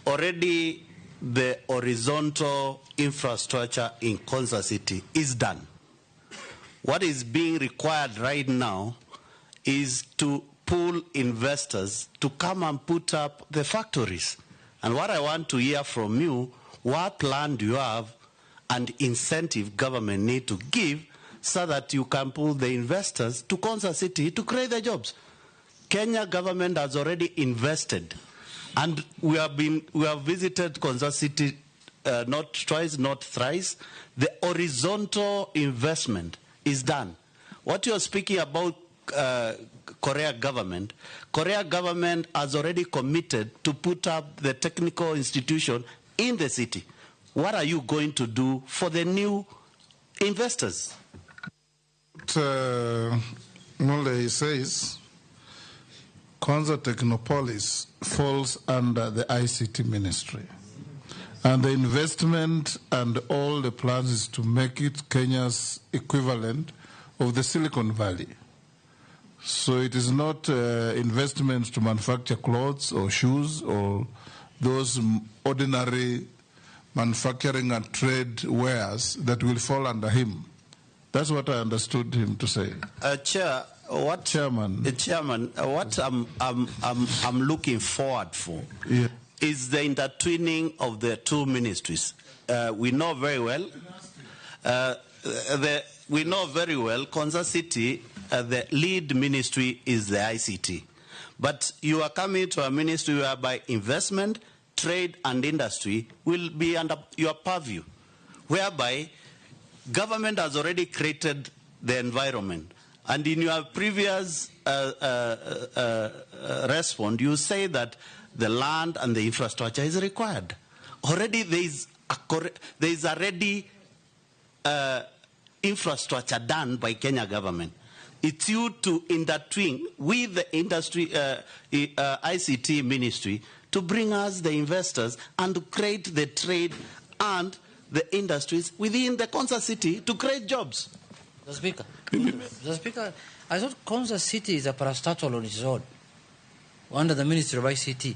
already the horizontal infrastructure in Konza City is done. What is being required right now is to pull investors to come and put up the factories. And what I want to hear from you, what plan do you have and incentive government need to give so that you can pull the investors to Konza City to create the jobs? Kenya government has already invested, and we have visited Konza City not twice, not thrice. The horizontal investment is done. What you are speaking about, Korea government has already committed to put up the technical institution in the city. What are you going to do for the new investors? Mule says Konza Technopolis falls under the ICT ministry. And the investment and all the plans is to make it Kenya's equivalent of the Silicon Valley. So it is not investments to manufacture clothes or shoes or those ordinary manufacturing and trade wares that will fall under him. That's what I understood him to say. Chairman, what I'm looking forward for is the intertwining of the two ministries. We know very well. Konza City, the lead ministry is the ICT. But you are coming to a ministry whereby investment, trade, and industry will be under your purview, whereby government has already created the environment. And in your previous response, you say that the land and the infrastructure is required. Already there is already infrastructure done by Kenya government. It's you to intertwine with the industry, ICT ministry, to bring us the investors and to create the trade and the industries within the Konza City to create jobs. The Speaker, I thought Konza City is a parastatal on its own, under the Ministry of ICT.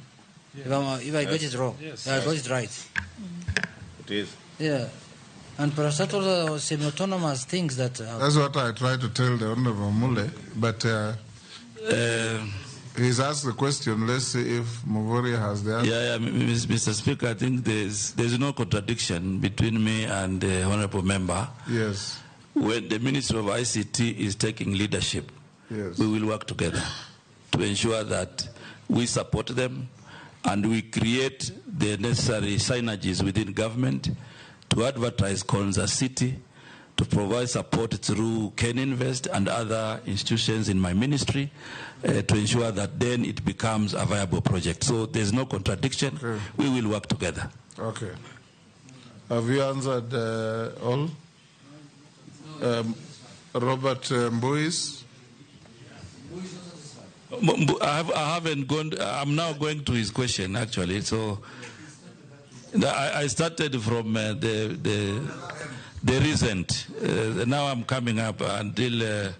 Yeah. If I got it wrong, I got it right. It is. Yeah. And parastatal are semi-autonomous things that... That's what I tried to tell the Honorable Mule, but he's asked the question. Let's see if Muvoria has the answer. Yeah, Mr. Speaker, I think there's no contradiction between me and the Honorable Member. Yes. When the Ministry of ICT is taking leadership, yes, we will work together to ensure that we support them and we create the necessary synergies within government to advertise Konza City, to provide support through Ken Invest and other institutions in my ministry to ensure that then it becomes a viable project. So there's no contradiction. Okay. We will work together. Okay. Have you answered all? Robert Mbuis? I haven't gone. I'm now going to his question, actually. So I started from the recent. Now I'm coming up until...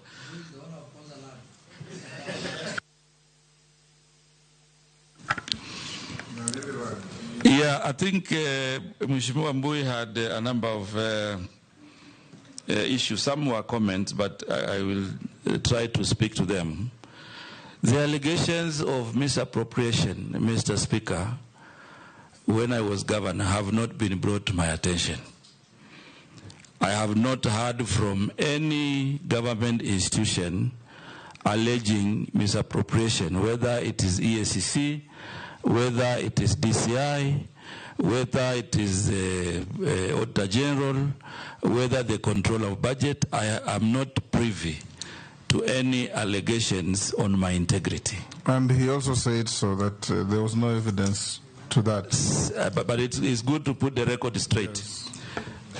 Yeah, I think Mheshimiwa Mbui had a number of issues. Some were comments, but I will try to speak to them. The allegations of misappropriation, Mr. Speaker, when I was governor, have not been brought to my attention. I have not heard from any government institution alleging misappropriation, whether it is EACC, whether it is DCI, whether it is Auditor General, whether the control of budget. I am not privy to any allegations on my integrity. And he also said so that there was no evidence to that. But it's good to put the record straight.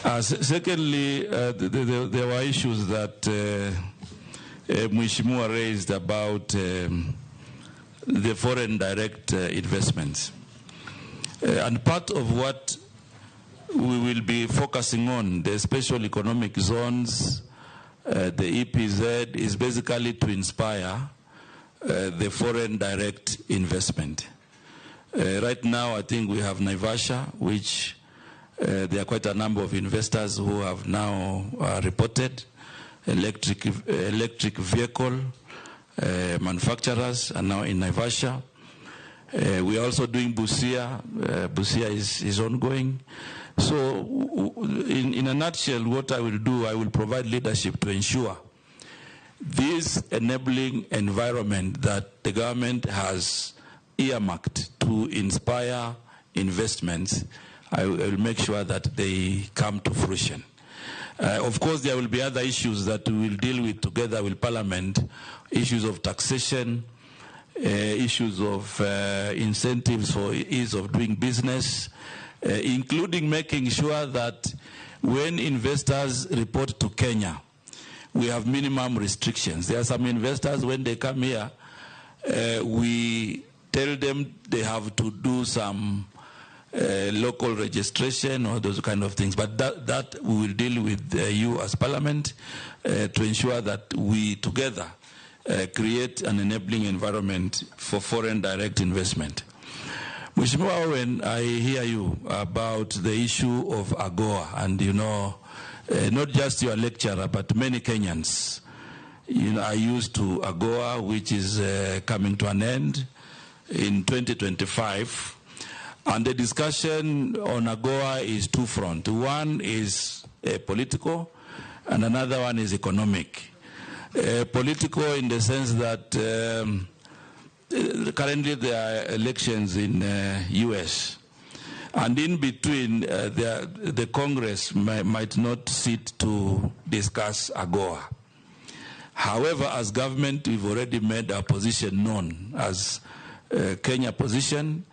Yes. Secondly, there were issues that Mheshimiwa raised about the foreign direct investments. And part of what we will be focusing on, the special economic zones, the EPZ, is basically to inspire the foreign direct investment. Right now, I think we have Naivasha, which there are quite a number of investors who have now reported electric vehicle manufacturers are now in Naivasha. We are also doing Busia. Busia is ongoing. So in a nutshell, what I will do, I will provide leadership to ensure this enabling environment that the government has earmarked to inspire investments, I will make sure that they come to fruition. Of course, there will be other issues that we will deal with together with Parliament, issues of taxation, issues of incentives for ease of doing business, including making sure that when investors report to Kenya, we have minimum restrictions. There are some investors, when they come here, we tell them they have to do some local registration or those kind of things. But that we will deal with you as Parliament to ensure that we together create an enabling environment for foreign direct investment. Mheshimiwa, when I hear you about the issue of AGOA, and you know, not just your lecturer, but many Kenyans, you know, are used to AGOA, which is coming to an end in 2025. And the discussion on AGOA is two-front. One is political, and another one is economic. Political in the sense that currently there are elections in U.S. And in between, the Congress might not sit to discuss AGOA. However, as government, we've already made our position known as Kenya position,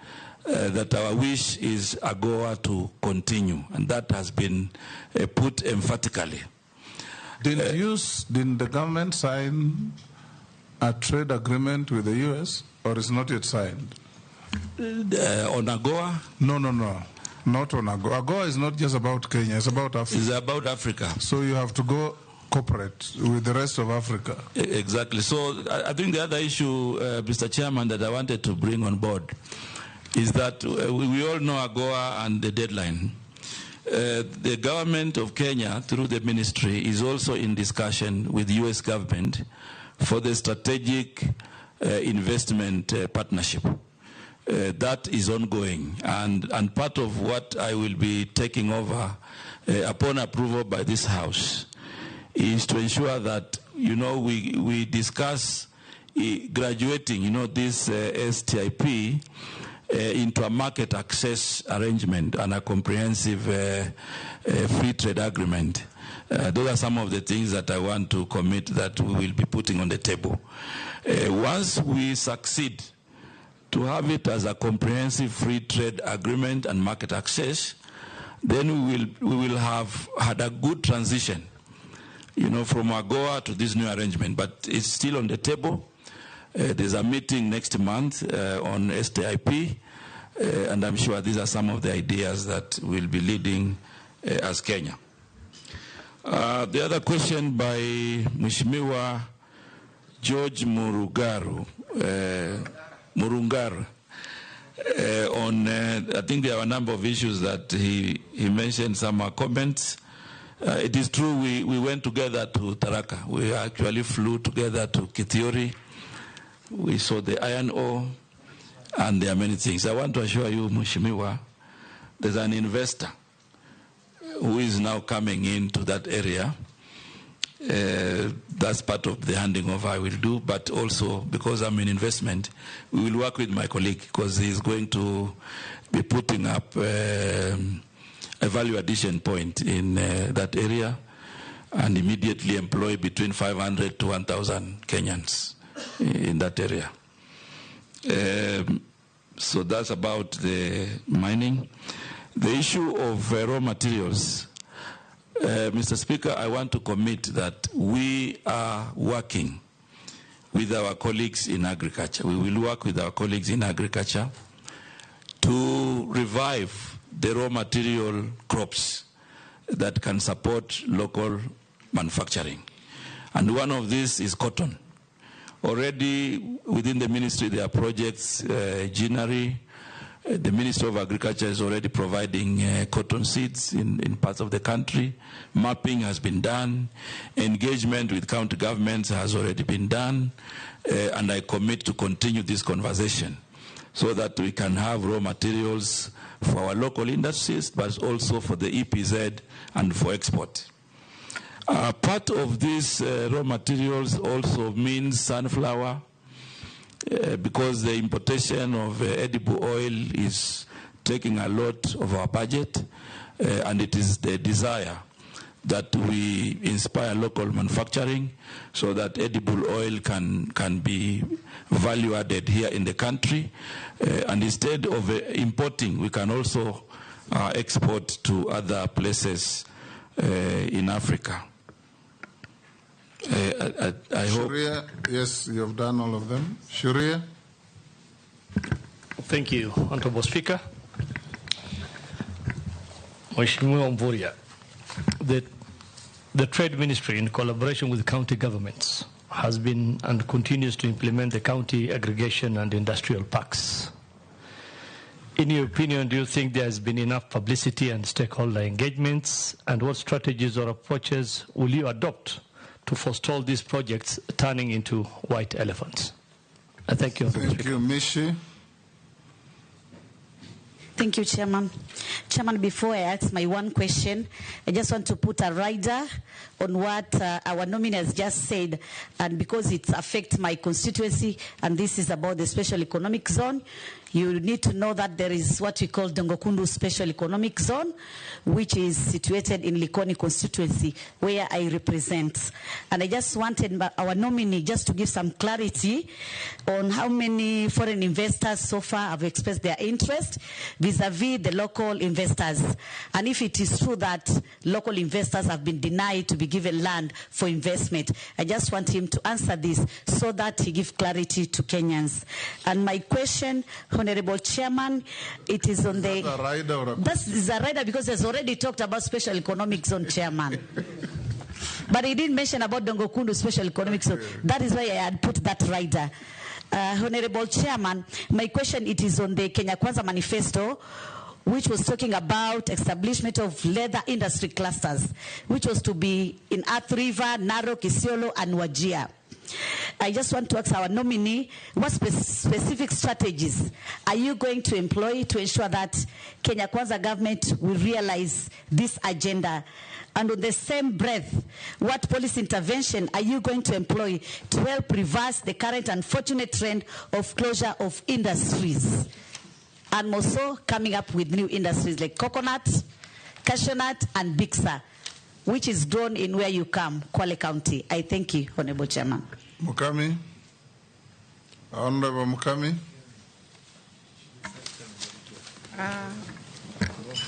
that our wish is AGOA to continue, and that has been put emphatically. Didn't the government sign a trade agreement with the U.S., or is not yet signed? On AGOA? No, not on AGOA. AGOA is not just about Kenya, it's about Africa. It's about Africa. So you have to go cooperate with the rest of Africa. Exactly. So I think the other issue, Mr. Chairman, that I wanted to bring on board is that we all know AGOA and the deadline. The government of Kenya, through the ministry, is also in discussion with the U.S. government for the strategic investment partnership. That is ongoing, and part of what I will be taking over upon approval by this House is to ensure that, you know, we discuss graduating, you know, this STIP into a market access arrangement and a comprehensive free trade agreement. Those are some of the things that I want to commit that we will be putting on the table. Once we succeed to have it as a comprehensive free trade agreement and market access, then we will have had a good transition, you know, from AGOA to this new arrangement. But it's still on the table. There's a meeting next month on STIP, and I'm sure these are some of the ideas that we'll be leading as Kenya. The other question by Mheshimiwa George Murungaru, on, I think there are a number of issues that he mentioned, some comments. It is true we went together to Tharaka. We actually flew together to Kithiori. We saw the iron ore, and there are many things. I want to assure you, Mheshimiwa, there's an investor who is now coming into that area. That's part of the handing over I will do, but also because I'm in investment, we will work with my colleague because he's going to be putting up a value addition point in that area and immediately employ between 500 to 1,000 Kenyans in that area. So that's about the mining. The issue of raw materials, Mr. Speaker, I want to commit that we are working with our colleagues in agriculture. We will work with our colleagues in agriculture to revive the raw material crops that can support local manufacturing. And one of these is cotton. Already within the ministry there are projects, Ginnery, The Ministry of Agriculture is already providing cotton seeds in parts of the country. Mapping has been done. Engagement with county governments has already been done. And I commit to continue this conversation so that we can have raw materials for our local industries, but also for the EPZ and for export. Part of these raw materials also means sunflower, because the importation of edible oil is taking a lot of our budget, and it is the desire that we inspire local manufacturing so that edible oil can be value added here in the country. And instead of importing, we can also export to other places in Africa. I hope. Sharia, yes, you have done all of them. Sharia. Thank you, Honorable Speaker. Mheshimiwa Mvurya, the Trade Ministry, in collaboration with county governments, has been and continues to implement the county aggregation and industrial parks. In your opinion, do you think there has been enough publicity and stakeholder engagements, and what strategies or approaches will you adopt to forestall these projects turning into white elephants? Thank you. Thank you, Mishi. Thank you, Chairman. Chairman, before I ask my one question, I just want to put a rider on what our nominee has just said, and because it affects my constituency, and this is about the special economic zone, you need to know that there is what we call Dongokundu Special Economic Zone, which is situated in Likoni constituency, where I represent. And I just wanted our nominee just to give some clarity on how many foreign investors so far have expressed their interest vis-a-vis the local investors. And if it is true that local investors have been denied to be given land for investment, I just want him to answer this so that he gives clarity to Kenyans. And my question, Honorable Chairman, it is on the... That a rider or a... That's a rider because he's already talked about special economic zone, Chairman. But he didn't mention about Dongokundu Special Economic Zone. That is why I had put that rider. Honorable Chairman, my question, it is on the Kenya Kwanza Manifesto, which was talking about establishment of leather industry clusters, which was to be in Athi River, Narok, Isiolo, and Wajir. I just want to ask our nominee, what specific strategies are you going to employ to ensure that Kenya Kwanza government will realize this agenda? And on the same breath, what policy intervention are you going to employ to help reverse the current unfortunate trend of closure of industries? And also coming up with new industries like coconut, cashew nut, and Bixa, which is grown in where you come, Kwale County. I thank you, Honorable Chairman. Mukami. Honorable Mukami.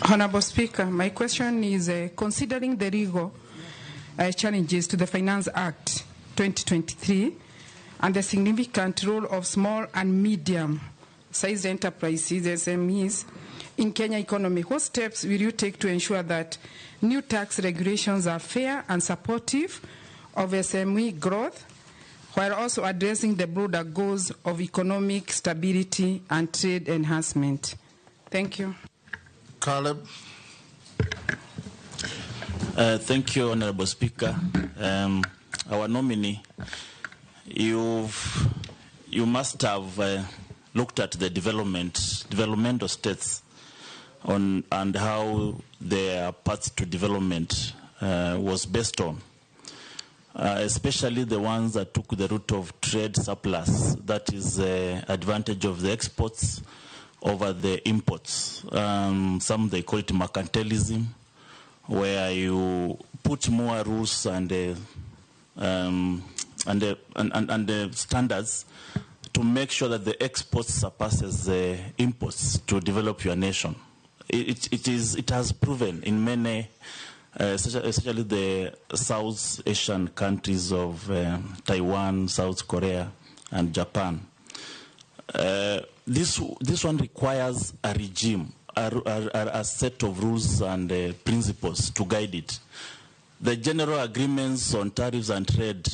Honorable Speaker, my question is considering the legal challenges to the Finance Act 2023 and the significant role of small and medium-sized enterprises, SMEs, in Kenya economy, what steps will you take to ensure that new tax regulations are fair and supportive of SME growth, while also addressing the broader goals of economic stability and trade enhancement? Thank you. Caleb. Thank you, Honorable Speaker. Our nominee, you must have looked at the developmental states and how their path to development was based on, especially the ones that took the route of trade surplus, that is the advantage of the exports over the imports. Some they call it mercantilism, where you put more rules and the standards to make sure that the exports surpasses the imports to develop your nation. It has proven in many, especially the South Asian countries of Taiwan, South Korea, and Japan. This one requires a regime, a set of rules and principles to guide it. the general agreements on tariffs and trade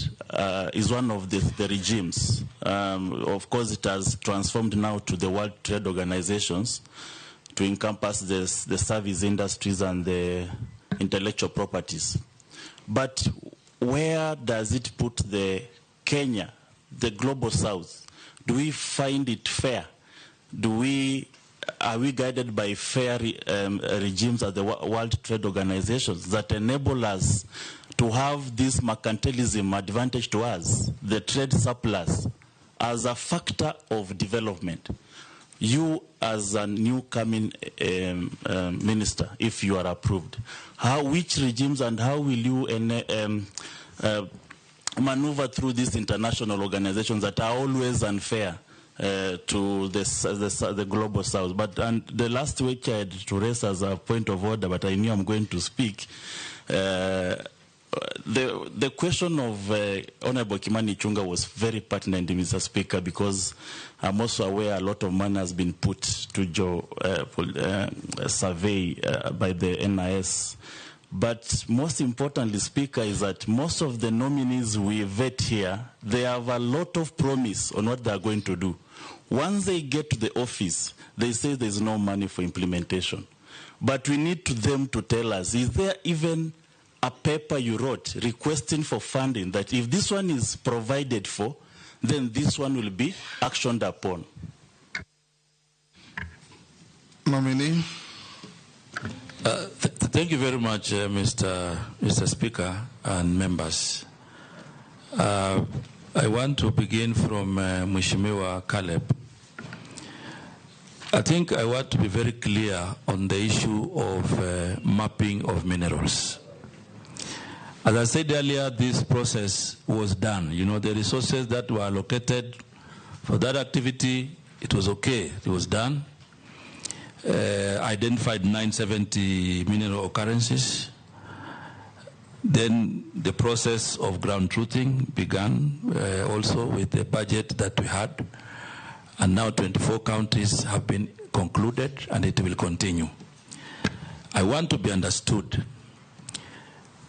is one of the regimes. Of course, it has transformed now to the World Trade Organizations to encompass the service industries and the intellectual properties. But where does it put the Kenya, the global south? Do we find it fair? Are we guided by fair regimes at the World Trade Organizations that enable us to have this mercantilism advantage to us, the trade surplus, as a factor of development? You, as a new coming minister, if you are approved, which regimes and how will you maneuver through these international organizations that are always unfair to the global south? But the last week I had to raise as a point of order, but I knew I'm going to speak. The question of Honorable Kimani Ichung'wah was very pertinent, Mr. Speaker, because I'm also aware a lot of money has been put to survey by the NIS. But most importantly, Speaker, is that most of the nominees we vet here, they have a lot of promise on what they are going to do. Once they get to the office, they say there's no money for implementation. But we need them to tell us, is there even a paper you wrote requesting for funding that if this one is provided for, then this one will be actioned upon? Nominee. Thank you very much, Mr. Speaker and members. I want to begin from Mheshimiwa Caleb. I think I want to be very clear on the issue of mapping of minerals. As I said earlier, this process was done. You know, the resources that were allocated for that activity, it was okay. It was done. Identified 970 mineral occurrences. Then the process of ground truthing began also with the budget that we had. And now 24 counties have been concluded and it will continue. I want to be understood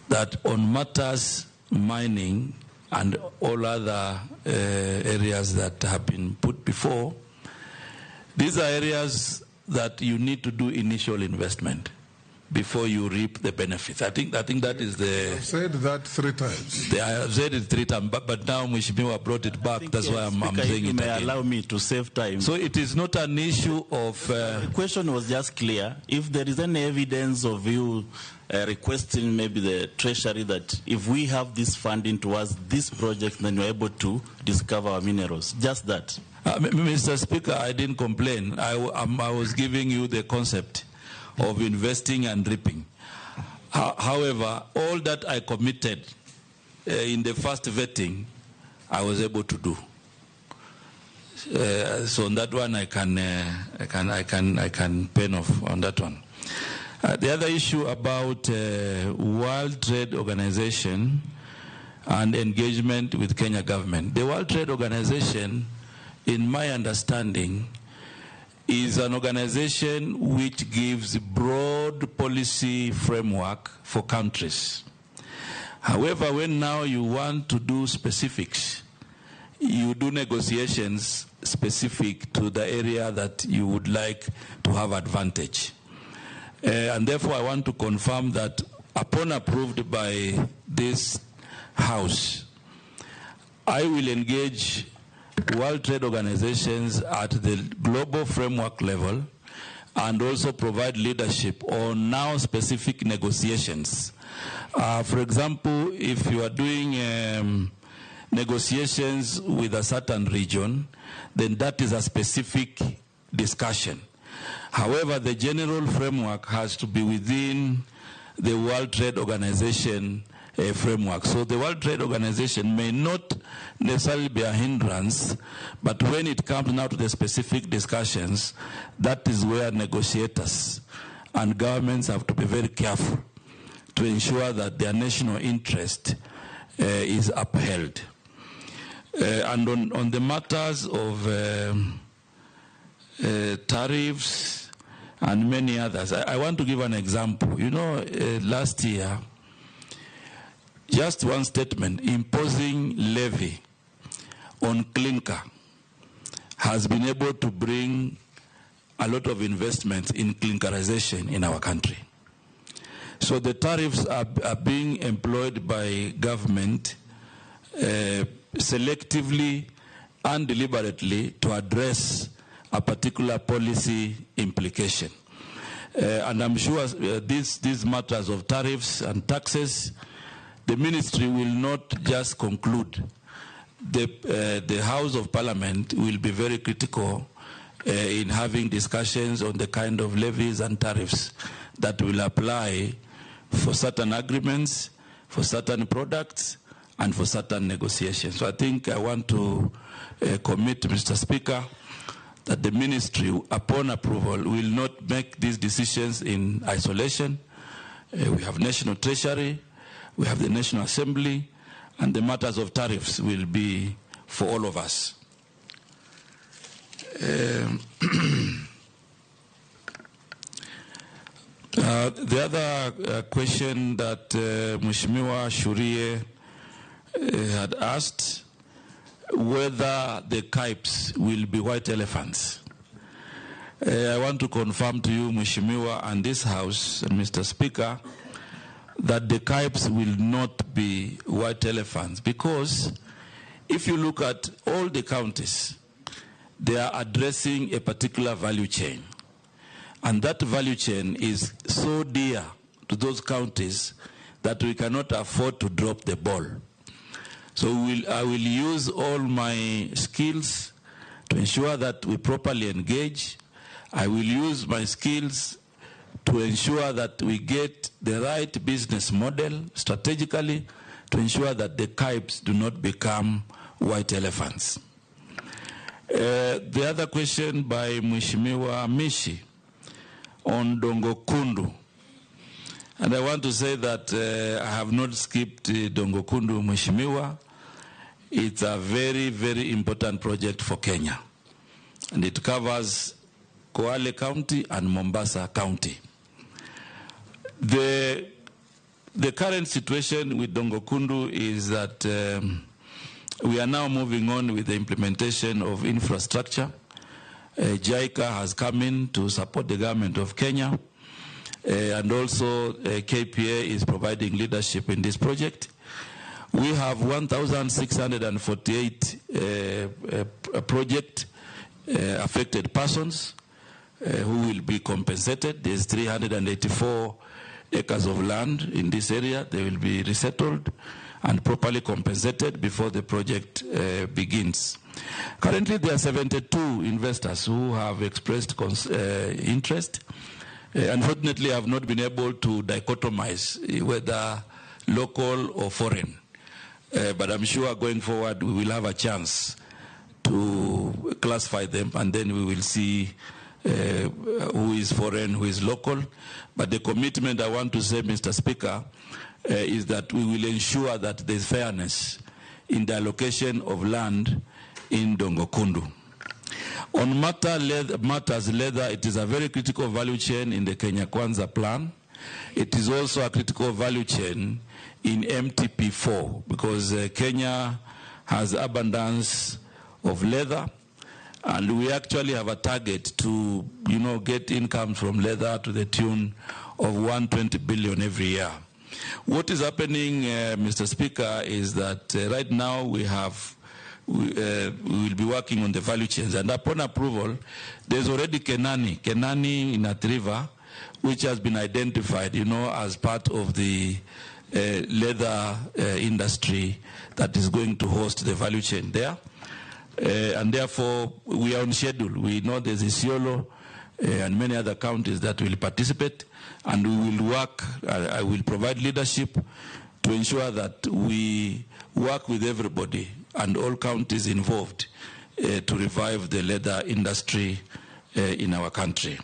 that on matters mining and all other areas that have been put before, these are areas that you need to do initial investment before you reap the benefits. I think that is the... I've said that 3 times. I have said it 3 times, but now Mheshimiwa brought it back. That's why I'm saying it again. Allow me to save time. So it is not an issue of... The question was just clear. If there is any evidence of you requesting maybe the Treasury that if we have this funding towards this project, then we're able to discover our minerals. Just that. Mr. Speaker, I didn't complain. I was giving you the concept of investing and reaping. However, all that I committed in the first vetting, I was able to do. So on that one, I can pen off on that one. The other issue about World Trade Organization and engagement with Kenya government. The World Trade Organization, in my understanding, is an organization which gives broad policy framework for countries. However, when now you want to do specifics, you do negotiations specific to the area that you would like to have advantage. And therefore, I want to confirm that upon approved by this House, I will engage World Trade Organizations at the global framework level and also provide leadership on now specific negotiations. For example, if you are doing negotiations with a certain region, then that is a specific discussion. However, the general framework has to be within the World Trade Organization framework. So the World Trade Organization may not necessarily be a hindrance, but when it comes now to the specific discussions, that is where negotiators and governments have to be very careful to ensure that their national interest is upheld. And on the matters of tariffs and many others, I want to give an example. You know, last year, Just one statement, imposing levy on clinker has been able to bring a lot of investments in clinkerization in our country. So the tariffs are being employed by government selectively and deliberately to address a particular policy implication. And I'm sure these matters of tariffs and taxes, the ministry will not just conclude. The House of Parliament will be very critical in having discussions on the kind of levies and tariffs that will apply for certain agreements, for certain products, and for certain negotiations. So I think I want to commit, Mr. Speaker, that the ministry, upon approval, will not make these decisions in isolation. We have National Treasury, we have the National Assembly, and the matters of tariffs will be for all of us. The other question that Mheshimiwa Shurie had asked, whether the kipes will be white elephants. I want to confirm to you, Mheshimiwa, and this House, and Mr. Speaker, that the kipes will not be white elephants, because if you look at all the counties, they are addressing a particular value chain. And that value chain is so dear to those counties that we cannot afford to drop the ball. So I will use all my skills to ensure that we properly engage. I will use my skills to ensure that we get the right business model strategically to ensure that the kipes do not become white elephants. The other question by Mheshimiwa Mishi on Dongo Kundu. And I want to say that I have not skipped Dongo Kundu, Mheshimiwa. It's a very, very important project for Kenya. And it covers Kwale County and Mombasa County. The current situation with Dongo Kundu is that we are now moving on with the implementation of infrastructure. JICA has come in to support the government of Kenya. And also KPA is providing leadership in this project. We have 1,648 project affected persons who will be compensated. There's 384 acres of land in this area. They will be resettled and properly compensated before the project begins. Currently, there are 72 investors who have expressed interest. Unfortunately, I have not been able to dichotomize whether local or foreign. But I'm sure going forward we will have a chance to classify them, and then we will see who is foreign, who is local. But the commitment I want to say, Mr. Speaker, is that we will ensure that there is fairness in the allocation of land in Dongo Kundu. On matters leather, it is a very critical value chain in the Kenya Kwanza plan. It is also a critical value chain in MTP4 because Kenya has abundance of leather, and we actually have a target to, get income from leather to the tune of 120 billion every year. What is happening, Mr. Speaker, is that right now we will be working on the value chains, and upon approval, there's already Kenani in Athi River, which has been identified, as part of the leather industry that is going to host the value chain there. And therefore, we are on schedule. We know there's Isiolo and many other counties that will participate, and we will work, I will provide leadership to ensure that we work with everybody and all counties involved to revive the leather industry in our country.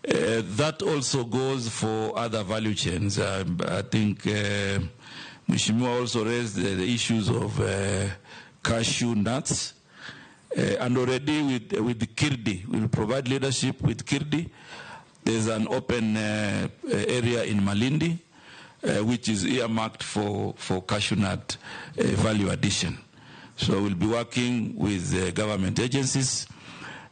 That also goes for other value chains. I think Mheshimiwa also raised the issues of cashew nuts. And already with the Kirdi, we will provide leadership with Kirdi. There's an open area in Malindi. which is earmarked for cashew nut value addition. So we'll be working with government agencies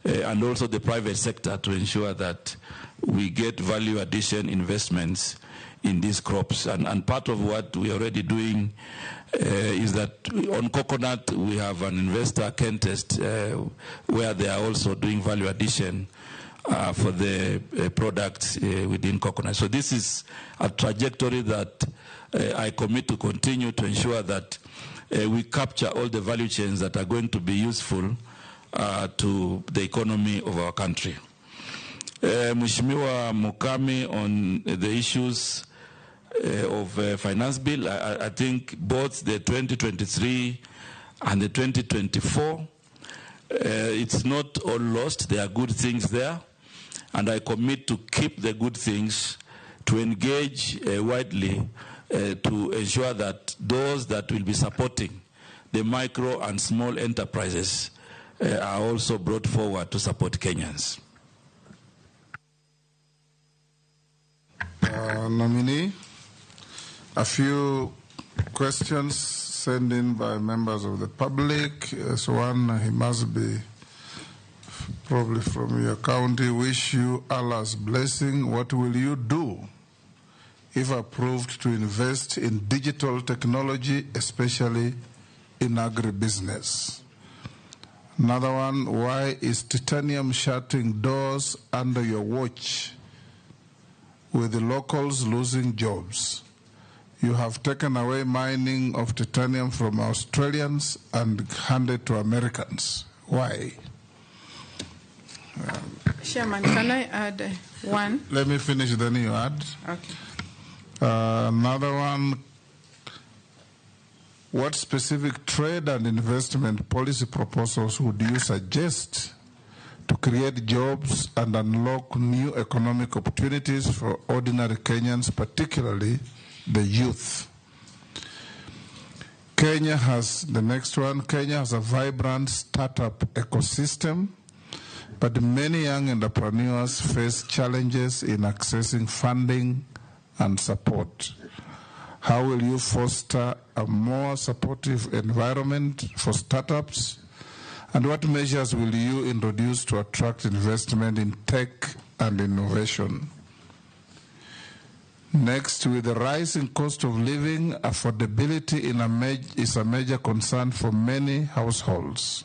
and also the private sector to ensure that we get value addition investments in these crops. And part of what we're already doing is that on coconut, we have an investor, Kentest, where they are also doing value addition for the products within coconut. So this is a trajectory that I commit to continue to ensure that we capture all the value chains that are going to be useful to the economy of our country. Mheshimiwa Mukami, on the issues of finance bill, I think both the 2023 and the 2024, it's not all lost. There are good things there, and I commit to keep the good things, to engage widely to ensure that those that will be supporting the micro and small enterprises are also brought forward to support Kenyans. Nominee, a few questions sent in by members of the public. As one, he must be probably from your county. Wish you Allah's blessing. What will you do if approved to invest in digital technology, especially in agribusiness? Another one, why is titanium shutting doors under your watch with the locals losing jobs? You have taken away mining of titanium from Australians and handed to Americans. Why? Chairman, can I add one? Let me finish, then you add. Okay. Another one, what specific trade and investment policy proposals would you suggest to create jobs and unlock new economic opportunities for ordinary Kenyans, particularly the youth? Kenya has, the next one, Kenya has a vibrant startup ecosystem, but many young entrepreneurs face challenges in accessing funding and support. How will you foster a more supportive environment for startups? And what measures will you introduce to attract investment in tech and innovation? Next, with the rising cost of living, affordability is a major concern for many households.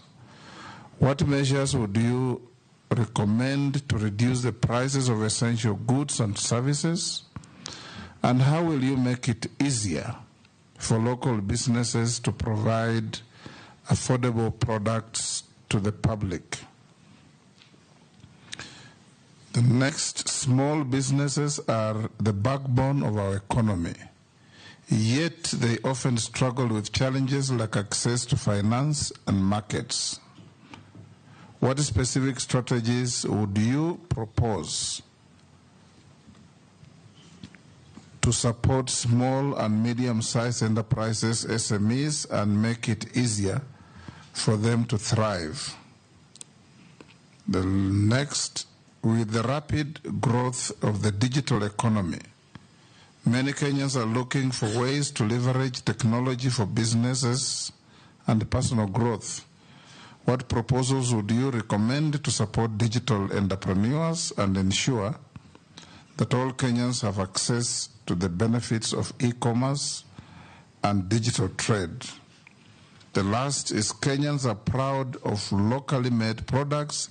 What measures would you recommend to reduce the prices of essential goods and services? And how will you make it easier for local businesses to provide affordable products to the public? The next, small businesses are the backbone of our economy, yet they often struggle with challenges like access to finance and markets. What specific strategies would you propose to support small and medium-sized enterprises, SMEs, and make it easier for them to thrive? The next, with the rapid growth of the digital economy, many Kenyans are looking for ways to leverage technology for businesses and personal growth. What proposals would you recommend to support digital entrepreneurs and ensure that all Kenyans have access to the benefits of e-commerce and digital trade? The last is, Kenyans are proud of locally made products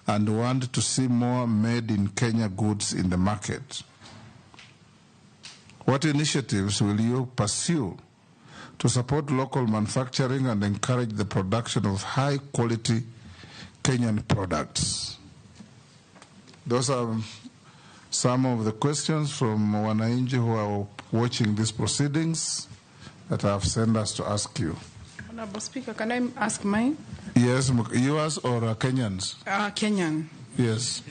and want to see more made in Kenya goods in the market. What initiatives will you pursue to support local manufacturing and encourage the production of high-quality Kenyan products? Those are some of the questions from Wananchi who are watching these proceedings that I have sent us to ask you. Honorable Speaker, can I ask mine? Yes, yours or Kenyans? Kenyan. Yes.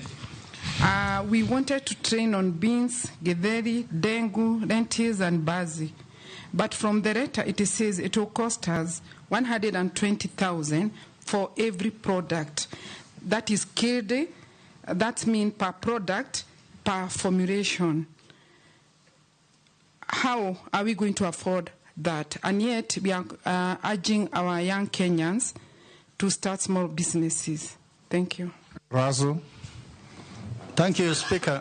We wanted to train on beans, githeri, dengu, lentils, and bazi. But from the letter, it says it will cost us 120,000 for every product. That is KD. That means per product, per formulation. how are we going to afford that? And yet we are urging our young Kenyans to start small businesses. Thank you. Razo. Thank you, Speaker.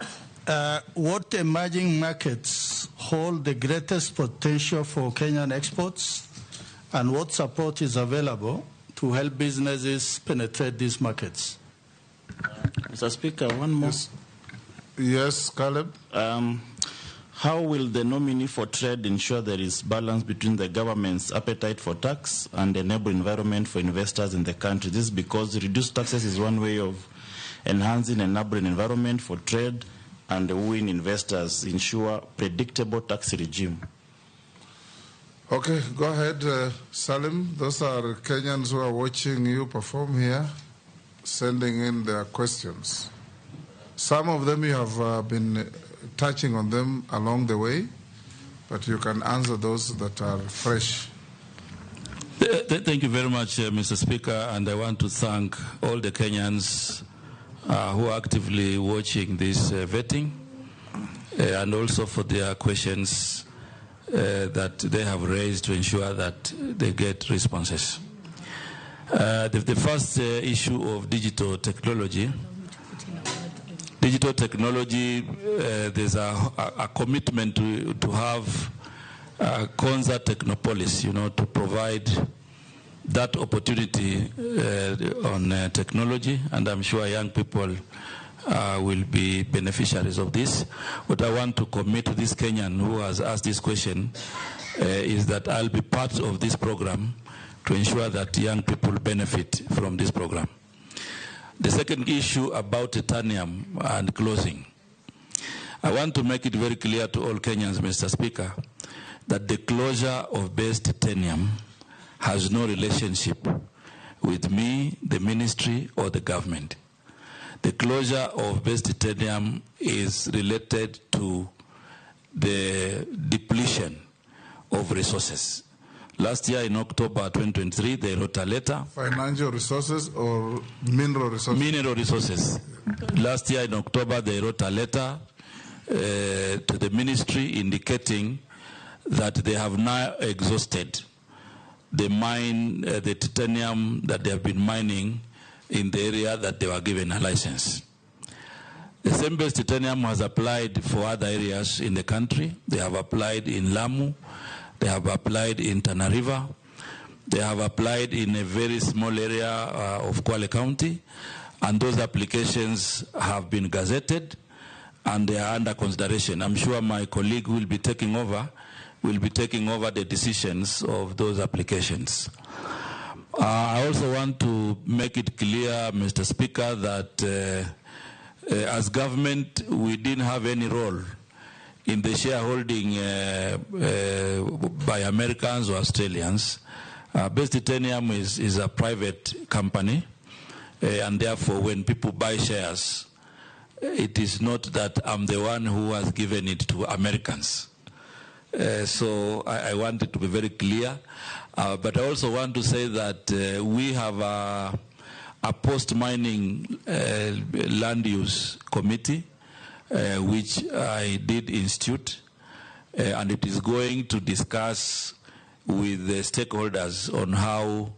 What emerging markets hold the greatest potential for Kenyan exports, and what support is available to help businesses penetrate these markets? Mr. Speaker, one more. Yes, Caleb. How will the nominee for trade ensure there is balance between the government's appetite for tax and the enable environment for investors in the country? This is because reduced taxes is one way of enhancing an enabling environment for trade and win investors, ensure predictable tax regime. Okay, go ahead, Salim. Those are Kenyans who are watching you perform here, sending in their questions. Some of them you have been touching on them along the way, but you can answer those that are fresh. Thank you very much, Mr. Speaker, and I want to thank all the Kenyans who are actively watching this vetting, and also for their questions that they have raised to ensure that they get responses. The first issue of digital technology. Digital technology, there's a commitment to have Konza Technopolis, to provide that opportunity on technology, and I'm sure young people will be beneficiaries of this. What I want to commit to this Kenyan who has asked this question is that I'll be part of this program to ensure that young people benefit from this program. The second issue about titanium and closing. I want to make it very clear to all Kenyans, Mr. Speaker, that the closure of base titanium has no relationship with me, the ministry, or the government. The closure of base titanium is related to the depletion of resources. Last year in October 2023, they wrote a letter. Financial resources or mineral resources? Mineral resources. Last year in October, they wrote a letter to the ministry indicating that they have now exhausted the the titanium that they have been mining in the area that they were given a license. The same base titanium was applied for other areas in the country. They have applied in Lamu. They have applied in Tana River. They have applied in a very small area of Kwale County. And those applications have been gazetted and they are under consideration. I'm sure my colleague will be taking over the decisions of those applications. I also want to make it clear, Mr. Speaker, that as government, we didn't have any role in the shareholding by Americans or Australians. Base Titanium is a private company, and therefore when people buy shares, it is not that I'm the one who has given it to Americans. So I want it to be very clear. But I also want to say that we have a post-mining land use committee, which I did institute, and it is going to discuss with the stakeholders on how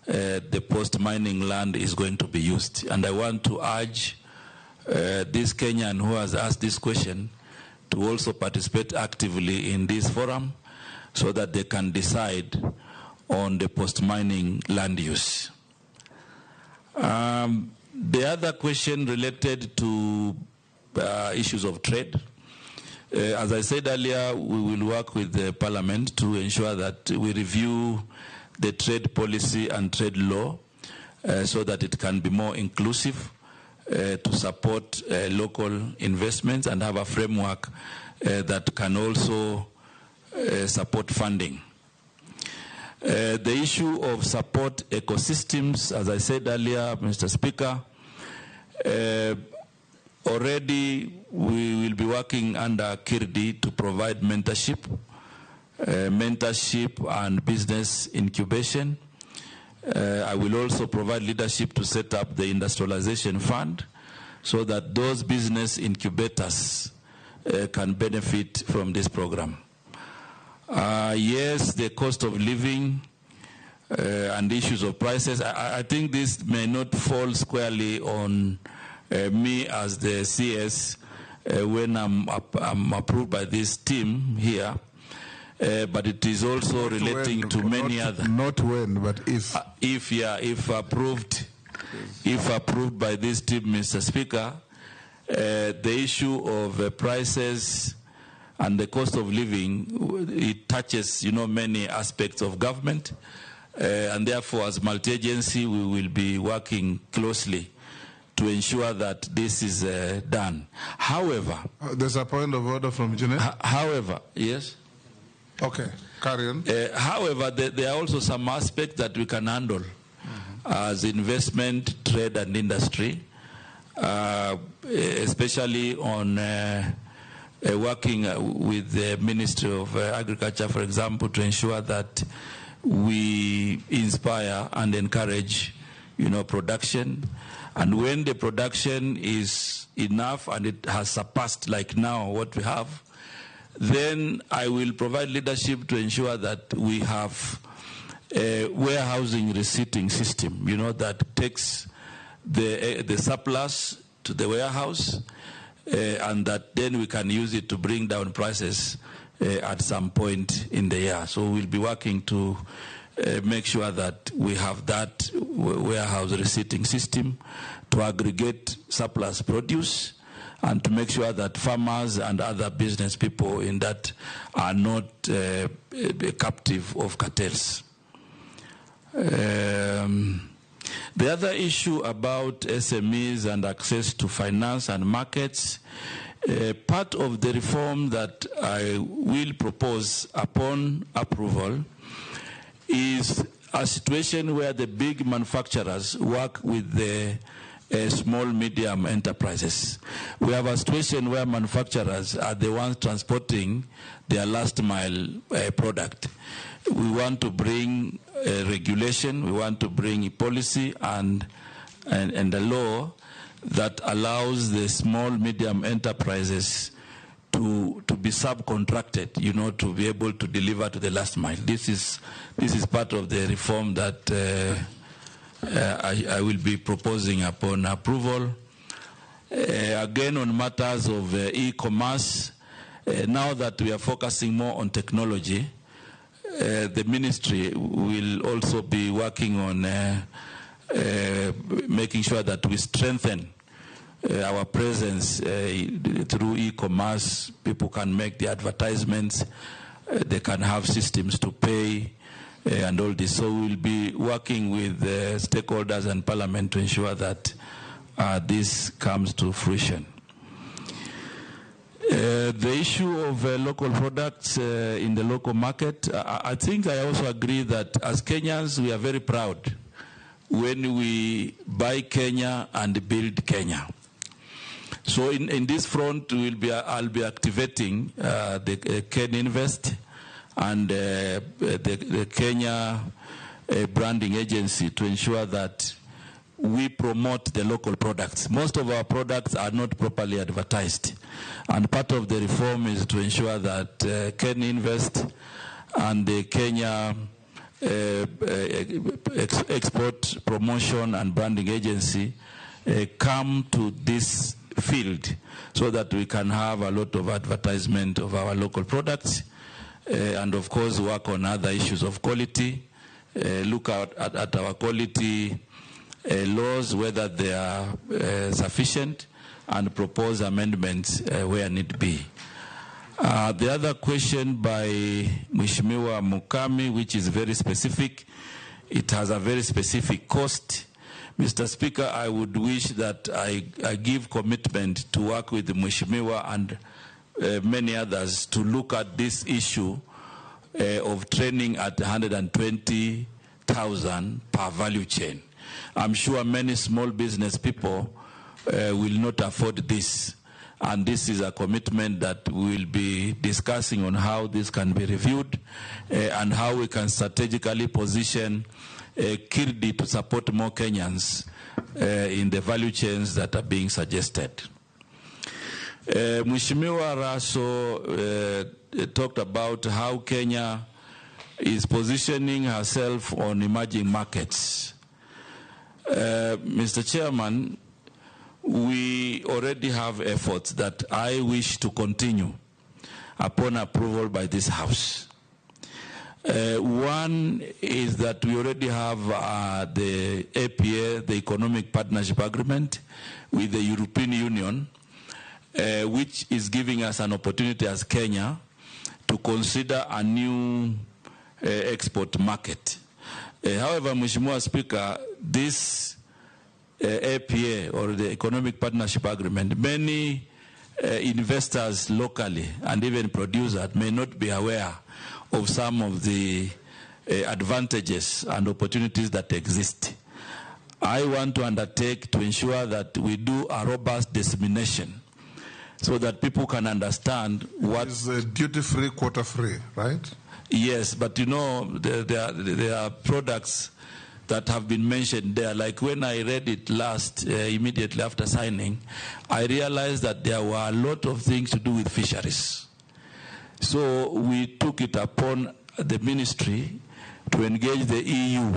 the post-mining land is going to be used. And I want to urge this Kenyan who has asked this question to also participate actively in this forum so that they can decide on the post-mining land use. The other question related to issues of trade. As I said earlier, we will work with the Parliament to ensure that we review the trade policy and trade law so that it can be more inclusive to support local investments and have a framework that can also support funding. The issue of support ecosystems, as I said earlier, Mr. Speaker, already we will be working under KIRDI to provide mentorship and business incubation. I will also provide leadership to set up the industrialization fund so that those business incubators can benefit from this program. Yes, the cost of living and issues of prices. I think this may not fall squarely on me as the CS when I'm approved by this team here, but it is also not relating to many other. Not when, but if. If approved by this team, Mr. Speaker, the issue of prices and the cost of living, it touches, many aspects of government, and therefore, as multi-agency, we will be working closely to ensure that this is done. However, there's a point of order from Janet. However, yes. Okay, carry on. However, there are also some aspects that we can handle as investment, trade, and industry, especially on working with the Ministry of Agriculture, for example, to ensure that we inspire and encourage, production. And when the production is enough and it has surpassed, like now, what we have, then I will provide leadership to ensure that we have a warehousing receipting system, that takes the surplus to the warehouse, and that then we can use it to bring down prices at some point in the year. So we'll be working to make sure that we have that warehouse receipting system to aggregate surplus produce and to make sure that farmers and other business people in that are not captive of cartels. The other issue about SMEs and access to finance and markets, part of the reform that I will propose upon approval is a situation where the big manufacturers work with the small, medium enterprises. We have a situation where manufacturers are the ones transporting their last mile product. We want to bring regulation, we want to bring a policy and a law that allows the small, medium enterprises to be subcontracted, to be able to deliver to the last mile. This is part of the reform that I will be proposing upon approval. Again, on matters of e-commerce, now that we are focusing more on technology, the ministry will also be working on making sure that we strengthen our presence through e-commerce. People can make the advertisements, they can have systems to pay, and all this. So we'll be working with stakeholders and Parliament to ensure that this comes to fruition. The issue of local products in the local market, I think I also agree that as Kenyans, we are very proud when we buy Kenya and build Kenya. So in this front, I'll be activating the Ken Invest and the Kenya branding agency to ensure that we promote the local products. Most of our products are not properly advertised. And part of the reform is to ensure that Ken Invest and the Kenya Export Promotion and Branding Agency come to this field so that we can have a lot of advertisement of our local products and of course work on other issues of quality, look at our quality laws, whether they are sufficient, and propose amendments where need be. The other question by Mheshimiwa Mukami, which is very specific, it has a very specific cost. Mr. Speaker, I would wish that I give commitment to work with Mheshimiwa and many others to look at this issue of training at 120,000 per value chain. I'm sure many small business people will not afford this. And this is a commitment that we'll be discussing on how this can be reviewed and how we can strategically position Kirdi to support more Kenyans in the value chains that are being suggested. Mheshimiwa Raso talked about how Kenya is positioning herself on emerging markets. Mr. Chairman, we already have efforts that I wish to continue upon approval by this House. One is that we already have the APA, the Economic Partnership Agreement with the European Union, which is giving us an opportunity as Kenya to consider a new export market. However, Mheshimiwa Speaker, this APA or the Economic Partnership Agreement, many investors locally and even producers may not be aware of some of the advantages and opportunities that exist. I want to undertake to ensure that we do a robust dissemination so that people can understand what is duty-free, quota-free, right? Yes, but you know, there are products that have been mentioned there. Like when I read it last, immediately after signing, I realized that there were a lot of things to do with fisheries. So we took it upon the ministry to engage the EU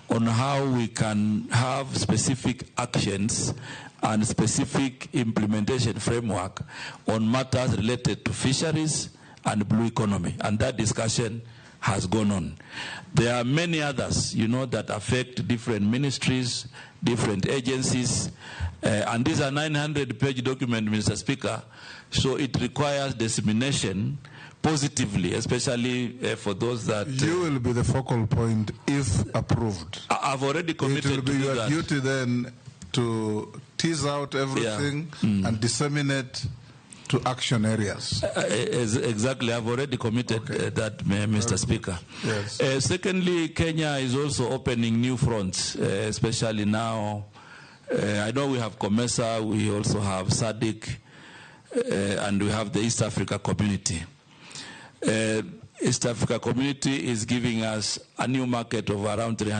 on how we can have specific actions and specific implementation framework on matters related to fisheries and blue economy, and that discussion has gone on. There are many others, you know, that affect different ministries, different agencies, and these are 900-page documents, Mr. Speaker, so it requires dissemination positively, especially for those that... You will be the focal point if approved. I've already committed to do that. It will be your duty then to tease out everything and disseminate to action areas. Exactly, I've already committed that, Mr. Speaker. Yes. Secondly, Kenya is also opening new fronts, especially now. I know we have COMESA, we also have SADC, and we have the East Africa Community. East Africa Community is giving us a new market of around 300